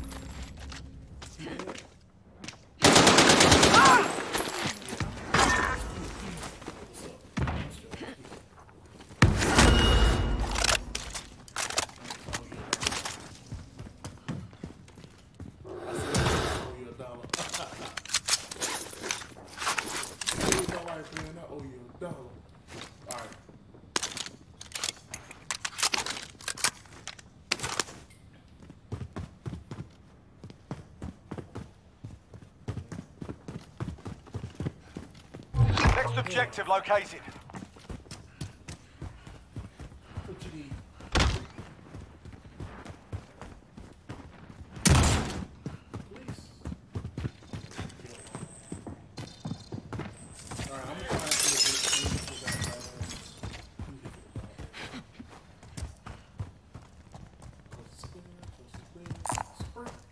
Next objective located.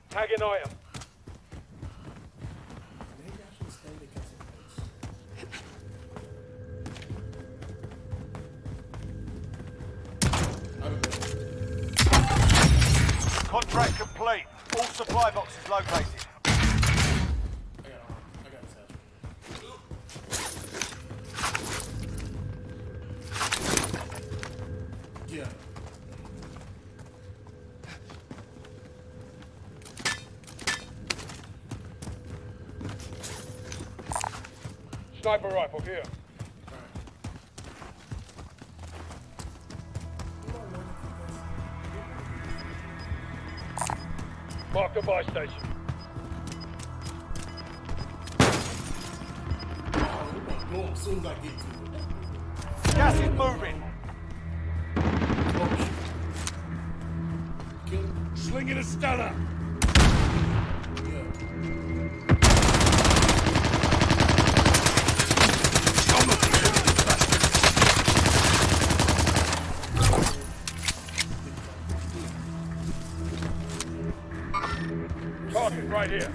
Tagging item. Contract complete. All supply boxes located. Yeah. Sniper rifle here. Mark the buy station. Go as soon as I get to it. Gas is moving. Slinging a stunner. Target right here.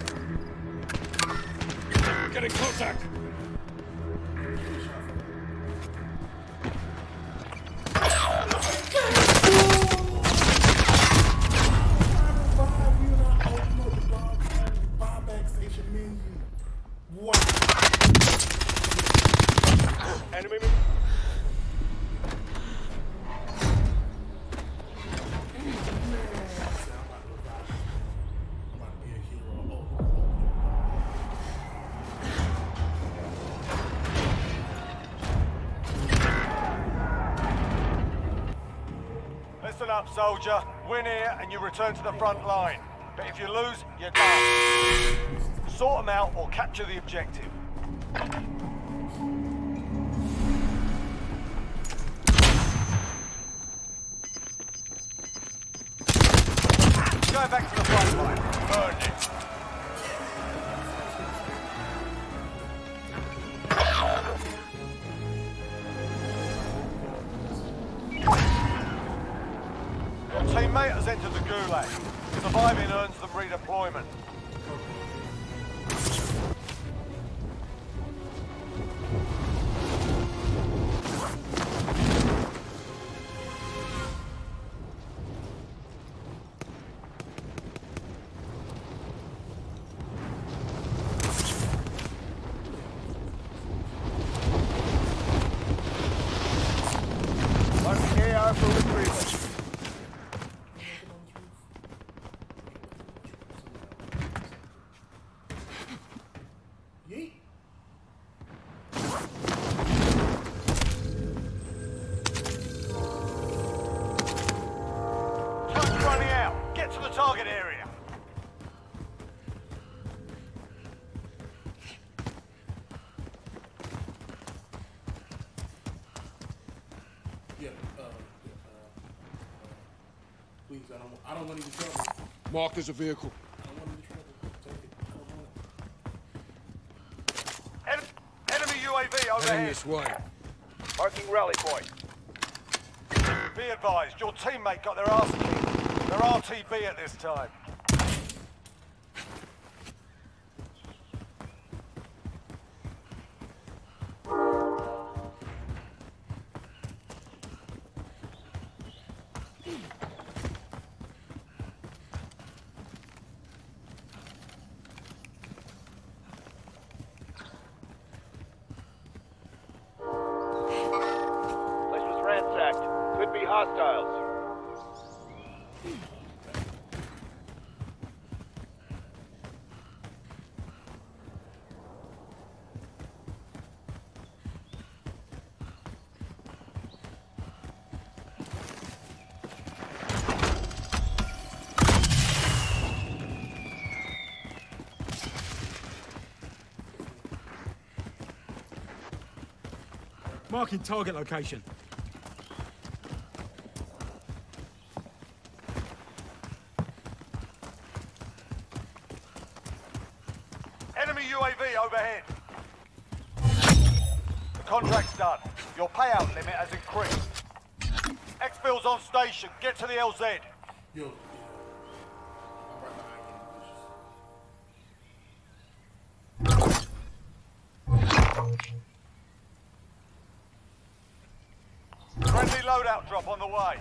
Getting contact. Enemy. Listen up, soldier. Win here and you return to the front line. But if you lose, you're done. Sort them out or capture the objective. Go back to the front line. Earned it. Your teammate has entered the Gulag. Surviving earns them redeployment. Marking AR for retrieval. Yeet. Time's running out. Get to the target area. Yeah. Please, I don't want any trouble. Marked as a vehicle. I don't want any trouble. Take it. I don't want it. Enemy UAV Heading overhead. this way. Marking rally point. Be advised, your teammate got their ass kicked. They're RTB at this time. Place was ransacked. Could be hostiles. Marking target location. Enemy UAV overhead. The contract's done. Your payout limit has increased. Exfil's on station. Get to the LZ. Yo, yeah. I'm right behind Friendly loadout drop on the way.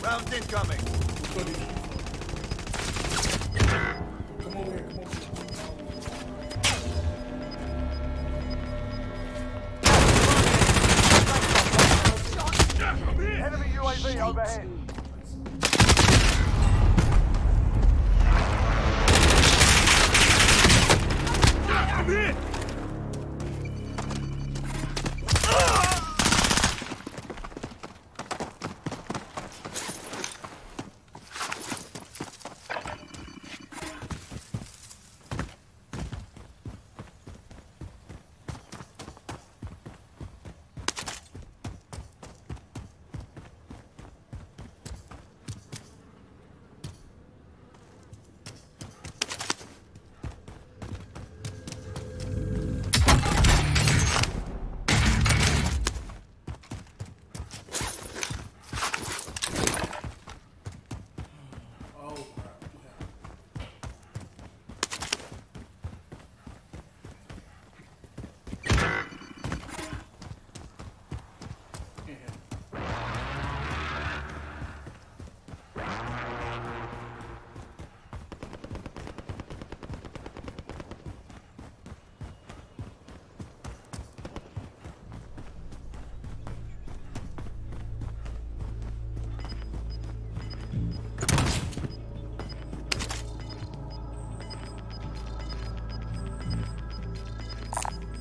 Rounds incoming. you. Come over here. Come over here. Enemy UAV overhead. I'm hit!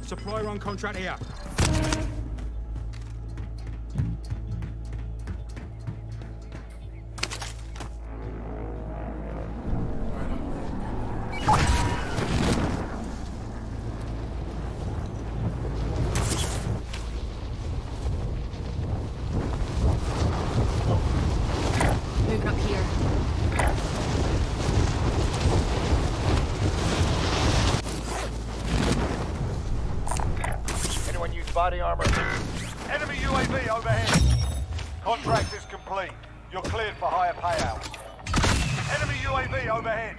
Supply run contract here. Moving up here. body armor. Enemy UAV overhead. Contract is complete. You're cleared for higher payouts. Enemy UAV overhead.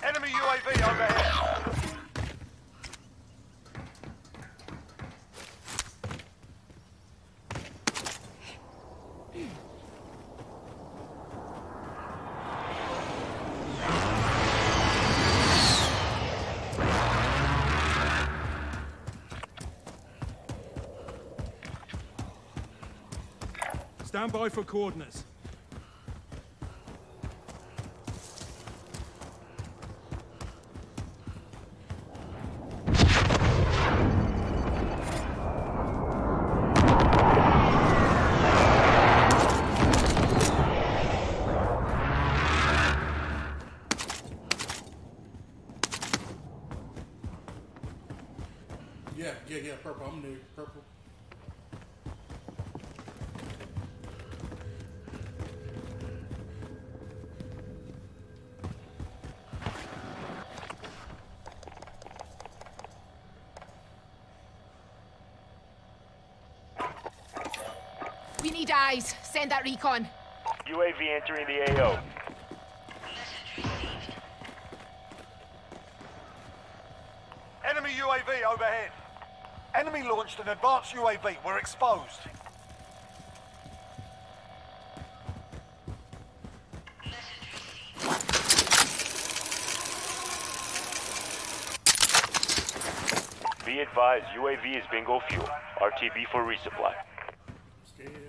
Enemy UAV overhead. Stand by for coordinates. Yeah, purple. I'm new. Purple. We need eyes. Send that recon. UAV entering the AO. Enemy UAV overhead. Enemy launched an advanced UAV. We're exposed. Be advised, UAV is bingo fuel. RTB for resupply. Scared.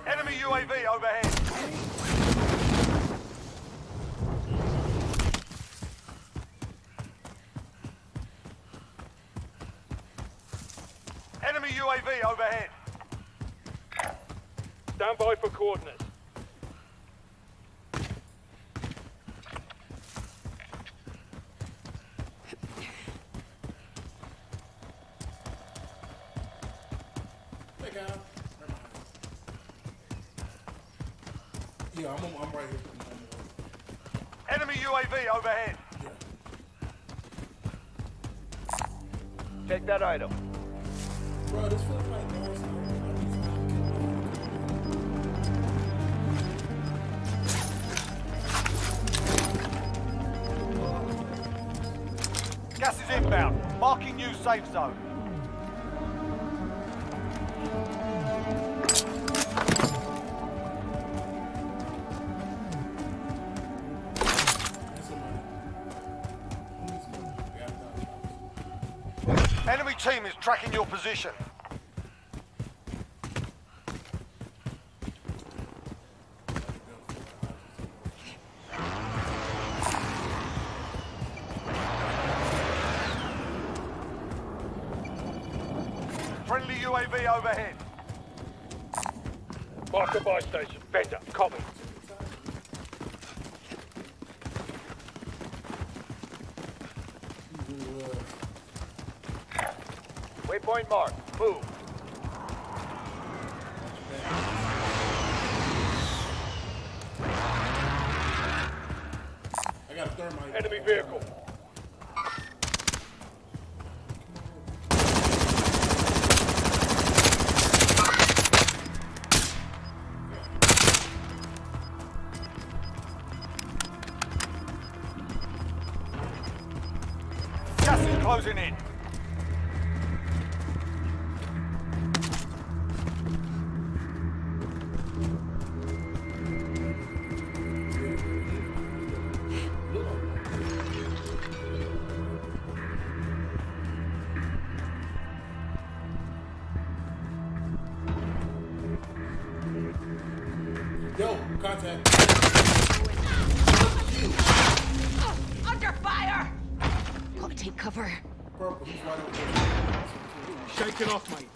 Enemy UAV overhead. Enemy UAV overhead. Stand by for coordinates. Hey, guys. Yeah, I'm right here. Enemy UAV overhead. Take that item. Bro, this feels like noise. Gas is inbound. Marking new safe zone. Enemy team is tracking your position. Friendly UAV overhead. Mark the buy station. Vendor, copy. Waypoint mark. Move. I got a thermite. Enemy vehicle. Gas is closing in. Yo, contact. Under fire! Gotta take cover. Purple, he's right over there. Shake it off, mate.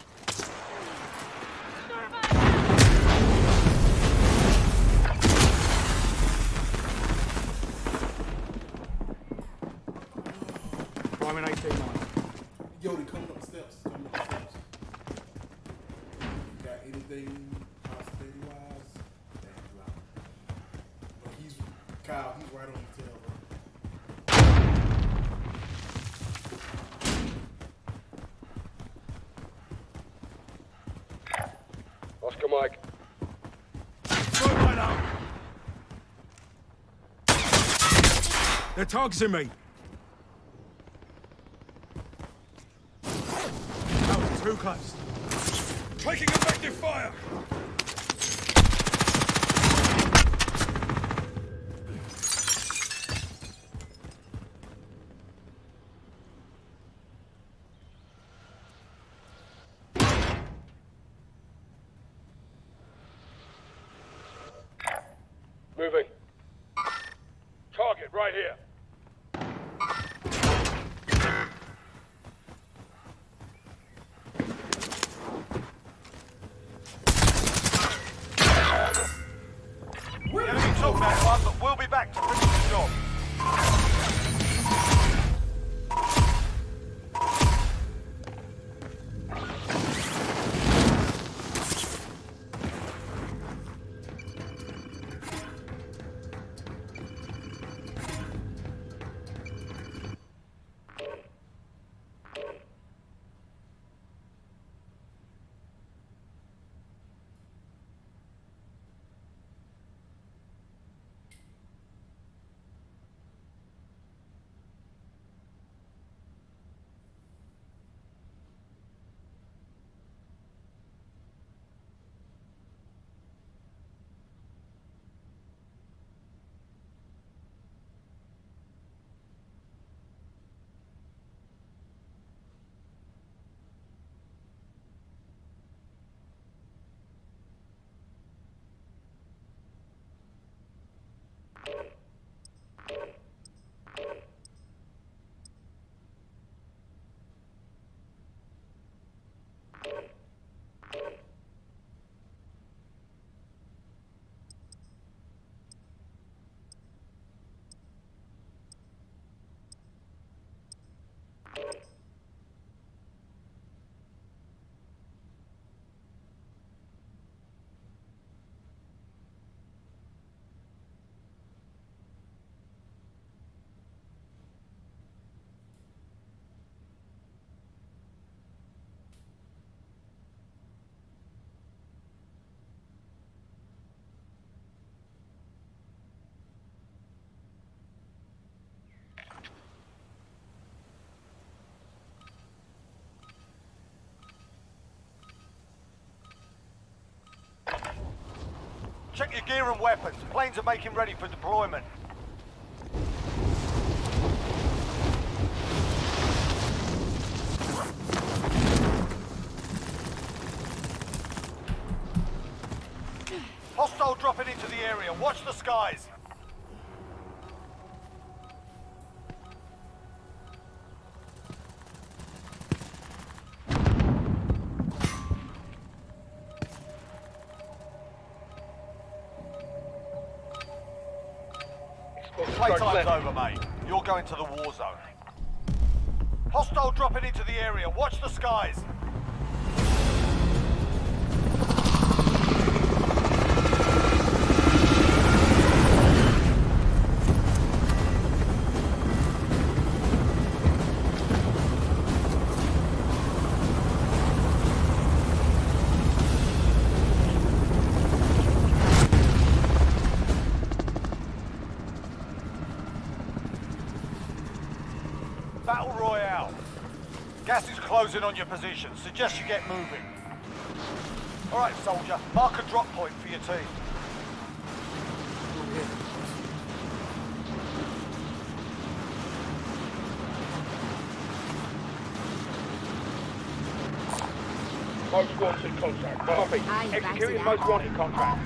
came on. Yo, they coming up the steps. Got anything possibility wise? Damn, you out. But Kyle, he's right on the tail, bro. Oscar Mike. They're targeting me. Oh, too close. Taking effective fire. Moving. Target right here. The enemy took that one, but we'll be back to finish the job. Check your gear and weapons. Planes are making ready for deployment. Hostile dropping into the area. Watch the skies. Playtime's over, mate. You're going to the war zone. Hostile dropping into the area. Watch the skies. Battle Royale. Gas is closing on your position. Suggest you get moving. All right, soldier. Mark a drop point for your team. Most wanted contract. Copy. Executing most wanted contract.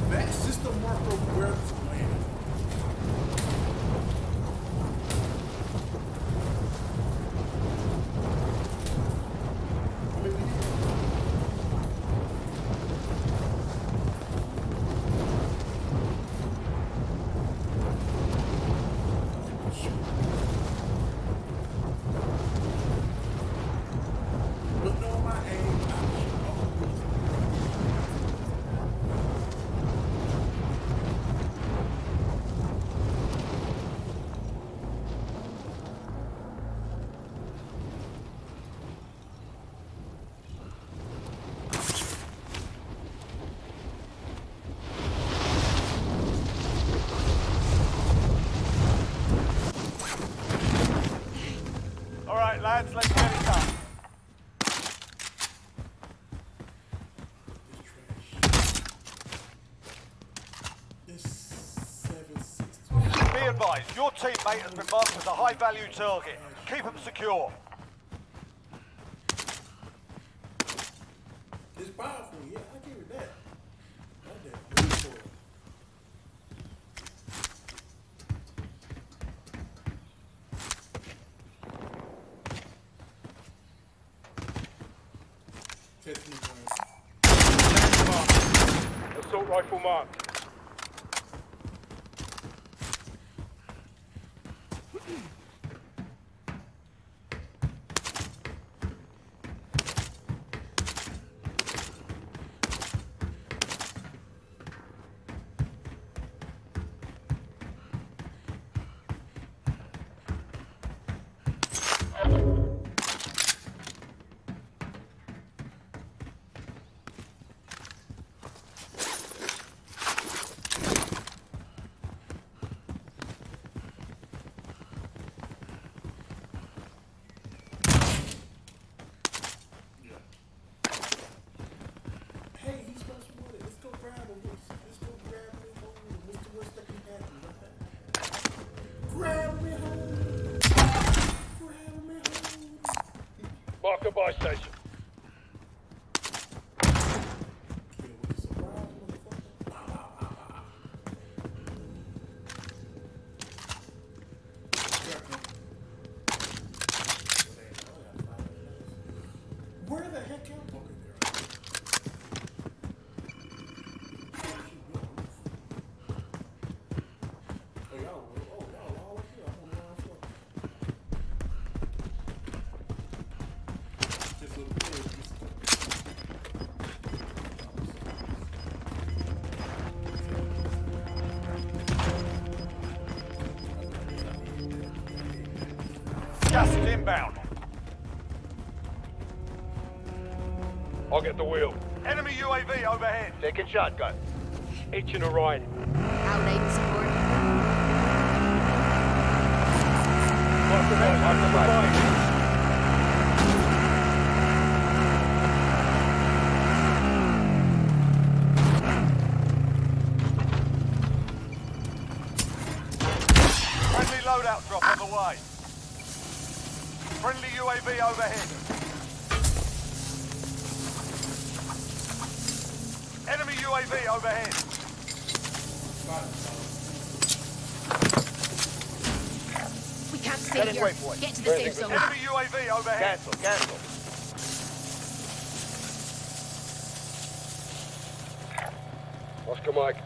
That's just a marker of where it's landing. Be advised, your teammate has been marked as a high-value target. Keep them secure. It's powerful, yeah, I give it that. That damn good for it. Test me, Assault rifle marked. hey, he's supposed to want it. Let's go grab him. Let's go grab him. What's the worst that can happen? Grab me home. Grab me home. Mark a buy station. Where the heck am I? Gas is inbound. I'll get the wheel. Enemy UAV overhead. Taking shotgun. Hitching a ride. Out aid support. Mark the buy. Friendly loadout drop on the way. Friendly UAV overhead. Enemy UAV overhead. We can't stay here. Get to the safe zone. Enemy UAV overhead. Cancel. Oscar Mike.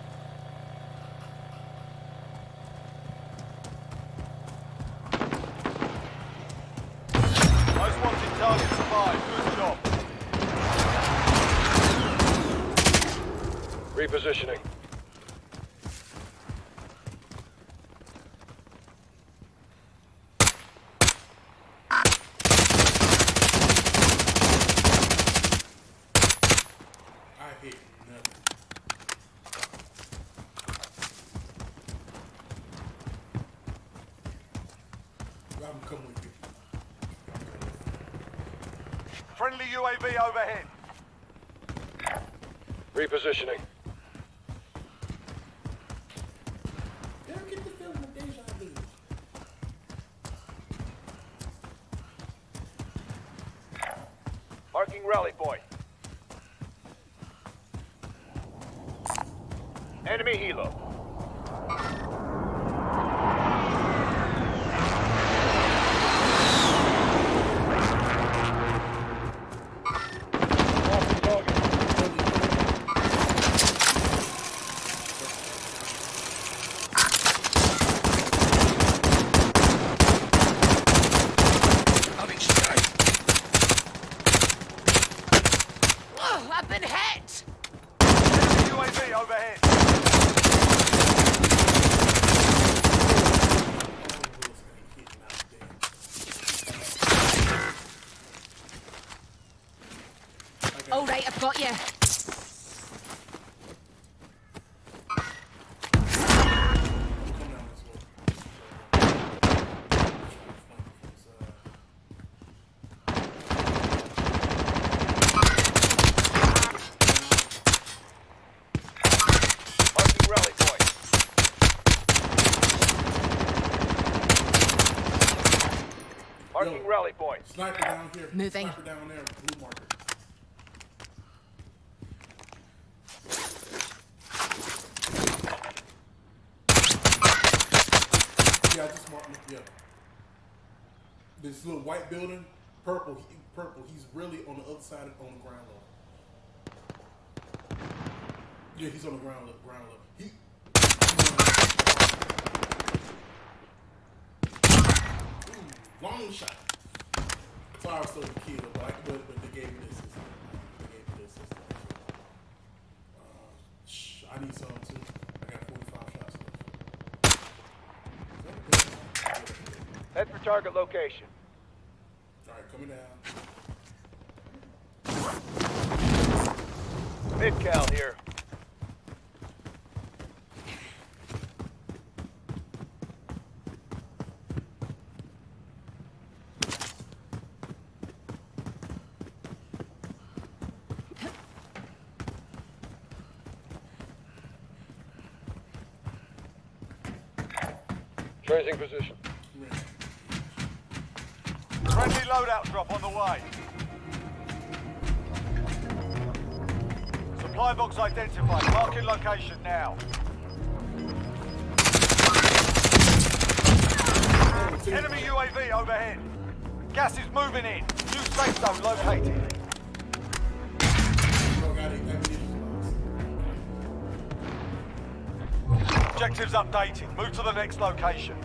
Most wanted target survived. Good job. Repositioning. I hate nothing. I'm coming with you. Friendly UAV overhead. Repositioning. You ever get the feeling of deja vu? Marking rally point. Enemy helo. Oh, I've been hit! Enemy UAV overhead. All right, I've got you. Marking rally point. rally point. Sniper down here. Moving. Sniper down there, blue marker. Yeah, I just marked him. Yeah. This little white building, purple. Purple. He's really on the other side, on the ground level. Yeah, he's on the ground level. Long shot. Sorry, I was still a kid, but they gave me this. I need some too. I got 45 shots left. Head for target location. Alright, coming down. Mid-cal here. Tracing position. Friendly loadout drop on the way. Supply box identified. Marking location now. Enemy UAV overhead. Gas is moving in. New safe zone located. Objectives updated. Move to the next location.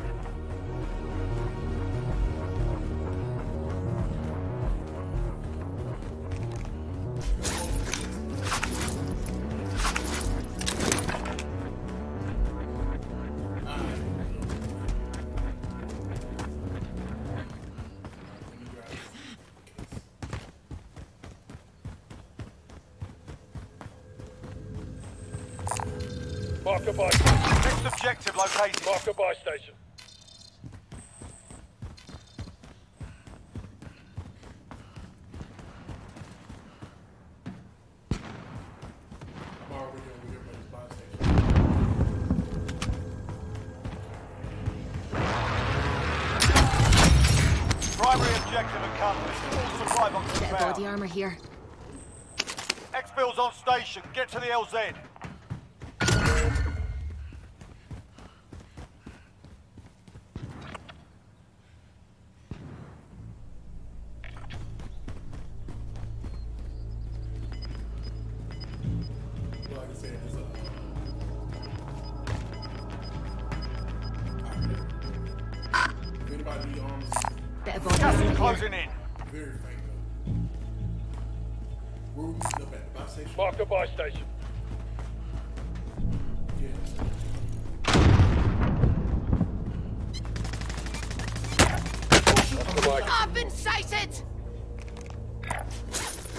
Marker buy station. Next objective located. Marker buy station. Primary objective accomplished. All supply boxes Bit of found. body armor here. Exfil's on station. Get to the LZ. Bit of body Gas armor is here. closing in. Very faint though. Where we meeting up at? The buy station? Marker buy station. Oscar Mike. I've been sighted!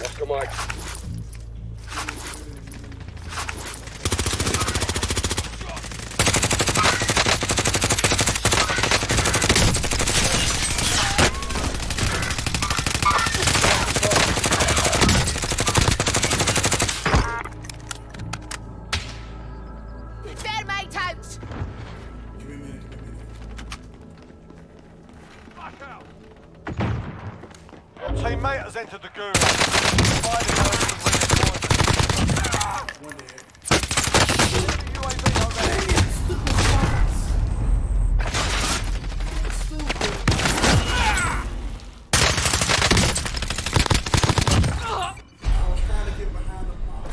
Oscar Mike. Thermite out! Give me a minute. Your teammate has entered the gulag. Providing urgent reinforcement. One day. UAV overhead. I was trying to get behind the box.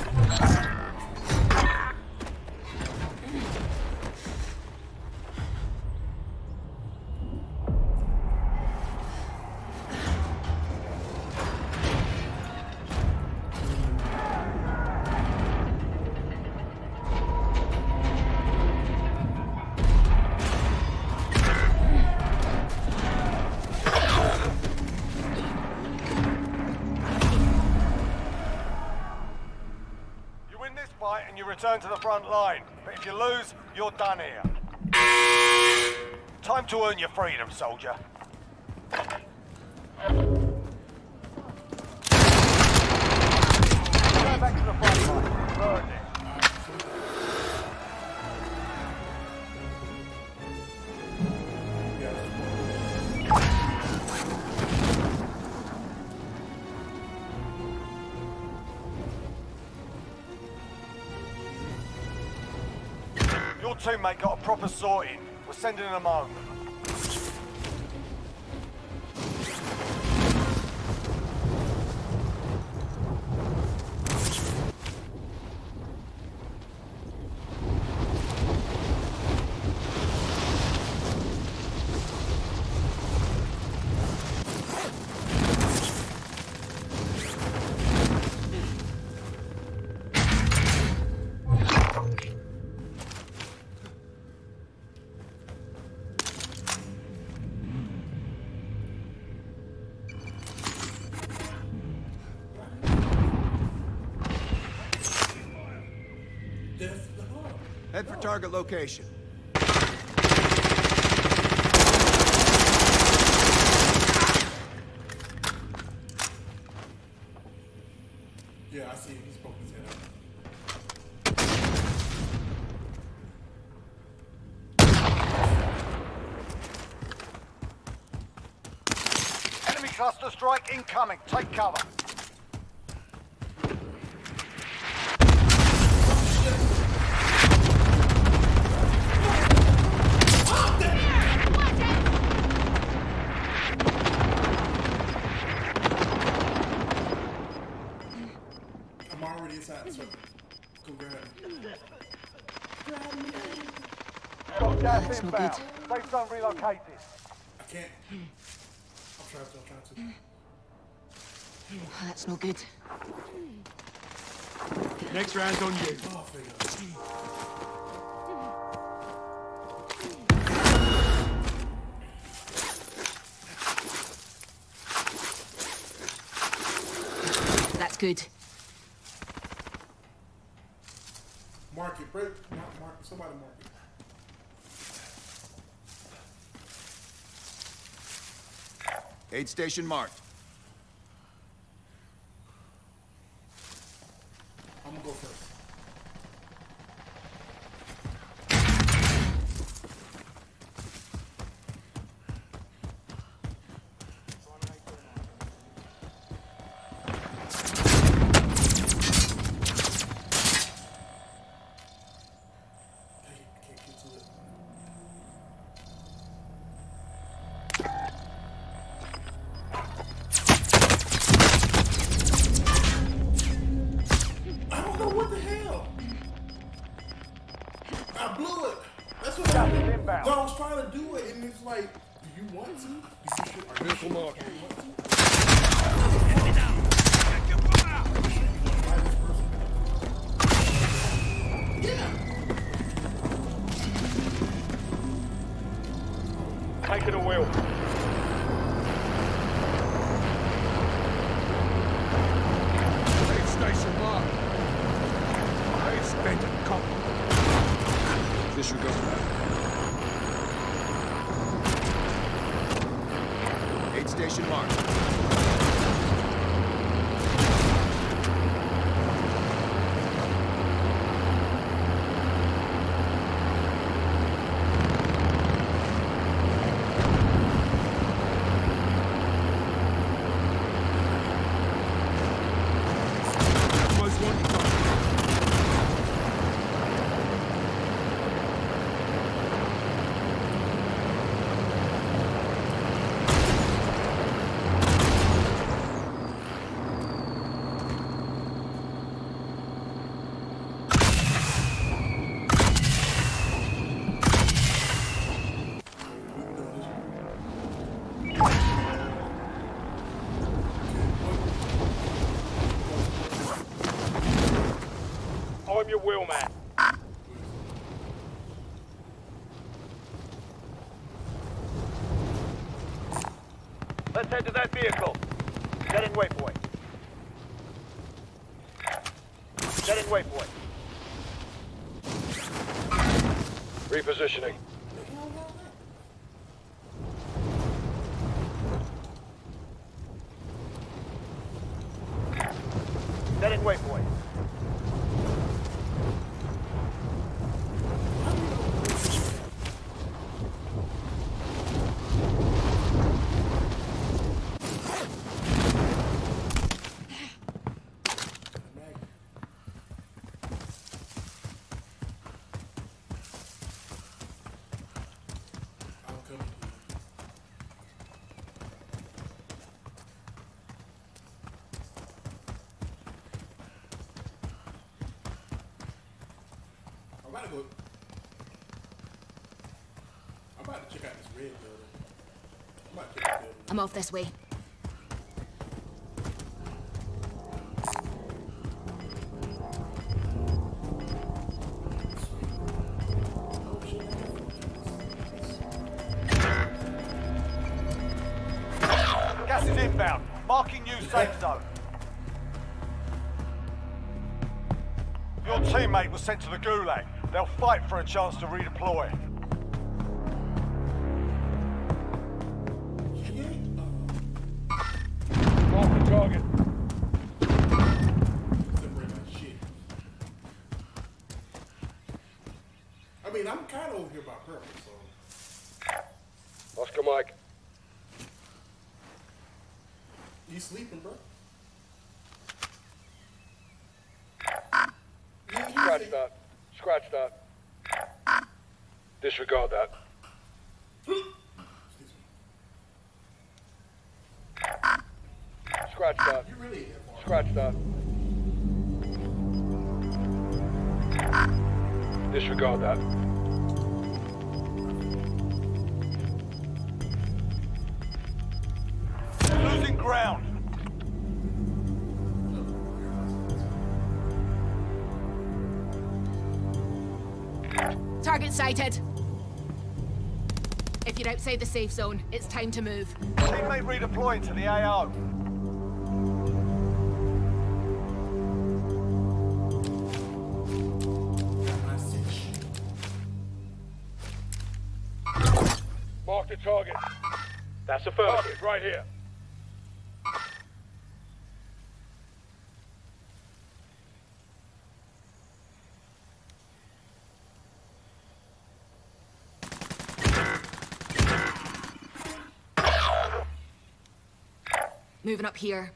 You win this fight and you return to the front line. But if you lose, you're done here. Time to earn your freedom, soldier. Go back to the front line. Burn it. Your teammate got a proper sorting. We're sending him home. Head for target location. Yeah, I see him. He's poking his head out. Enemy cluster strike incoming. Take cover. I'm already inside the circle. Go grab him. Got gas inbound. Safe zone relocated. I can't. I'm trying to. That's no good. Next round's on you. Oh, figure. That's good. Mark it. Break. Mark it. Somebody mark it. Aid station marked. I'm gonna go first. Can't get to it. I don't know what the hell. I blew it. That's what I did. Inbound. No, I was trying to do it, and it's like, do you want to? You should. Missile mark. Do you want to? Taking a wheel. Aid station marked. Aid spent a copy. Disregard. Aid station marked. Most wanted target. I'm your wheelman. Let's head to that vehicle. Setting waypoint. Setting waypoint. Repositioning. Setting waypoint. I'm about to check out this red building. I'm about to check this building. I'm off this way. Gas is inbound. Marking new safe zone. Your teammate was sent to the Gulag. They'll fight for a chance to redeploy. Mark the target. I mean, I'm kind of over here by purpose, so. Oscar Mike. You sleeping, bro? Scratch that. Scratch that. Disregard that. Scratch that. Scratch that. Disregard that. Losing ground. Target sighted. If you're outside the safe zone, it's time to move. Teammate redeploying to the AO. Mark the target. That's affirmative, right here. Moving up here.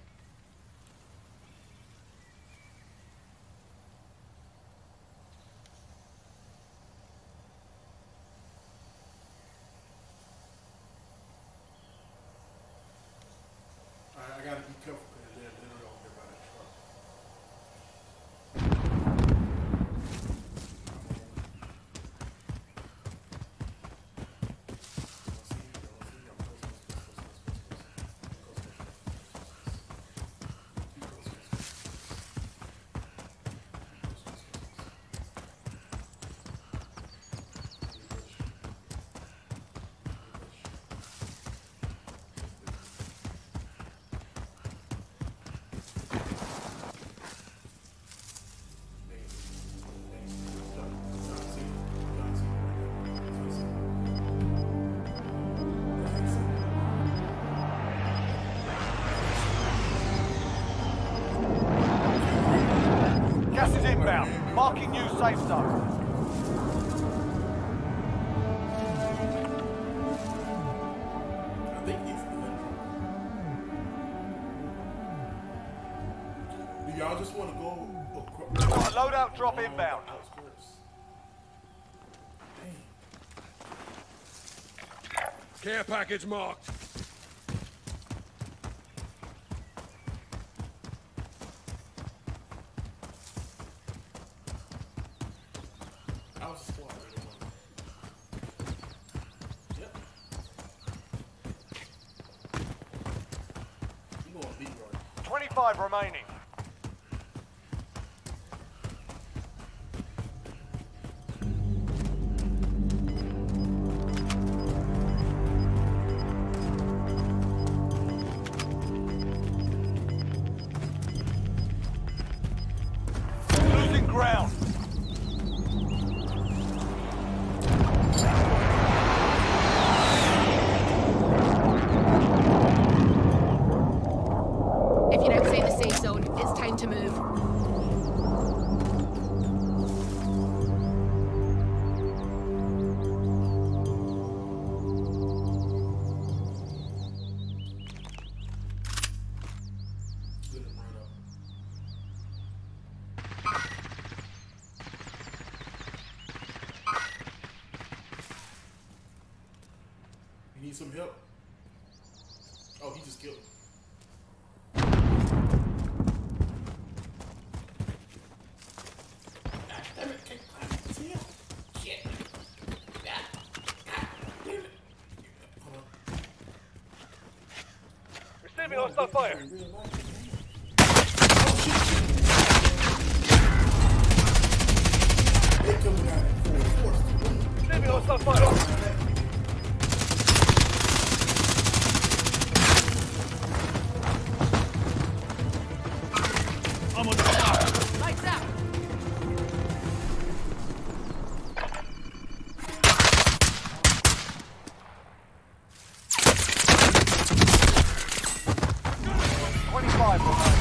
I gotta be careful because they're literally over there by that truck. Gas is inbound. Marking new safe zone. I think he's good. Do y'all just want to go across? Loadout drop inbound. Care package marked. I was a squad. Yep. You going beat right? 25 remaining. Losing ground. If you're outside the safe zone, it's time to move. You need some help? Oh, he just killed him. Damn it, can't climb. See him? Enemy hostile fire. Enemy hostile fire. I'm on the Lights out. 25 remain.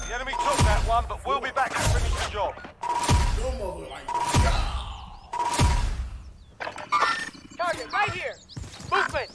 The enemy took that one, but we'll be back to finish the job. Target right here. Movement.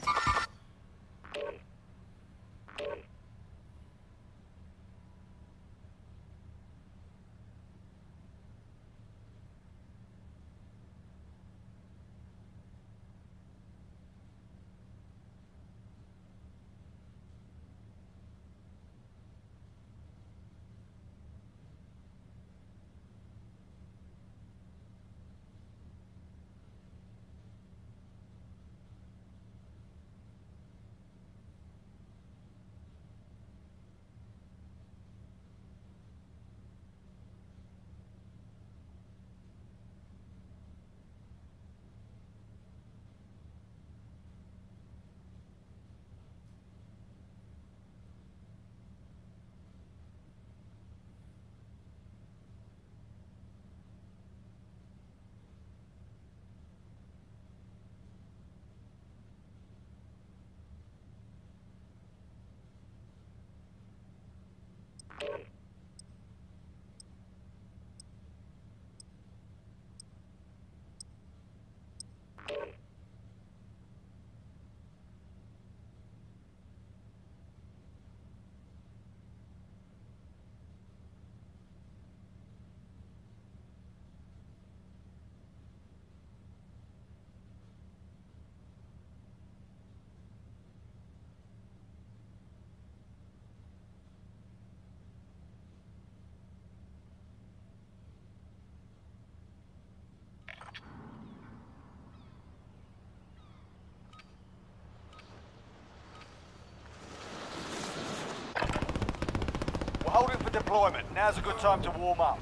We're holding for deployment. Now's a good time to warm up.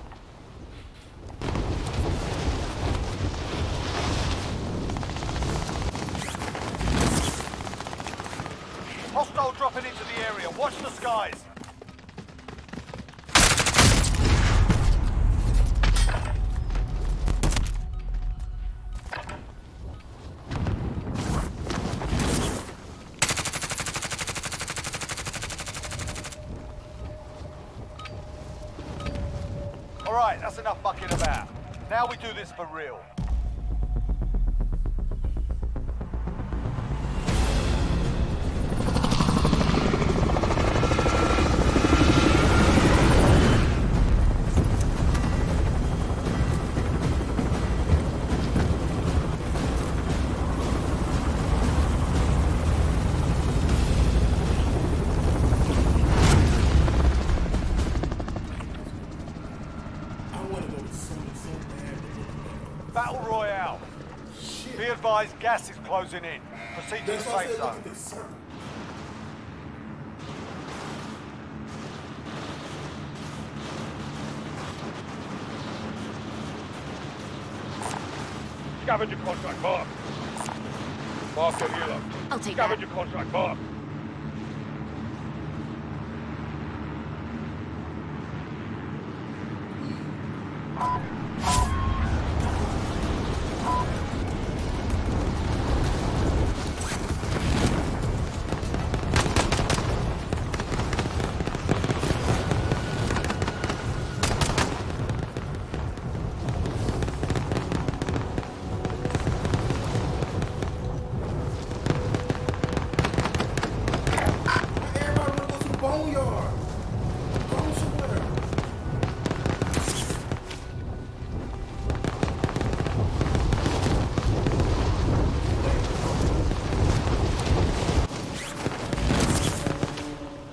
Hostile dropping into the area. Watch the skies. All right, that's enough mucking about. Now we do this for real. Battle Royale. Be advised, gas is closing in. Proceed to the safe zone. Scavenger contract, mark. Mark the helo. I'll take Scavenger contract, mark.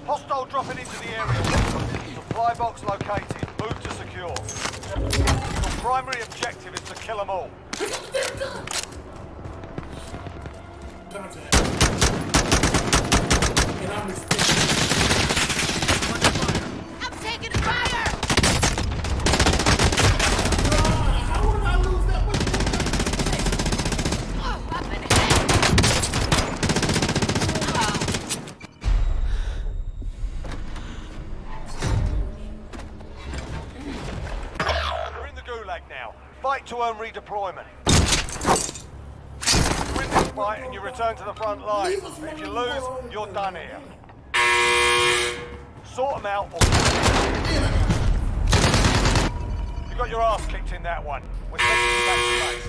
Hostile dropping into the area. Supply box located. Move to secure. Your primary objective is to kill them all. And I'm expecting. I'm taking fire! How did I lose that much? Oh, up in You're in the Gulag now. Fight to earn redeployment. Win this fight and you return to the front line. If you lose, you're done here. Sort them out or... You got your ass kicked in that one. We're sending you back to base.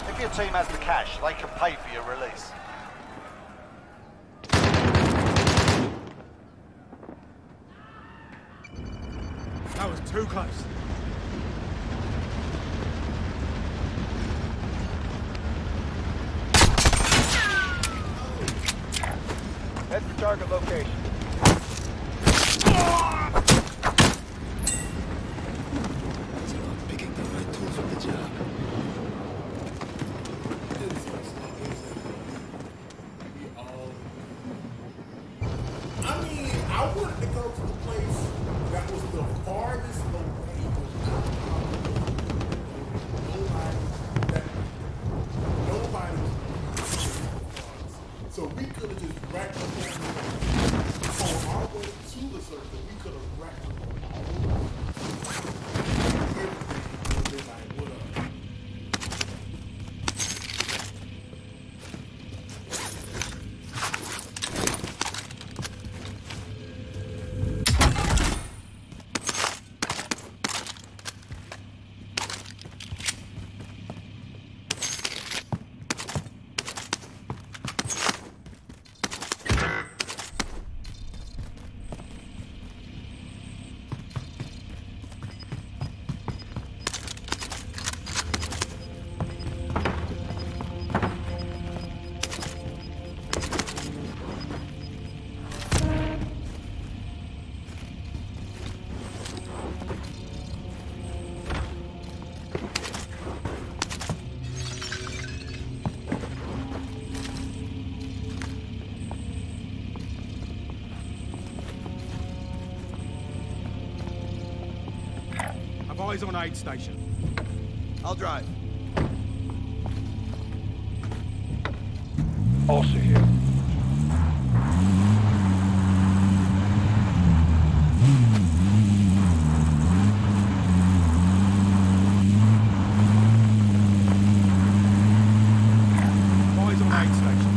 If your team has the cash, they can pay for your release. That was too close. Head for target location. Picking the right tools for the job. I mean, I wanted to go to the place that was the farthest away. Nobody was. So we could have just racked up on our way to the circle. We could have racked up all everything. And been like, what up? Have eyes on aid station. I'll drive. Also here. Eyes on aid station.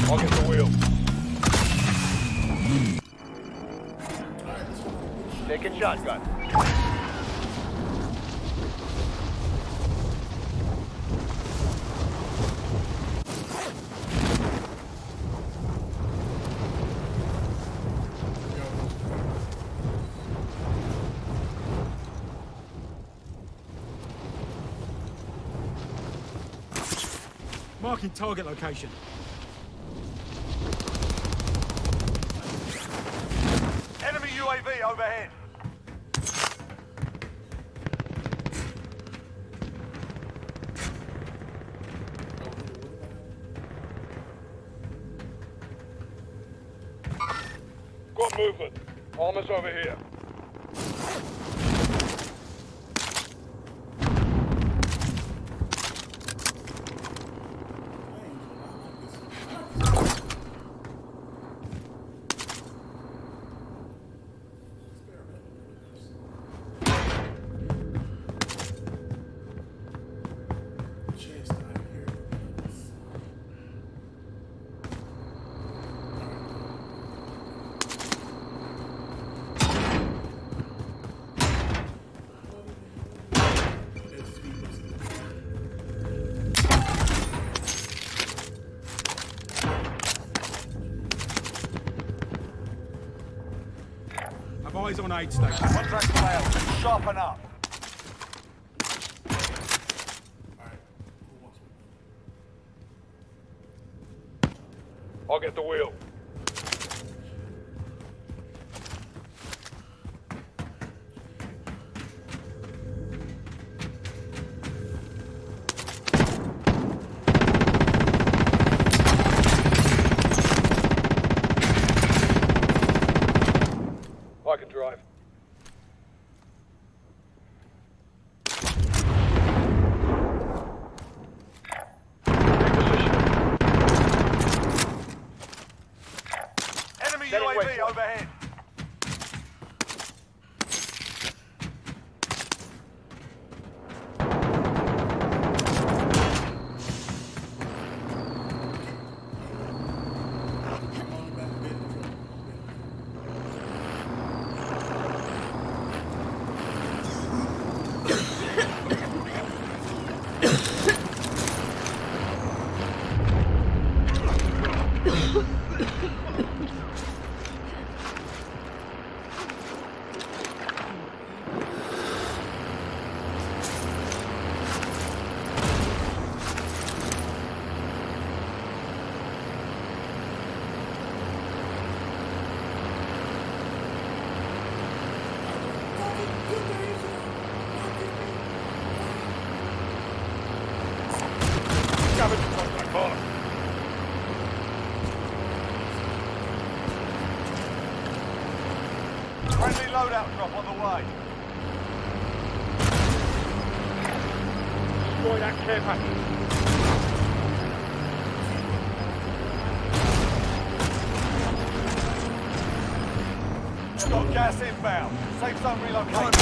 I'll get the wheel. Taking shotgun. Marking target location. Enemy UAV overhead. Got movement. Armor's over here. Have eyes on aid station. Contract failed. Sharpen up. I'll get the wheel. I can drive. Enemy UAV overhead. Scavenge across my car. Friendly loadout drop on the way. Destroy that care package. Got gas inbound. Safe zone relocated.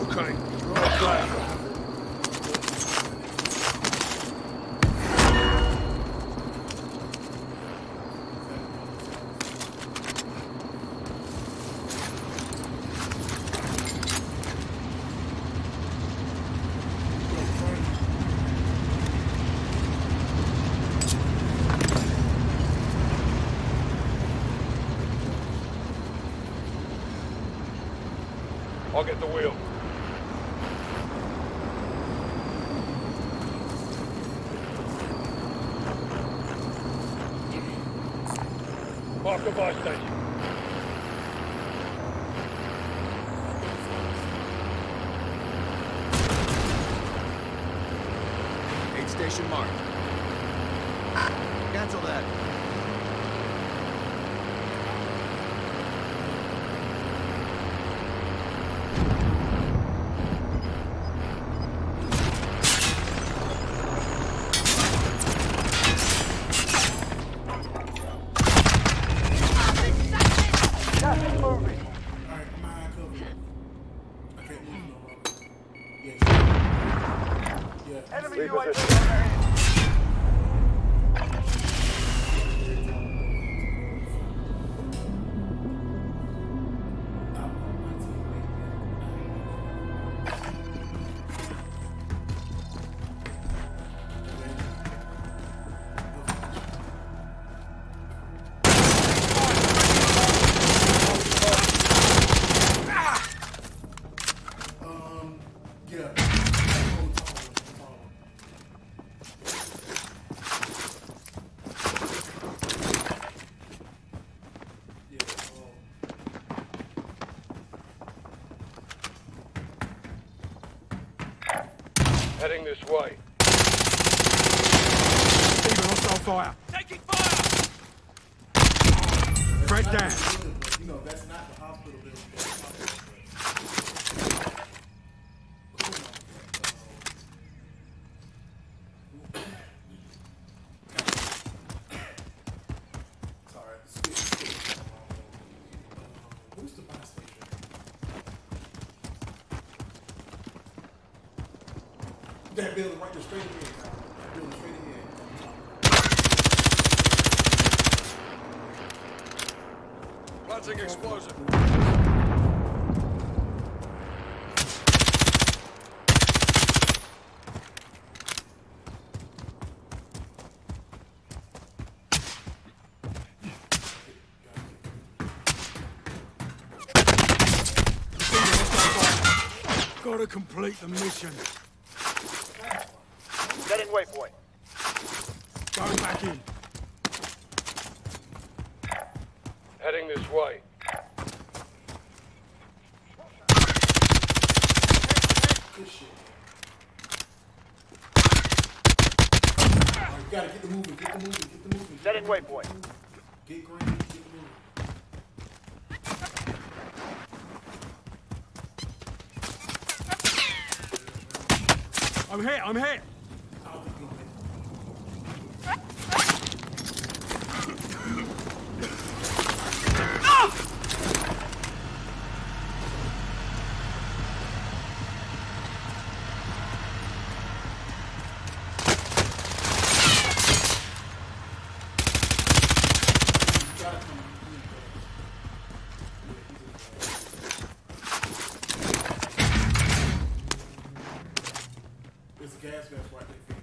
Okay. Okay. I'll get the wheel. Park the buy station. Aid station marked. Cancel that. Enemy UAV overhead. Heading this way. Even hostile fire. Taking fire! Threat down. You know, that's not the hospital building. Sorry, skip. Who's the buy station? That building right there, straight ahead. That building straight ahead. Planting explosive. Gotta complete the mission. Setting waypoint. Go back in. Heading this way. Good shit. Alright, you gotta get the moving, get the moving, get the moving. Setting waypoint. Get going, get the moving. I'm here, I'm here. There's a gas vest right there for you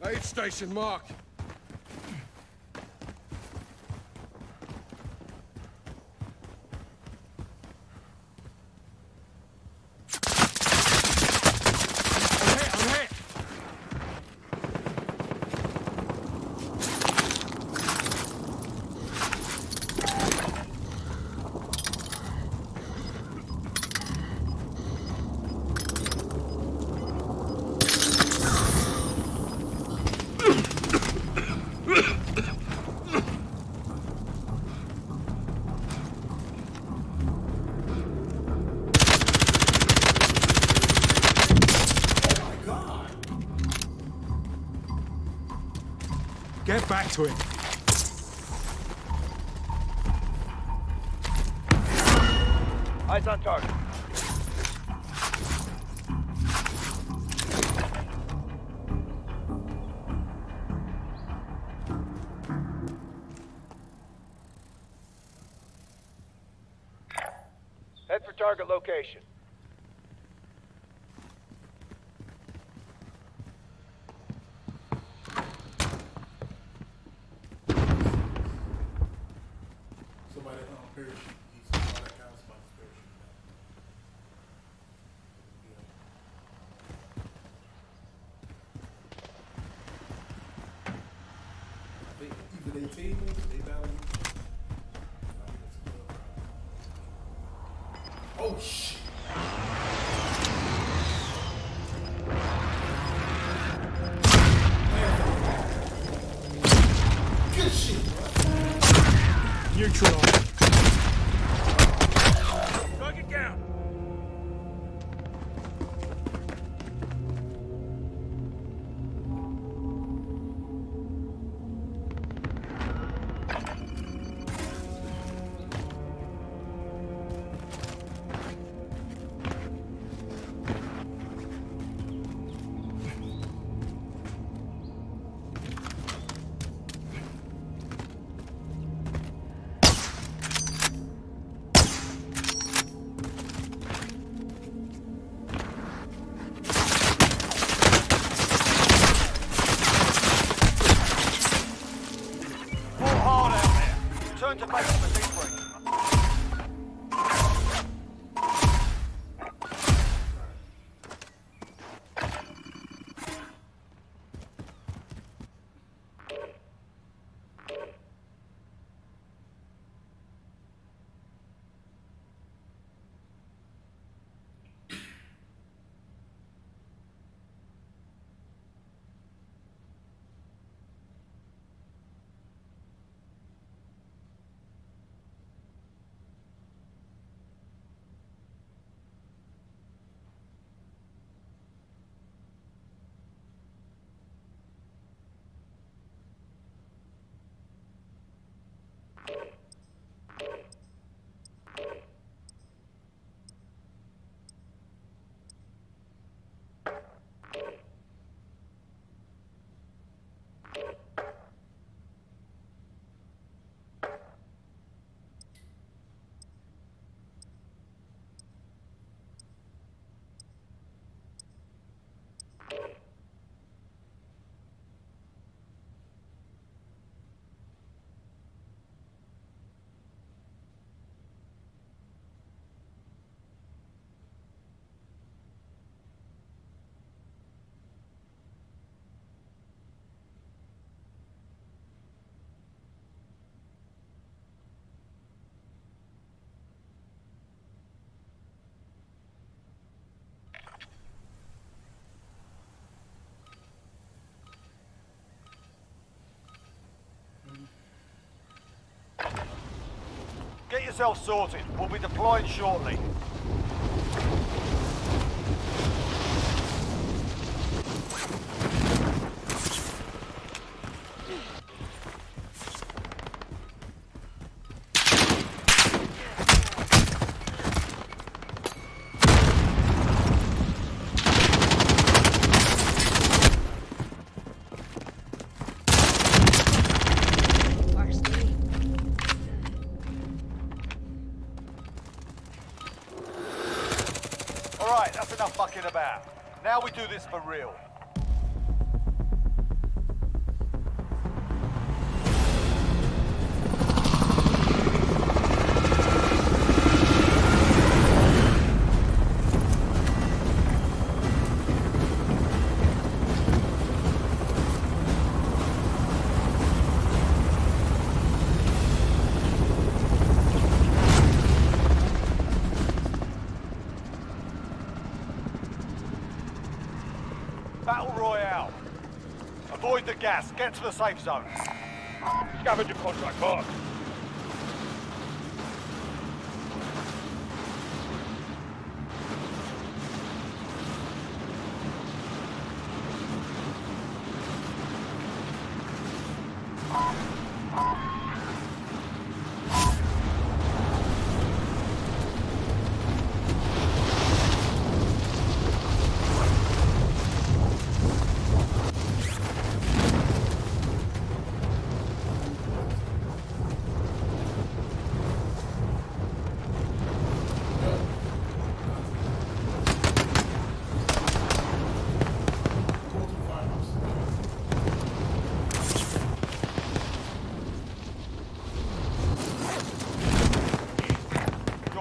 guys. Aid station marked. I'm hit. Get back to him. Eyes on target. Head for target location. Somebody parachute. He's all that kind of somebody's parachute. I think either they team or they battle each other. Oh shit! Good shit, bro. Neutralized. Target down. yourself sorted. We'll be deploying shortly. Alright, that's enough fucking about. Now we do this for real. Battle Royale. Avoid the gas. Get to the safe zone. Scavenger contract marked.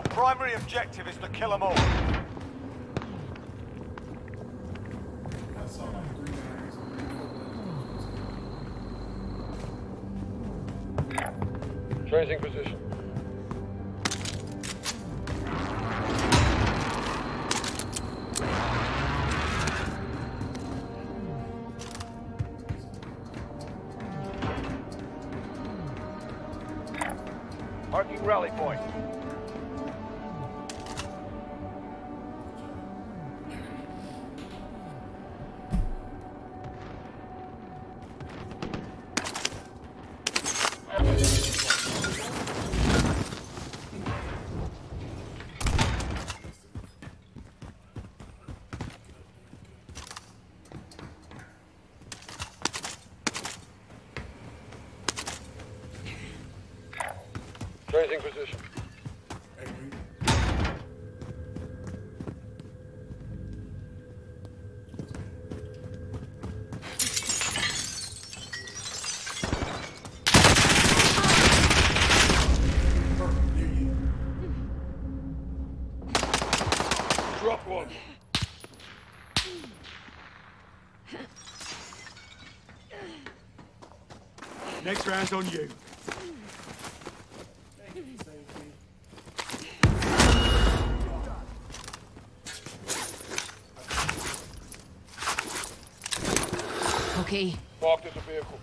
Primary objective is to kill them all. Changing position. Marking rally point. Changing position. Drop one. Next round's on you. Okay. Marked as a vehicle.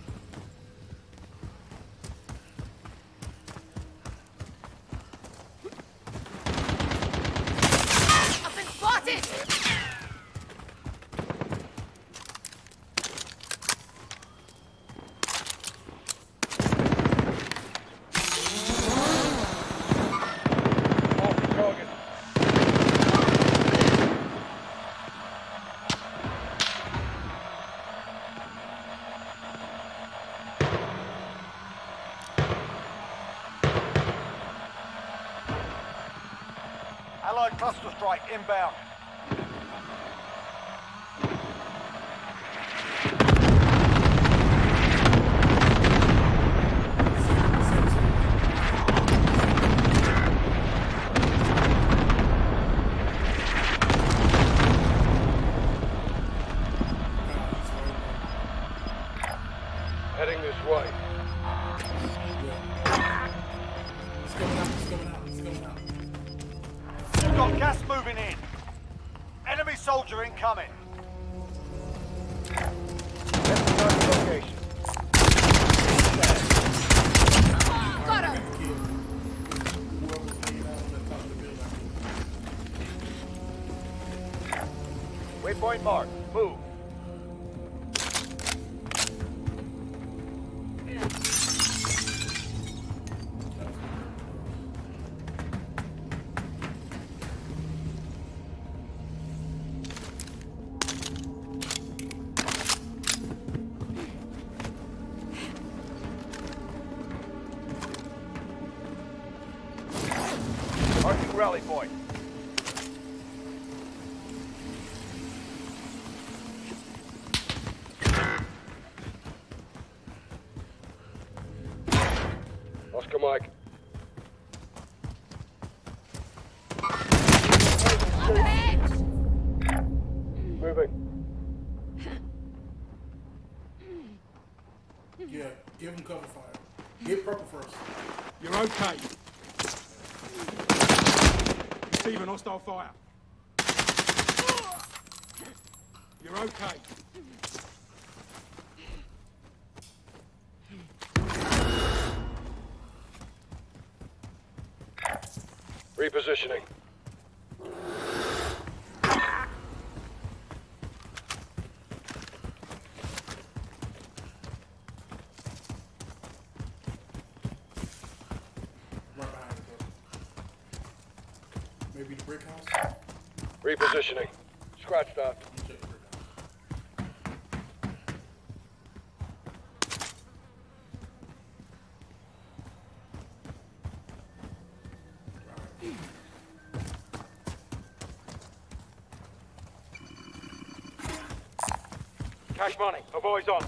I've been spotted! Mark the target. Allied cluster strike inbound. Heading this way. We've got gas moving in. Enemy soldier incoming. Location. Got her! Waypoint marked. Move. Marking rally point. Oscar Mike. Moving. Yeah, give him cover fire. Get purple first. You're okay. Receiving hostile fire. You're okay. Repositioning. Right behind it, though. Maybe the brick house? Repositioning. Scratch that. You check the brick house. Cash money. My boy's on.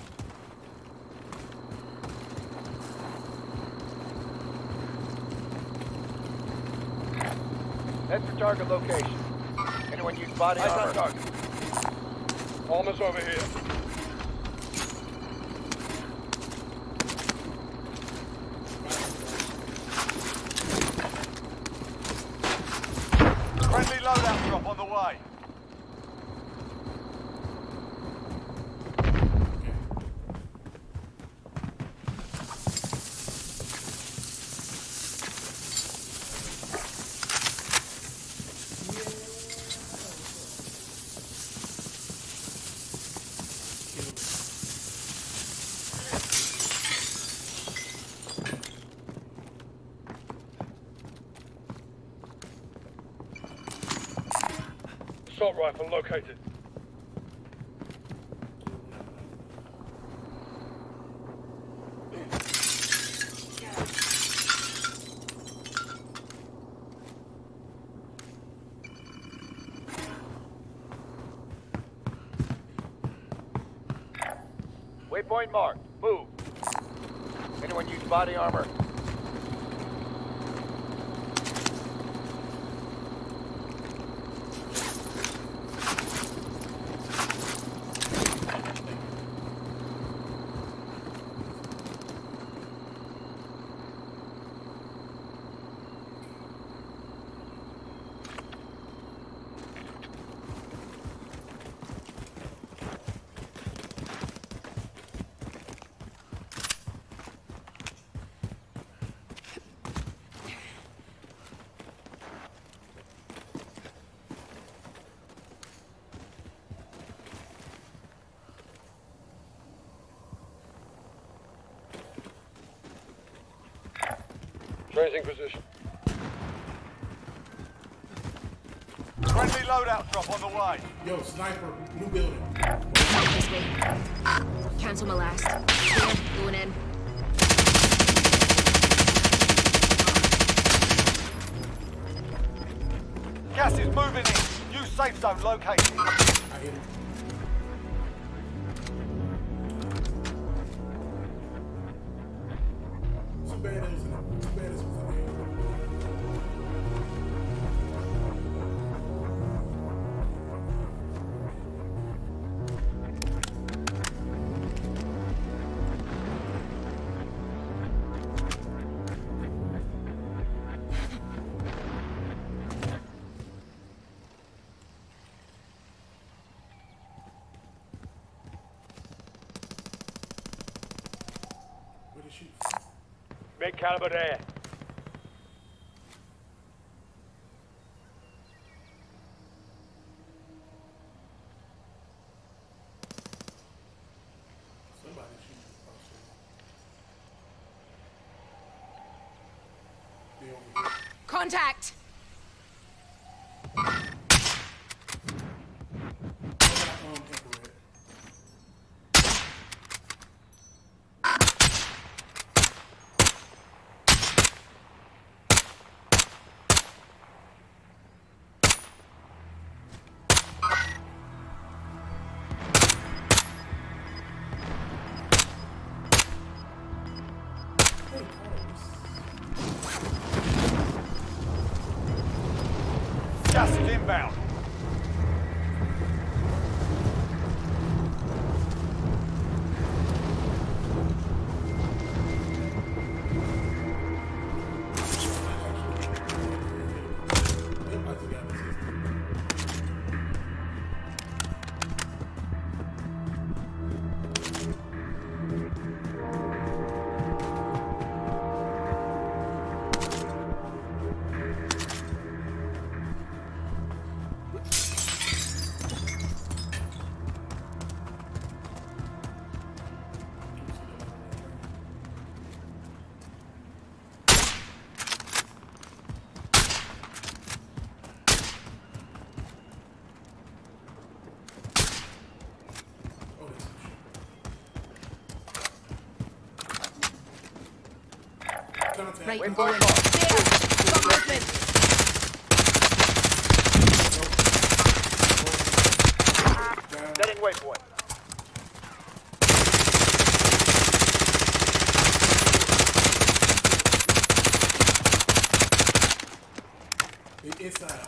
Head for target location. Anyone use body armor? Eyes on target. Almost over here. Friendly loadout drop on the way. Assault rifle located. Waypoint marked. Move. Anyone use body armor? Changing position. Friendly loadout drop on the way. Yo, sniper, new building. This way. Cancel my last. Here, going in. Gas is moving in. New safe zone located. I hit him. Too bad it was in there. Too bad it was in there. Where did she? Mid caliber there. contact! Gas is inbound. Right, I'm going. There! Stop movement! Setting waypoint. Inside.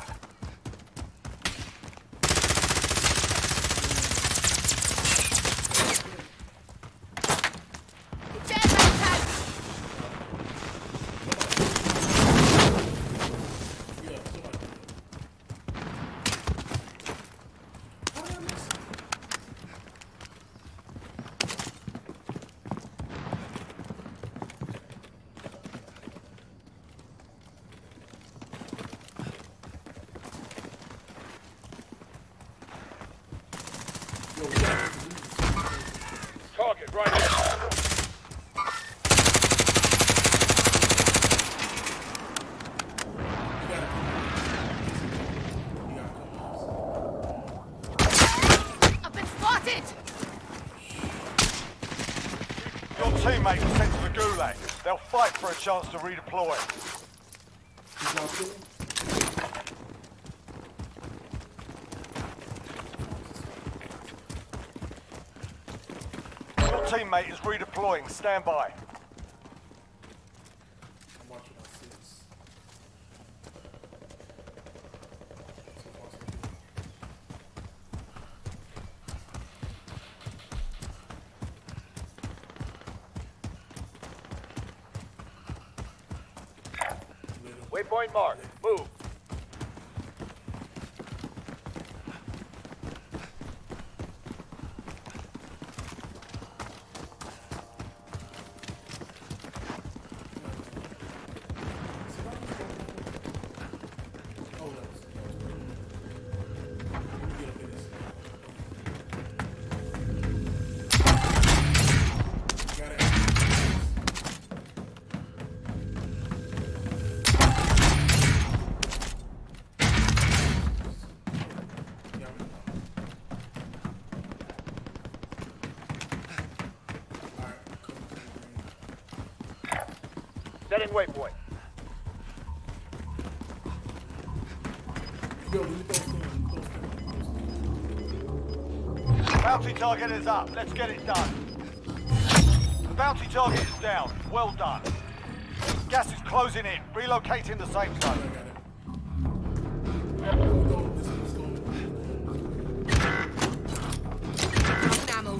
Target right here. I've been spotted! Your teammate was sent to the Gulag. They'll fight for a chance to redeploy. Your teammate is redeploying. Stand by. I'm watching my six. Waypoint marked. Move. Setting waypoint. Bounty target is up. Let's get it done. The bounty target is down. Well done. Gas is closing in. Relocating the safe zone. Ammo.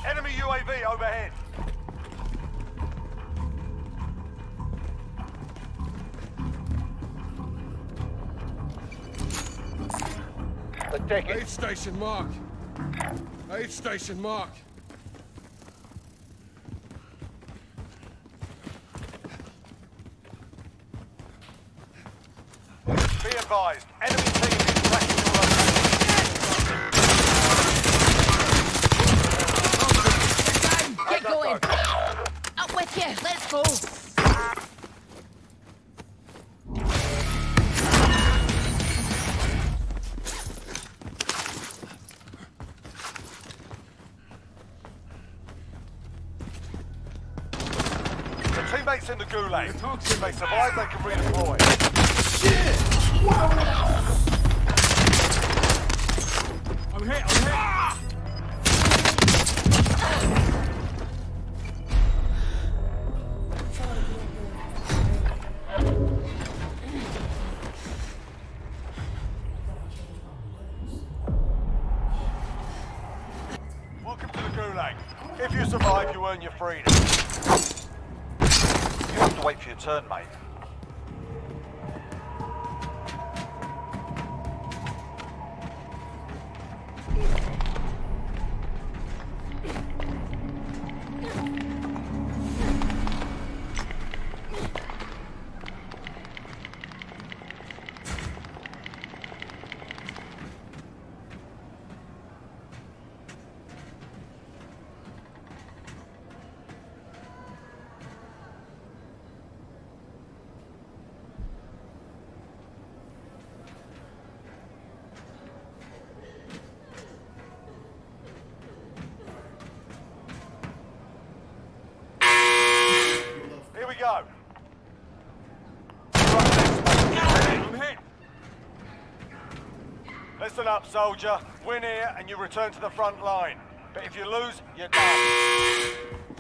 Enemy UAV overhead. Let's take it. Aid station mark. Aid station mark. Be advised, enemy team is tracking your location. Get going! False. The teammates in the gulag. If they survive, they can redeploy. I'm hit. Welcome to the gulag. If you survive, you earn your freedom. You have to wait for your turn, mate. Here we go. I'm hit. Listen up, soldier. Win here and you return to the front line. But if you lose, you're done.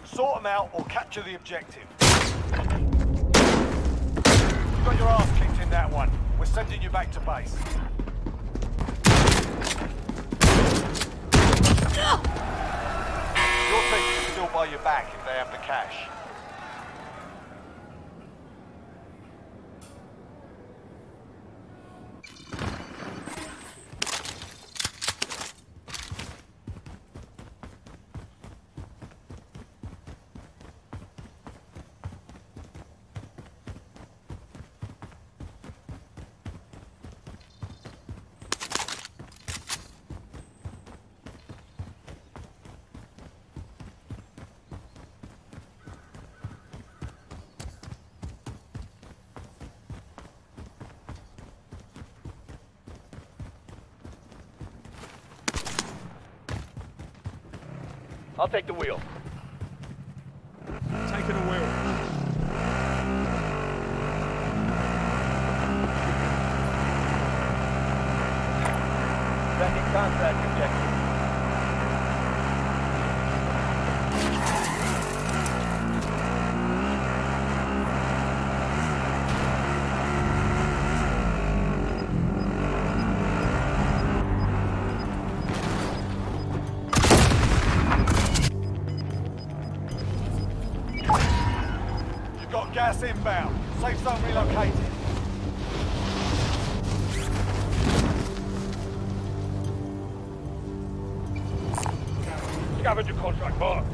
Sort them out or capture the objective. You got your ass kicked in that one. We're sending you back to base. Your team can still buy you back if they have the cash. I'll take the wheel. Taking the wheel. Second contact objective. You've got gas inbound. Safe zone relocated. Scavenger contract marked.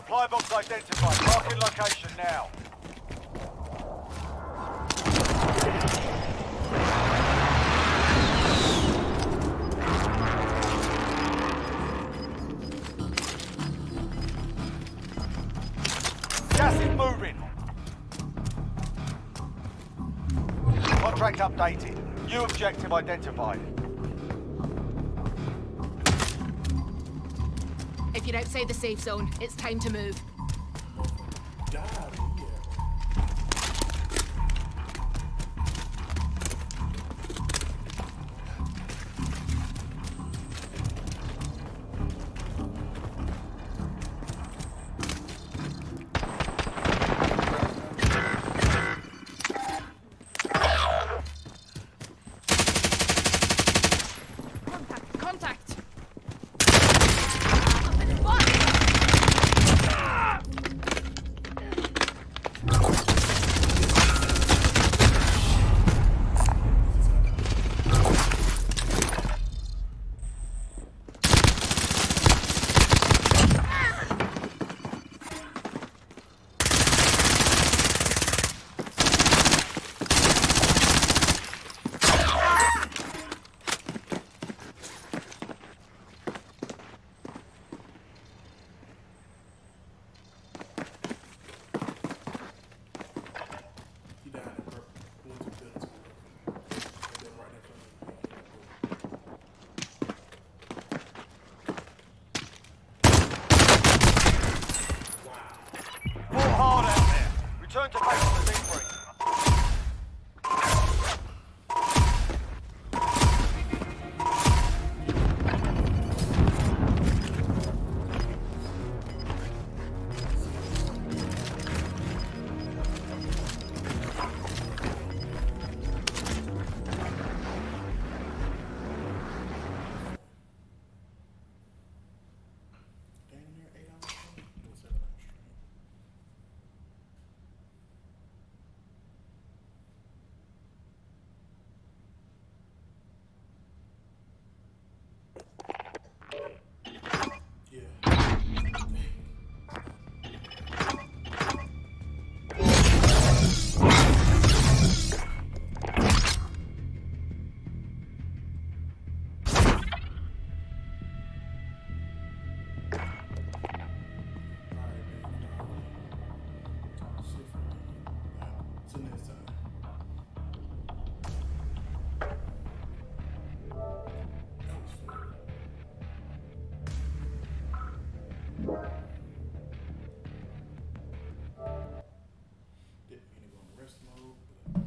Supply box identified. Marking location now. Gas is moving. Contract updated. New objective identified. If you're outside the safe zone, it's time to move.